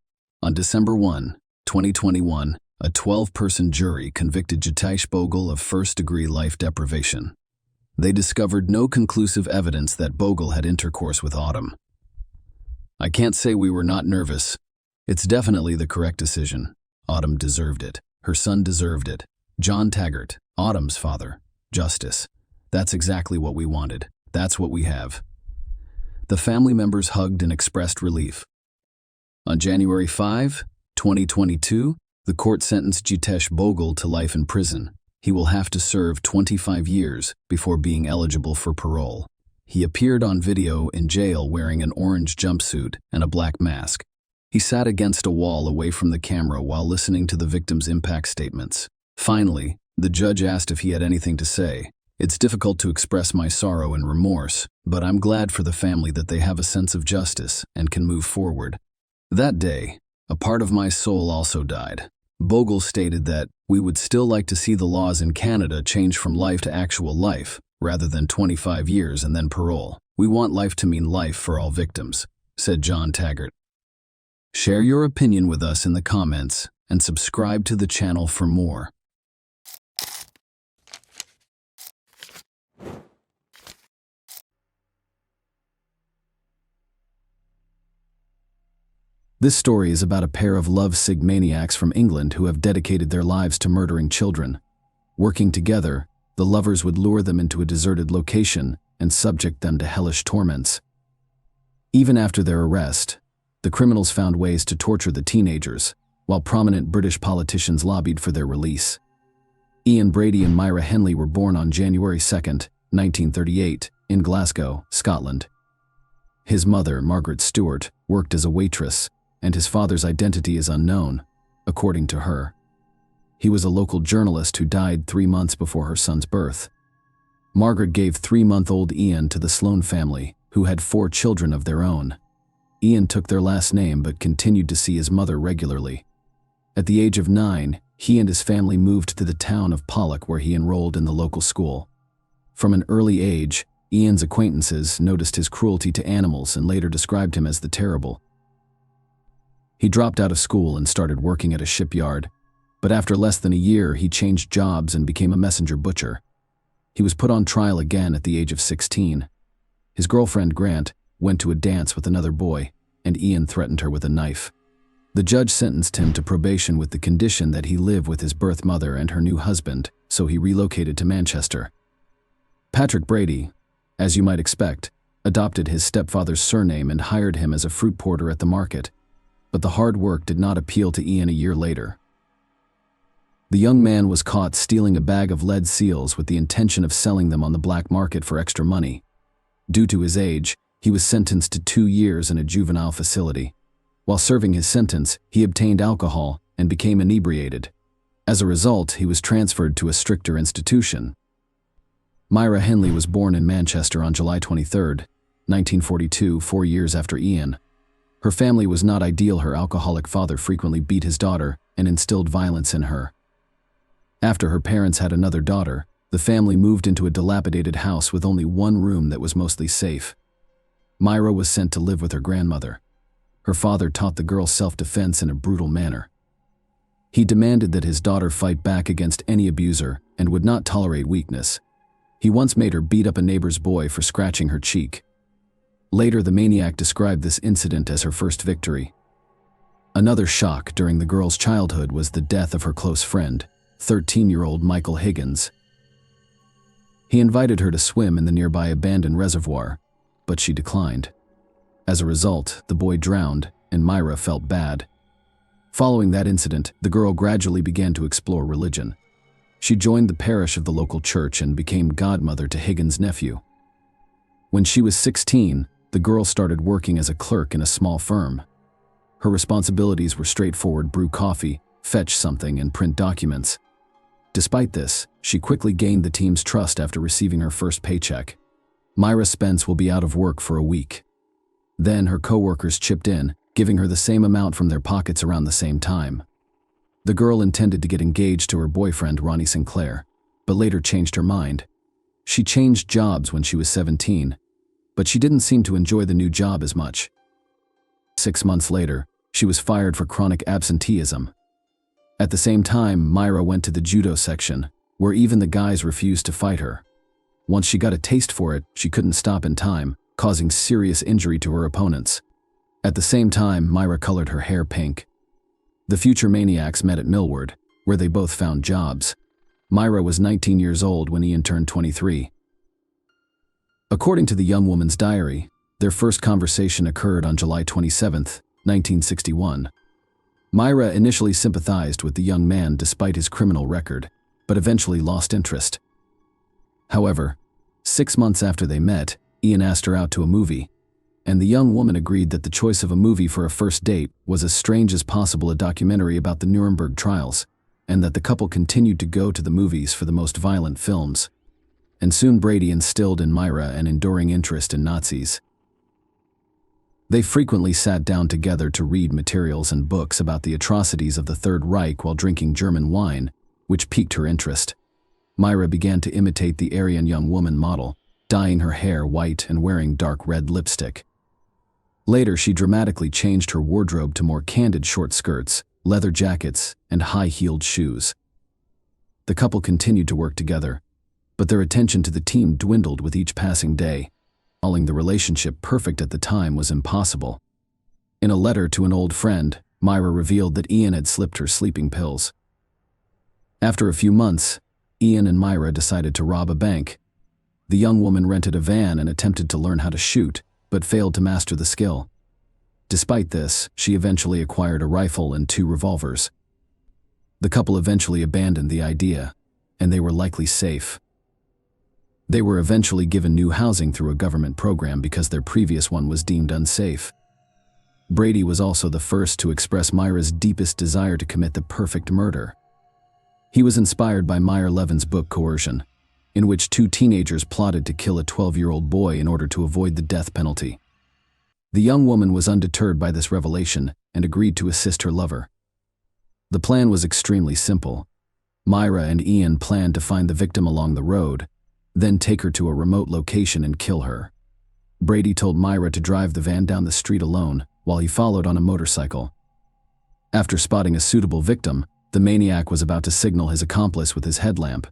On December 1, 2021, a 12-person jury convicted Jitesh Bogle of first-degree life deprivation. They discovered no conclusive evidence that Bogle had intercourse with Autumn. "I can't say we were not nervous. It's definitely the correct decision. Autumn deserved it. Her son deserved it. John Taggart, Autumn's father. Justice. That's exactly what we wanted. That's what we have." The family members hugged and expressed relief. On January 5, 2022, the court sentenced Jitesh Bogle to life in prison. He will have to serve 25 years before being eligible for parole. He appeared on video in jail wearing an orange jumpsuit and a black mask. He sat against a wall away from the camera while listening to the victim's impact statements. Finally, the judge asked if he had anything to say. "It's difficult to express my sorrow and remorse, but I'm glad for the family that they have a sense of justice and can move forward. That day, a part of my soul also died." Bogle stated that, "We would still like to see the laws in Canada change from life to actual life, rather than 25 years and then parole. We want life to mean life for all victims," said John Taggart. Share your opinion with us in the comments and subscribe to the channel for more. This story is about a pair of love-sick maniacs from England who have dedicated their lives to murdering children. Working together, the lovers would lure them into a deserted location and subject them to hellish torments. Even after their arrest, the criminals found ways to torture the teenagers, while prominent British politicians lobbied for their release. Ian Brady and Myra Henley were born on January 2, 1938, in Glasgow, Scotland. His mother, Margaret Stewart, worked as a waitress, and his father's identity is unknown, according to her. He was a local journalist who died 3 months before her son's birth. Margaret gave 3-month-old Ian to the Sloane family, who had 4 children of their own. Ian took their last name but continued to see his mother regularly. At the age of 9, he and his family moved to the town of Pollock, where he enrolled in the local school. From an early age, Ian's acquaintances noticed his cruelty to animals and later described him as the Terrible. He dropped out of school and started working at a shipyard, but after less than a year, he changed jobs and became a messenger butcher. He was put on trial again at the age of 16. His girlfriend, Grant, went to a dance with another boy, and Ian threatened her with a knife. The judge sentenced him to probation with the condition that he live with his birth mother and her new husband, so he relocated to Manchester. Patrick Brady, as you might expect, adopted his stepfather's surname and hired him as a fruit porter at the market, but the hard work did not appeal to Ian a year later. The young man was caught stealing a bag of lead seals with the intention of selling them on the black market for extra money. Due to his age, he was sentenced to 2 years in a juvenile facility. While serving his sentence, he obtained alcohol and became inebriated. As a result, he was transferred to a stricter institution. Myra Henley was born in Manchester on July 23, 1942, 4 years after Ian. Her family was not ideal. Her alcoholic father frequently beat his daughter and instilled violence in her. After her parents had another daughter, the family moved into a dilapidated house with only one room that was mostly safe. Myra was sent to live with her grandmother. Her father taught the girl self-defense in a brutal manner. He demanded that his daughter fight back against any abuser and would not tolerate weakness. He once made her beat up a neighbor's boy for scratching her cheek. Later, the maniac described this incident as her first victory. Another shock during the girl's childhood was the death of her close friend, 13-year-old Michael Higgins. He invited her to swim in the nearby abandoned reservoir, but she declined. As a result, the boy drowned, and Myra felt bad. Following that incident, the girl gradually began to explore religion. She joined the parish of the local church and became godmother to Higgins' nephew. When she was 16, the girl started working as a clerk in a small firm. Her responsibilities were straightforward: brew coffee, fetch something, and print documents. Despite this, she quickly gained the team's trust after receiving her first paycheck. Myra Spence will be out of work for a week. Then her co-workers chipped in, giving her the same amount from their pockets around the same time. The girl intended to get engaged to her boyfriend, Ronnie Sinclair, but later changed her mind. She changed jobs when she was 17, but she didn't seem to enjoy the new job as much. 6 months later, she was fired for chronic absenteeism. At the same time, Myra went to the judo section, where even the guys refused to fight her. Once she got a taste for it, she couldn't stop in time, causing serious injury to her opponents. At the same time, Myra colored her hair pink. The future maniacs met at Millward, where they both found jobs. Myra was 19 years old when Ian turned 23. According to the young woman's diary, their first conversation occurred on July 27, 1961. Myra initially sympathized with the young man despite his criminal record, but eventually lost interest. However, 6 months after they met, Ian asked her out to a movie, and the young woman agreed that the choice of a movie for a first date was as strange as possible, a documentary about the Nuremberg trials, and that the couple continued to go to the movies for the most violent films. And soon Brady instilled in Myra an enduring interest in Nazis. They frequently sat down together to read materials and books about the atrocities of the Third Reich while drinking German wine, which piqued her interest. Myra began to imitate the Aryan young woman model, dyeing her hair white and wearing dark red lipstick. Later, she dramatically changed her wardrobe to more candid short skirts, leather jackets, and high-heeled shoes. The couple continued to work together, but their attention to the team dwindled with each passing day. Calling the relationship perfect at the time was impossible. In a letter to an old friend, Myra revealed that Ian had slipped her sleeping pills. After a few months, Ian and Myra decided to rob a bank. The young woman rented a van and attempted to learn how to shoot, but failed to master the skill. Despite this, she eventually acquired a rifle and 2 revolvers. The couple eventually abandoned the idea, and they were likely safe. They were eventually given new housing through a government program because their previous one was deemed unsafe. Brady was also the first to express Myra's deepest desire to commit the perfect murder. He was inspired by Meyer Levin's book Coercion, in which 2 teenagers plotted to kill a 12-year-old boy in order to avoid the death penalty. The young woman was undeterred by this revelation and agreed to assist her lover. The plan was extremely simple. Myra and Ian planned to find the victim along the road, then take her to a remote location and kill her. Brady told Myra to drive the van down the street alone while he followed on a motorcycle. After spotting a suitable victim, the maniac was about to signal his accomplice with his headlamp,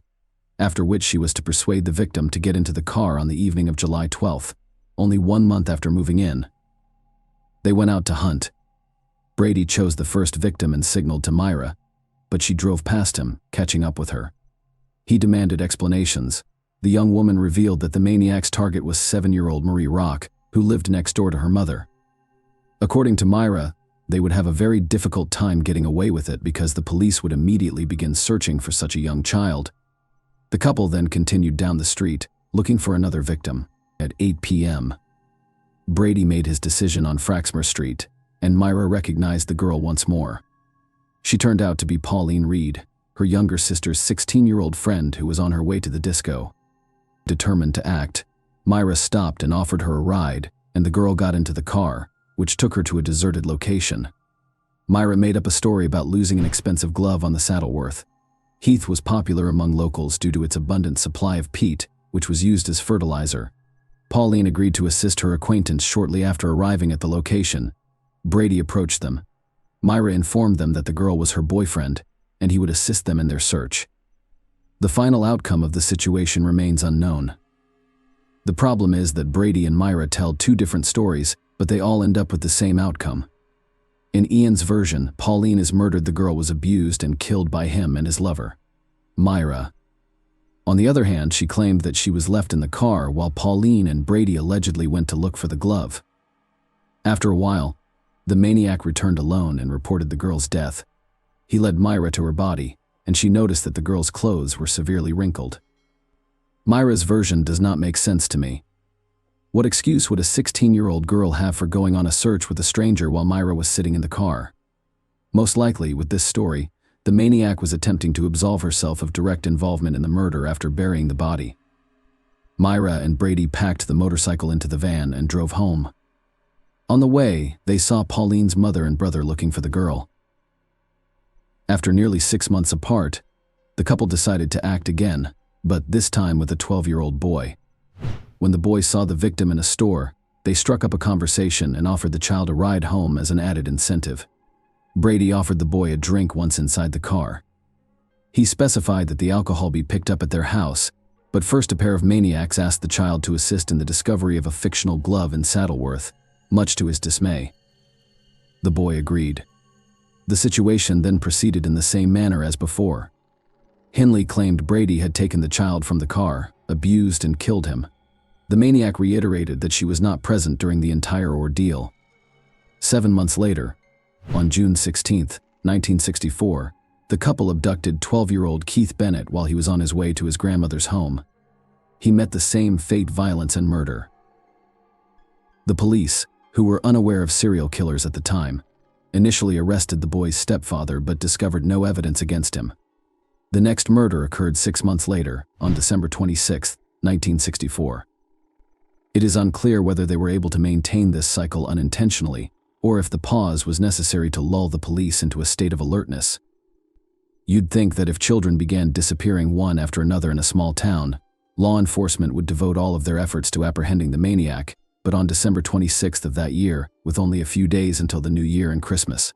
after which she was to persuade the victim to get into the car on the evening of July 12th, only 1 month after moving in. They went out to hunt. Brady chose the first victim and signaled to Myra, but she drove past him, catching up with her. He demanded explanations. The young woman revealed that the maniac's target was 7-year-old Marie Rock, who lived next door to her mother. According to Myra, they would have a very difficult time getting away with it because the police would immediately begin searching for such a young child. The couple then continued down the street, looking for another victim. At 8 p.m., Brady made his decision on Fraxmer Street, and Myra recognized the girl once more. She turned out to be Pauline Reed, her younger sister's 16-year-old friend who was on her way to the disco. Determined to act, Myra stopped and offered her a ride, and the girl got into the car, which took her to a deserted location. Myra made up a story about losing an expensive glove on the Saddleworth. Heath was popular among locals due to its abundant supply of peat, which was used as fertilizer. Pauline agreed to assist her acquaintance shortly after arriving at the location. Brady approached them. Myra informed them that the girl was her boyfriend, and he would assist them in their search. The final outcome of the situation remains unknown. The problem is that Brady and Myra tell 2 different stories, but they all end up with the same outcome. In Ian's version, Pauline is murdered. The girl was abused and killed by him and his lover. Myra, on the other hand, she claimed that she was left in the car while Pauline and Brady allegedly went to look for the glove. After a while, the maniac returned alone and reported the girl's death. He led Myra to her body, and she noticed that the girl's clothes were severely wrinkled. Myra's version does not make sense to me. What excuse would a 16-year-old girl have for going on a search with a stranger while Myra was sitting in the car? Most likely, with this story, the maniac was attempting to absolve herself of direct involvement in the murder after burying the body. Myra and Brady packed the motorcycle into the van and drove home. On the way, they saw Pauline's mother and brother looking for the girl. After nearly 6 months apart, the couple decided to act again, but this time with a 12-year-old boy. When the boy saw the victim in a store, they struck up a conversation and offered the child a ride home as an added incentive. Brady offered the boy a drink once inside the car. He specified that the alcohol be picked up at their house, but first a pair of maniacs asked the child to assist in the discovery of a fictional glove in Saddleworth, much to his dismay. The boy agreed. The situation then proceeded in the same manner as before. Hinley claimed Brady had taken the child from the car, abused and killed him. The maniac reiterated that she was not present during the entire ordeal. 7 months later, on June 16, 1964, the couple abducted 12-year-old Keith Bennett while he was on his way to his grandmother's home. He met the same fate, violence, and murder. The police, who were unaware of serial killers at the time, initially arrested the boy's stepfather but discovered no evidence against him. The next murder occurred 6 months later, on December 26, 1964. It is unclear whether they were able to maintain this cycle unintentionally, or if the pause was necessary to lull the police into a state of alertness. You'd think that if children began disappearing one after another in a small town, law enforcement would devote all of their efforts to apprehending the maniac, but on December 26th of that year, with only a few days until the New Year and Christmas,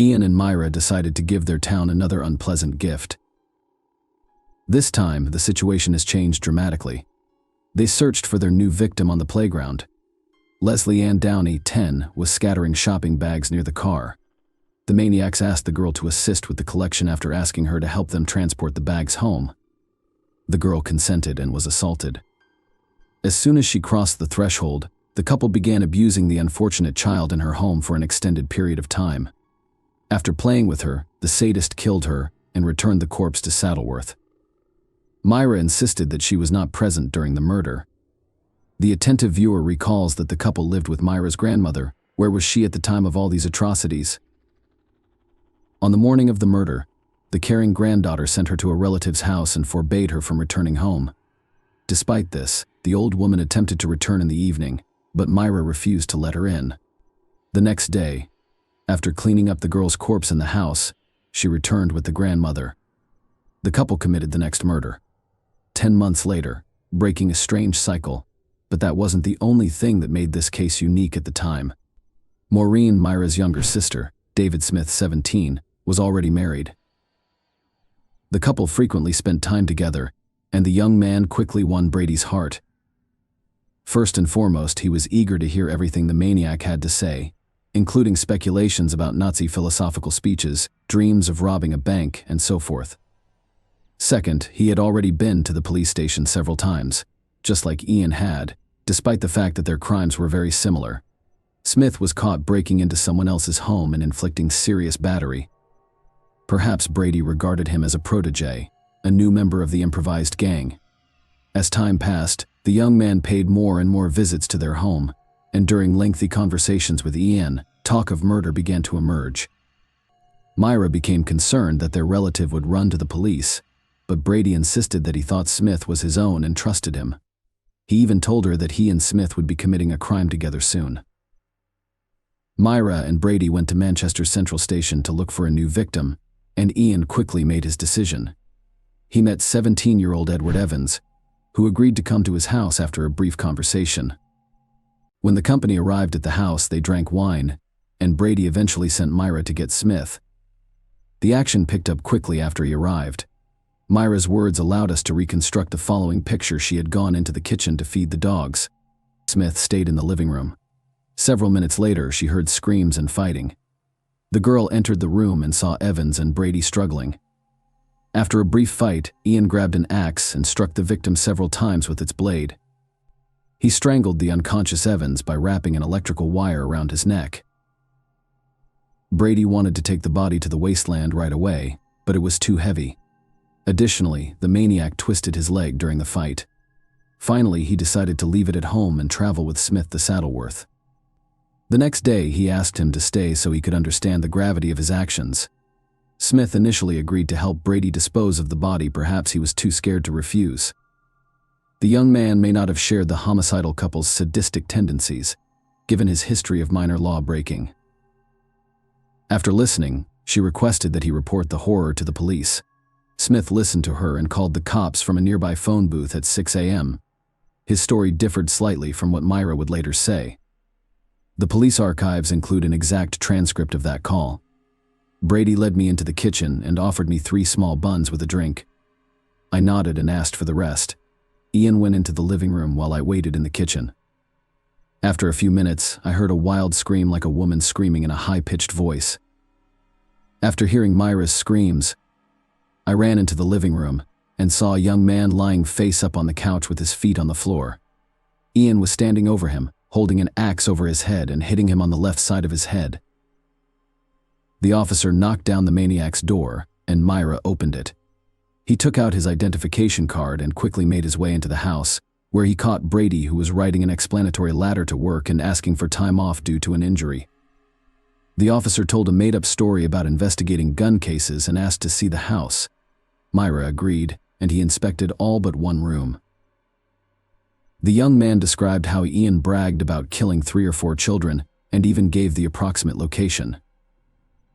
Ian and Myra decided to give their town another unpleasant gift. This time, the situation has changed dramatically. They searched for their new victim on the playground. Leslie Ann Downey, 10, was scattering shopping bags near the car. The maniacs asked the girl to assist with the collection after asking her to help them transport the bags home. The girl consented and was assaulted. As soon as she crossed the threshold, the couple began abusing the unfortunate child in her home for an extended period of time. After playing with her, the sadist killed her and returned the corpse to Saddleworth. Myra insisted that she was not present during the murder. The attentive viewer recalls that the couple lived with Myra's grandmother. Where was she at the time of all these atrocities? On the morning of the murder, the caring granddaughter sent her to a relative's house and forbade her from returning home. Despite this, the old woman attempted to return in the evening, but Myra refused to let her in. The next day, after cleaning up the girl's corpse in the house, she returned with the grandmother. The couple committed the next murder. 10 months later, breaking a strange cycle, but that wasn't the only thing that made this case unique at the time. Maureen, Myra's younger sister, David Smith, 17, was already married. The couple frequently spent time together, and the young man quickly won Brady's heart. First and foremost, he was eager to hear everything the maniac had to say, including speculations about Nazi philosophical speeches, dreams of robbing a bank, and so forth. Second, he had already been to the police station several times, just like Ian had, despite the fact that their crimes were very similar. Smith was caught breaking into someone else's home and inflicting serious battery. Perhaps Brady regarded him as a protege, a new member of the improvised gang. As time passed, the young man paid more and more visits to their home, and during lengthy conversations with Ian, talk of murder began to emerge. Myra became concerned that their relative would run to the police, but Brady insisted that he thought Smith was his own and trusted him. He even told her that he and Smith would be committing a crime together soon. Myra and Brady went to Manchester Central Station to look for a new victim, and Ian quickly made his decision. He met 17-year-old Edward Evans, who agreed to come to his house after a brief conversation. When the company arrived at the house, they drank wine, and Brady eventually sent Myra to get Smith. The action picked up quickly after he arrived. Myra's words allowed us to reconstruct the following picture. She had gone into the kitchen to feed the dogs. Smith stayed in the living room. Several minutes later, she heard screams and fighting. The girl entered the room and saw Evans and Brady struggling. After a brief fight, Ian grabbed an axe and struck the victim several times with its blade. He strangled the unconscious Evans by wrapping an electrical wire around his neck. Brady wanted to take the body to the wasteland right away, but it was too heavy. Additionally, the maniac twisted his leg during the fight. Finally, he decided to leave it at home and travel with Smith to Saddleworth. The next day, he asked him to stay so he could understand the gravity of his actions. Smith initially agreed to help Brady dispose of the body. Perhaps he was too scared to refuse. The young man may not have shared the homicidal couple's sadistic tendencies, given his history of minor law breaking. After listening, she requested that he report the horror to the police. Smith listened to her and called the cops from a nearby phone booth at 6 a.m. His story differed slightly from what Myra would later say. The police archives include an exact transcript of that call. Brady led me into the kitchen and offered me 3 small buns with a drink. I nodded and asked for the rest. Ian went into the living room while I waited in the kitchen. After a few minutes, I heard a wild scream like a woman screaming in a high-pitched voice. After hearing Myra's screams, I ran into the living room and saw a young man lying face up on the couch with his feet on the floor. Ian was standing over him, holding an axe over his head and hitting him on the left side of his head. The officer knocked down the maniac's door, and Myra opened it. He took out his identification card and quickly made his way into the house, where he caught Brady, who was writing an explanatory letter to work and asking for time off due to an injury. The officer told a made-up story about investigating gun cases and asked to see the house. Myra agreed, and he inspected all but one room. The young man described how Ian bragged about killing 3 or 4 children and even gave the approximate location.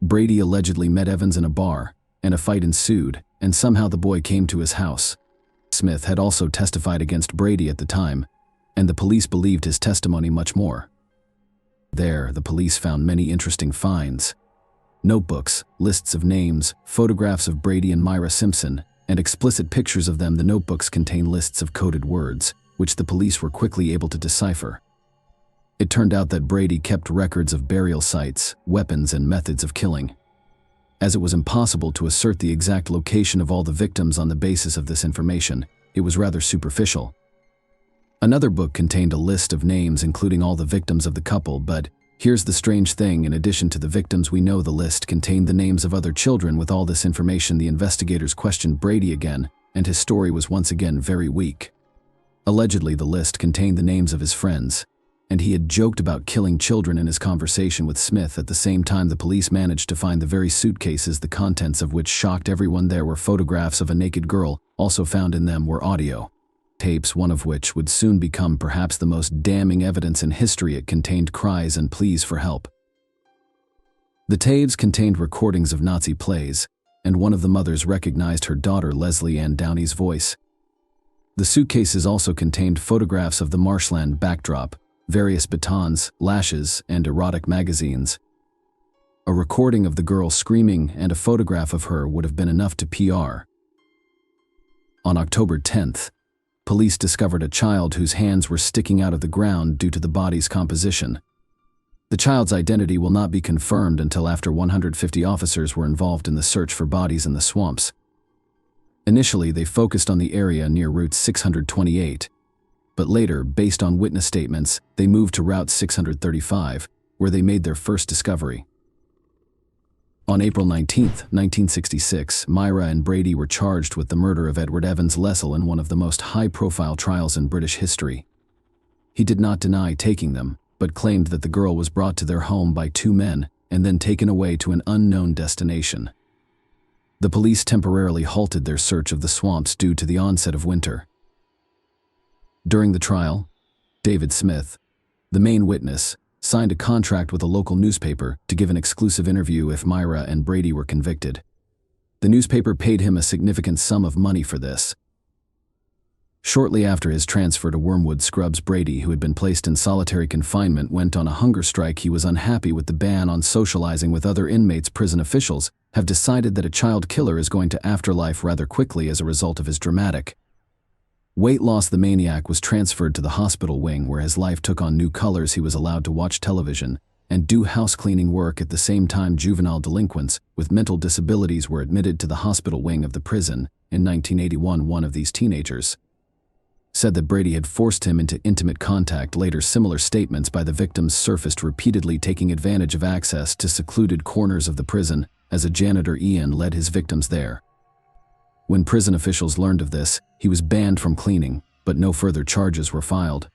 Brady allegedly met Evans in a bar, and a fight ensued, and somehow the boy came to his house. Smith had also testified against Brady at the time, and the police believed his testimony much more. There, the police found many interesting finds. Notebooks, lists of names, photographs of Brady and Myra Simpson, and explicit pictures of them. The notebooks contain lists of coded words, which the police were quickly able to decipher. It turned out that Brady kept records of burial sites, weapons, and methods of killing. As it was impossible to assert the exact location of all the victims on the basis of this information, it was rather superficial. Another book contained a list of names including all the victims of the couple, but here's the strange thing: in addition to the victims we know, the list contained the names of other children. With all this information, the investigators questioned Brady again, and his story was once again very weak. Allegedly, the list contained the names of his friends, and he had joked about killing children in his conversation with Smith. At the same time, the police managed to find the very suitcases, the contents of which shocked everyone. There were photographs of a naked girl. Also found in them were audio tapes, one of which would soon become perhaps the most damning evidence in history. It contained cries and pleas for help. The tapes contained recordings of Nazi plays, and one of the mothers recognized her daughter Leslie Ann Downey's voice. The suitcases also contained photographs of the marshland backdrop, various batons, lashes, and erotic magazines. A recording of the girl screaming and a photograph of her would have been enough to PR. On October 10th, police discovered a child whose hands were sticking out of the ground due to the body's composition. The child's identity will not be confirmed until after 150 officers were involved in the search for bodies in the swamps. Initially, they focused on the area near Route 628, but later, based on witness statements, they moved to Route 635, where they made their first discovery. On April 19, 1966, Myra and Brady were charged with the murder of Edward Evans Lessell in one of the most high-profile trials in British history. He did not deny taking them, but claimed that the girl was brought to their home by two men and then taken away to an unknown destination. The police temporarily halted their search of the swamps due to the onset of winter. During the trial, David Smith, the main witness, signed a contract with a local newspaper to give an exclusive interview if Myra and Brady were convicted. The newspaper paid him a significant sum of money for this. Shortly after his transfer to Wormwood Scrubs, Brady, who had been placed in solitary confinement, went on a hunger strike. He was unhappy with the ban on socializing with other inmates. Prison officials have decided that a child killer is going to afterlife rather quickly as a result of his dramatic weight loss. The maniac was transferred to the hospital wing, where his life took on new colors. He was allowed to watch television and do house cleaning work. At the same time, juvenile delinquents with mental disabilities were admitted to the hospital wing of the prison. In 1981, one of these teenagers said that Brady had forced him into intimate contact. Later, similar statements by the victims surfaced repeatedly, taking advantage of access to secluded corners of the prison. As a janitor, Ian led his victims there. When prison officials learned of this, he was banned from cleaning, but no further charges were filed.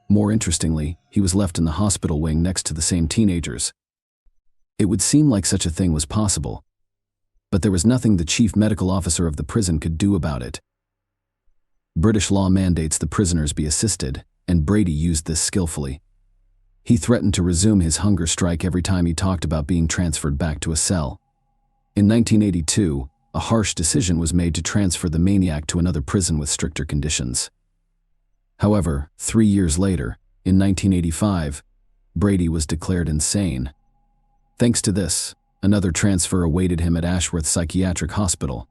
More interestingly, he was left in the hospital wing next to the same teenagers. It would seem like such a thing was possible, but there was nothing the chief medical officer of the prison could do about it. British law mandates the prisoners be assisted, and Brady used this skillfully. He threatened to resume his hunger strike every time he talked about being transferred back to a cell. In 1982, a harsh decision was made to transfer the maniac to another prison with stricter conditions. However, 3 years later, in 1985, Brady was declared insane. Thanks to this, another transfer awaited him at Ashworth Psychiatric Hospital.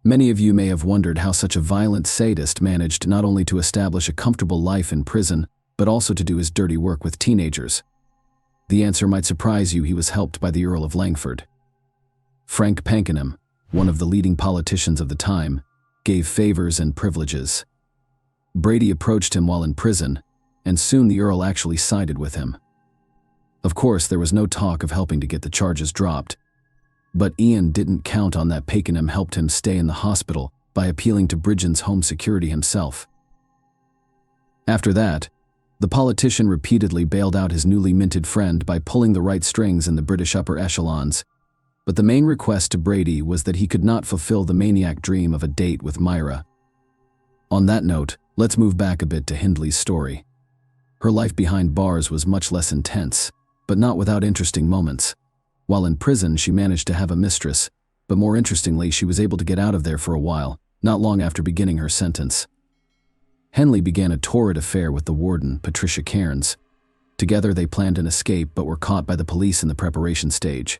Many of you may have wondered how such a violent sadist managed not only to establish a comfortable life in prison, but also to do his dirty work with teenagers. The answer might surprise you. He was helped by the Earl of Langford. Frank Pakenham, one of the leading politicians of the time, gave favors and privileges. Brady approached him while in prison, and soon the Earl actually sided with him. Of course, there was no talk of helping to get the charges dropped, but Ian didn't count on that. Pakenham helped him stay in the hospital by appealing to Britain's Home Security himself. After that, the politician repeatedly bailed out his newly minted friend by pulling the right strings in the British upper echelons. But the main request to Brady was that he could not fulfill the maniac dream of a date with Myra. On that note, let's move back a bit to Hindley's story. Her life behind bars was much less intense, but not without interesting moments. While in prison, she managed to have a mistress, but more interestingly, she was able to get out of there for a while, not long after beginning her sentence. Henley began a torrid affair with the warden, Patricia Cairns. Together, they planned an escape but were caught by the police in the preparation stage.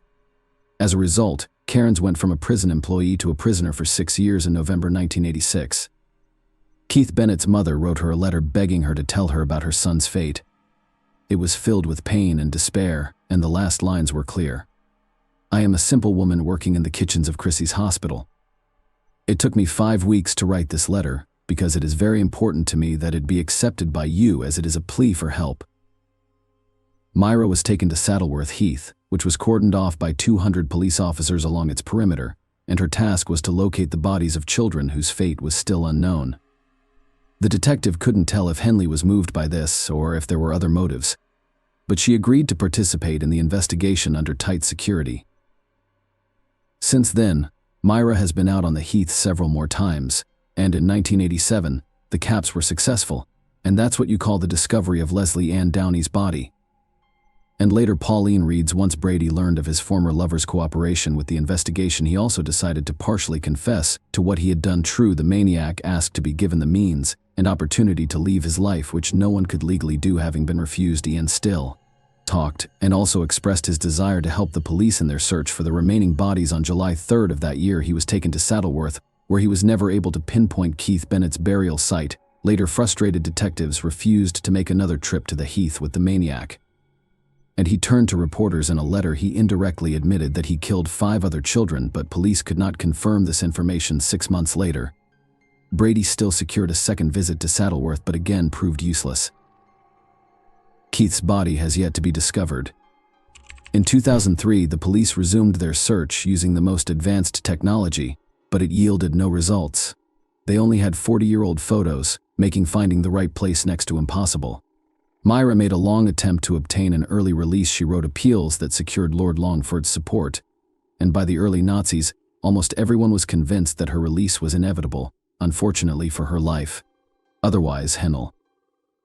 As a result, Cairns went from a prison employee to a prisoner for 6 years in November 1986. Keith Bennett's mother wrote her a letter begging her to tell her about her son's fate. It was filled with pain and despair, and the last lines were clear. "I am a simple woman working in the kitchens of Chrissy's hospital. It took me 5 weeks to write this letter, because it is very important to me that it be accepted by you as it is a plea for help. Myra was taken to Saddleworth Heath, which was cordoned off by 200 police officers along its perimeter, and her task was to locate the bodies of children whose fate was still unknown. The detective couldn't tell if Henley was moved by this or if there were other motives, but she agreed to participate in the investigation under tight security. Since then, Myra has been out on the Heath several more times, and in 1987, the caps were successful, and that's what you call the discovery of Leslie Ann Downey's body. And later Pauline reads, once Brady learned of his former lover's cooperation with the investigation, he also decided to partially confess to what he had done. True, the maniac asked to be given the means and opportunity to leave his life, which no one could legally do, having been refused. Ian still talked and also expressed his desire to help the police in their search for the remaining bodies. On July 3rd of that year, he was taken to Saddleworth, where he was never able to pinpoint Keith Bennett's burial site. Later, frustrated detectives refused to make another trip to the Heath with the maniac, and he turned to reporters. In a letter, he indirectly admitted that he killed 5 other children, but police could not confirm this information. 6 months later, Brady still secured a second visit to Saddleworth, but again proved useless. Keith's body has yet to be discovered. In 2003, the police resumed their search using the most advanced technology, but it yielded no results. They only had 40-year-old photos, making finding the right place next to impossible. Myra made a long attempt to obtain an early release. She wrote appeals that secured Lord Longford's support, and by the early Nazis, almost everyone was convinced that her release was inevitable, unfortunately for her life. Otherwise, Hennel.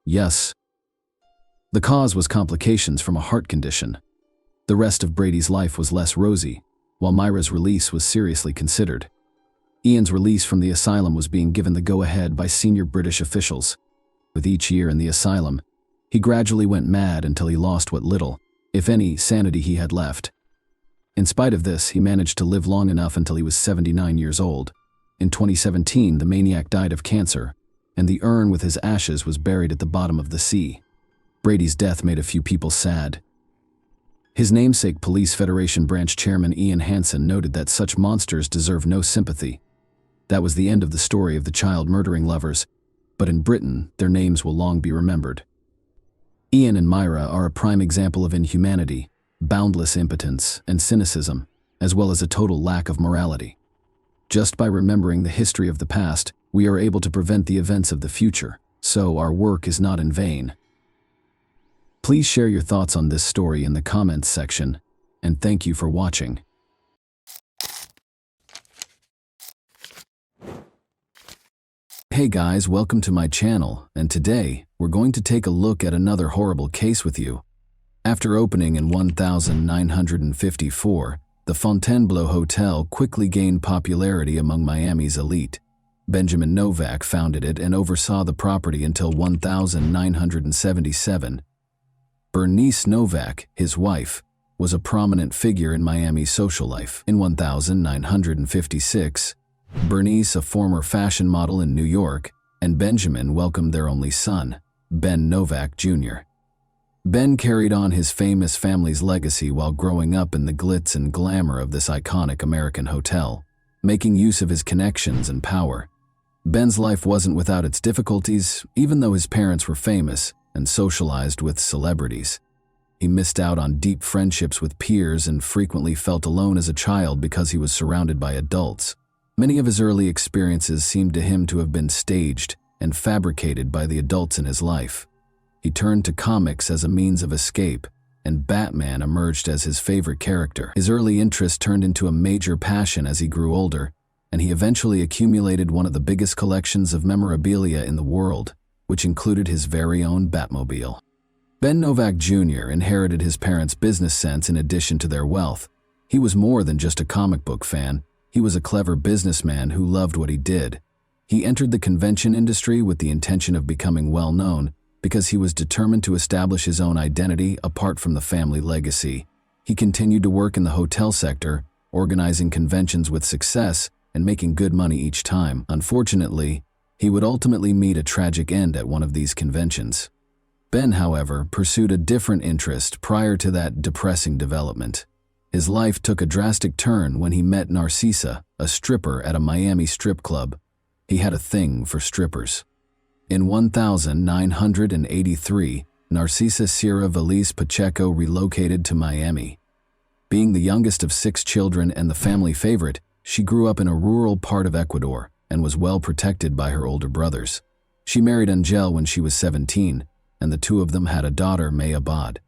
Yes. The cause was complications from a heart condition. The rest of Brady's life was less rosy, while Myra's release was seriously considered. Ian's release from the asylum was being given the go-ahead by senior British officials. With each year in the asylum, he gradually went mad until he lost what little, if any, sanity he had left. In spite of this, he managed to live long enough until he was 79 years old. In 2017, the maniac died of cancer, and the urn with his ashes was buried at the bottom of the sea. Brady's death made a few people sad. His namesake Police Federation branch chairman Ian Hansen noted that such monsters deserve no sympathy. That was the end of the story of the child-murdering lovers, but in Britain, their names will long be remembered. Ian and Myra are a prime example of inhumanity, boundless impotence, and cynicism, as well as a total lack of morality. Just by remembering the history of the past, we are able to prevent the events of the future, so our work is not in vain. Please share your thoughts on this story in the comments section, and thank you for watching. Hey guys, welcome to my channel, and today, we're going to take a look at another horrible case with you. After opening in 1954, the Fontainebleau Hotel quickly gained popularity among Miami's elite. Benjamin Novak founded it and oversaw the property until 1977. Bernice Novak, his wife, was a prominent figure in Miami's social life. In 1956, Bernice, a former fashion model in New York, and Benjamin welcomed their only son, Ben Novak Jr. Ben carried on his famous family's legacy while growing up in the glitz and glamour of this iconic American hotel, making use of his connections and power. Ben's life wasn't without its difficulties, even though his parents were famous and socialized with celebrities. He missed out on deep friendships with peers and frequently felt alone as a child because he was surrounded by adults. Many of his early experiences seemed to him to have been staged and fabricated by the adults in his life. He turned to comics as a means of escape, and Batman emerged as his favorite character. His early interest turned into a major passion as he grew older, and he eventually accumulated one of the biggest collections of memorabilia in the world, which included his very own Batmobile. Ben Novak Jr. inherited his parents' business sense in addition to their wealth. He was more than just a comic book fan. He was a clever businessman who loved what he did. He entered the convention industry with the intention of becoming well-known because he was determined to establish his own identity apart from the family legacy. He continued to work in the hotel sector, organizing conventions with success and making good money each time. Unfortunately, he would ultimately meet a tragic end at one of these conventions. Ben, however, pursued a different interest prior to that depressing development. His life took a drastic turn when he met Narcissa, a stripper at a Miami strip club. He had a thing for strippers. In 1983, Narcisa Sierra Velez Pacheco relocated to Miami. Being the youngest of 6 children and the family favorite, she grew up in a rural part of Ecuador and was well protected by her older brothers. She married Angel when she was 17, and the two of them had a daughter, May Abad.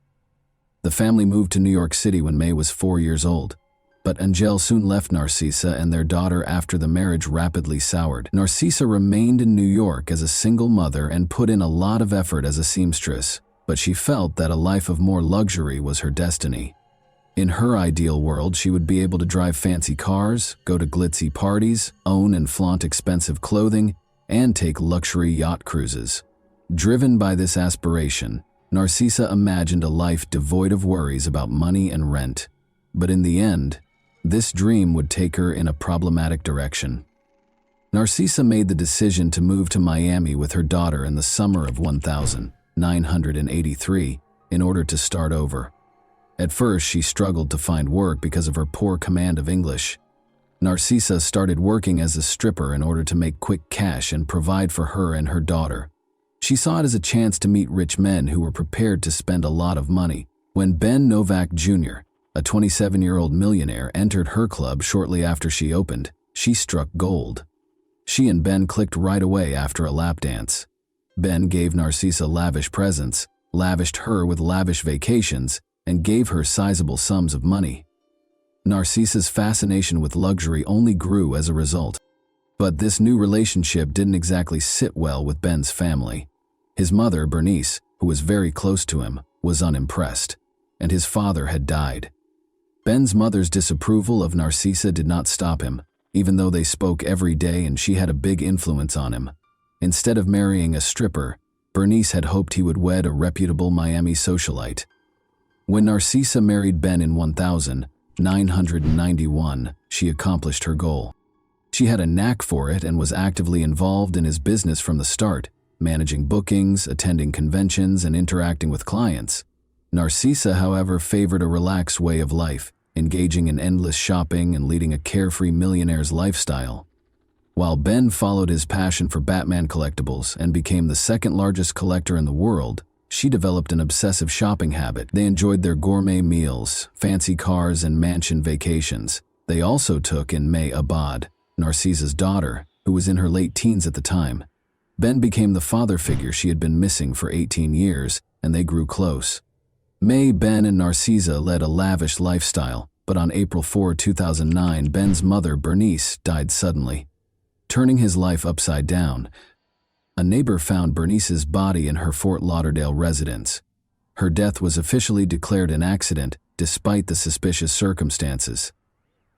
The family moved to New York City when May was 4 years old, but Angel soon left Narcisa and their daughter after the marriage rapidly soured. Narcisa remained in New York as a single mother and put in a lot of effort as a seamstress, but she felt that a life of more luxury was her destiny. In her ideal world, she would be able to drive fancy cars, go to glitzy parties, own and flaunt expensive clothing, and take luxury yacht cruises. Driven by this aspiration, Narcisa imagined a life devoid of worries about money and rent. But in the end, this dream would take her in a problematic direction. Narcisa made the decision to move to Miami with her daughter in the summer of 1983 in order to start over. At first, she struggled to find work because of her poor command of English. Narcisa started working as a stripper in order to make quick cash and provide for her and her daughter. She saw it as a chance to meet rich men who were prepared to spend a lot of money. When Ben Novak Jr., a 27-year-old millionaire, entered her club shortly after she opened, she struck gold. She and Ben clicked right away after a lap dance. Ben gave Narcisa lavish presents, lavished her with lavish vacations, and gave her sizable sums of money. Narcisa's fascination with luxury only grew as a result. But this new relationship didn't exactly sit well with Ben's family. His mother, Bernice, who was very close to him, was unimpressed, and his father had died. Ben's mother's disapproval of Narcisa did not stop him, even though they spoke every day and she had a big influence on him. Instead of marrying a stripper, Bernice had hoped he would wed a reputable Miami socialite. When Narcisa married Ben in 1991, she accomplished her goal. She had a knack for it and was actively involved in his business from the start, managing bookings, attending conventions, and interacting with clients. Narcisa, however, favored a relaxed way of life, engaging in endless shopping and leading a carefree millionaire's lifestyle. While Ben followed his passion for Batman collectibles and became the second-largest collector in the world, she developed an obsessive shopping habit. They enjoyed their gourmet meals, fancy cars, and mansion vacations. They also took in May Abad, Narcisa's daughter, who was in her late teens at the time. Ben became the father figure she had been missing for 18 years, and they grew close. May, Ben, and Narcisa led a lavish lifestyle, but on April 4, 2009, Ben's mother, Bernice, died suddenly, turning his life upside down. A neighbor found Bernice's body in her Fort Lauderdale residence. Her death was officially declared an accident, despite the suspicious circumstances.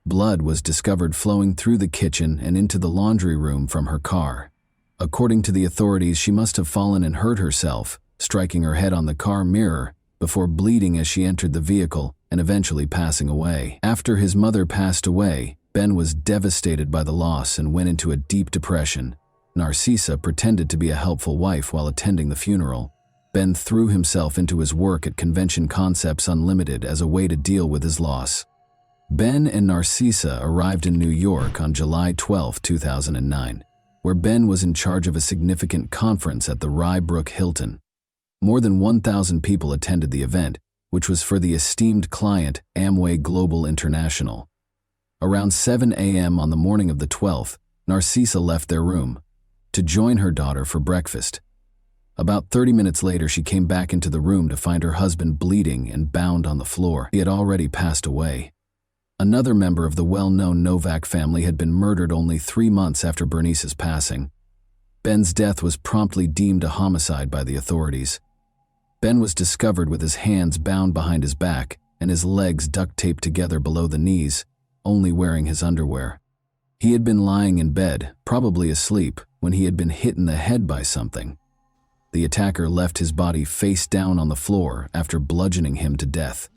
Blood was discovered flowing through the kitchen and into the laundry room from her car. According to the authorities, she must have fallen and hurt herself, striking her head on the car mirror, before bleeding as she entered the vehicle and eventually passing away. After his mother passed away, Ben was devastated by the loss and went into a deep depression. Narcisa pretended to be a helpful wife while attending the funeral. Ben threw himself into his work at Convention Concepts Unlimited as a way to deal with his loss. Ben and Narcisa arrived in New York on July 12, 2009, where Ben was in charge of a significant conference at the Rye Brook Hilton. More than 1,000 people attended the event, which was for the esteemed client Amway Global International. Around 7 a.m. on the morning of the 12th, Narcisa left their room to join her daughter for breakfast. About 30 minutes later, she came back into the room to find her husband bleeding and bound on the floor. He had already passed away. Another member of the well-known Novak family had been murdered only 3 months after Bernice's passing. Ben's death was promptly deemed a homicide by the authorities. Ben was discovered with his hands bound behind his back and his legs duct taped together below the knees, only wearing his underwear. He had been lying in bed, probably asleep, when he had been hit in the head by something. The attacker left his body face down on the floor after bludgeoning him to death.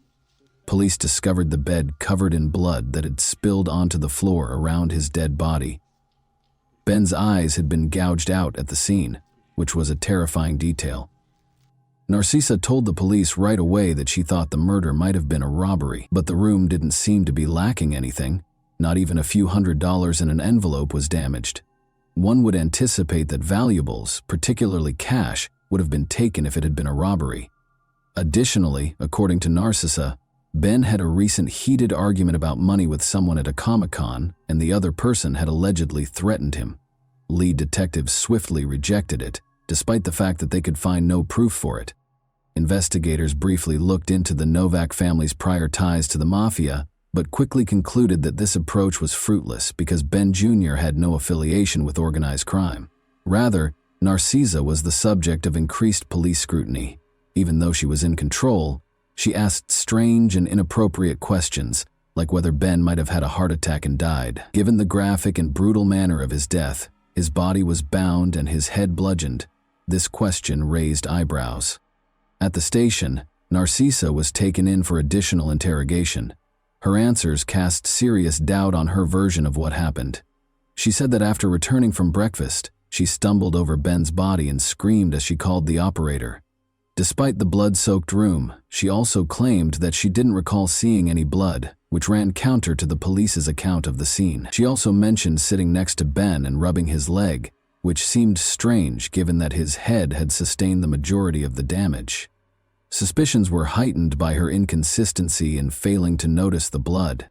Police discovered the bed covered in blood that had spilled onto the floor around his dead body. Ben's eyes had been gouged out at the scene, which was a terrifying detail. Narcisa told the police right away that she thought the murder might have been a robbery, but the room didn't seem to be lacking anything. Not even a few $100s in an envelope was damaged. One would anticipate that valuables, particularly cash, would have been taken if it had been a robbery. Additionally, according to Narcissa, Ben had a recent heated argument about money with someone at a Comic-Con, and the other person had allegedly threatened him. Lead detectives swiftly rejected it, despite the fact that they could find no proof for it. Investigators briefly looked into the Novak family's prior ties to the mafia, but quickly concluded that this approach was fruitless because Ben Jr. had no affiliation with organized crime. Rather, Narcissa was the subject of increased police scrutiny. Even though she was in control, she asked strange and inappropriate questions, like whether Ben might have had a heart attack and died. Given the graphic and brutal manner of his death, his body was bound and his head bludgeoned. This question raised eyebrows. At the station, Narcissa was taken in for additional interrogation. Her answers cast serious doubt on her version of what happened. She said that after returning from breakfast, she stumbled over Ben's body and screamed as she called the operator. Despite the blood-soaked room, she also claimed that she didn't recall seeing any blood, which ran counter to the police's account of the scene. She also mentioned sitting next to Ben and rubbing his leg, which seemed strange given that his head had sustained the majority of the damage. Suspicions were heightened by her inconsistency in failing to notice the blood.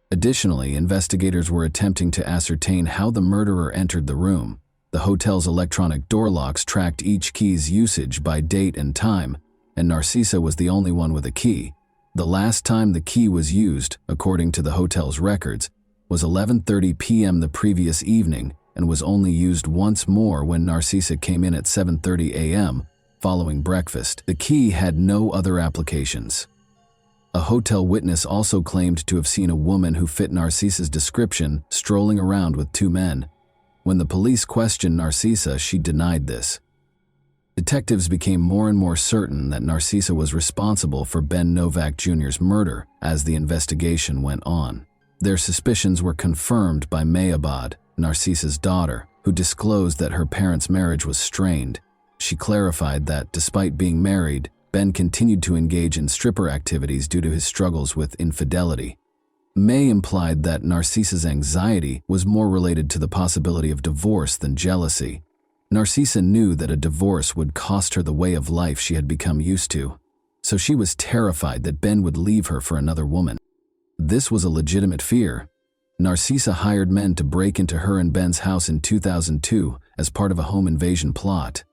Additionally, investigators were attempting to ascertain how the murderer entered the room. The hotel's electronic door locks tracked each key's usage by date and time, and Narcissa was the only one with a key. The last time the key was used, according to the hotel's records, was 11:30 p.m. the previous evening and was only used once more when Narcissa came in at 7:30 a.m. following breakfast. The key had no other applications. A hotel witness also claimed to have seen a woman who fit Narcissa's description strolling around with two men. When the police questioned Narcissa, she denied this. Detectives became more and more certain that Narcissa was responsible for Ben Novak Jr.'s murder as the investigation went on. Their suspicions were confirmed by Mayabad, Narcissa's daughter, who disclosed that her parents' marriage was strained. She clarified that, despite being married, Ben continued to engage in stripper activities due to his struggles with infidelity. May implied that Narcissa's anxiety was more related to the possibility of divorce than jealousy. Narcissa knew that a divorce would cost her the way of life she had become used to, so she was terrified that Ben would leave her for another woman. This was a legitimate fear. Narcissa hired men to break into her and Ben's house in 2002 as part of a home invasion plot.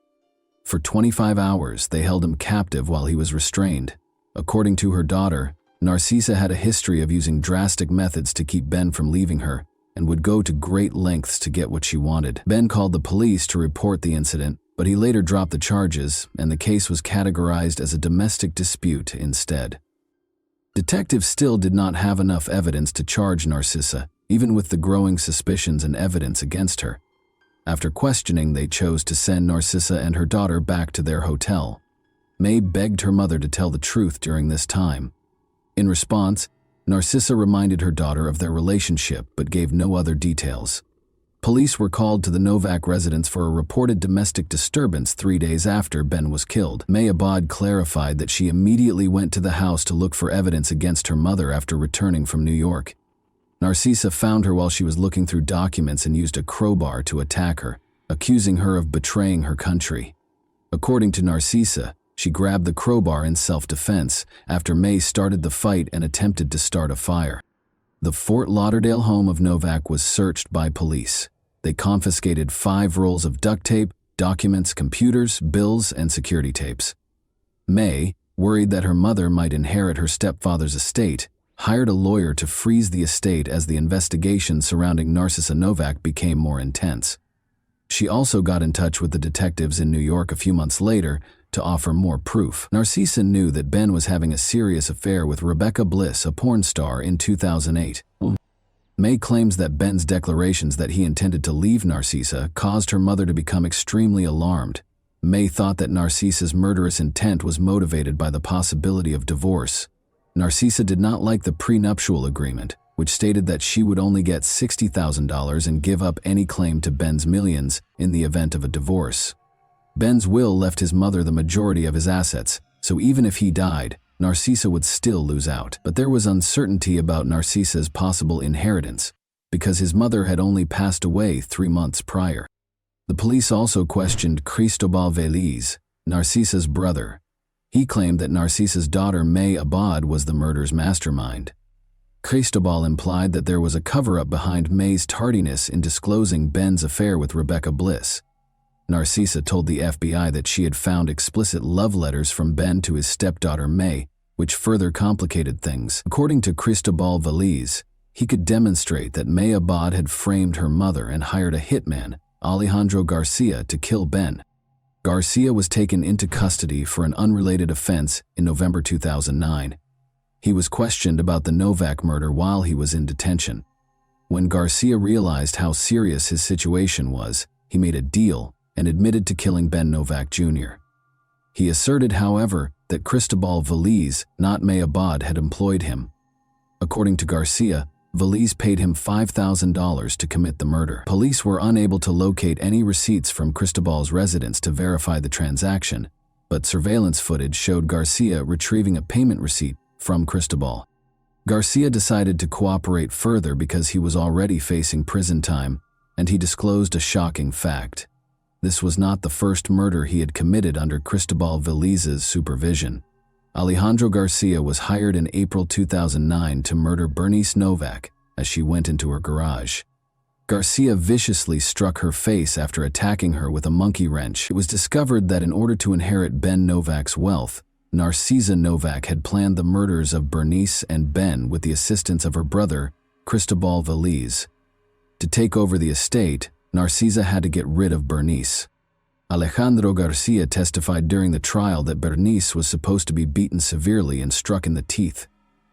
For 25 hours, they held him captive while he was restrained. According to her daughter, Narcissa had a history of using drastic methods to keep Ben from leaving her and would go to great lengths to get what she wanted. Ben called the police to report the incident, but he later dropped the charges and the case was categorized as a domestic dispute instead. Detectives still did not have enough evidence to charge Narcissa, even with the growing suspicions and evidence against her. After questioning, they chose to send Narcissa and her daughter back to their hotel. May begged her mother to tell the truth during this time. In response, Narcissa reminded her daughter of their relationship but gave no other details. Police were called to the Novak residence for a reported domestic disturbance 3 days after Ben was killed. Mayabad clarified that she immediately went to the house to look for evidence against her mother after returning from New York. Narcissa found her while she was looking through documents and used a crowbar to attack her, accusing her of betraying her country. According to Narcissa, she grabbed the crowbar in self-defense after May started the fight and attempted to start a fire. The Fort Lauderdale home of Novak was searched by police. They confiscated 5 rolls of duct tape, documents, computers, bills, and security tapes. May, worried that her mother might inherit her stepfather's estate, hired a lawyer to freeze the estate as the investigation surrounding Narcissa Novak became more intense. She also got in touch with the detectives in New York a few months later to offer more proof. Narcissa knew that Ben was having a serious affair with Rebecca Bliss, a porn star, in 2008. May claims that Ben's declarations that he intended to leave Narcissa caused her mother to become extremely alarmed. May thought that Narcissa's murderous intent was motivated by the possibility of divorce. Narcissa did not like the prenuptial agreement, which stated that she would only get $60,000 and give up any claim to Ben's millions in the event of a divorce. Ben's will left his mother the majority of his assets, so even if he died, Narcissa would still lose out. But there was uncertainty about Narcissa's possible inheritance. because his mother had only passed away 3 months prior. The police also questioned Cristobal Veliz, Narcisa's brother. He claimed that Narcisa's daughter May Abad was the murder's mastermind. Cristobal implied that there was a cover-up behind May's tardiness in disclosing Ben's affair with Rebecca Bliss. Narcisa told the FBI that she had found explicit love letters from Ben to his stepdaughter May, which further complicated things. According to Cristobal Veliz, he could demonstrate that May Abad had framed her mother and hired a hitman, Alejandro Garcia, to kill Ben. Garcia was taken into custody for an unrelated offense in November 2009. He was questioned about the Novak murder while he was in detention. When Garcia realized how serious his situation was, he made a deal and admitted to killing Ben Novak Jr. He asserted, however, that Cristobal Veliz, not May Abad, had employed him. According to Garcia, Veliz paid him $5,000 to commit the murder. Police were unable to locate any receipts from Cristobal's residence to verify the transaction, but surveillance footage showed Garcia retrieving a payment receipt from Cristobal. Garcia decided to cooperate further because he was already facing prison time, and he disclosed a shocking fact. This was not the first murder he had committed under Cristobal Veliz's supervision. Alejandro Garcia was hired in April 2009 to murder Bernice Novak as she went into her garage. Garcia viciously struck her face after attacking her with a monkey wrench. It was discovered that in order to inherit Ben Novak's wealth, Narcisa Novak had planned the murders of Bernice and Ben with the assistance of her brother, Cristobal Veliz. To take over the estate, Narcisa had to get rid of Bernice. Alejandro Garcia testified during the trial that Bernice was supposed to be beaten severely and struck in the teeth.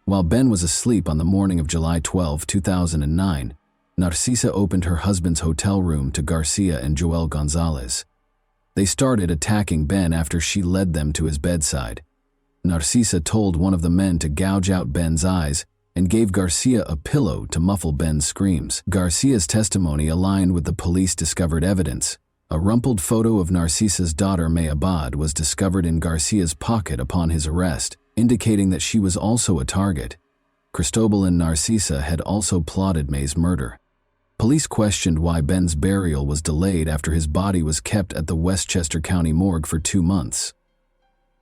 While Ben was asleep on the morning of July 12, 2009, Narcisa opened her husband's hotel room to Garcia and Joel Gonzalez. They started attacking Ben after she led them to his bedside. Narcisa told one of the men to gouge out Ben's eyes and gave Garcia a pillow to muffle Ben's screams. Garcia's testimony aligned with the police-discovered evidence. A rumpled photo of Narcisa's daughter May Abad was discovered in Garcia's pocket upon his arrest, indicating that she was also a target. Cristobal and Narcisa had also plotted May's murder. Police questioned why Ben's burial was delayed after his body was kept at the Westchester County morgue for 2 months.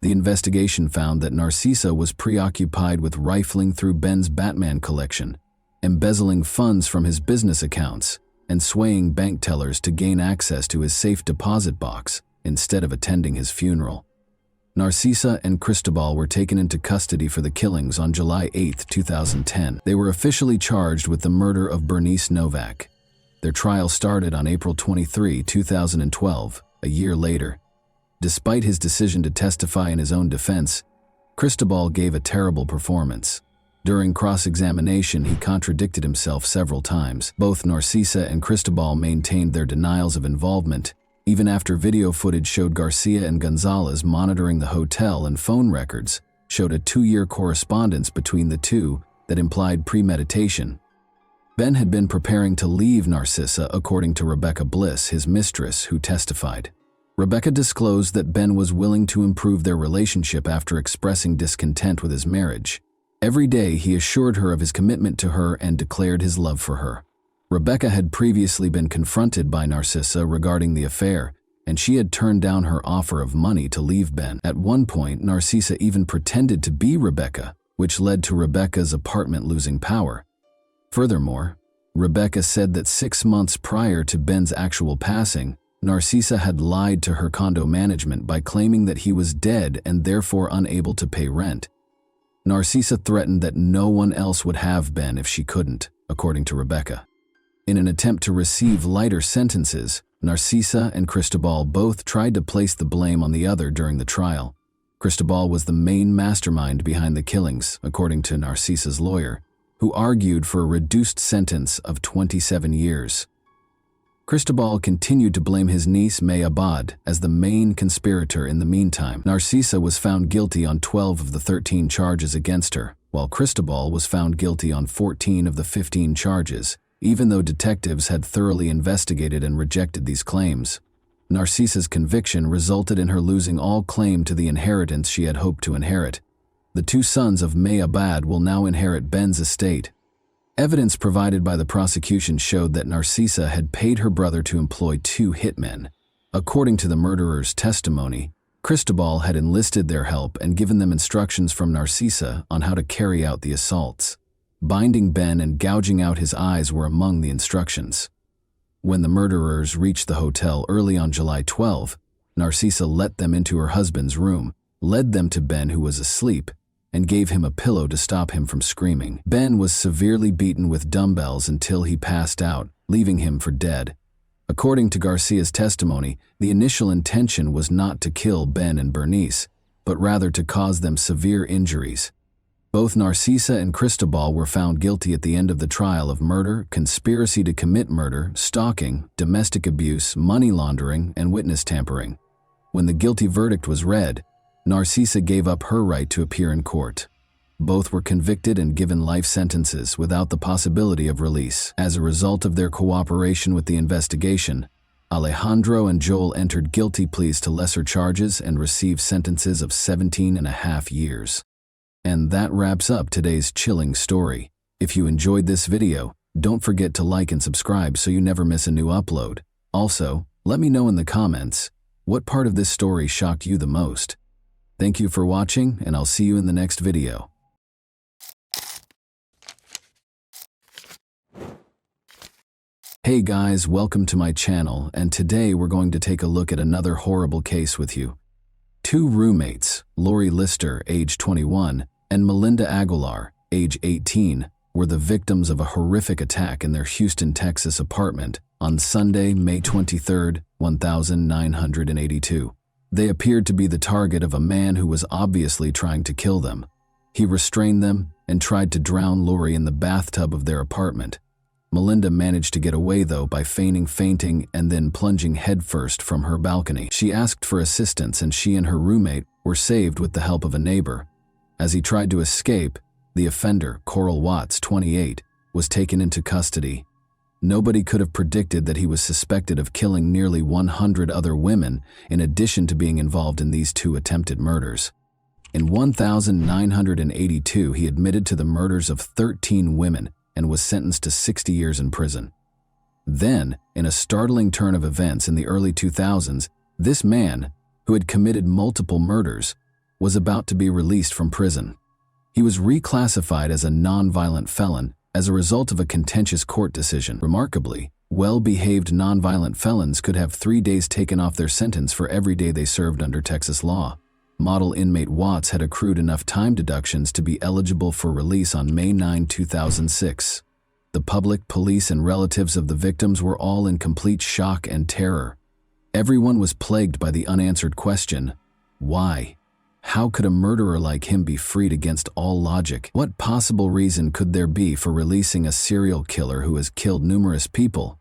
The investigation found that Narcisa was preoccupied with rifling through Ben's Batman collection, embezzling funds from his business accounts, and swaying bank tellers to gain access to his safe deposit box instead of attending his funeral. Narcisa and Cristobal were taken into custody for the killings on July 8, 2010. They were officially charged with the murder of Bernice Novak. Their trial started on April 23, 2012, a year later. Despite his decision to testify in his own defense, Cristobal gave a terrible performance. During cross-examination, he contradicted himself several times. Both Narcisa and Cristobal maintained their denials of involvement, even after video footage showed Garcia and Gonzalez monitoring the hotel, and phone records showed a 2-year correspondence between the two that implied premeditation. Ben had been preparing to leave Narcisa, according to Rebecca Bliss, his mistress, who testified. Rebecca disclosed that Ben was willing to improve their relationship after expressing discontent with his marriage. Every day, he assured her of his commitment to her and declared his love for her. Rebecca had previously been confronted by Narcisa regarding the affair, and she had turned down her offer of money to leave Ben. At one point, Narcisa even pretended to be Rebecca, which led to Rebecca's apartment losing power. Furthermore, Rebecca said that 6 months prior to Ben's actual passing, Narcisa had lied to her condo management by claiming that he was dead and therefore unable to pay rent. Narcisa threatened that no one else would have Ben if she couldn't, according to Rebecca. In an attempt to receive lighter sentences, Narcisa and Cristobal both tried to place the blame on the other during the trial. Cristobal was the main mastermind behind the killings, according to Narcisa's lawyer, who argued for a reduced sentence of 27 years. Cristobal continued to blame his niece May Abad as the main conspirator in the meantime. Narcisa was found guilty on 12 of the 13 charges against her, while Cristobal was found guilty on 14 of the 15 charges, even though detectives had thoroughly investigated and rejected these claims. Narcisa's conviction resulted in her losing all claim to the inheritance she had hoped to inherit. The 2 sons of May Abad will now inherit Ben's estate. Evidence provided by the prosecution showed that Narcisa had paid her brother to employ 2 hitmen. According to the murderer's testimony, Cristobal had enlisted their help and given them instructions from Narcisa on how to carry out the assaults. Binding Ben and gouging out his eyes were among the instructions. When the murderers reached the hotel early on July 12, Narcisa let them into her husband's room, led them to Ben, who was asleep, and gave him a pillow to stop him from screaming. Ben was severely beaten with dumbbells until he passed out, leaving him for dead. According to Garcia's testimony, the initial intention was not to kill Ben and Bernice, but rather to cause them severe injuries. Both Narcisa and Cristobal were found guilty at the end of the trial of murder, conspiracy to commit murder, stalking, domestic abuse, money laundering, and witness tampering. When the guilty verdict was read, Narcisa gave up her right to appear in court. Both were convicted and given life sentences without the possibility of release. As a result of their cooperation with the investigation, Alejandro and Joel entered guilty pleas to lesser charges and received sentences of 17.5 years. And that wraps up today's chilling story. If you enjoyed this video, don't forget to like and subscribe so you never miss a new upload. Also, let me know in the comments, what part of this story shocked you the most? Thank you for watching, and I'll see you in the next video. Hey guys, welcome to my channel, and today we're going to take a look at another horrible case with you. 2 roommates, Lori Lister, age 21, and Melinda Aguilar, age 18, were the victims of a horrific attack in their Houston, Texas apartment on Sunday, May 23, 1982. They appeared to be the target of a man who was obviously trying to kill them. He restrained them and tried to drown Lori in the bathtub of their apartment. Melinda managed to get away, though, by feigning fainting and then plunging headfirst from her balcony. She asked for assistance, and she and her roommate were saved with the help of a neighbor. As he tried to escape, the offender, Coral Watts, 28, was taken into custody. Nobody could have predicted that he was suspected of killing nearly 100 other women, in addition to being involved in these 2 attempted murders. In 1982, he admitted to the murders of 13 women and was sentenced to 60 years in prison. Then, in a startling turn of events in the early 2000s, this man, who had committed multiple murders, was about to be released from prison. He was reclassified as a nonviolent felon as a result of a contentious court decision. Remarkably, well-behaved nonviolent felons could have 3 days taken off their sentence for every day they served under Texas law. Model inmate Watts had accrued enough time deductions to be eligible for release on May 9, 2006. The public, police, and relatives of the victims were all in complete shock and terror. Everyone was plagued by the unanswered question, why? How could a murderer like him be freed against all logic? What possible reason could there be for releasing a serial killer who has killed numerous people?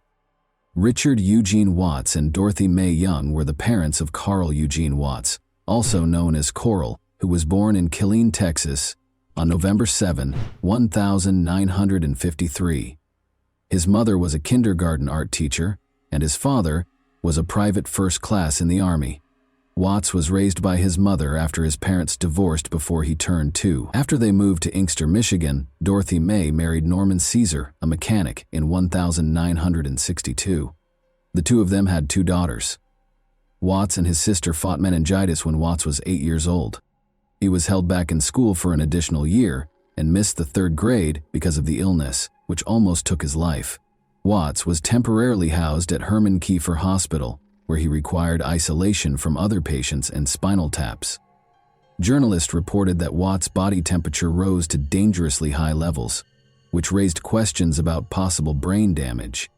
Richard Eugene Watts and Dorothy Mae Young were the parents of Carl Eugene Watts, also known as Coral, who was born in Killeen, Texas, on November 7, 1953. His mother was a kindergarten art teacher, and his father was a private first class in the Army. Watts was raised by his mother after his parents divorced before he turned 2. After they moved to Inkster, Michigan, Dorothy Mae married Norman Caesar, a mechanic, in 1962. The 2 of them had 2 daughters. Watts and his sister fought meningitis when Watts was 8 years old. He was held back in school for an additional year and missed the 3rd grade because of the illness, which almost took his life. Watts was temporarily housed at Herman Kiefer Hospital, where he required isolation from other patients and spinal taps. Journalists reported that Watts' body temperature rose to dangerously high levels, which raised questions about possible brain damage.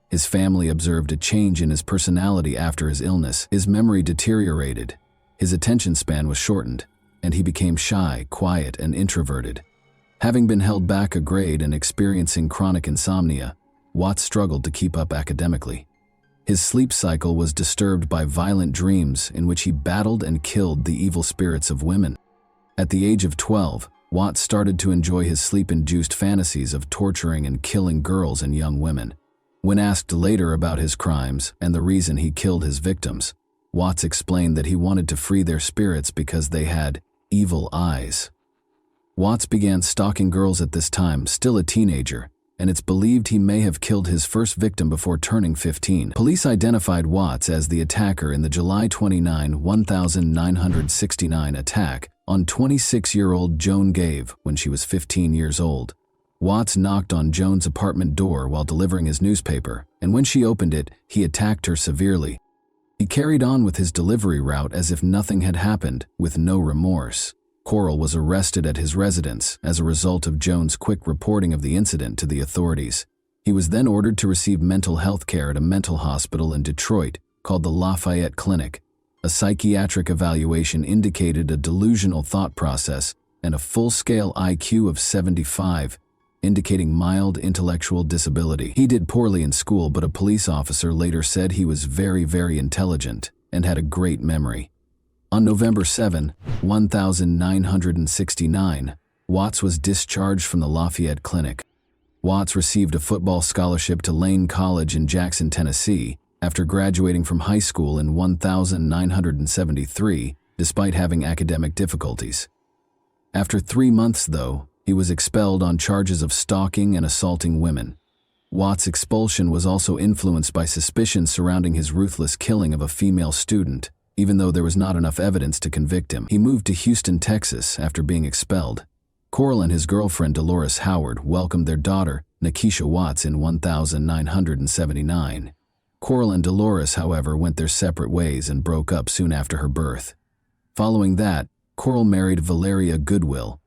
His family observed a change in his personality after his illness. His memory deteriorated, his attention span was shortened, and he became shy, quiet, and introverted. Having been held back a grade and experiencing chronic insomnia, Watts struggled to keep up academically. His sleep cycle was disturbed by violent dreams in which he battled and killed the evil spirits of women. At the age of 12, Watts started to enjoy his sleep-induced fantasies of torturing and killing girls and young women. When asked later about his crimes and the reason he killed his victims, Watts explained that he wanted to free their spirits because they had evil eyes. Watts began stalking girls at this time, still a teenager, and it's believed he may have killed his first victim before turning 15. Police identified Watts as the attacker in the July 29, 1969 attack on 26-year-old Joan Gave when she was 15 years old. Watts knocked on Joan's apartment door while delivering his newspaper, and when she opened it, he attacked her severely. He carried on with his delivery route as if nothing had happened, with no remorse. Coral was arrested at his residence as a result of Joan's quick reporting of the incident to the authorities. He was then ordered to receive mental health care at a mental hospital in Detroit called the Lafayette Clinic. A psychiatric evaluation indicated a delusional thought process and a full-scale IQ of 75, indicating mild intellectual disability. He did poorly in school, but a police officer later said he was very, very intelligent and had a great memory. On November 7, 1969, Watts was discharged from the Lafayette Clinic. Watts received a football scholarship to Lane College in Jackson, Tennessee, after graduating from high school in 1973, despite having academic difficulties. After 3 months, though, he was expelled on charges of stalking and assaulting women. Watts' expulsion was also influenced by suspicions surrounding his ruthless killing of a female student. Even though there was not enough evidence to convict him, he moved to Houston, Texas after being expelled. Coral and his girlfriend Dolores Howard welcomed their daughter, Nikisha Watts, in 1979. Coral and Dolores, however, went their separate ways and broke up soon after her birth. Following that, Coral married Valeria Goodwill.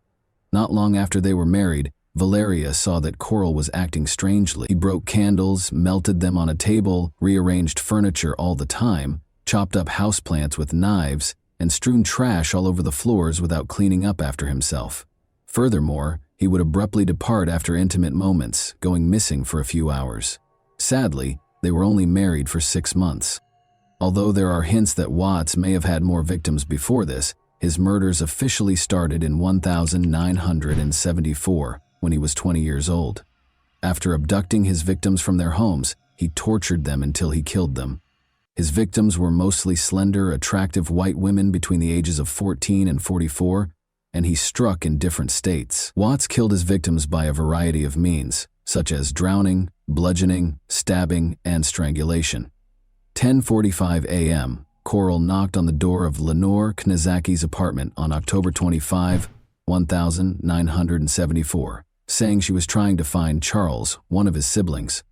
Not long after they were married, Valeria saw that Coral was acting strangely. He broke candles, melted them on a table, rearranged furniture all the time, chopped up houseplants with knives, and strewn trash all over the floors without cleaning up after himself. Furthermore, he would abruptly depart after intimate moments, going missing for a few hours. Sadly, they were only married for 6 months. Although there are hints that Watts may have had more victims before this, his murders officially started in 1974, when he was 20 years old. After abducting his victims from their homes, he tortured them until he killed them. His victims were mostly slender, attractive white women between the ages of 14 and 44, and he struck in different states. Watts killed his victims by a variety of means, such as drowning, bludgeoning, stabbing, and strangulation. 10:45 a.m., Coral knocked on the door of Lenore Knizacki's apartment on October 25, 1974, saying she was trying to find Charles, one of his siblings.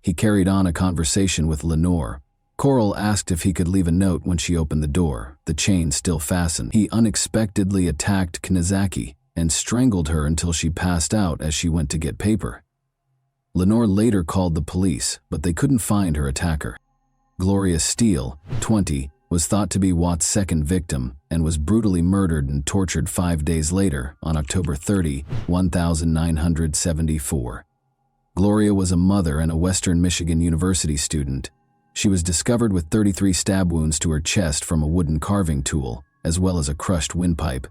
He carried on a conversation with Lenore. Coral asked if he could leave a note when she opened the door, the chain still fastened. He unexpectedly attacked Knizacki and strangled her until she passed out as she went to get paper. Lenore later called the police, but they couldn't find her attacker. Gloria Steele, 20, was thought to be Watts' second victim and was brutally murdered and tortured 5 days later on October 30, 1974. Gloria was a mother and a Western Michigan University student. She was discovered with 33 stab wounds to her chest from a wooden carving tool, as well as a crushed windpipe.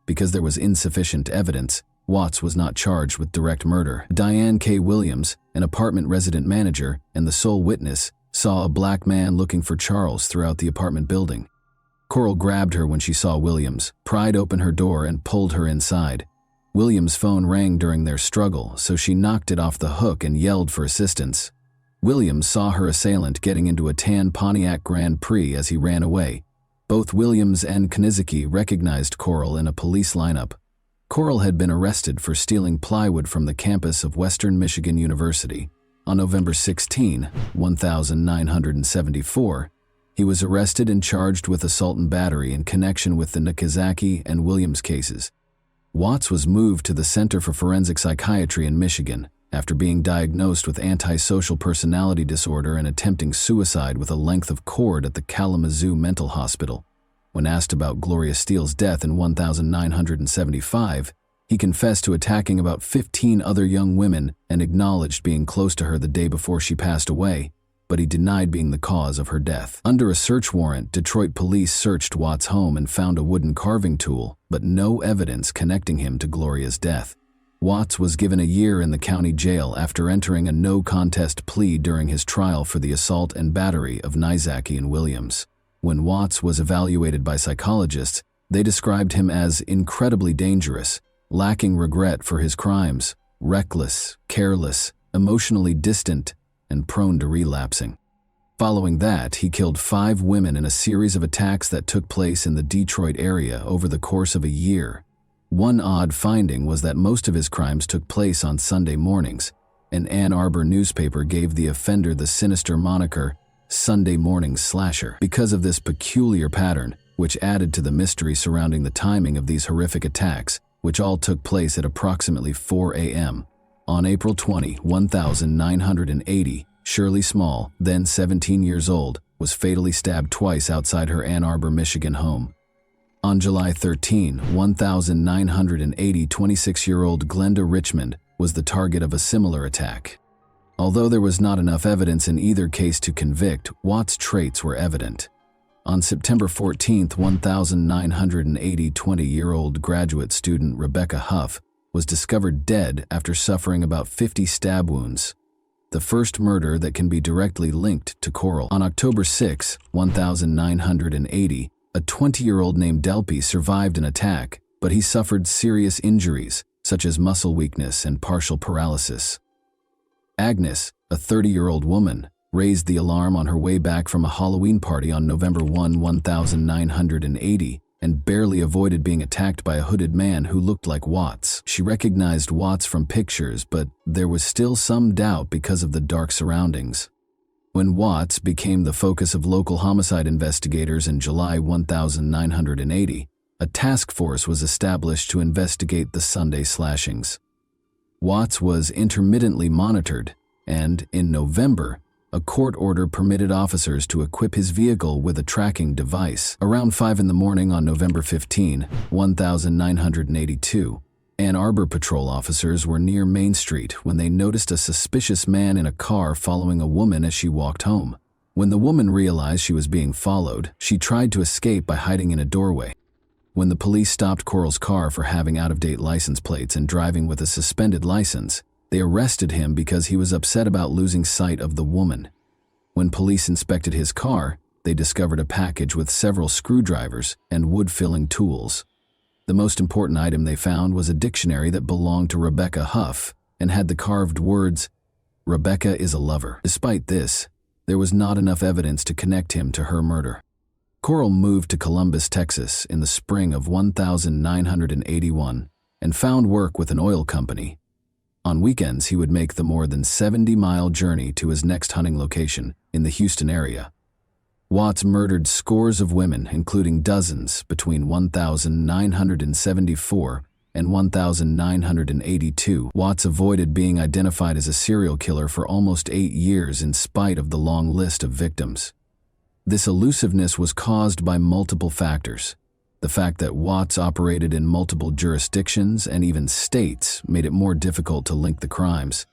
Because there was insufficient evidence, Watts was not charged with direct murder. Diane K. Williams, an apartment resident manager and the sole witness, saw a black man looking for Charles throughout the apartment building. Coral grabbed her when she saw Williams, pried open her door, and pulled her inside. Williams' phone rang during their struggle, so she knocked it off the hook and yelled for assistance. Williams saw her assailant getting into a tan Pontiac Grand Prix as he ran away. Both Williams and Knizacki recognized Coral in a police lineup. Coral had been arrested for stealing plywood from the campus of Western Michigan University. On November 16, 1974, he was arrested and charged with assault and battery in connection with the Knizacki and Williams cases. Watts was moved to the Center for Forensic Psychiatry in Michigan after being diagnosed with antisocial personality disorder and attempting suicide with a length of cord at the Kalamazoo Mental Hospital. When asked about Gloria Steele's death in 1975, he confessed to attacking about 15 other young women and acknowledged being close to her the day before she passed away, but he denied being the cause of her death. Under a search warrant, Detroit police searched Watts' home and found a wooden carving tool, but no evidence connecting him to Gloria's death. Watts was given a year in the county jail after entering a no-contest plea during his trial for the assault and battery of Knizacki and Williams. When Watts was evaluated by psychologists, they described him as incredibly dangerous, lacking regret for his crimes, reckless, careless, emotionally distant, and prone to relapsing. Following that, he killed 5 women in a series of attacks that took place in the Detroit area over the course of a year. One odd finding was that most of his crimes took place on Sunday mornings. An Ann Arbor newspaper gave the offender the sinister moniker, Sunday Morning Slasher, because of this peculiar pattern, which added to the mystery surrounding the timing of these horrific attacks, which all took place at approximately 4 a.m. On April 20, 1980, Shirley Small, then 17 years old, was fatally stabbed twice outside her Ann Arbor, Michigan home. On July 13, 1980, 26-year-old Glenda Richmond was the target of a similar attack. Although there was not enough evidence in either case to convict, Watts' traits were evident. On September 14, 1980, 20-year-old graduate student Rebecca Huff was discovered dead after suffering about 50 stab wounds, the first murder that can be directly linked to Coral. On October 6, 1980, a 20-year-old named Delpy survived an attack, but he suffered serious injuries, such as muscle weakness and partial paralysis. Agnes, a 30-year-old woman, raised the alarm on her way back from a Halloween party on November 1, 1980, and barely avoided being attacked by a hooded man who looked like Watts. She recognized Watts from pictures, but there was still some doubt because of the dark surroundings. When Watts became the focus of local homicide investigators in July 1980, a task force was established to investigate the Sunday slashings. Watts was intermittently monitored, and in November, a court order permitted officers to equip his vehicle with a tracking device. Around 5 in the morning on November 15, 1982, Ann Arbor patrol officers were near Main Street when they noticed a suspicious man in a car following a woman as she walked home. When the woman realized she was being followed, she tried to escape by hiding in a doorway. When the police stopped Coral's car for having out-of-date license plates and driving with a suspended license, they arrested him because he was upset about losing sight of the woman. When police inspected his car, they discovered a package with several screwdrivers and wood-filling tools. The most important item they found was a dictionary that belonged to Rebecca Huff and had the carved words, "Rebecca is a lover." Despite this, there was not enough evidence to connect him to her murder. Coral moved to Columbus, Texas in the spring of 1981 and found work with an oil company. On weekends, he would make the more than 70-mile journey to his next hunting location in the Houston area. Watts murdered scores of women, including dozens, between 1974 and 1982. Watts avoided being identified as a serial killer for almost 8 years in spite of the long list of victims. This elusiveness was caused by multiple factors. The fact that Watts operated in multiple jurisdictions and even states made it more difficult to link the crimes.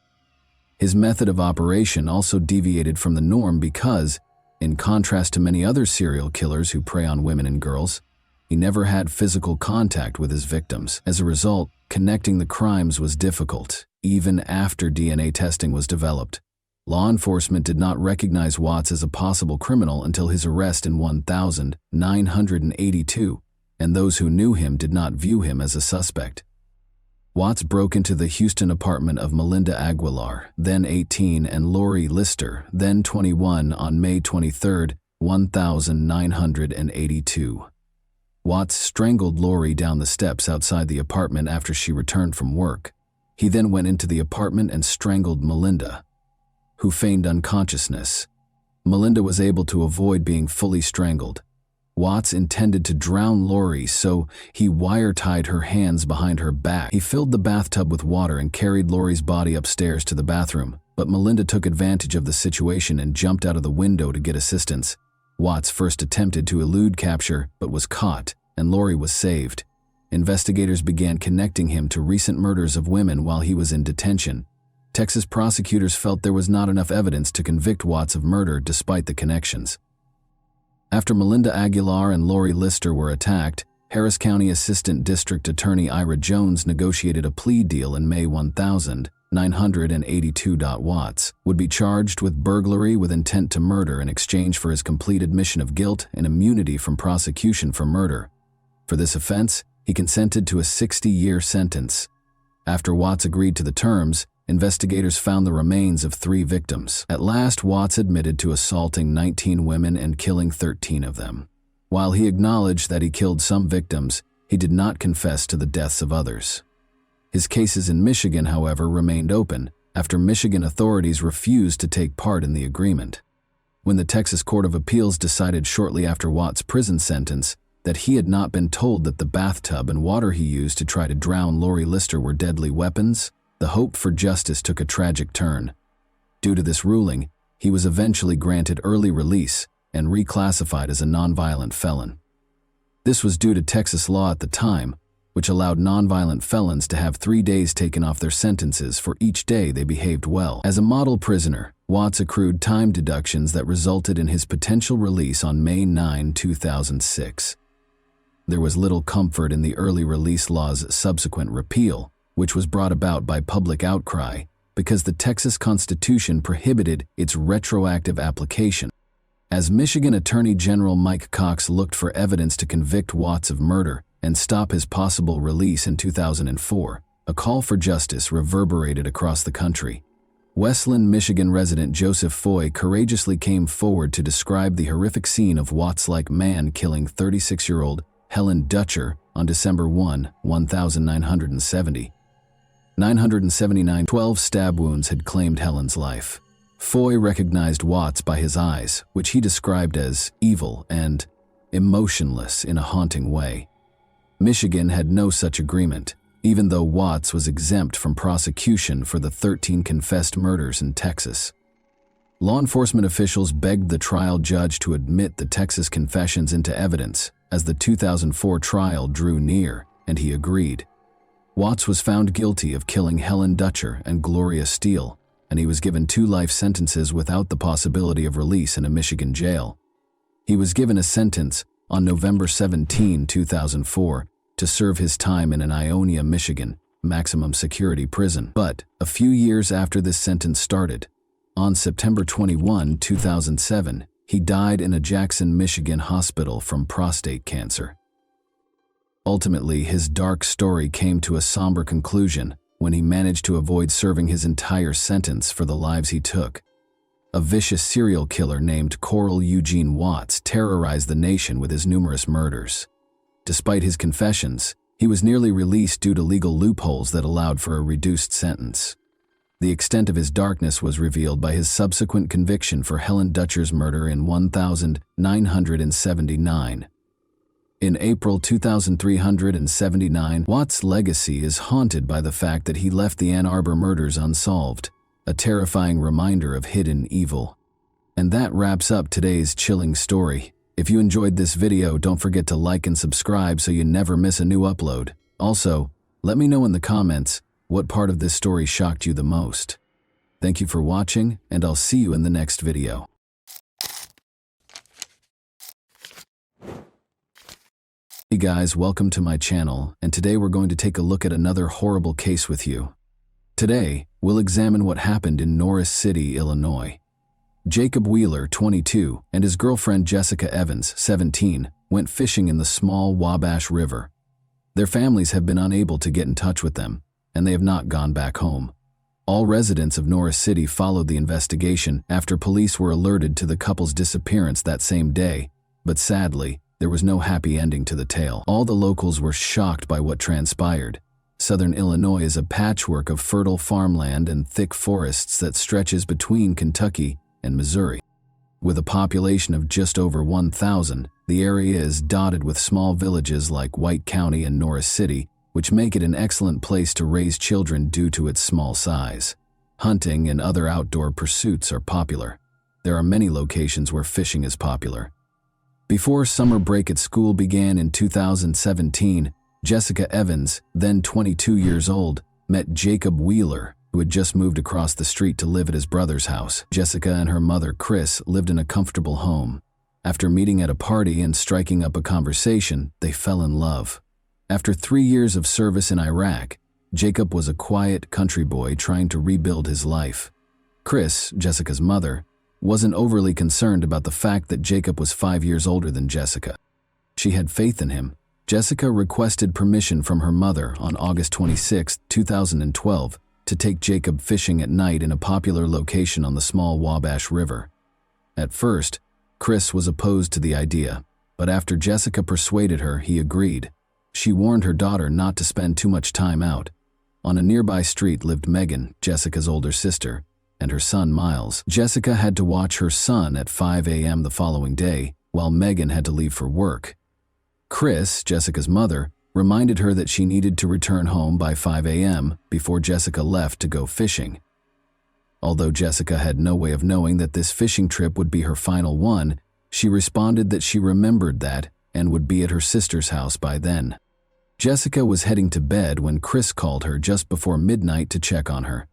His method of operation also deviated from the norm because, in contrast to many other serial killers who prey on women and girls, he never had physical contact with his victims. As a result, connecting the crimes was difficult, even after DNA testing was developed. Law enforcement did not recognize Watts as a possible criminal until his arrest in 1982, and those who knew him did not view him as a suspect. Watts broke into the Houston apartment of Melinda Aguilar, then 18, and Lori Lister, then 21, on May 23, 1982. Watts strangled Lori down the steps outside the apartment after she returned from work. He then went into the apartment and strangled Melinda, who feigned unconsciousness. Melinda was able to avoid being fully strangled. Watts intended to drown Lori, so he wire-tied her hands behind her back. He filled the bathtub with water and carried Lori's body upstairs to the bathroom, but Melinda took advantage of the situation and jumped out of the window to get assistance. Watts first attempted to elude capture, but was caught, and Lori was saved. Investigators began connecting him to recent murders of women while he was in detention. Texas prosecutors felt there was not enough evidence to convict Watts of murder despite the connections. After Melinda Aguilar and Lori Lister were attacked, Harris County Assistant District Attorney Ira Jones negotiated a plea deal in May 1982. Watts would be charged with burglary with intent to murder in exchange for his complete admission of guilt and immunity from prosecution for murder. For this offense, he consented to a 60-year sentence. After Watts agreed to the terms, investigators found the remains of 3 victims. At last, Watts admitted to assaulting 19 women and killing 13 of them. While he acknowledged that he killed some victims, he did not confess to the deaths of others. His cases in Michigan, however, remained open after Michigan authorities refused to take part in the agreement. When the Texas Court of Appeals decided shortly after Watts' prison sentence that he had not been told that the bathtub and water he used to try to drown Lori Lister were deadly weapons, the hope for justice took a tragic turn. Due to this ruling, he was eventually granted early release and reclassified as a nonviolent felon. This was due to Texas law at the time, which allowed nonviolent felons to have 3 days taken off their sentences for each day they behaved well. As a model prisoner, Watts accrued time deductions that resulted in his potential release on May 9, 2006. There was little comfort in the early release law's subsequent repeal, which was brought about by public outcry because the Texas Constitution prohibited its retroactive application. As Michigan Attorney General Mike Cox looked for evidence to convict Watts of murder and stop his possible release in 2004, a call for justice reverberated across the country. Westland, Michigan resident Joseph Foy courageously came forward to describe the horrific scene of Watts-like man killing 36-year-old Helen Dutcher on December 1, 1970. 979 12 stab wounds had claimed Helen's life. Foy recognized Watts by his eyes, which he described as evil and emotionless in a haunting way. Michigan had no such agreement, even though Watts was exempt from prosecution for the 13 confessed murders in Texas. Law enforcement officials begged the trial judge to admit the Texas confessions into evidence as the 2004 trial drew near, and he agreed. Watts was found guilty of killing Helen Dutcher and Gloria Steele, and he was given 2 life sentences without the possibility of release in a Michigan jail. He was given a sentence on November 17, 2004, to serve his time in an Ionia, Michigan, maximum security prison. But a few years after this sentence started, on September 21, 2007, he died in a Jackson, Michigan hospital from prostate cancer. Ultimately, his dark story came to a somber conclusion when he managed to avoid serving his entire sentence for the lives he took. A vicious serial killer named Coral Eugene Watts terrorized the nation with his numerous murders. Despite his confessions, he was nearly released due to legal loopholes that allowed for a reduced sentence. The extent of his darkness was revealed by his subsequent conviction for Helen Dutcher's murder in 1979. In April 2379, Watts' legacy is haunted by the fact that he left the Ann Arbor murders unsolved, a terrifying reminder of hidden evil. And that wraps up today's chilling story. If you enjoyed this video, don't forget to like and subscribe so you never miss a new upload. Also, let me know in the comments what part of this story shocked you the most. Thank you for watching, and I'll see you in the next video. Hey guys, welcome to my channel, and today we're going to take a look at another horrible case with you. Today, we'll examine what happened in Norris City, Illinois. Jacob Wheeler, 22, and his girlfriend Jessica Evans, 17, went fishing in the small Wabash River. Their families have been unable to get in touch with them, and they have not gone back home. All residents of Norris City followed the investigation after police were alerted to the couple's disappearance that same day, but sadly, there was no happy ending to the tale. All the locals were shocked by what transpired. Southern Illinois is a patchwork of fertile farmland and thick forests that stretches between Kentucky and Missouri. With a population of just over 1,000, the area is dotted with small villages like White County and Norris City, which make it an excellent place to raise children due to its small size. Hunting and other outdoor pursuits are popular. There are many locations where fishing is popular. Before summer break at school began in 2017, Jessica Evans, then 22 years old, met Jacob Wheeler, who had just moved across the street to live at his brother's house. Jessica and her mother, Chris, lived in a comfortable home. After meeting at a party and striking up a conversation, they fell in love. After 3 years of service in Iraq, Jacob was a quiet country boy trying to rebuild his life. Chris, Jessica's mother, wasn't overly concerned about the fact that Jacob was 5 years older than Jessica. She had faith in him. Jessica requested permission from her mother on August 26, 2012, to to take Jacob fishing at night in a popular location on the small Wabash River. At first, Chris was opposed to the idea, but after Jessica persuaded her, he agreed. She warned her daughter not to spend too much time out. On a nearby street lived Megan, Jessica's older sister, and her son Miles. Jessica had to watch her son at 5 a.m. the following day, while Megan had to leave for work. Chris, Jessica's mother, reminded her that she needed to return home by 5 a.m. before Jessica left to go fishing. Although Jessica had no way of knowing that this fishing trip would be her final one, she responded that she remembered that and would be at her sister's house by then. Jessica was heading to bed when Chris called her just before midnight to check on her.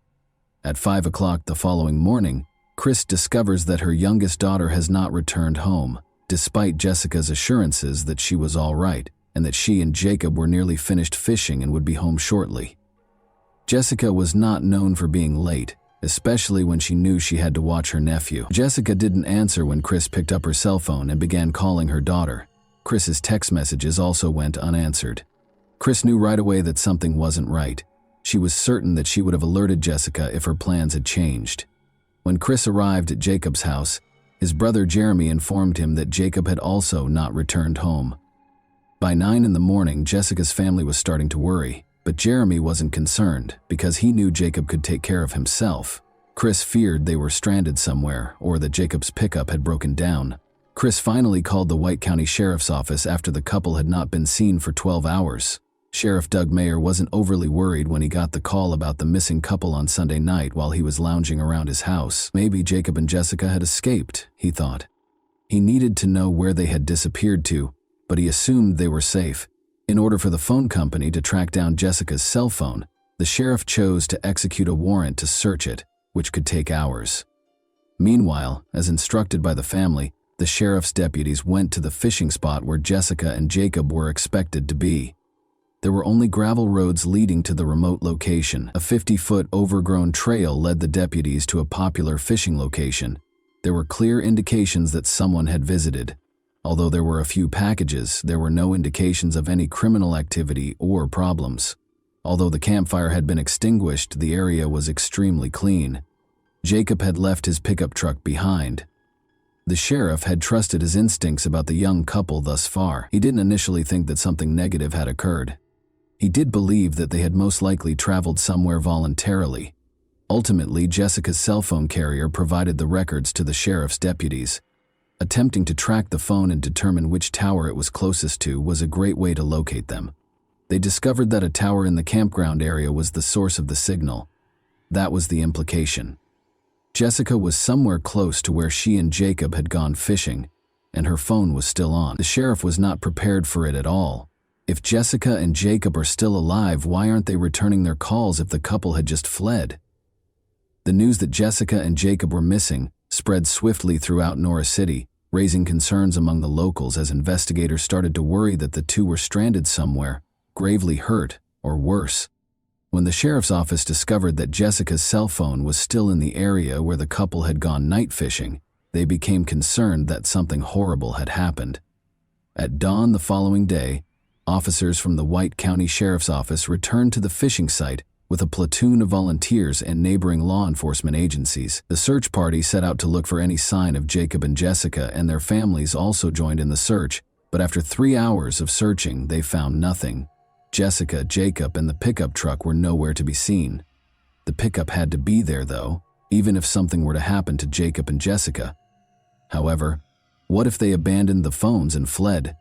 At 5 o'clock the following morning, Chris discovers that her youngest daughter has not returned home, despite Jessica's assurances that she was all right and that she and Jacob were nearly finished fishing and would be home shortly. Jessica was not known for being late, especially when she knew she had to watch her nephew. Jessica didn't answer when Chris picked up her cell phone and began calling her daughter. Chris's text messages also went unanswered. Chris knew right away that something wasn't right. She was certain that she would have alerted Jessica if her plans had changed. When Chris arrived at Jacob's house, his brother Jeremy informed him that Jacob had also not returned home. By 9 in the morning, Jessica's family was starting to worry, but Jeremy wasn't concerned because he knew Jacob could take care of himself. Chris feared they were stranded somewhere or that Jacob's pickup had broken down. Chris finally called the White County Sheriff's Office after the couple had not been seen for 12 hours. Sheriff Doug Mayer wasn't overly worried when he got the call about the missing couple on Sunday night while he was lounging around his house. Maybe Jacob and Jessica had escaped, he thought. He needed to know where they had disappeared to, but he assumed they were safe. In order for the phone company to track down Jessica's cell phone, the sheriff chose to execute a warrant to search it, which could take hours. Meanwhile, as instructed by the family, the sheriff's deputies went to the fishing spot where Jessica and Jacob were expected to be. There were only gravel roads leading to the remote location. A 50-foot overgrown trail led the deputies to a popular fishing location. There were clear indications that someone had visited. Although there were a few packages, there were no indications of any criminal activity or problems. Although the campfire had been extinguished, the area was extremely clean. Jacob had left his pickup truck behind. The sheriff had trusted his instincts about the young couple thus far. He didn't initially think that something negative had occurred. He did believe that they had most likely traveled somewhere voluntarily. Ultimately, Jessica's cell phone carrier provided the records to the sheriff's deputies. Attempting to track the phone and determine which tower it was closest to was a great way to locate them. They discovered that a tower in the campground area was the source of the signal. That was the implication. Jessica was somewhere close to where she and Jacob had gone fishing, and her phone was still on. The sheriff was not prepared for it at all. If Jessica and Jacob are still alive, why aren't they returning their calls if the couple had just fled? The news that Jessica and Jacob were missing spread swiftly throughout Norris City, raising concerns among the locals as investigators started to worry that the two were stranded somewhere, gravely hurt, or worse. When the sheriff's office discovered that Jessica's cell phone was still in the area where the couple had gone night fishing, they became concerned that something horrible had happened. At dawn the following day, officers from the White County Sheriff's Office returned to the fishing site with a platoon of volunteers and neighboring law enforcement agencies. The search party set out to look for any sign of Jacob and Jessica, and their families also joined in the search, but after 3 hours of searching, they found nothing. Jessica, Jacob, and the pickup truck were nowhere to be seen. The pickup had to be there, though, even if something were to happen to Jacob and Jessica. However, what if they abandoned the phones and fled?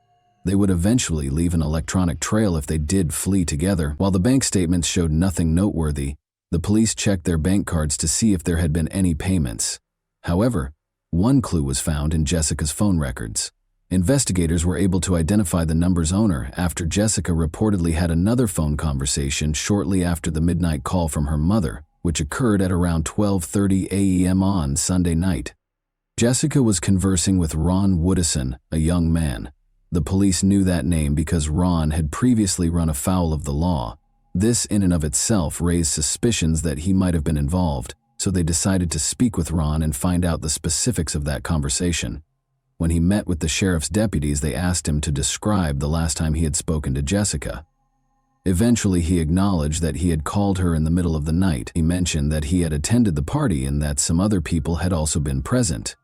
They would eventually leave an electronic trail if they did flee together. While the bank statements showed nothing noteworthy, the police checked their bank cards to see if there had been any payments. However, one clue was found in Jessica's phone records. Investigators were able to identify the number's owner after Jessica reportedly had another phone conversation shortly after the midnight call from her mother, which occurred at around 12:30 a.m. on Sunday night. Jessica was conversing with Ron Woodison, a young man. The police knew that name because Ron had previously run afoul of the law. This in and of itself raised suspicions that he might have been involved, so they decided to speak with Ron and find out the specifics of that conversation. When he met with the sheriff's deputies, they asked him to describe the last time he had spoken to Jessica. Eventually, he acknowledged that he had called her in the middle of the night. He mentioned that he had attended the party and that some other people had also been present.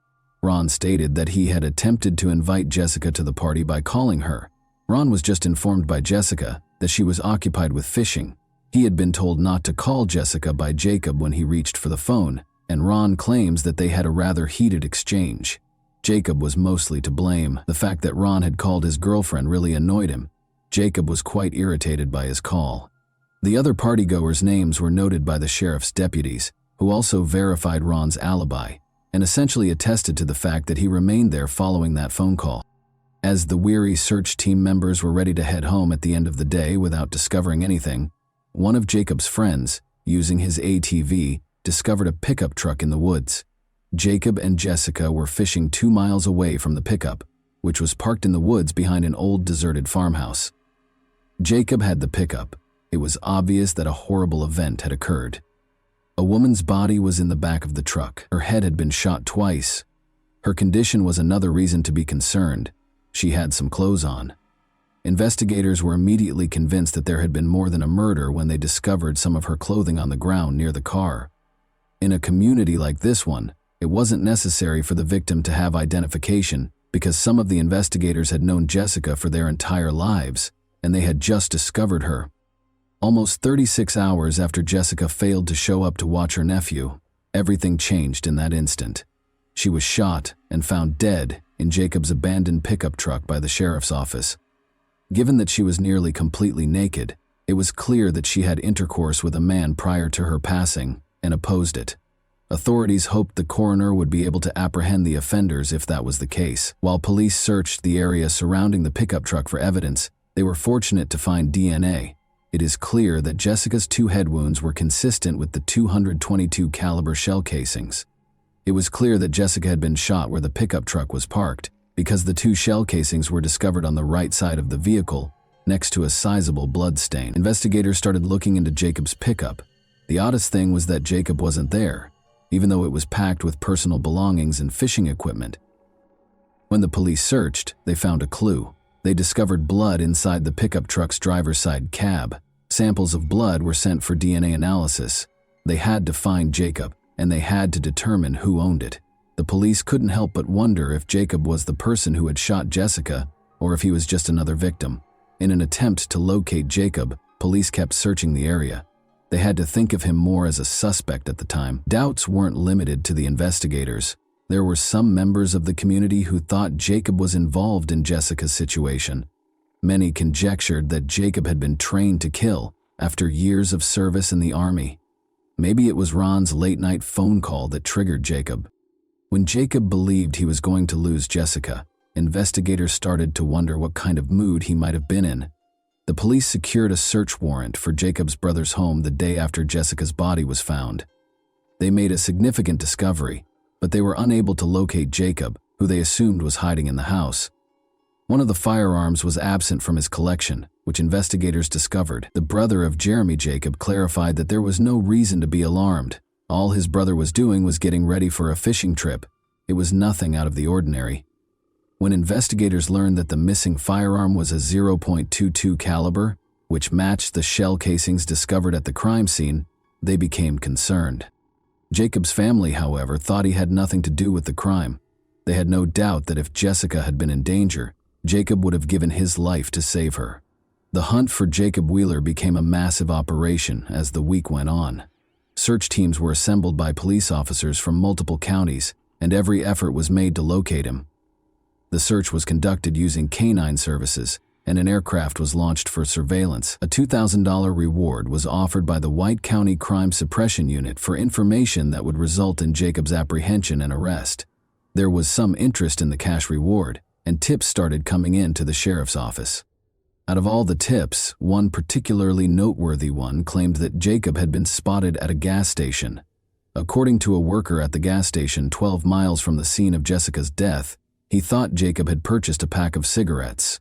Ron stated that he had attempted to invite Jessica to the party by calling her. Ron was just informed by Jessica that she was occupied with fishing. He had been told not to call Jessica by Jacob when he reached for the phone, and Ron claims that they had a rather heated exchange. Jacob was mostly to blame. The fact that Ron had called his girlfriend really annoyed him. Jacob was quite irritated by his call. The other partygoers' names were noted by the sheriff's deputies, who also verified Ron's alibi and essentially attested to the fact that he remained there following that phone call. As the weary search team members were ready to head home at the end of the day without discovering anything, one of Jacob's friends, using his ATV, discovered a pickup truck in the woods. Jacob and Jessica were fishing 2 miles away from the pickup, which was parked in the woods behind an old deserted farmhouse. Jacob had the pickup. It was obvious that a horrible event had occurred. A woman's body was in the back of the truck. Her head had been shot twice. Her condition was another reason to be concerned. She had some clothes on. Investigators were immediately convinced that there had been more than a murder when they discovered some of her clothing on the ground near the car. In a community like this one, it wasn't necessary for the victim to have identification because some of the investigators had known Jessica for their entire lives, and they had just discovered her. Almost 36 hours after Jessica failed to show up to watch her nephew, everything changed in that instant. She was shot and found dead in Jacob's abandoned pickup truck by the sheriff's office. Given that she was nearly completely naked, it was clear that she had intercourse with a man prior to her passing and opposed it. Authorities hoped the coroner would be able to apprehend the offenders if that was the case. While police searched the area surrounding the pickup truck for evidence, they were fortunate to find DNA. It is clear that Jessica's 2 head wounds were consistent with the .222 caliber shell casings. It was clear that Jessica had been shot where the pickup truck was parked, because the 2 shell casings were discovered on the right side of the vehicle, next to a sizable blood stain. Investigators started looking into Jacob's pickup. The oddest thing was that Jacob wasn't there, even though it was packed with personal belongings and fishing equipment. When the police searched, they found a clue. They discovered blood inside the pickup truck's driver's side cab. Samples of blood were sent for DNA analysis. They had to find Jacob, and they had to determine who owned it. The police couldn't help but wonder if Jacob was the person who had shot Jessica, or if he was just another victim. In an attempt to locate Jacob, police kept searching the area. They had to think of him more as a suspect at the time. Doubts weren't limited to the investigators. There were some members of the community who thought Jacob was involved in Jessica's situation. Many conjectured that Jacob had been trained to kill after years of service in the army. Maybe it was Ron's late-night phone call that triggered Jacob. When Jacob believed he was going to lose Jessica, investigators started to wonder what kind of mood he might have been in. The police secured a search warrant for Jacob's brother's home the day after Jessica's body was found. They made a significant discovery, but they were unable to locate Jacob, who they assumed was hiding in the house. One of the firearms was absent from his collection, which investigators discovered. The brother of Jeremy Jacob clarified that there was no reason to be alarmed. All his brother was doing was getting ready for a fishing trip. It was nothing out of the ordinary. When investigators learned that the missing firearm was a .22 caliber, which matched the shell casings discovered at the crime scene, they became concerned. Jacob's family, however, thought he had nothing to do with the crime. They had no doubt that if Jessica had been in danger, Jacob would have given his life to save her. The hunt for Jacob Wheeler became a massive operation as the week went on. Search teams were assembled by police officers from multiple counties, and every effort was made to locate him. The search was conducted using canine services, and an aircraft was launched for surveillance. A $2,000 reward was offered by the White County Crime Suppression Unit for information that would result in Jacob's apprehension and arrest. There was some interest in the cash reward, and tips started coming in to the sheriff's office. Out of all the tips, one particularly noteworthy one claimed that Jacob had been spotted at a gas station. According to a worker at the gas station 12 miles from the scene of Jessica's death, he thought Jacob had purchased a pack of cigarettes.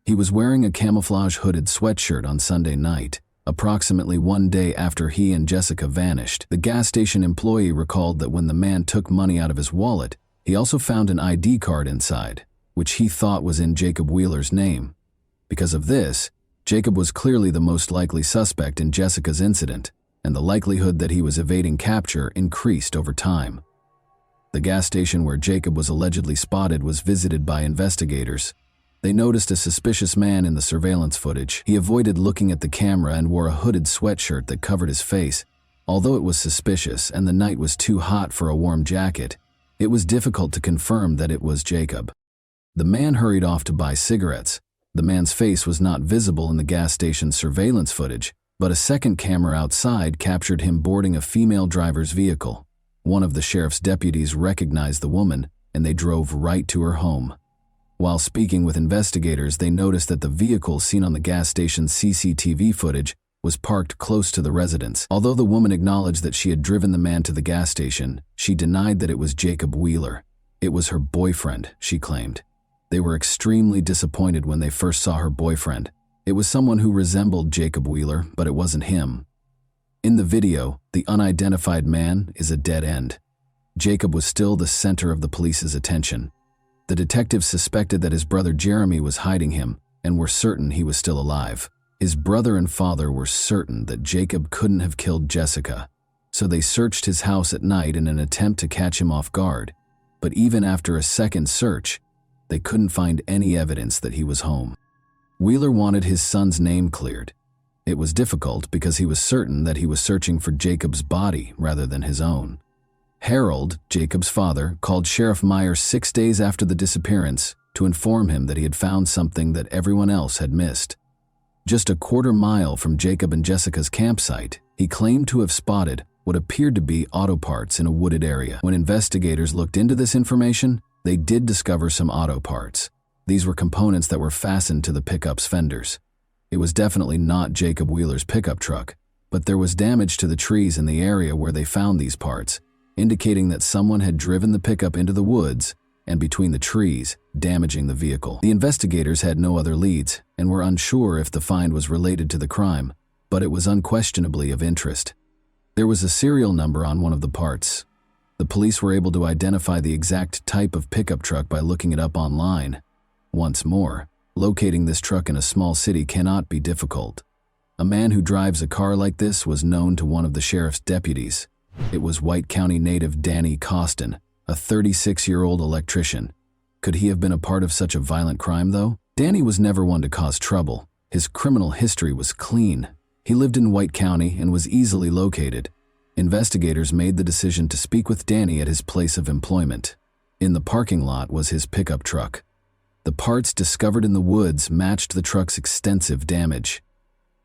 He was wearing a camouflage hooded sweatshirt on Sunday night, approximately 1 day after he and Jessica vanished. The gas station employee recalled that when the man took money out of his wallet, he also found an ID card inside, which he thought was in Jacob Wheeler's name. Because of this, Jacob was clearly the most likely suspect in Jessica's incident, and the likelihood that he was evading capture increased over time. The gas station where Jacob was allegedly spotted was visited by investigators. They noticed a suspicious man in the surveillance footage. He avoided looking at the camera and wore a hooded sweatshirt that covered his face. Although it was suspicious and the night was too hot for a warm jacket, it was difficult to confirm that it was Jacob. The man hurried off to buy cigarettes. The man's face was not visible in the gas station's surveillance footage, but a second camera outside captured him boarding a female driver's vehicle. One of the sheriff's deputies recognized the woman, and they drove right to her home. While speaking with investigators, they noticed that the vehicle seen on the gas station's CCTV footage was parked close to the residence. Although the woman acknowledged that she had driven the man to the gas station, she denied that it was Jacob Wheeler. It was her boyfriend, she claimed. They were extremely disappointed when they first saw her boyfriend. It was someone who resembled Jacob Wheeler, but it wasn't him. In the video, the unidentified man is a dead end. Jacob was still the center of the police's attention. The detectives suspected that his brother Jeremy was hiding him and were certain he was still alive. His brother and father were certain that Jacob couldn't have killed Jessica, so they searched his house at night in an attempt to catch him off guard. But even after a second search, they couldn't find any evidence that he was home. Wheeler wanted his son's name cleared. It was difficult because he was certain that he was searching for Jacob's body rather than his own. Harold, Jacob's father, called Sheriff Meyer 6 days after the disappearance to inform him that he had found something that everyone else had missed. Just a quarter-mile from Jacob and Jessica's campsite, he claimed to have spotted what appeared to be auto parts in a wooded area. When investigators looked into this information, they did discover some auto parts. These were components that were fastened to the pickup's fenders. It was definitely not Jacob Wheeler's pickup truck, but there was damage to the trees in the area where they found these parts, indicating that someone had driven the pickup into the woods and between the trees, damaging the vehicle. The investigators had no other leads and were unsure if the find was related to the crime, but it was unquestionably of interest. There was a serial number on one of the parts. The police were able to identify the exact type of pickup truck by looking it up online. Once more, locating this truck in a small city cannot be difficult. A man who drives a car like this was known to one of the sheriff's deputies. It was White County native Danny Costin, a 36-year-old electrician. Could he have been a part of such a violent crime, though? Danny was never one to cause trouble. His criminal history was clean. He lived in White County and was easily located. Investigators made the decision to speak with Danny at his place of employment. In the parking lot was his pickup truck. The parts discovered in the woods matched the truck's extensive damage.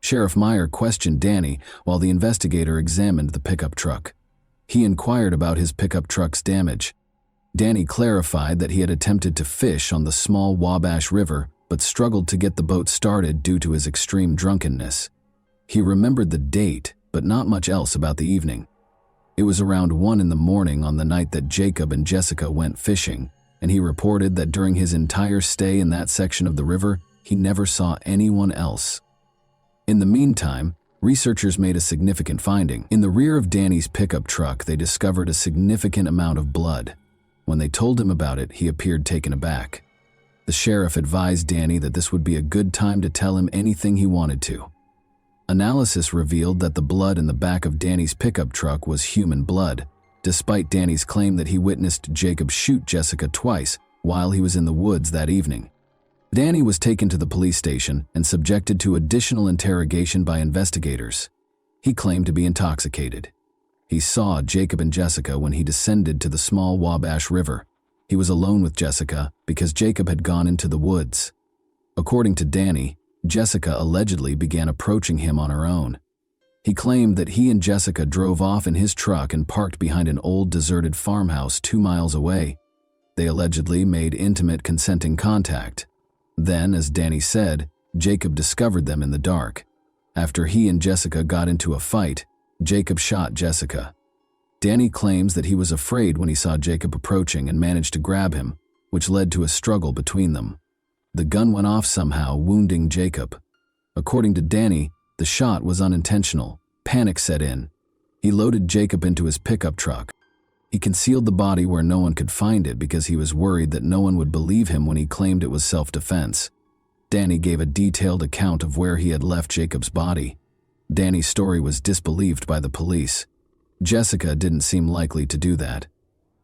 Sheriff Meyer questioned Danny while the investigator examined the pickup truck. He inquired about his pickup truck's damage. Danny clarified that he had attempted to fish on the small Wabash River but struggled to get the boat started due to his extreme drunkenness. He remembered the date, but not much else about the evening. It was around 1 in the morning on the night that Jacob and Jessica went fishing, and he reported that during his entire stay in that section of the river, he never saw anyone else. In the meantime, researchers made a significant finding. In the rear of Danny's pickup truck, they discovered a significant amount of blood. When they told him about it, he appeared taken aback. The sheriff advised Danny that this would be a good time to tell him anything he wanted to. Analysis revealed that the blood in the back of Danny's pickup truck was human blood, despite Danny's claim that he witnessed Jacob shoot Jessica twice while he was in the woods that evening. Danny was taken to the police station and subjected to additional interrogation by investigators. He claimed to be intoxicated. He saw Jacob and Jessica when he descended to the small Wabash River. He was alone with Jessica because Jacob had gone into the woods. According to Danny, Jessica allegedly began approaching him on her own. He claimed that he and Jessica drove off in his truck and parked behind an old deserted farmhouse 2 miles away. They allegedly made intimate consenting contact. Then, as Danny said, Jacob discovered them in the dark. After he and Jessica got into a fight, Jacob shot Jessica. Danny claims that he was afraid when he saw Jacob approaching and managed to grab him, which led to a struggle between them. The gun went off somehow, wounding Jacob. According to Danny, the shot was unintentional. Panic set in. He loaded Jacob into his pickup truck. He concealed the body where no one could find it because he was worried that no one would believe him when he claimed it was self-defense. Danny gave a detailed account of where he had left Jacob's body. Danny's story was disbelieved by the police. Jessica didn't seem likely to do that.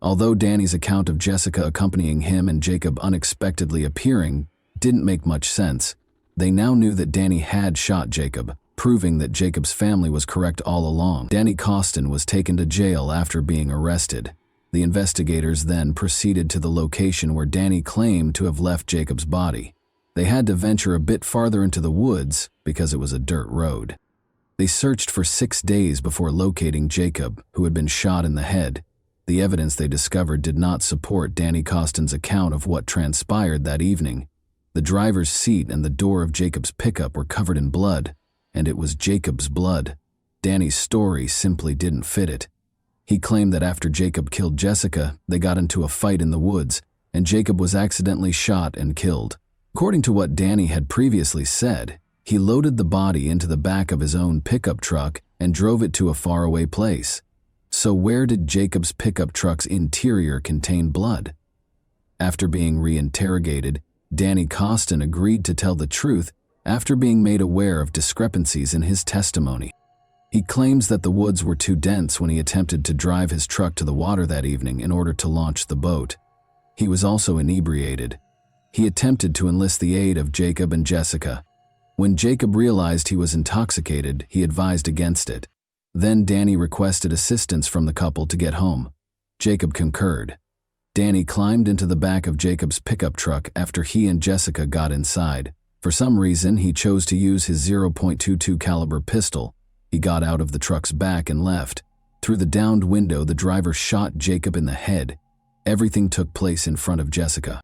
Although Danny's account of Jessica accompanying him and Jacob unexpectedly appearing didn't make much sense, they now knew that Danny had shot Jacob, proving that Jacob's family was correct all along. Danny Costin was taken to jail after being arrested. The investigators then proceeded to the location where Danny claimed to have left Jacob's body. They had to venture a bit farther into the woods because it was a dirt road. They searched for 6 days before locating Jacob, who had been shot in the head. The evidence they discovered did not support Danny Costin's account of what transpired that evening. The driver's seat and the door of Jacob's pickup were covered in blood, and it was Jacob's blood. Danny's story simply didn't fit it. He claimed that after Jacob killed Jessica, they got into a fight in the woods, and Jacob was accidentally shot and killed. According to what Danny had previously said, he loaded the body into the back of his own pickup truck and drove it to a faraway place. So where did Jacob's pickup truck's interior contain blood? After being reinterrogated, Danny Costin agreed to tell the truth after being made aware of discrepancies in his testimony. He claims that the woods were too dense when he attempted to drive his truck to the water that evening in order to launch the boat. He was also inebriated. He attempted to enlist the aid of Jacob and Jessica. When Jacob realized he was intoxicated, he advised against it. Then Danny requested assistance from the couple to get home. Jacob concurred. Danny climbed into the back of Jacob's pickup truck after he and Jessica got inside. For some reason, he chose to use his .22 caliber pistol. He got out of the truck's back and left. Through the downed window, the driver shot Jacob in the head. Everything took place in front of Jessica.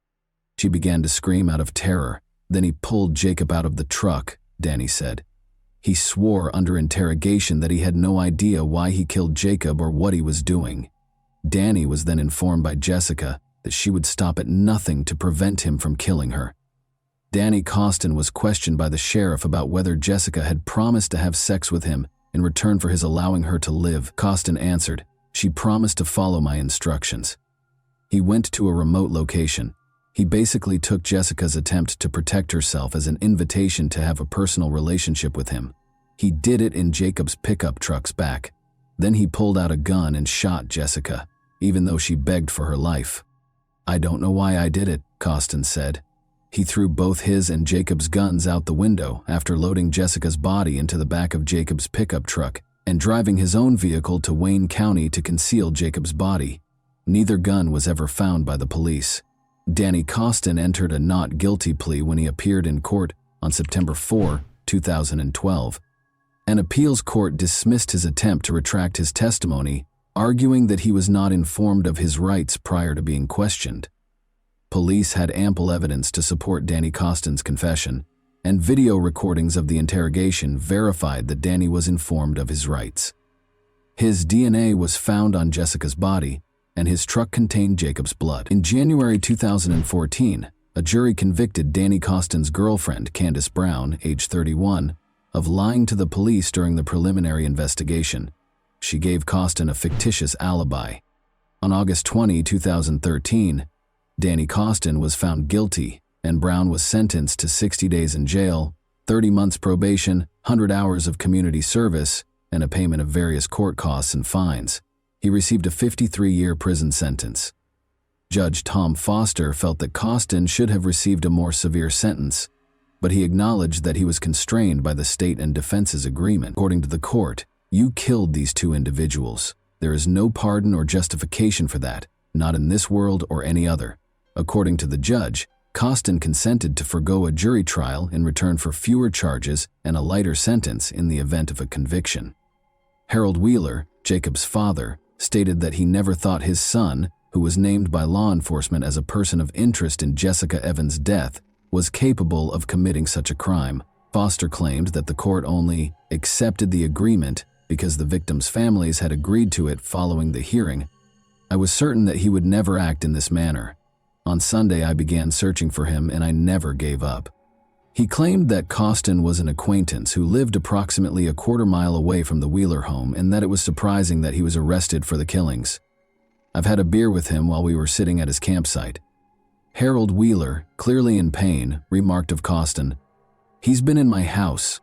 She began to scream out of terror. Then he pulled Jacob out of the truck, Danny said. He swore under interrogation that he had no idea why he killed Jacob or what he was doing. Danny was then informed by Jessica that she would stop at nothing to prevent him from killing her. Danny Costin was questioned by the sheriff about whether Jessica had promised to have sex with him in return for his allowing her to live. Costin answered, "She promised to follow my instructions." He went to a remote location. He basically took Jessica's attempt to protect herself as an invitation to have a personal relationship with him. He did it in Jacob's pickup truck's back. Then he pulled out a gun and shot Jessica, even though she begged for her life. "I don't know why I did it," Costin said. He threw both his and Jacob's guns out the window after loading Jessica's body into the back of Jacob's pickup truck and driving his own vehicle to Wayne County to conceal Jacob's body. Neither gun was ever found by the police. Danny Costin entered a not guilty plea when he appeared in court on September 4, 2012. An appeals court dismissed his attempt to retract his testimony, arguing that he was not informed of his rights prior to being questioned. Police had ample evidence to support Danny Costin's confession, and video recordings of the interrogation verified that Danny was informed of his rights. His DNA was found on Jessica's body, and his truck contained Jacob's blood. In January 2014, a jury convicted Danny Costin's girlfriend, Candace Brown, age 31, of lying to the police during the preliminary investigation. She gave Costin a fictitious alibi. On August 20, 2013, Danny Costin was found guilty, and Brown was sentenced to 60 days in jail, 30 months probation, 100 hours of community service, and a payment of various court costs and fines. He received a 53-year prison sentence. Judge Tom Foster felt that Costin should have received a more severe sentence, but he acknowledged that he was constrained by the state and defense's agreement. According to the court, "You killed these two individuals. There is no pardon or justification for that, not in this world or any other." According to the judge, Costin consented to forgo a jury trial in return for fewer charges and a lighter sentence in the event of a conviction. Harold Wheeler, Jacob's father, stated that he never thought his son, who was named by law enforcement as a person of interest in Jessica Evans' death, was capable of committing such a crime. Foster claimed that the court only accepted the agreement because the victims' families had agreed to it following the hearing. "I was certain that he would never act in this manner. On Sunday, I began searching for him and I never gave up." He claimed that Costin was an acquaintance who lived approximately a quarter-mile away from the Wheeler home and that it was surprising that he was arrested for the killings. "I've had a beer with him while we were sitting at his campsite." Harold Wheeler, clearly in pain, remarked of Costin, "He's been in my house."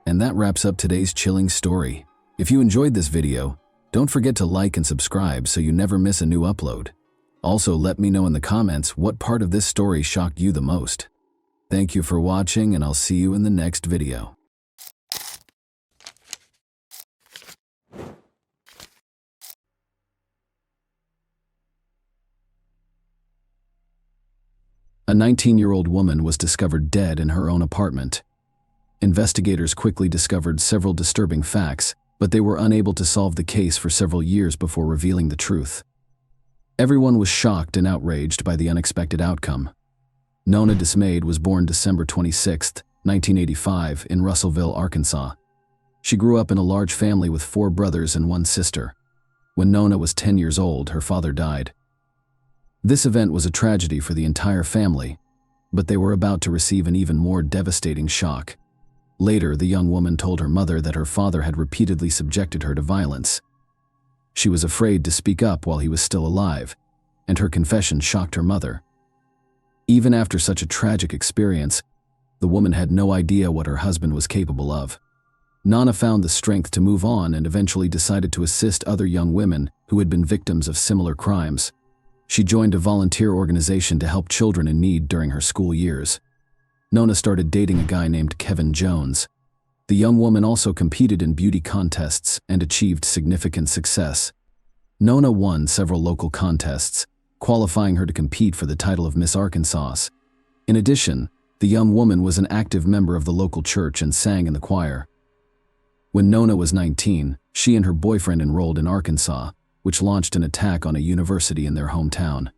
And that wraps up today's chilling story. If you enjoyed this video, don't forget to like and subscribe so you never miss a new upload. Also, let me know in the comments what part of this story shocked you the most. Thank you for watching, and I'll see you in the next video. A 19-year-old woman was discovered dead in her own apartment. Investigators quickly discovered several disturbing facts, but they were unable to solve the case for several years before revealing the truth. Everyone was shocked and outraged by the unexpected outcome. Nona Dismayed was born December 26, 1985, in Russellville, Arkansas. She grew up in a large family with 4 brothers and 1 sister. When Nona was 10 years old, her father died. This event was a tragedy for the entire family, but they were about to receive an even more devastating shock. Later, the young woman told her mother that her father had repeatedly subjected her to violence. She was afraid to speak up while he was still alive, and her confession shocked her mother. Even after such a tragic experience, the woman had no idea what her husband was capable of. Nona found the strength to move on and eventually decided to assist other young women who had been victims of similar crimes. She joined a volunteer organization to help children in need during her school years. Nona started dating a guy named Kevin Jones. The young woman also competed in beauty contests and achieved significant success. Nona won several local contests, qualifying her to compete for the title of Miss Arkansas. In addition, the young woman was an active member of the local church and sang in the choir. When Nona was 19, she and her boyfriend enrolled in Arkansas, which launched an attack on a university in their hometown.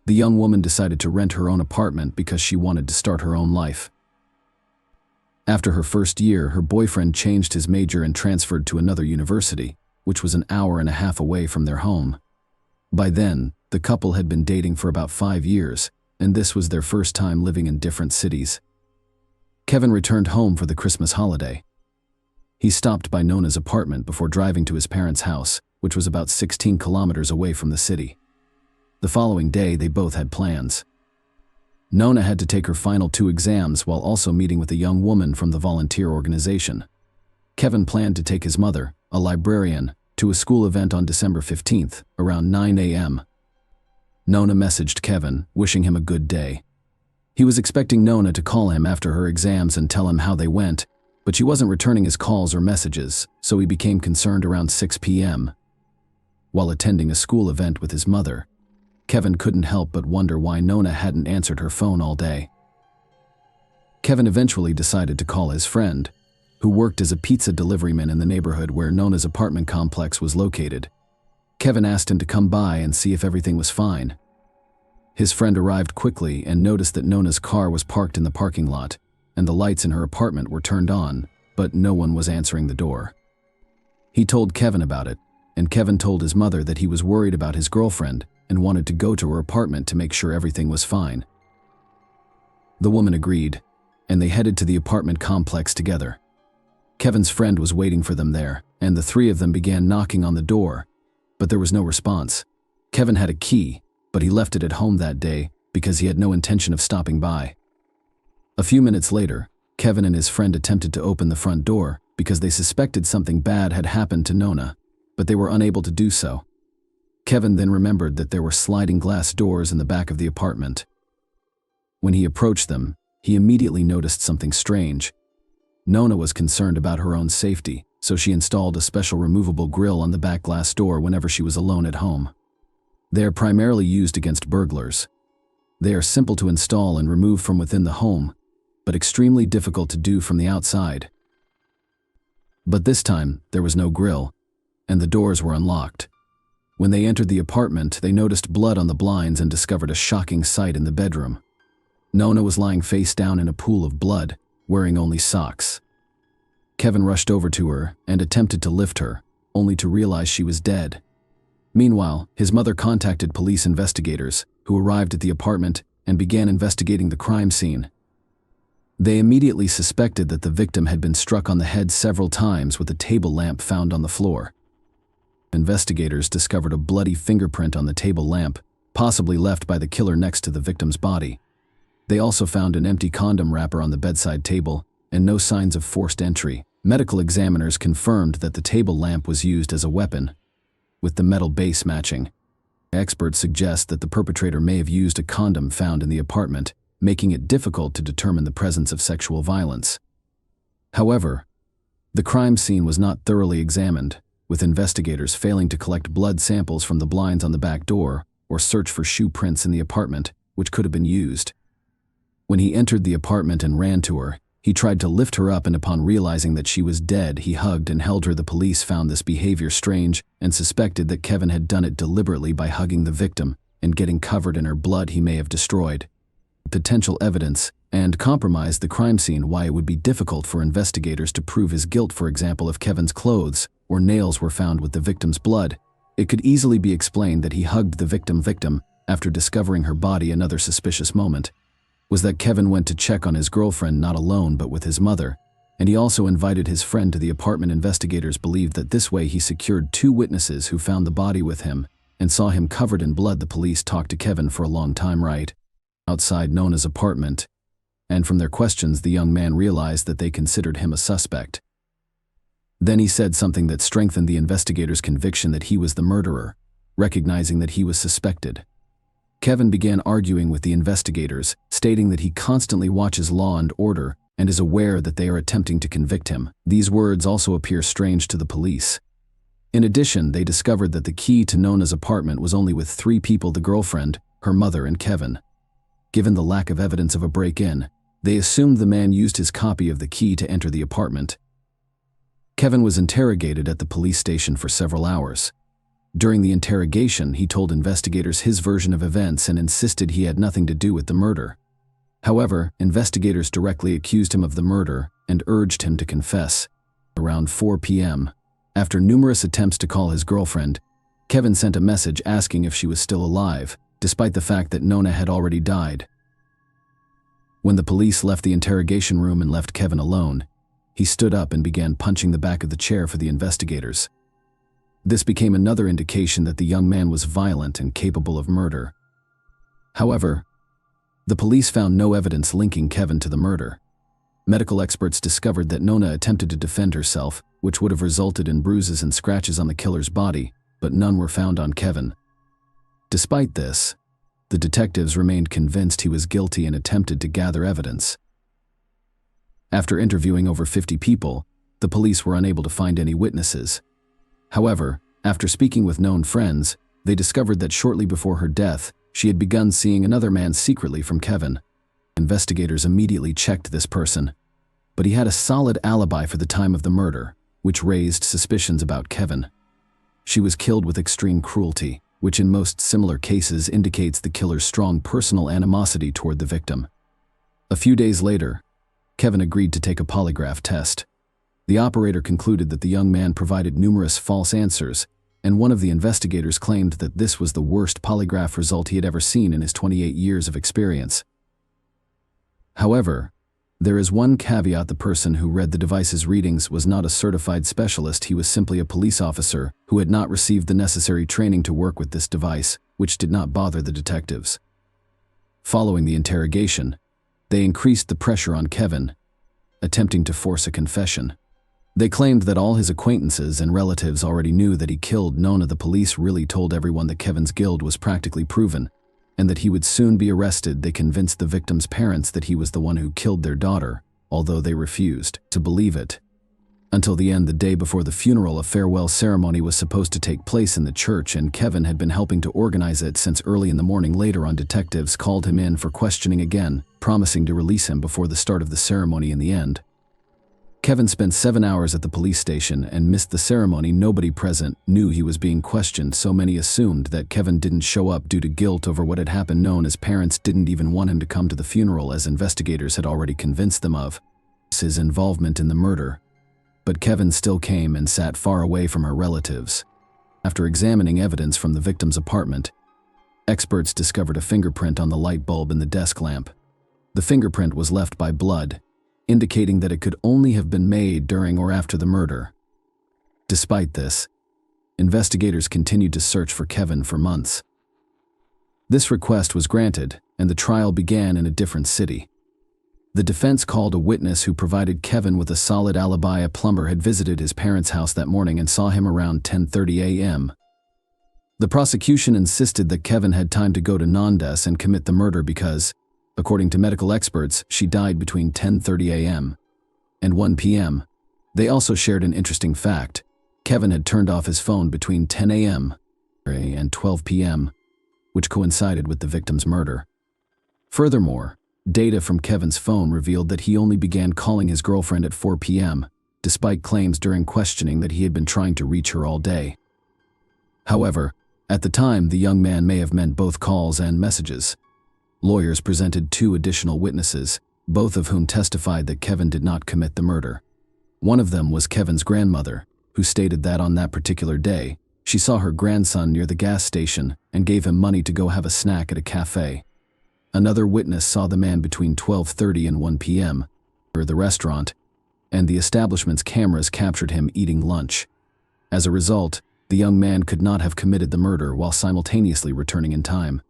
The young woman decided to rent her own apartment because she wanted to start her own life. After her first year, her boyfriend changed his major and transferred to another university, which was an hour and a half away from their home. By then, the couple had been dating for about 5 years, and this was their first time living in different cities. Kevin returned home for the Christmas holiday. He stopped by Nona's apartment before driving to his parents' house, which was about 16 kilometers away from the city. The following day, they both had plans. Nona had to take her final 2 exams while also meeting with a young woman from the volunteer organization. Kevin planned to take his mother, a librarian, to a school event on December 15th, around 9 a.m. Nona messaged Kevin, wishing him a good day. He was expecting Nona to call him after her exams and tell him how they went, but she wasn't returning his calls or messages, so he became concerned around 6 p.m. While attending a school event with his mother, Kevin couldn't help but wonder why Nona hadn't answered her phone all day. Kevin eventually decided to call his friend, who worked as a pizza deliveryman in the neighborhood where Nona's apartment complex was located. Kevin asked him to come by and see if everything was fine. His friend arrived quickly and noticed that Nona's car was parked in the parking lot, and the lights in her apartment were turned on, but no one was answering the door. He told Kevin about it, and Kevin told his mother that he was worried about his girlfriend and wanted to go to her apartment to make sure everything was fine. The woman agreed, and they headed to the apartment complex together. Kevin's friend was waiting for them there, and the 3 of them began knocking on the door, but there was no response. Kevin had a key, but he left it at home that day because he had no intention of stopping by. A few minutes later, Kevin and his friend attempted to open the front door because they suspected something bad had happened to Nona, but they were unable to do so. Kevin then remembered that there were sliding glass doors in the back of the apartment. When he approached them, he immediately noticed something strange. Nona was concerned about her own safety, so she installed a special removable grill on the back glass door whenever she was alone at home. They are primarily used against burglars. They are simple to install and remove from within the home, but extremely difficult to do from the outside. But this time, there was no grill, and the doors were unlocked. When they entered the apartment, they noticed blood on the blinds and discovered a shocking sight in the bedroom. Nona was lying face down in a pool of blood, wearing only socks. Kevin rushed over to her and attempted to lift her, only to realize she was dead. Meanwhile, his mother contacted police investigators, who arrived at the apartment and began investigating the crime scene. They immediately suspected that the victim had been struck on the head several times with a table lamp found on the floor. Investigators discovered a bloody fingerprint on the table lamp, possibly left by the killer next to the victim's body. They also found an empty condom wrapper on the bedside table and no signs of forced entry. Medical examiners confirmed that the table lamp was used as a weapon, with the metal base matching. Experts suggest that the perpetrator may have used a condom found in the apartment, making it difficult to determine the presence of sexual violence. However, the crime scene was not thoroughly examined, with investigators failing to collect blood samples from the blinds on the back door or search for shoe prints in the apartment, which could have been used. When he entered the apartment and ran to her, he tried to lift her up, and upon realizing that she was dead, he hugged and held her. The police found this behavior strange and suspected that Kevin had done it deliberately by hugging the victim and getting covered in her blood he may have destroyed. Potential evidence and compromised the crime scene. Why it would be difficult for investigators to prove his guilt. For example, if Kevin's clothes or nails were found with the victim's blood, it could easily be explained that he hugged the victim after discovering her body. Another suspicious moment was that Kevin went to check on his girlfriend not alone but with his mother, and he also invited his friend to the apartment. Investigators believed that this way he secured 2 witnesses who found the body with him and saw him covered in blood. The police talked to Kevin for a long time right outside Nona's apartment, and from their questions the young man realized that they considered him a suspect. Then he said something that strengthened the investigators' conviction that he was the murderer, recognizing that he was suspected. Kevin began arguing with the investigators, stating that he constantly watches Law and Order and is aware that they are attempting to convict him. These words also appear strange to the police. In addition, they discovered that the key to Nona's apartment was only with 3 people: the girlfriend, her mother, and Kevin. Given the lack of evidence of a break-in, they assumed the man used his copy of the key to enter the apartment. Kevin was interrogated at the police station for several hours. During the interrogation, he told investigators his version of events and insisted he had nothing to do with the murder. However, investigators directly accused him of the murder and urged him to confess. Around 4 p.m., after numerous attempts to call his girlfriend, Kevin sent a message asking if she was still alive, despite the fact that Nona had already died. When the police left the interrogation room and left Kevin alone, he stood up and began punching the back of the chair for the investigators. This became another indication that the young man was violent and capable of murder. However, the police found no evidence linking Kevin to the murder. Medical experts discovered that Nona attempted to defend herself, which would have resulted in bruises and scratches on the killer's body, but none were found on Kevin. Despite this, the detectives remained convinced he was guilty and attempted to gather evidence. After interviewing over 50 people, the police were unable to find any witnesses. However, after speaking with known friends, they discovered that shortly before her death, she had begun seeing another man secretly from Kevin. Investigators immediately checked this person, but he had a solid alibi for the time of the murder, which raised suspicions about Kevin. She was killed with extreme cruelty, which in most similar cases indicates the killer's strong personal animosity toward the victim. A few days later, Kevin agreed to take a polygraph test. The operator concluded that the young man provided numerous false answers, and one of the investigators claimed that this was the worst polygraph result he had ever seen in his 28 years of experience. However, there is one caveat: the person who read the device's readings was not a certified specialist. He was simply a police officer who had not received the necessary training to work with this device, which did not bother the detectives. Following the interrogation, they increased the pressure on Kevin, attempting to force a confession. They claimed that all his acquaintances and relatives already knew that he killed Nona. The police really told everyone that Kevin's guilt was practically proven, and that he would soon be arrested. They convinced the victim's parents that he was the one who killed their daughter, although they refused to believe it. Until the end, the day before the funeral, a farewell ceremony was supposed to take place in the church, and Kevin had been helping to organize it since early in the morning. Later on, detectives called him in for questioning again, promising to release him before the start of the ceremony. In the end, Kevin spent 7 hours at the police station and missed the ceremony. Nobody present knew he was being questioned, so many assumed that Kevin didn't show up due to guilt over what had happened. His parents didn't even want him to come to the funeral, as investigators had already convinced them of his involvement in the murder. But Kevin still came and sat far away from her relatives. After examining evidence from the victim's apartment, experts discovered a fingerprint on the light bulb in the desk lamp. The fingerprint was left by blood, indicating that it could only have been made during or after the murder. Despite this, investigators continued to search for Kevin for months. This request was granted, and the trial began in a different city. The defense called a witness who provided Kevin with a solid alibi. A plumber had visited his parents' house that morning and saw him around 10:30 a.m. The prosecution insisted that Kevin had time to go to Nandes and commit the murder because, according to medical experts, she died between 10:30 a.m. and 1 p.m. They also shared an interesting fact. Kevin had turned off his phone between 10 a.m. and 12 p.m., which coincided with the victim's murder. Furthermore, data from Kevin's phone revealed that he only began calling his girlfriend at 4 p.m., despite claims during questioning that he had been trying to reach her all day. However, at the time, the young man may have meant both calls and messages. Lawyers presented 2 additional witnesses, both of whom testified that Kevin did not commit the murder. One of them was Kevin's grandmother, who stated that on that particular day, she saw her grandson near the gas station and gave him money to go have a snack at a cafe. Another witness saw the man between 12:30 and 1 p.m. at the restaurant, and the establishment's cameras captured him eating lunch. As a result, the young man could not have committed the murder while simultaneously returning in time.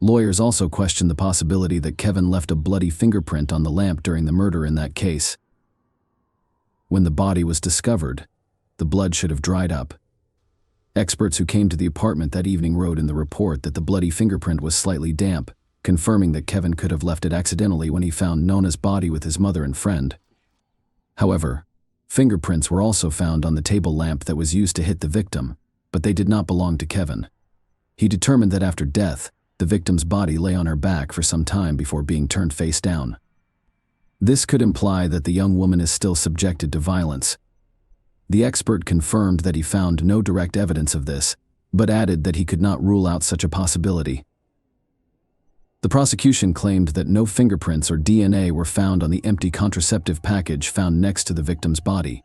Lawyers also questioned the possibility that Kevin left a bloody fingerprint on the lamp during the murder in that case. When the body was discovered, the blood should have dried up. Experts who came to the apartment that evening wrote in the report that the bloody fingerprint was slightly damp, confirming that Kevin could have left it accidentally when he found Nona's body with his mother and friend. However, fingerprints were also found on the table lamp that was used to hit the victim, but they did not belong to Kevin. He determined that after death, the victim's body lay on her back for some time before being turned face down. This could imply that the young woman is still subjected to violence. The expert confirmed that he found no direct evidence of this, but added that he could not rule out such a possibility. The prosecution claimed that no fingerprints or DNA were found on the empty contraceptive package found next to the victim's body.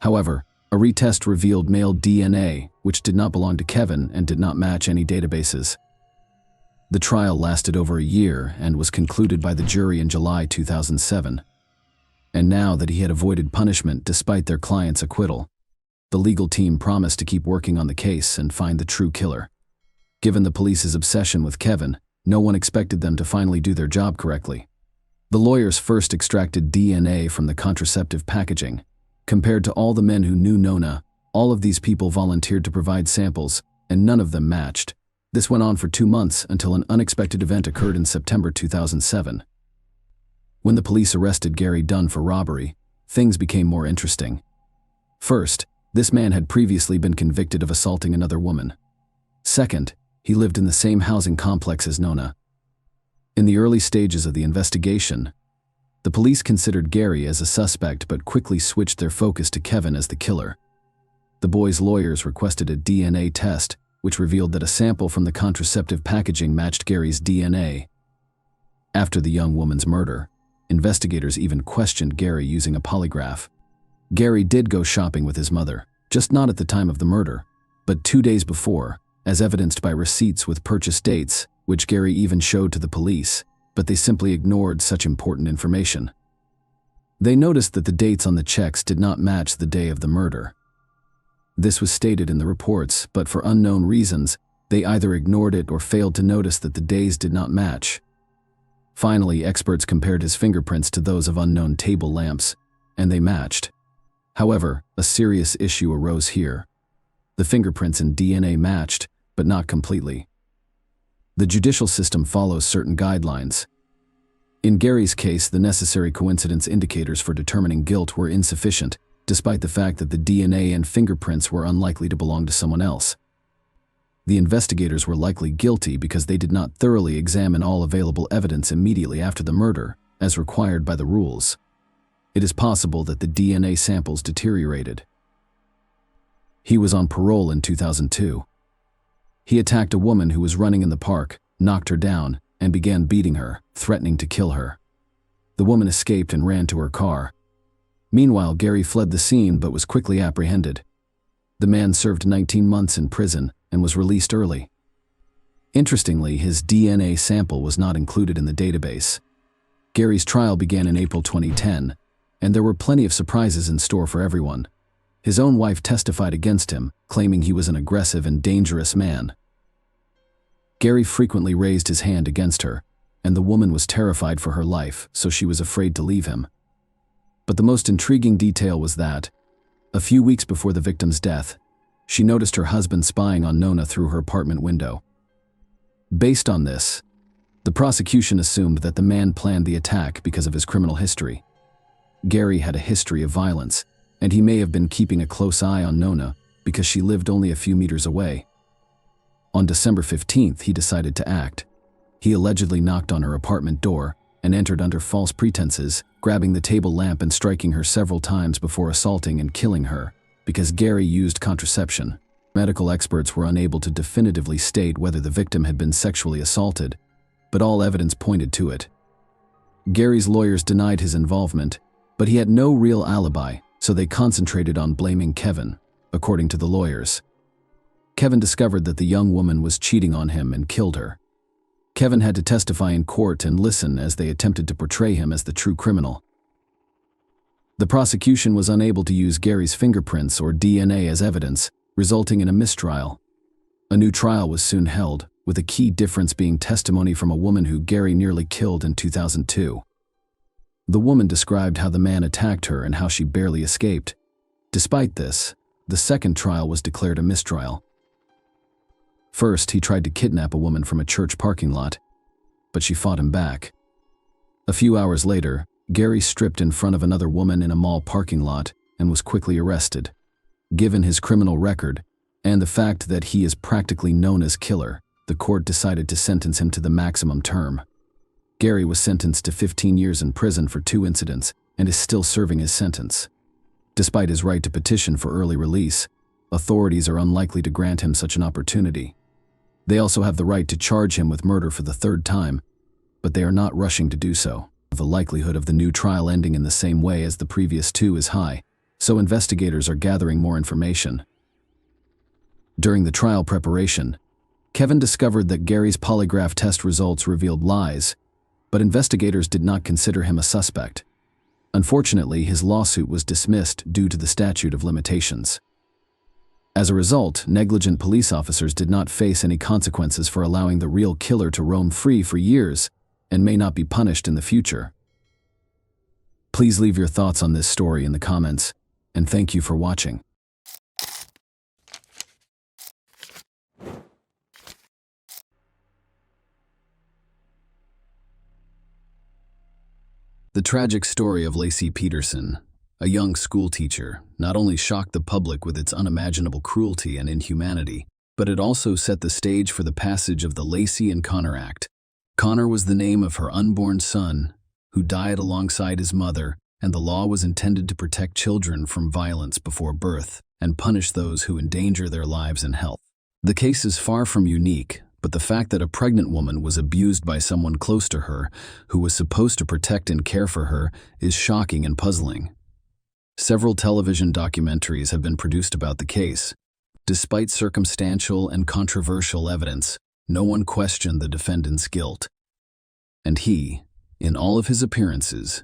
However, a retest revealed male DNA, which did not belong to Kevin and did not match any databases. The trial lasted over a year and was concluded by the jury in July 2007. And now that he had avoided punishment despite their client's acquittal, the legal team promised to keep working on the case and find the true killer. Given the police's obsession with Kevin, no one expected them to finally do their job correctly. The lawyers first extracted DNA from the contraceptive packaging. Compared to all the men who knew Nona, all of these people volunteered to provide samples, and none of them matched. This went on for 2 months until an unexpected event occurred in September 2007. When the police arrested Gary Dunn for robbery, things became more interesting. First, this man had previously been convicted of assaulting another woman. Second, he lived in the same housing complex as Nona. In the early stages of the investigation, the police considered Gary as a suspect but quickly switched their focus to Kevin as the killer. The boy's lawyers requested a DNA test, which revealed that a sample from the contraceptive packaging matched Gary's DNA. After the young woman's murder, investigators even questioned Gary using a polygraph. Gary did go shopping with his mother, just not at the time of the murder, but 2 days before, as evidenced by receipts with purchase dates, which Gary even showed to the police, but they simply ignored such important information. They noticed that the dates on the checks did not match the day of the murder. This was stated in the reports, but for unknown reasons, they either ignored it or failed to notice that the days did not match. Finally, experts compared his fingerprints to those of unknown table lamps, and they matched. However, a serious issue arose here. The fingerprints and DNA matched, but not completely. The judicial system follows certain guidelines. In Gary's case, the necessary coincidence indicators for determining guilt were insufficient, despite the fact that the DNA and fingerprints were unlikely to belong to someone else. The investigators were likely guilty because they did not thoroughly examine all available evidence immediately after the murder, as required by the rules. It is possible that the DNA samples deteriorated. He was on parole in 2002. He attacked a woman who was running in the park, knocked her down, and began beating her, threatening to kill her. The woman escaped and ran to her car. Meanwhile, Gary fled the scene but was quickly apprehended. The man served 19 months in prison and was released early. Interestingly, his DNA sample was not included in the database. Gary's trial began in April 2010, and there were plenty of surprises in store for everyone. His own wife testified against him, claiming he was an aggressive and dangerous man. Gary frequently raised his hand against her, and the woman was terrified for her life, so she was afraid to leave him. But the most intriguing detail was that, a few weeks before the victim's death, she noticed her husband spying on Nona through her apartment window. Based on this, the prosecution assumed that the man planned the attack because of his criminal history. Gary had a history of violence, and he may have been keeping a close eye on Nona because she lived only a few meters away. On December 15th, he decided to act. He allegedly knocked on her apartment door and entered under false pretenses, grabbing the table lamp and striking her several times before assaulting and killing her. Because Gary used contraception, medical experts were unable to definitively state whether the victim had been sexually assaulted, but all evidence pointed to it. Gary's lawyers denied his involvement, but he had no real alibi, so they concentrated on blaming Kevin, according to the lawyers. Kevin discovered that the young woman was cheating on him and killed her. Kevin had to testify in court and listen as they attempted to portray him as the true criminal. The prosecution was unable to use Gary's fingerprints or DNA as evidence, resulting in a mistrial. A new trial was soon held, with a key difference being testimony from a woman who Gary nearly killed in 2002. The woman described how the man attacked her and how she barely escaped. Despite this, the second trial was declared a mistrial. First, he tried to kidnap a woman from a church parking lot, but she fought him back. A few hours later, Gary stripped in front of another woman in a mall parking lot and was quickly arrested. Given his criminal record, and the fact that he is practically known as killer, the court decided to sentence him to the maximum term. Gary was sentenced to 15 years in prison for 2 incidents and is still serving his sentence. Despite his right to petition for early release, authorities are unlikely to grant him such an opportunity. They also have the right to charge him with murder for the 3rd time, but they are not rushing to do so. The likelihood of the new trial ending in the same way as the previous 2 is high, so investigators are gathering more information. During the trial preparation, Kevin discovered that Gary's polygraph test results revealed lies, but investigators did not consider him a suspect. Unfortunately, his lawsuit was dismissed due to the statute of limitations. As a result, negligent police officers did not face any consequences for allowing the real killer to roam free for years and may not be punished in the future. Please leave your thoughts on this story in the comments, and thank you for watching. The tragic story of Laci Peterson, a young schoolteacher, not only shocked the public with its unimaginable cruelty and inhumanity, but it also set the stage for the passage of the Laci and Connor Act. Connor was the name of her unborn son, who died alongside his mother, and the law was intended to protect children from violence before birth and punish those who endanger their lives and health. The case is far from unique, but the fact that a pregnant woman was abused by someone close to her, who was supposed to protect and care for her, is shocking and puzzling. Several television documentaries have been produced about the case. Despite circumstantial and controversial evidence, no one questioned the defendant's guilt. And he, in all of his appearances,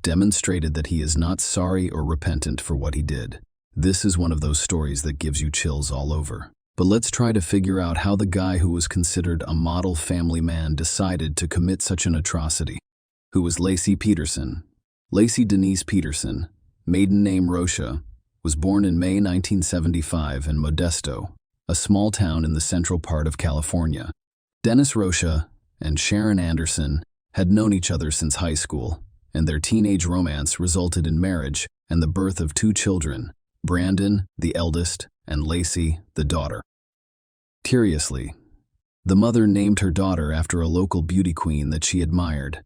demonstrated that he is not sorry or repentant for what he did. This is one of those stories that gives you chills all over. But let's try to figure out how the guy who was considered a model family man decided to commit such an atrocity. Who was Laci Peterson? Laci Denise Peterson, maiden name Rocha, was born in May 1975 in Modesto, a small town in the central part of California. Dennis Rocha and Sharon Anderson had known each other since high school, and their teenage romance resulted in marriage and the birth of 2 children, Brandon, the eldest, and Laci, the daughter. Curiously, the mother named her daughter after a local beauty queen that she admired.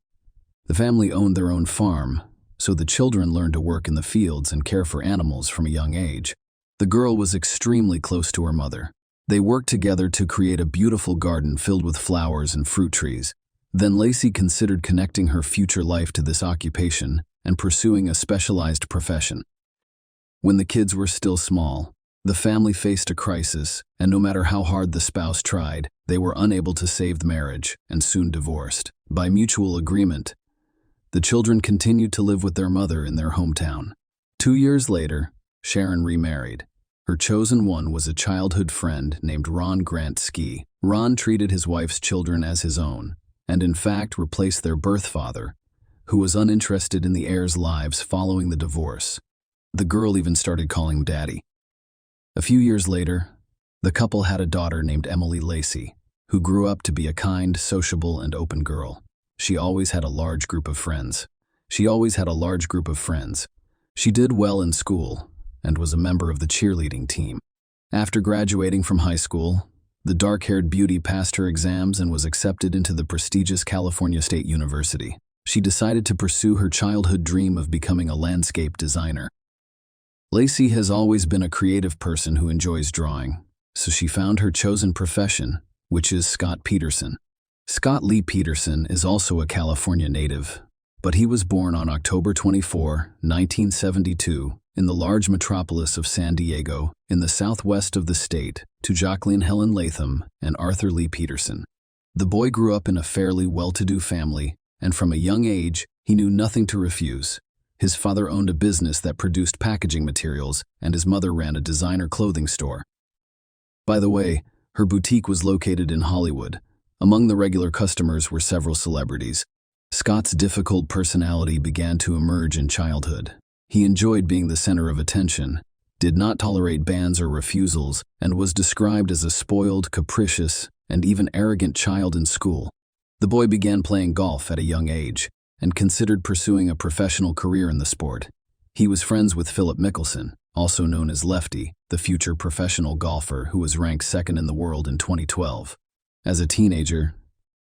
The family owned their own farm, so the children learned to work in the fields and care for animals from a young age. The girl was extremely close to her mother. They worked together to create a beautiful garden filled with flowers and fruit trees. Then Laci considered connecting her future life to this occupation and pursuing a specialized profession. When the kids were still small, the family faced a crisis, and no matter how hard the spouse tried, they were unable to save the marriage and soon divorced. By mutual agreement, the children continued to live with their mother in their hometown. 2 years later, Sharon remarried. Her chosen one was a childhood friend named Ron Grant Ski. Ron treated his wife's children as his own, and in fact replaced their birth father, who was uninterested in the heirs' lives following the divorce. The girl even started calling him Daddy. A few years later, the couple had a daughter named Emily Lacey, who grew up to be a kind, sociable, and open girl. She always had a large group of friends. She did well in school and was a member of the cheerleading team. After graduating from high school, the dark-haired beauty passed her exams and was accepted into the prestigious California State University. She decided to pursue her childhood dream of becoming a landscape designer. Lacey has always been a creative person who enjoys drawing, so she found her chosen profession, which is Scott Peterson. Scott Lee Peterson is also a California native, but he was born on October 24, 1972, in the large metropolis of San Diego, in the southwest of the state, to Jacqueline Helen Latham and Arthur Lee Peterson. The boy grew up in a fairly well-to-do family, and from a young age, he knew nothing to refuse. His father owned a business that produced packaging materials, and his mother ran a designer clothing store. By the way, her boutique was located in Hollywood. Among the regular customers were several celebrities. Scott's difficult personality began to emerge in childhood. He enjoyed being the center of attention, did not tolerate bans or refusals, and was described as a spoiled, capricious, and even arrogant child in school. The boy began playing golf at a young age and considered pursuing a professional career in the sport. He was friends with Philip Mickelson, also known as Lefty, the future professional golfer who was ranked second in the world in 2012. As a teenager,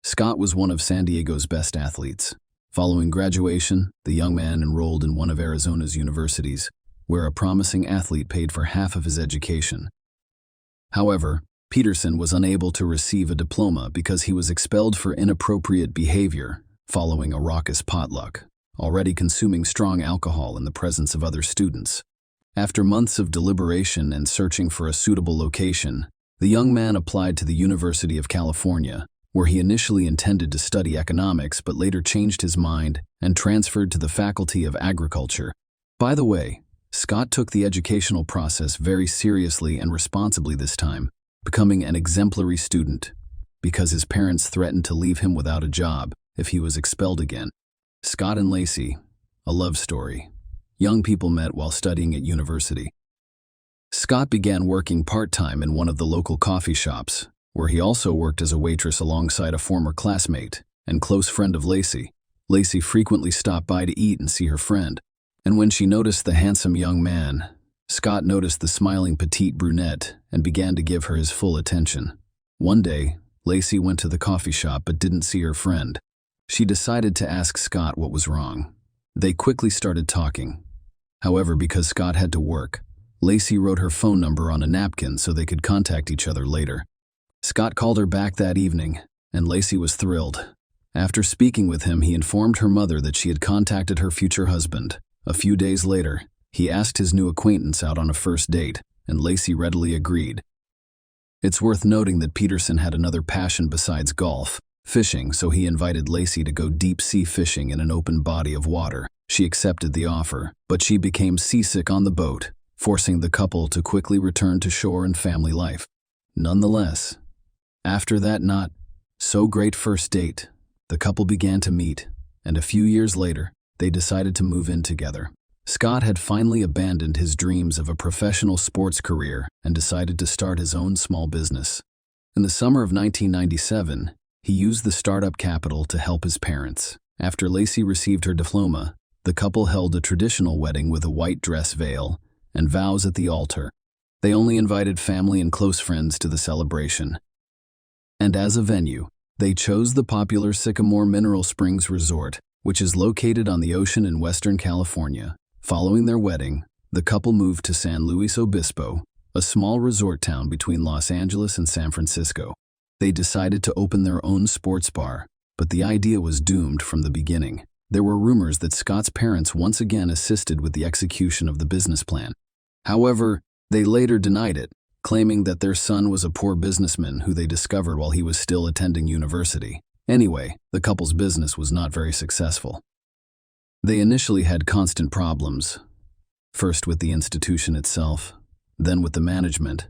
Scott was one of San Diego's best athletes. Following graduation, the young man enrolled in one of Arizona's universities, where a promising athlete paid for half of his education. However, Peterson was unable to receive a diploma because he was expelled for inappropriate behavior following a raucous potluck, already consuming strong alcohol in the presence of other students. After months of deliberation and searching for a suitable location, the young man applied to the University of California, where he initially intended to study economics but later changed his mind and transferred to the Faculty of Agriculture. By the way, Scott took the educational process very seriously and responsibly this time, becoming an exemplary student, because his parents threatened to leave him without a job if he was expelled again. Scott and Lacey, a love story. Young people met while studying at university. Scott began working part-time in one of the local coffee shops, where he also worked as a waitress alongside a former classmate and close friend of Lacey. Lacey frequently stopped by to eat and see her friend, and when she noticed the handsome young man, Scott noticed the smiling petite brunette and began to give her his full attention. One day, Lacey went to the coffee shop but didn't see her friend. She decided to ask Scott what was wrong. They quickly started talking. However, because Scott had to work, Lacey wrote her phone number on a napkin so they could contact each other later. Scott called her back that evening, and Lacey was thrilled. After speaking with him, he informed her mother that she had contacted her future husband. A few days later, he asked his new acquaintance out on a first date, and Lacey readily agreed. It's worth noting that Peterson had another passion besides golf, fishing, so he invited Lacey to go deep-sea fishing in an open body of water. She accepted the offer, but she became seasick on the boat, forcing the couple to quickly return to shore and family life. Nonetheless, after that not-so-great first date, the couple began to meet, and a few years later, they decided to move in together. Scott had finally abandoned his dreams of a professional sports career and decided to start his own small business. In the summer of 1997, he used the startup capital to help his parents. After Lacey received her diploma, the couple held a traditional wedding with a white dress veil and vows at the altar. They only invited family and close friends to the celebration. And as a venue, they chose the popular Sycamore Mineral Springs Resort, which is located on the ocean in Western California. Following their wedding, the couple moved to San Luis Obispo, a small resort town between Los Angeles and San Francisco. They decided to open their own sports bar, but the idea was doomed from the beginning. There were rumors that Scott's parents once again assisted with the execution of the business plan. However, they later denied it, claiming that their son was a poor businessman who they discovered while he was still attending university. Anyway, the couple's business was not very successful. They initially had constant problems, first with the institution itself. then with the management.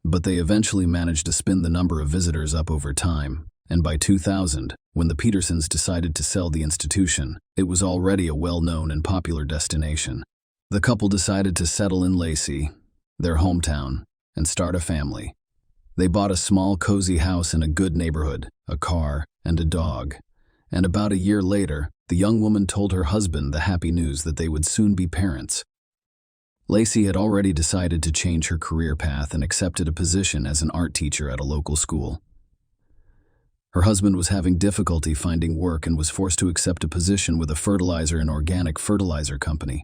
But they eventually managed to spin the number of visitors up over time, and by 2000, when the Petersons decided to sell the institution, it was already a well-known and popular destination. The couple decided to settle in Lacey, their hometown, and start a family. They bought a small, cozy house in a good neighborhood, a car, and a dog. And about a year later, the young woman told her husband the happy news that they would soon be parents. Lacey had already decided to change her career path and accepted a position as an art teacher at a local school. Her husband was having difficulty finding work and was forced to accept a position with a fertilizer and organic fertilizer company.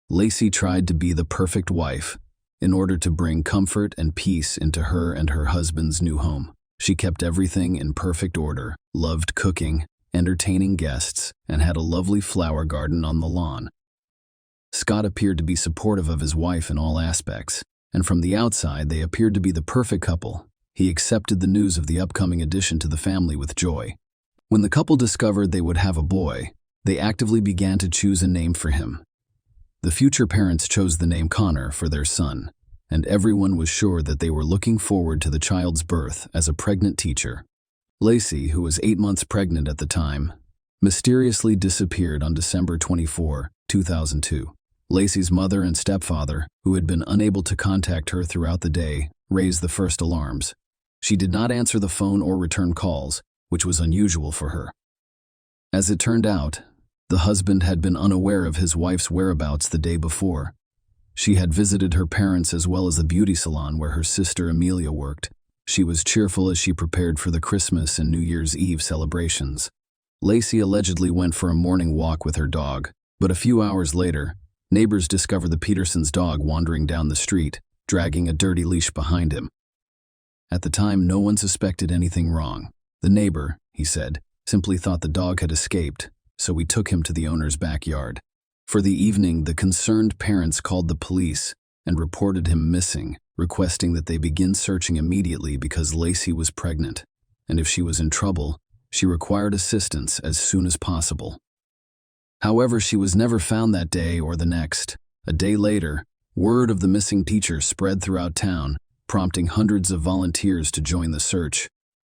Lacey tried to be the perfect wife in order to bring comfort and peace into her and her husband's new home. She kept everything in perfect order, loved cooking, entertaining guests, and had a lovely flower garden on the lawn. Scott appeared to be supportive of his wife in all aspects, and from the outside they appeared to be the perfect couple. He accepted the news of the upcoming addition to the family with joy. When the couple discovered they would have a boy, they actively began to choose a name for him. The future parents chose the name Connor for their son, and everyone was sure that they were looking forward to the child's birth as a pregnant teacher. Lacey, who was 8 months pregnant at the time, mysteriously disappeared on December 24, 2002. Lacey's mother and stepfather, who had been unable to contact her throughout the day, raised the first alarms. She did not answer the phone or return calls, which was unusual for her. As it turned out, the husband had been unaware of his wife's whereabouts the day before. She had visited her parents as well as the beauty salon where her sister Amelia worked. She was cheerful as she prepared for the Christmas and New Year's Eve celebrations. Lacey allegedly went for a morning walk with her dog, but a few hours later, neighbors discovered the Petersons' dog wandering down the street, dragging a dirty leash behind him. At the time, no one suspected anything wrong. The neighbor, he said, simply thought the dog had escaped, so we took him to the owner's backyard. For the evening, the concerned parents called the police and reported him missing, requesting that they begin searching immediately because Lacey was pregnant, and if she was in trouble, she required assistance as soon as possible. However, she was never found that day or the next. A day later, word of the missing teacher spread throughout town, prompting hundreds of volunteers to join the search.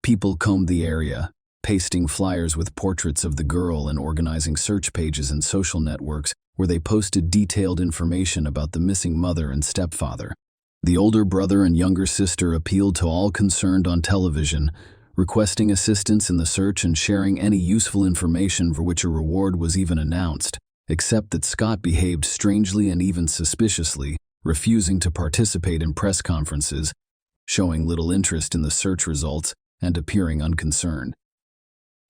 People combed the area, pasting flyers with portraits of the girl and organizing search pages and social networks where they posted detailed information about the missing mother and stepfather. The older brother and younger sister appealed to all concerned on television, requesting assistance in the search and sharing any useful information for which a reward was even announced, except that Scott behaved strangely and even suspiciously, refusing to participate in press conferences, showing little interest in the search results, and appearing unconcerned.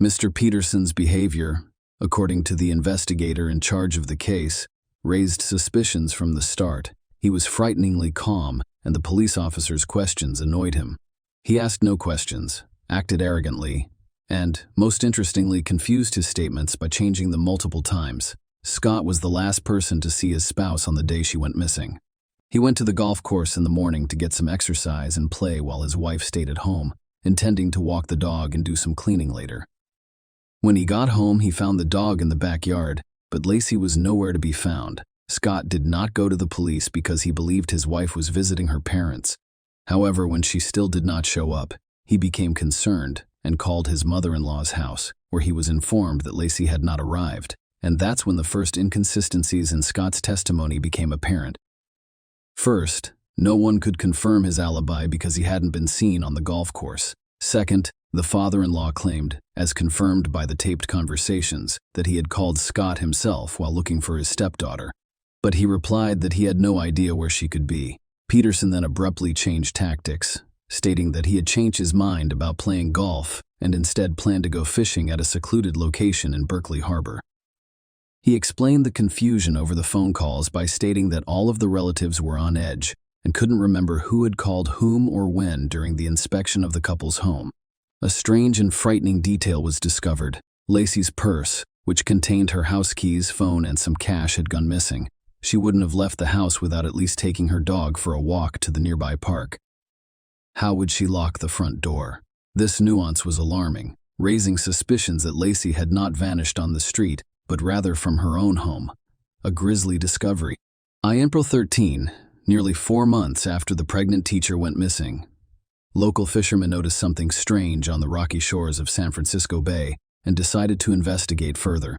Mr. Peterson's behavior, according to the investigator in charge of the case, raised suspicions from the start. He was frighteningly calm, and the police officer's questions annoyed him. He asked no questions, acted arrogantly, and, most interestingly, confused his statements by changing them multiple times. Scott was the last person to see his spouse on the day she went missing. He went to the golf course in the morning to get some exercise and play while his wife stayed at home, intending to walk the dog and do some cleaning later. When he got home, he found the dog in the backyard, but Lacey was nowhere to be found. Scott did not go to the police because he believed his wife was visiting her parents. However, when she still did not show up, he became concerned and called his mother-in-law's house, where he was informed that Lacey had not arrived, and that's when the first inconsistencies in Scott's testimony became apparent. First, no one could confirm his alibi because he hadn't been seen on the golf course. Second, the father-in-law claimed, as confirmed by the taped conversations, that he had called Scott himself while looking for his stepdaughter. But he replied that he had no idea where she could be. Peterson then abruptly changed tactics, stating that he had changed his mind about playing golf and instead planned to go fishing at a secluded location in Berkeley Harbor. He explained the confusion over the phone calls by stating that all of the relatives were on edge and couldn't remember who had called whom or when during the inspection of the couple's home. A strange and frightening detail was discovered. Lacey's purse, which contained her house keys, phone, and some cash, had gone missing. She wouldn't have left the house without at least taking her dog for a walk to the nearby park. How would she lock the front door? This nuance was alarming, raising suspicions that Lacey had not vanished on the street, but rather from her own home. A grisly discovery. On April 13, Nearly 4 months after the pregnant teacher went missing, local fishermen noticed something strange on the rocky shores of San Francisco Bay and decided to investigate further.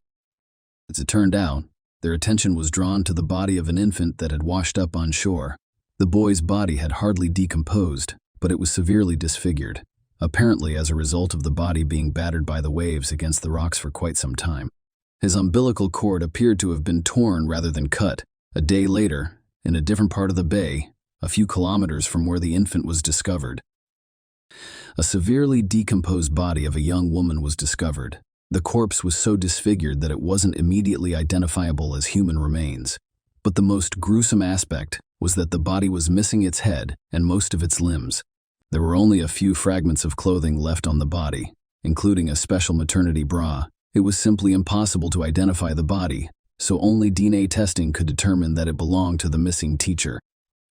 As it turned out, their attention was drawn to the body of an infant that had washed up on shore. The boy's body had hardly decomposed, but it was severely disfigured, apparently as a result of the body being battered by the waves against the rocks for quite some time. His umbilical cord appeared to have been torn rather than cut. A day later, in a different part of the bay, a few kilometers from where the infant was discovered, a severely decomposed body of a young woman was discovered. The corpse was so disfigured that it wasn't immediately identifiable as human remains. But the most gruesome aspect was that the body was missing its head and most of its limbs. There were only a few fragments of clothing left on the body, including a special maternity bra. It was simply impossible to identify the body, so only DNA testing could determine that it belonged to the missing teacher.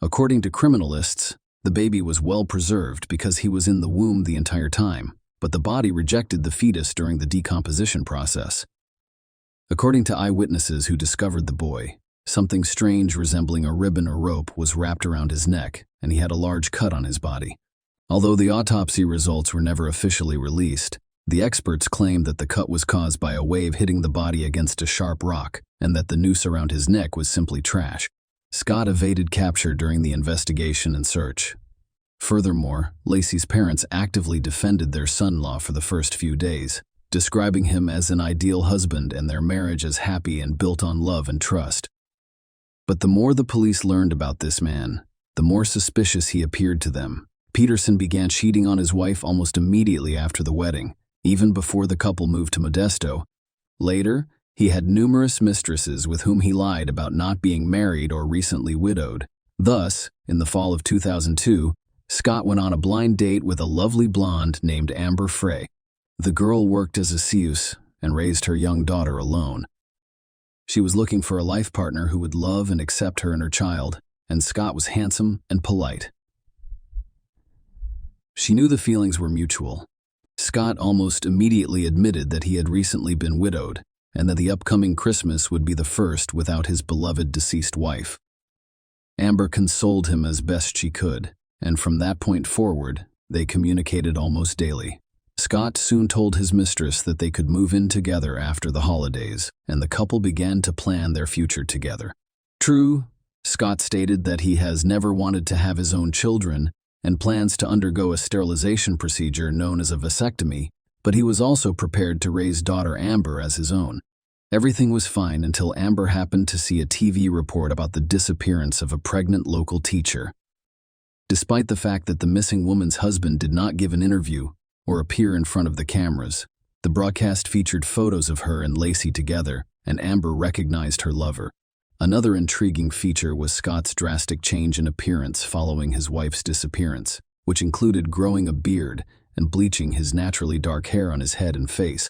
According to criminalists, the baby was well preserved because he was in the womb the entire time, but the body rejected the fetus during the decomposition process. According to eyewitnesses who discovered the boy, something strange resembling a ribbon or rope was wrapped around his neck, and he had a large cut on his body. Although the autopsy results were never officially released, the experts claimed that the cut was caused by a wave hitting the body against a sharp rock, and that the noose around his neck was simply trash. Scott evaded capture during the investigation and search. Furthermore, Lacey's parents actively defended their son-in-law for the first few days, describing him as an ideal husband and their marriage as happy and built on love and trust. But the more the police learned about this man, the more suspicious he appeared to them. Peterson began cheating on his wife almost immediately after the wedding, even before the couple moved to Modesto. Later, he had numerous mistresses with whom he lied about not being married or recently widowed. Thus, in the fall of 2002, Scott went on a blind date with a lovely blonde named Amber Frey. The girl worked as a seuse and raised her young daughter alone. She was looking for a life partner who would love and accept her and her child, and Scott was handsome and polite. She knew the feelings were mutual. Scott almost immediately admitted that he had recently been widowed, and that the upcoming Christmas would be the first without his beloved deceased wife. Amber consoled him as best she could, and from that point forward, they communicated almost daily. Scott soon told his mistress that they could move in together after the holidays, and the couple began to plan their future together. True, Scott stated that he has never wanted to have his own children and plans to undergo a sterilization procedure known as a vasectomy, but he was also prepared to raise daughter Amber as his own. Everything was fine until Amber happened to see a TV report about the disappearance of a pregnant local teacher. Despite the fact that the missing woman's husband did not give an interview or appear in front of the cameras, the broadcast featured photos of her and Lacey together, and Amber recognized her lover. Another intriguing feature was Scott's drastic change in appearance following his wife's disappearance, which included growing a beard and bleaching his naturally dark hair on his head and face.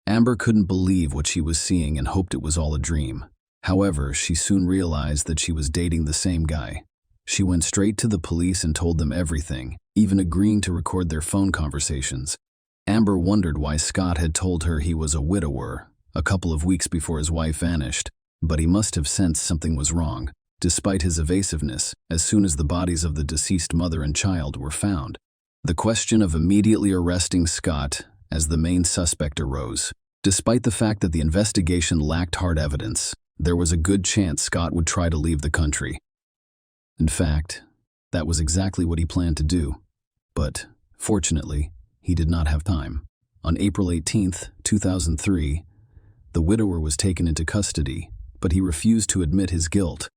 Amber couldn't believe what she was seeing and hoped it was all a dream. However, she soon realized that she was dating the same guy. She went straight to the police and told them everything, even agreeing to record their phone conversations. Amber wondered why Scott had told her he was a widower a couple of weeks before his wife vanished, but he must have sensed something was wrong. Despite his evasiveness, as soon as the bodies of the deceased mother and child were found, the question of immediately arresting Scott as the main suspect arose. Despite the fact that the investigation lacked hard evidence, there was a good chance Scott would try to leave the country. In fact, that was exactly what he planned to do. But, fortunately, he did not have time. On April 18, 2003, the widower was taken into custody, but he refused to admit his guilt.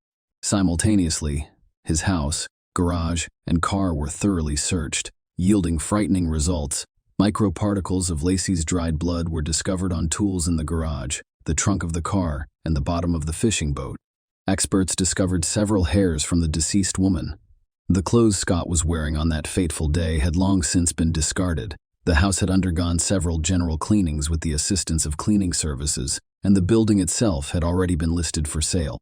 Simultaneously, his house, garage, and car were thoroughly searched, yielding frightening results. Microparticles of Lacey's dried blood were discovered on tools in the garage, the trunk of the car, and the bottom of the fishing boat. Experts discovered several hairs from the deceased woman. The clothes Scott was wearing on that fateful day had long since been discarded. The house had undergone several general cleanings with the assistance of cleaning services, and the building itself had already been listed for sale.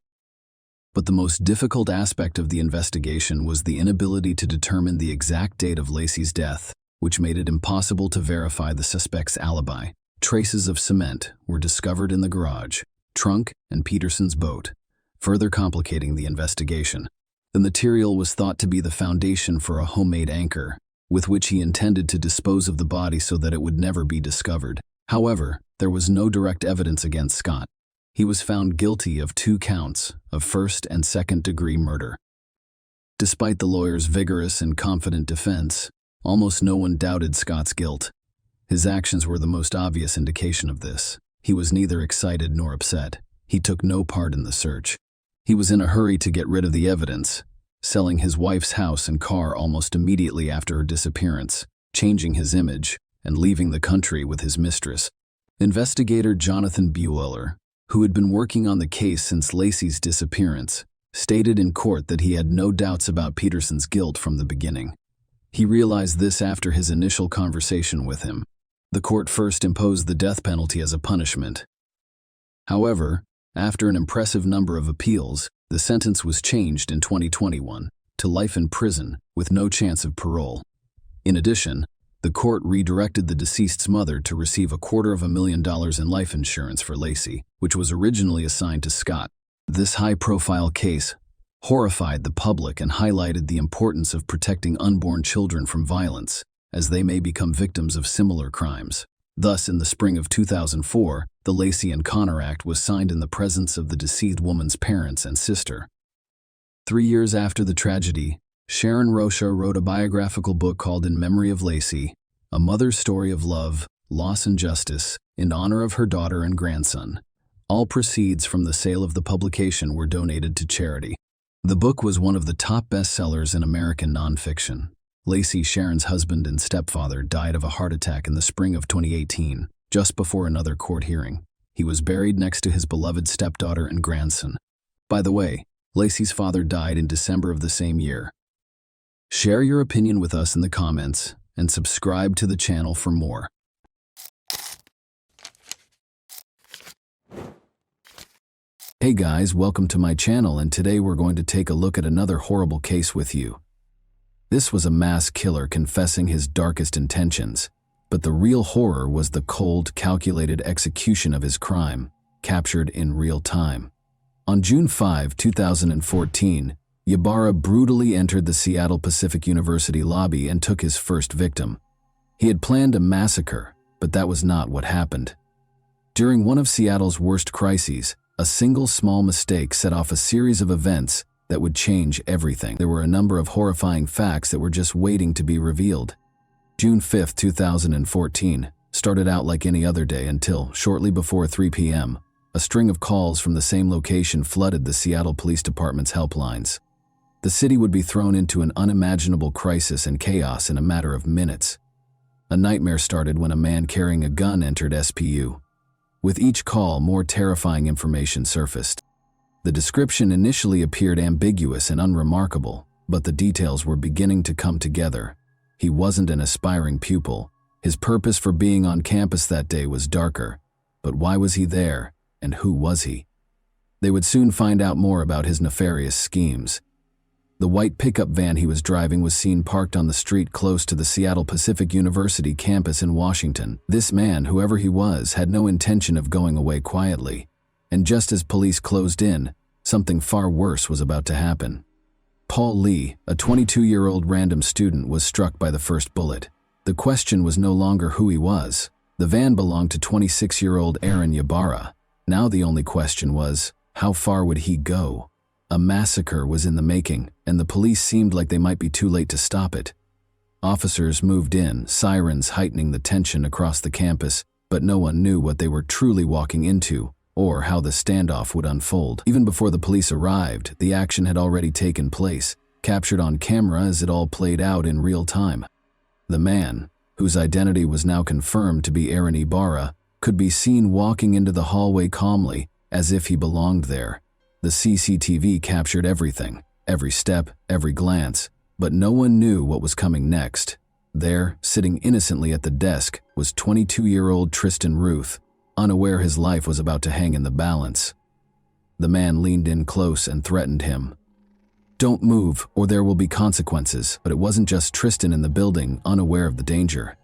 But the most difficult aspect of the investigation was the inability to determine the exact date of Lacey's death, which made it impossible to verify the suspect's alibi. Traces of cement were discovered in the garage, trunk, and Peterson's boat, further complicating the investigation. The material was thought to be the foundation for a homemade anchor, with which he intended to dispose of the body so that it would never be discovered. However, there was no direct evidence against Scott. He was found guilty of 2 counts of first and second-degree murder. Despite the lawyer's vigorous and confident defense, almost no one doubted Scott's guilt. His actions were the most obvious indication of this. He was neither excited nor upset. He took no part in the search. He was in a hurry to get rid of the evidence, selling his wife's house and car almost immediately after her disappearance, changing his image, and leaving the country with his mistress. Investigator Jonathan Bueller, who had been working on the case since Lacey's disappearance, stated in court that he had no doubts about Peterson's guilt from the beginning. He realized this after his initial conversation with him. The court first imposed the death penalty as a punishment. However, after an impressive number of appeals, the sentence was changed in 2021 to life in prison with no chance of parole. In addition, the court redirected the deceased's mother to receive $250,000 in life insurance for Lacey, which was originally assigned to Scott. This high-profile case horrified the public and highlighted the importance of protecting unborn children from violence, as they may become victims of similar crimes. Thus, in the spring of 2004, the Lacey and Connor Act was signed in the presence of the deceased woman's parents and sister. 3 years after the tragedy, Sharon Rocha wrote a biographical book called In Memory of Lacey, a mother's story of love, loss, and justice, in honor of her daughter and grandson. All proceeds from the sale of the publication were donated to charity. The book was one of the top bestsellers in American nonfiction. Lacey, Sharon's husband and stepfather, died of a heart attack in the spring of 2018, just before another court hearing. He was buried next to his beloved stepdaughter and grandson. By the way, Lacey's father died in December of the same year. Share your opinion with us in the comments and subscribe to the channel for more. Hey guys, welcome to my channel, and today we're going to take a look at another horrible case with you. This was a mass killer confessing his darkest intentions, but the real horror was the cold, calculated execution of his crime, captured in real time. On June 5, 2014, Ybarra brutally entered the Seattle Pacific University lobby and took his first victim. He had planned a massacre, but that was not what happened. During one of Seattle's worst crises, a single small mistake set off a series of events that would change everything. There were a number of horrifying facts that were just waiting to be revealed. June 5, 2014, started out like any other day until, shortly before 3 p.m., a string of calls from the same location flooded the Seattle Police Department's helplines. The city would be thrown into an unimaginable crisis and chaos in a matter of minutes. A nightmare started when a man carrying a gun entered SPU. With each call, more terrifying information surfaced. The description initially appeared ambiguous and unremarkable, but the details were beginning to come together. He wasn't an aspiring pupil. His purpose for being on campus that day was darker. But why was he there, and who was he? They would soon find out more about his nefarious schemes. The white pickup van he was driving was seen parked on the street close to the Seattle Pacific University campus in Washington. This man, whoever he was, had no intention of going away quietly. And just as police closed in, something far worse was about to happen. Paul Lee, a 22-year-old random student, was struck by the first bullet. The question was no longer who he was. The van belonged to 26-year-old Aaron Ybarra. Now the only question was, how far would he go? A massacre was in the making, and the police seemed like they might be too late to stop it. Officers moved in, sirens heightening the tension across the campus, but no one knew what they were truly walking into, or how the standoff would unfold. Even before the police arrived, the action had already taken place, captured on camera as it all played out in real time. The man, whose identity was now confirmed to be Aaron Ybarra, could be seen walking into the hallway calmly, as if he belonged there. The CCTV captured everything, every step, every glance, but no one knew what was coming next. There, sitting innocently at the desk, was 22-year-old Tristan Ruth, unaware his life was about to hang in the balance. The man leaned in close and threatened him. "Don't move, or there will be consequences." But it wasn't just Tristan in the building, unaware of the danger.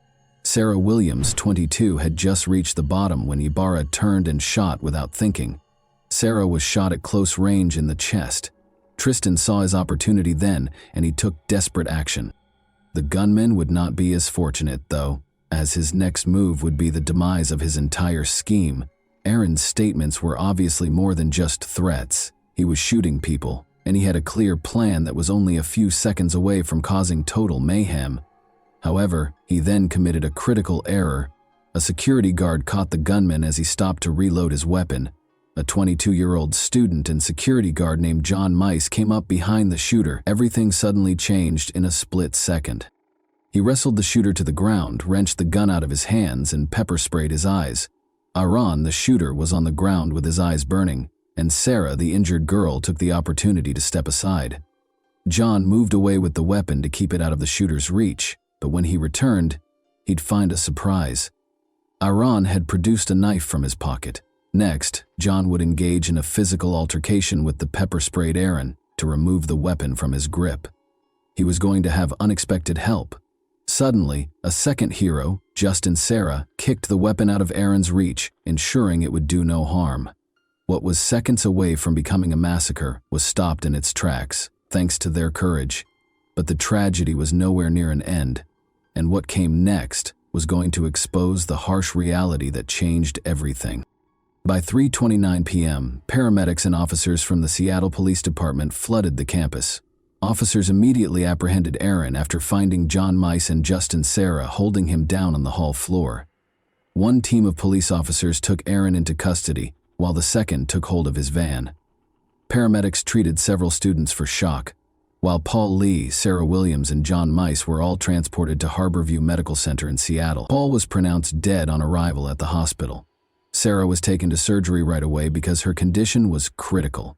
Sarah Williams, 22, had just reached the bottom when Ybarra turned and shot without thinking. Sarah was shot at close range in the chest. Tristan saw his opportunity then, and he took desperate action. The gunman would not be as fortunate, though, as his next move would be the demise of his entire scheme. Aaron's statements were obviously more than just threats. He was shooting people, and he had a clear plan that was only a few seconds away from causing total mayhem. However, he then committed a critical error. A security guard caught the gunman as he stopped to reload his weapon. A 22-year-old student and security guard named John Mice came up behind the shooter. Everything suddenly changed in a split second. He wrestled the shooter to the ground, wrenched the gun out of his hands, and pepper-sprayed his eyes. Aaron, the shooter, was on the ground with his eyes burning, and Sarah, the injured girl, took the opportunity to step aside. John moved away with the weapon to keep it out of the shooter's reach, but when he returned, he'd find a surprise. Aaron had produced a knife from his pocket. Next, John would engage in a physical altercation with the pepper-sprayed Aaron to remove the weapon from his grip. He was going to have unexpected help. Suddenly, a second hero, Justin Sarah, kicked the weapon out of Aaron's reach, ensuring it would do no harm. What was seconds away from becoming a massacre was stopped in its tracks, thanks to their courage. But the tragedy was nowhere near an end, and what came next was going to expose the harsh reality that changed everything. By 3:29 p.m., paramedics and officers from the Seattle Police Department flooded the campus. Officers immediately apprehended Aaron after finding John Mice and Justin Sarah holding him down on the hall floor. One team of police officers took Aaron into custody, while the second took hold of his van. Paramedics treated several students for shock, while Paul Lee, Sarah Williams, and John Mice were all transported to Harborview Medical Center in Seattle. Paul was pronounced dead on arrival at the hospital. Sarah was taken to surgery right away because her condition was critical.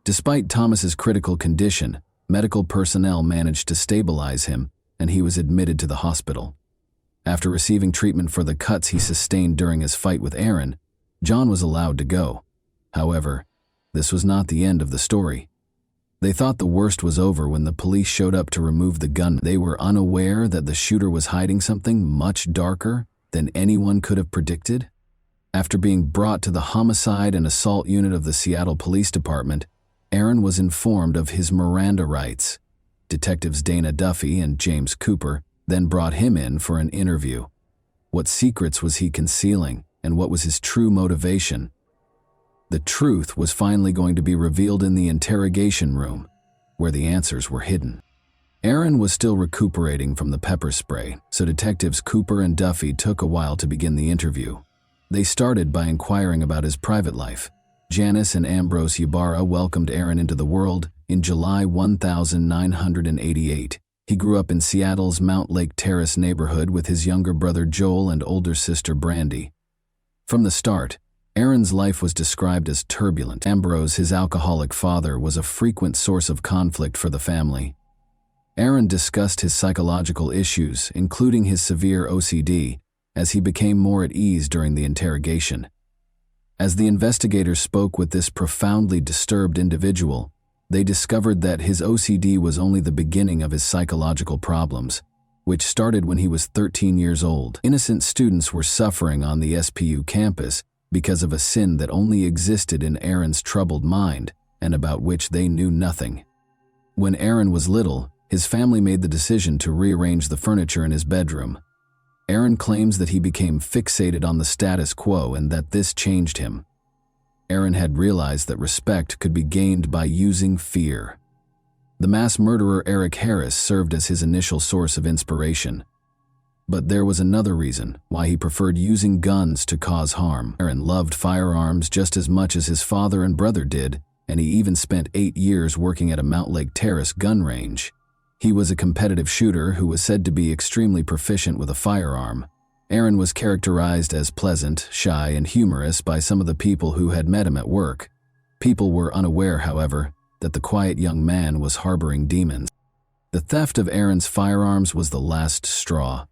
Despite Thomas's critical condition, medical personnel managed to stabilize him, and he was admitted to the hospital. After receiving treatment for the cuts he sustained during his fight with Aaron, John was allowed to go. However, this was not the end of the story. They thought the worst was over when the police showed up to remove the gun. They were unaware that the shooter was hiding something much darker than anyone could have predicted. After being brought to the homicide and assault unit of the Seattle Police Department, Aaron was informed of his Miranda rights. Detectives Dana Duffy and James Cooper then brought him in for an interview. What secrets was he concealing, and what was his true motivation? The truth was finally going to be revealed in the interrogation room, where the answers were hidden. Aaron was still recuperating from the pepper spray, so detectives Cooper and Duffy took a while to begin the interview. They started by inquiring about his private life. Janice and Ambrose Ybarra welcomed Aaron into the world in July 1988. He grew up in Seattle's Mount Lake Terrace neighborhood with his younger brother Joel and older sister Brandy. From the start, Aaron's life was described as turbulent. Ambrose, his alcoholic father, was a frequent source of conflict for the family. Aaron discussed his psychological issues, including his severe OCD, as he became more at ease during the interrogation. As the investigators spoke with this profoundly disturbed individual, they discovered that his OCD was only the beginning of his psychological problems, which started when he was 13 years old. Innocent students were suffering on the SPU campus because of a sin that only existed in Aaron's troubled mind and about which they knew nothing. When Aaron was little, his family made the decision to rearrange the furniture in his bedroom. Aaron claims that he became fixated on the status quo and that this changed him. Aaron had realized that respect could be gained by using fear. The mass murderer Eric Harris served as his initial source of inspiration. But there was another reason why he preferred using guns to cause harm. Aaron loved firearms just as much as his father and brother did, and he even spent 8 years working at a Mount Lake Terrace gun range. He was a competitive shooter who was said to be extremely proficient with a firearm. Aaron was characterized as pleasant, shy, and humorous by some of the people who had met him at work. People were unaware, however, that the quiet young man was harboring demons. The theft of Aaron's firearms was the last straw.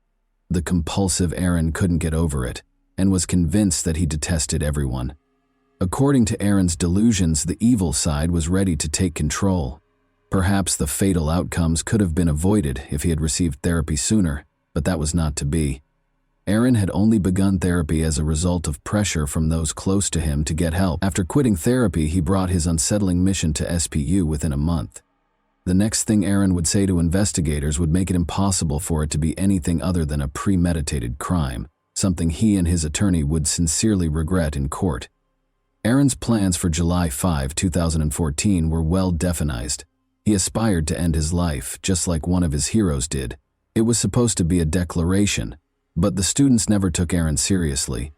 The compulsive Aaron couldn't get over it, and was convinced that he detested everyone. According to Aaron's delusions, the evil side was ready to take control. Perhaps the fatal outcomes could have been avoided if he had received therapy sooner, but that was not to be. Aaron had only begun therapy as a result of pressure from those close to him to get help. After quitting therapy, he brought his unsettling mission to SPU within a month. The next thing Aaron would say to investigators would make it impossible for it to be anything other than a premeditated crime, something he and his attorney would sincerely regret in court. Aaron's plans for July 5, 2014 were well defined. He aspired to end his life, just like one of his heroes did. It was supposed to be a declaration, but the students never took Aaron seriously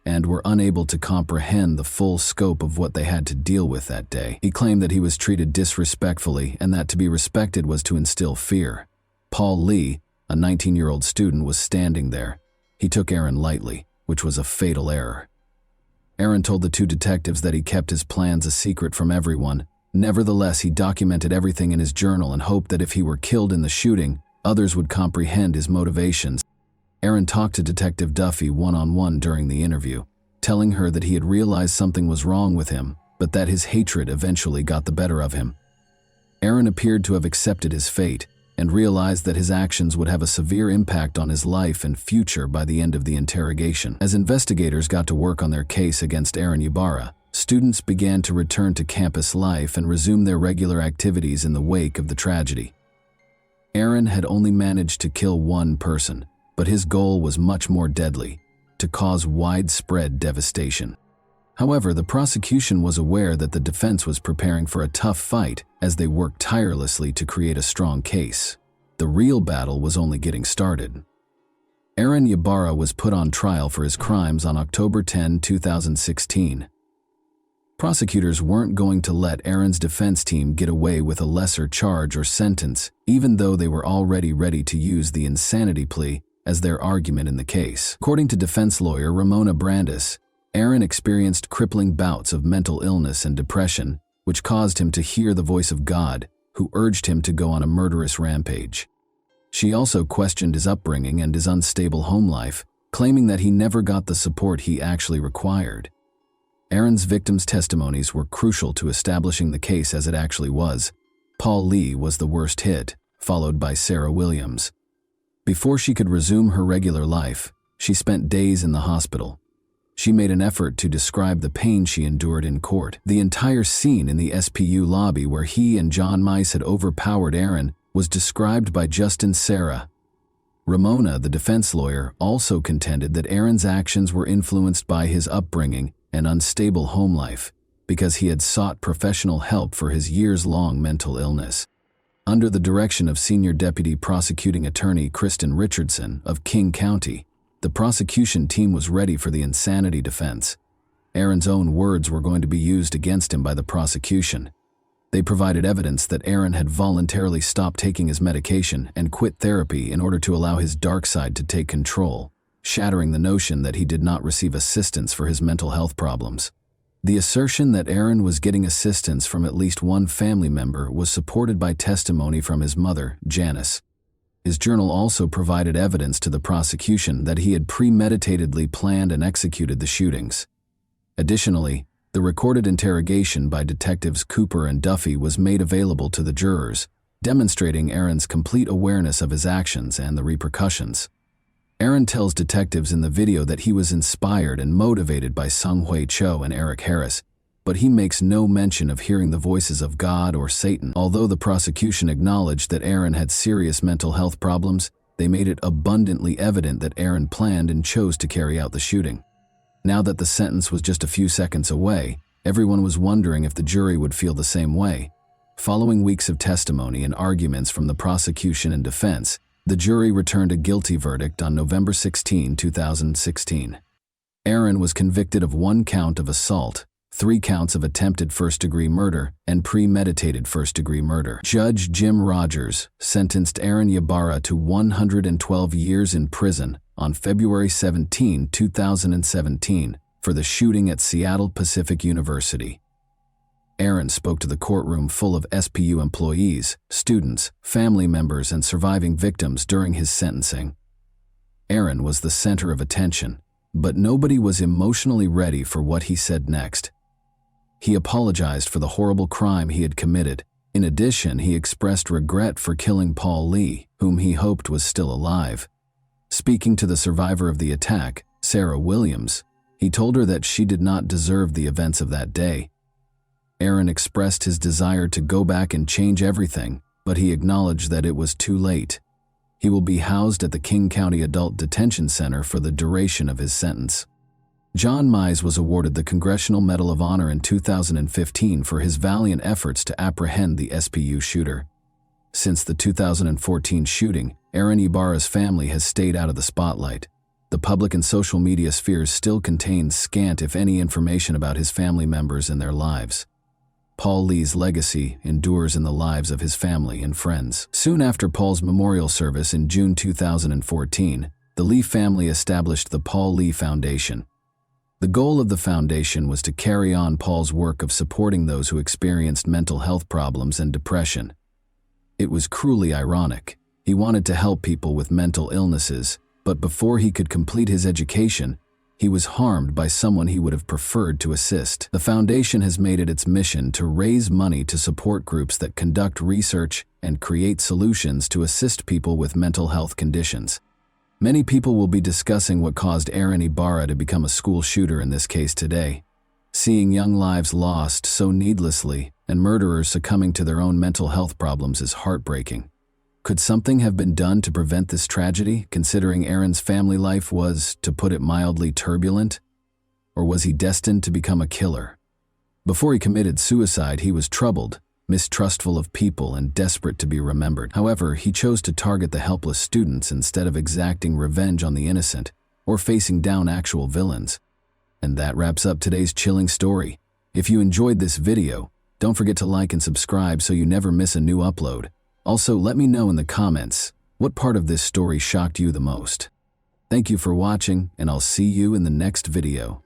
and were unable to comprehend the full scope of what they had to deal with that day. He claimed that he was treated disrespectfully and that to be respected was to instill fear. Paul Lee, a 19-year-old student, was standing there. He took Aaron lightly, which was a fatal error. Aaron told the two detectives that he kept his plans a secret from everyone. Nevertheless, he documented everything in his journal and hoped that if he were killed in the shooting, others would comprehend his motivations. Aaron talked to Detective Duffy one-on-one during the interview, telling her that he had realized something was wrong with him, but that his hatred eventually got the better of him. Aaron appeared to have accepted his fate and realized that his actions would have a severe impact on his life and future by the end of the interrogation. As investigators got to work on their case against Aaron Ybarra, students began to return to campus life and resume their regular activities in the wake of the tragedy. Aaron had only managed to kill one person, but his goal was much more deadly: to cause widespread devastation. However, the prosecution was aware that the defense was preparing for a tough fight as they worked tirelessly to create a strong case. The real battle was only getting started. Aaron Ybarra was put on trial for his crimes on October 10, 2016. Prosecutors weren't going to let Aaron's defense team get away with a lesser charge or sentence, even though they were already ready to use the insanity plea as their argument in the case. According to defense lawyer Ramona Brandis, Aaron experienced crippling bouts of mental illness and depression, which caused him to hear the voice of God, who urged him to go on a murderous rampage. She also questioned his upbringing and his unstable home life, claiming that he never got the support he actually required. Aaron's victims' testimonies were crucial to establishing the case as it actually was. Paul Lee was the worst hit, followed by Sarah Williams. Before she could resume her regular life, she spent days in the hospital. She made an effort to describe the pain she endured in court. The entire scene in the SPU lobby where he and John Mice had overpowered Aaron was described by Justin Sarah. Ramona, the defense lawyer, also contended that Aaron's actions were influenced by his upbringing and unstable home life, because he had sought professional help for his years-long mental illness. Under the direction of Senior Deputy Prosecuting Attorney Kristen Richardson of King County, the prosecution team was ready for the insanity defense. Aaron's own words were going to be used against him by the prosecution. They provided evidence that Aaron had voluntarily stopped taking his medication and quit therapy in order to allow his dark side to take control, shattering the notion that he did not receive assistance for his mental health problems. The assertion that Aaron was getting assistance from at least one family member was supported by testimony from his mother, Janice. His journal also provided evidence to the prosecution that he had premeditatedly planned and executed the shootings. Additionally, the recorded interrogation by detectives Cooper and Duffy was made available to the jurors, demonstrating Aaron's complete awareness of his actions and the repercussions. Aaron tells detectives in the video that he was inspired and motivated by Sung Hui Cho and Eric Harris, but he makes no mention of hearing the voices of God or Satan. Although the prosecution acknowledged that Aaron had serious mental health problems, they made it abundantly evident that Aaron planned and chose to carry out the shooting. Now that the sentence was just a few seconds away, everyone was wondering if the jury would feel the same way. Following weeks of testimony and arguments from the prosecution and defense, the jury returned a guilty verdict on November 16, 2016. Aaron was convicted of 1 count of assault, 3 counts of attempted first-degree murder, and premeditated first-degree murder. Judge Jim Rogers sentenced Aaron Ybarra to 112 years in prison on February 17, 2017, for the shooting at Seattle Pacific University. Aaron spoke to the courtroom full of SPU employees, students, family members, and surviving victims during his sentencing. Aaron was the center of attention, but nobody was emotionally ready for what he said next. He apologized for the horrible crime he had committed. In addition, he expressed regret for killing Paul Lee, whom he hoped was still alive. Speaking to the survivor of the attack, Sarah Williams, he told her that she did not deserve the events of that day. Aaron expressed his desire to go back and change everything, but he acknowledged that it was too late. He will be housed at the King County Adult Detention Center for the duration of his sentence. John Mize was awarded the Congressional Medal of Honor in 2015 for his valiant efforts to apprehend the SPU shooter. Since the 2014 shooting, Aaron Ibarra's family has stayed out of the spotlight. The public and social media spheres still contain scant if any information about his family members and their lives. Paul Lee's legacy endures in the lives of his family and friends. Soon after Paul's memorial service in June 2014, the Lee family established the Paul Lee Foundation. The goal of the foundation was to carry on Paul's work of supporting those who experienced mental health problems and depression. It was cruelly ironic. He wanted to help people with mental illnesses, but before he could complete his education, he was harmed by someone he would have preferred to assist. The foundation has made it its mission to raise money to support groups that conduct research and create solutions to assist people with mental health conditions. Many people will be discussing what caused Aaron Ibarra to become a school shooter in this case today. Seeing young lives lost so needlessly and murderers succumbing to their own mental health problems is heartbreaking. Could something have been done to prevent this tragedy, considering Aaron's family life was, to put it mildly, turbulent? Or was he destined to become a killer? Before he committed suicide, he was troubled, mistrustful of people, and desperate to be remembered. However, he chose to target the helpless students instead of exacting revenge on the innocent or facing down actual villains. And that wraps up today's chilling story. If you enjoyed this video, don't forget to like and subscribe so you never miss a new upload. Also, let me know in the comments what part of this story shocked you the most. Thank you for watching, and I'll see you in the next video.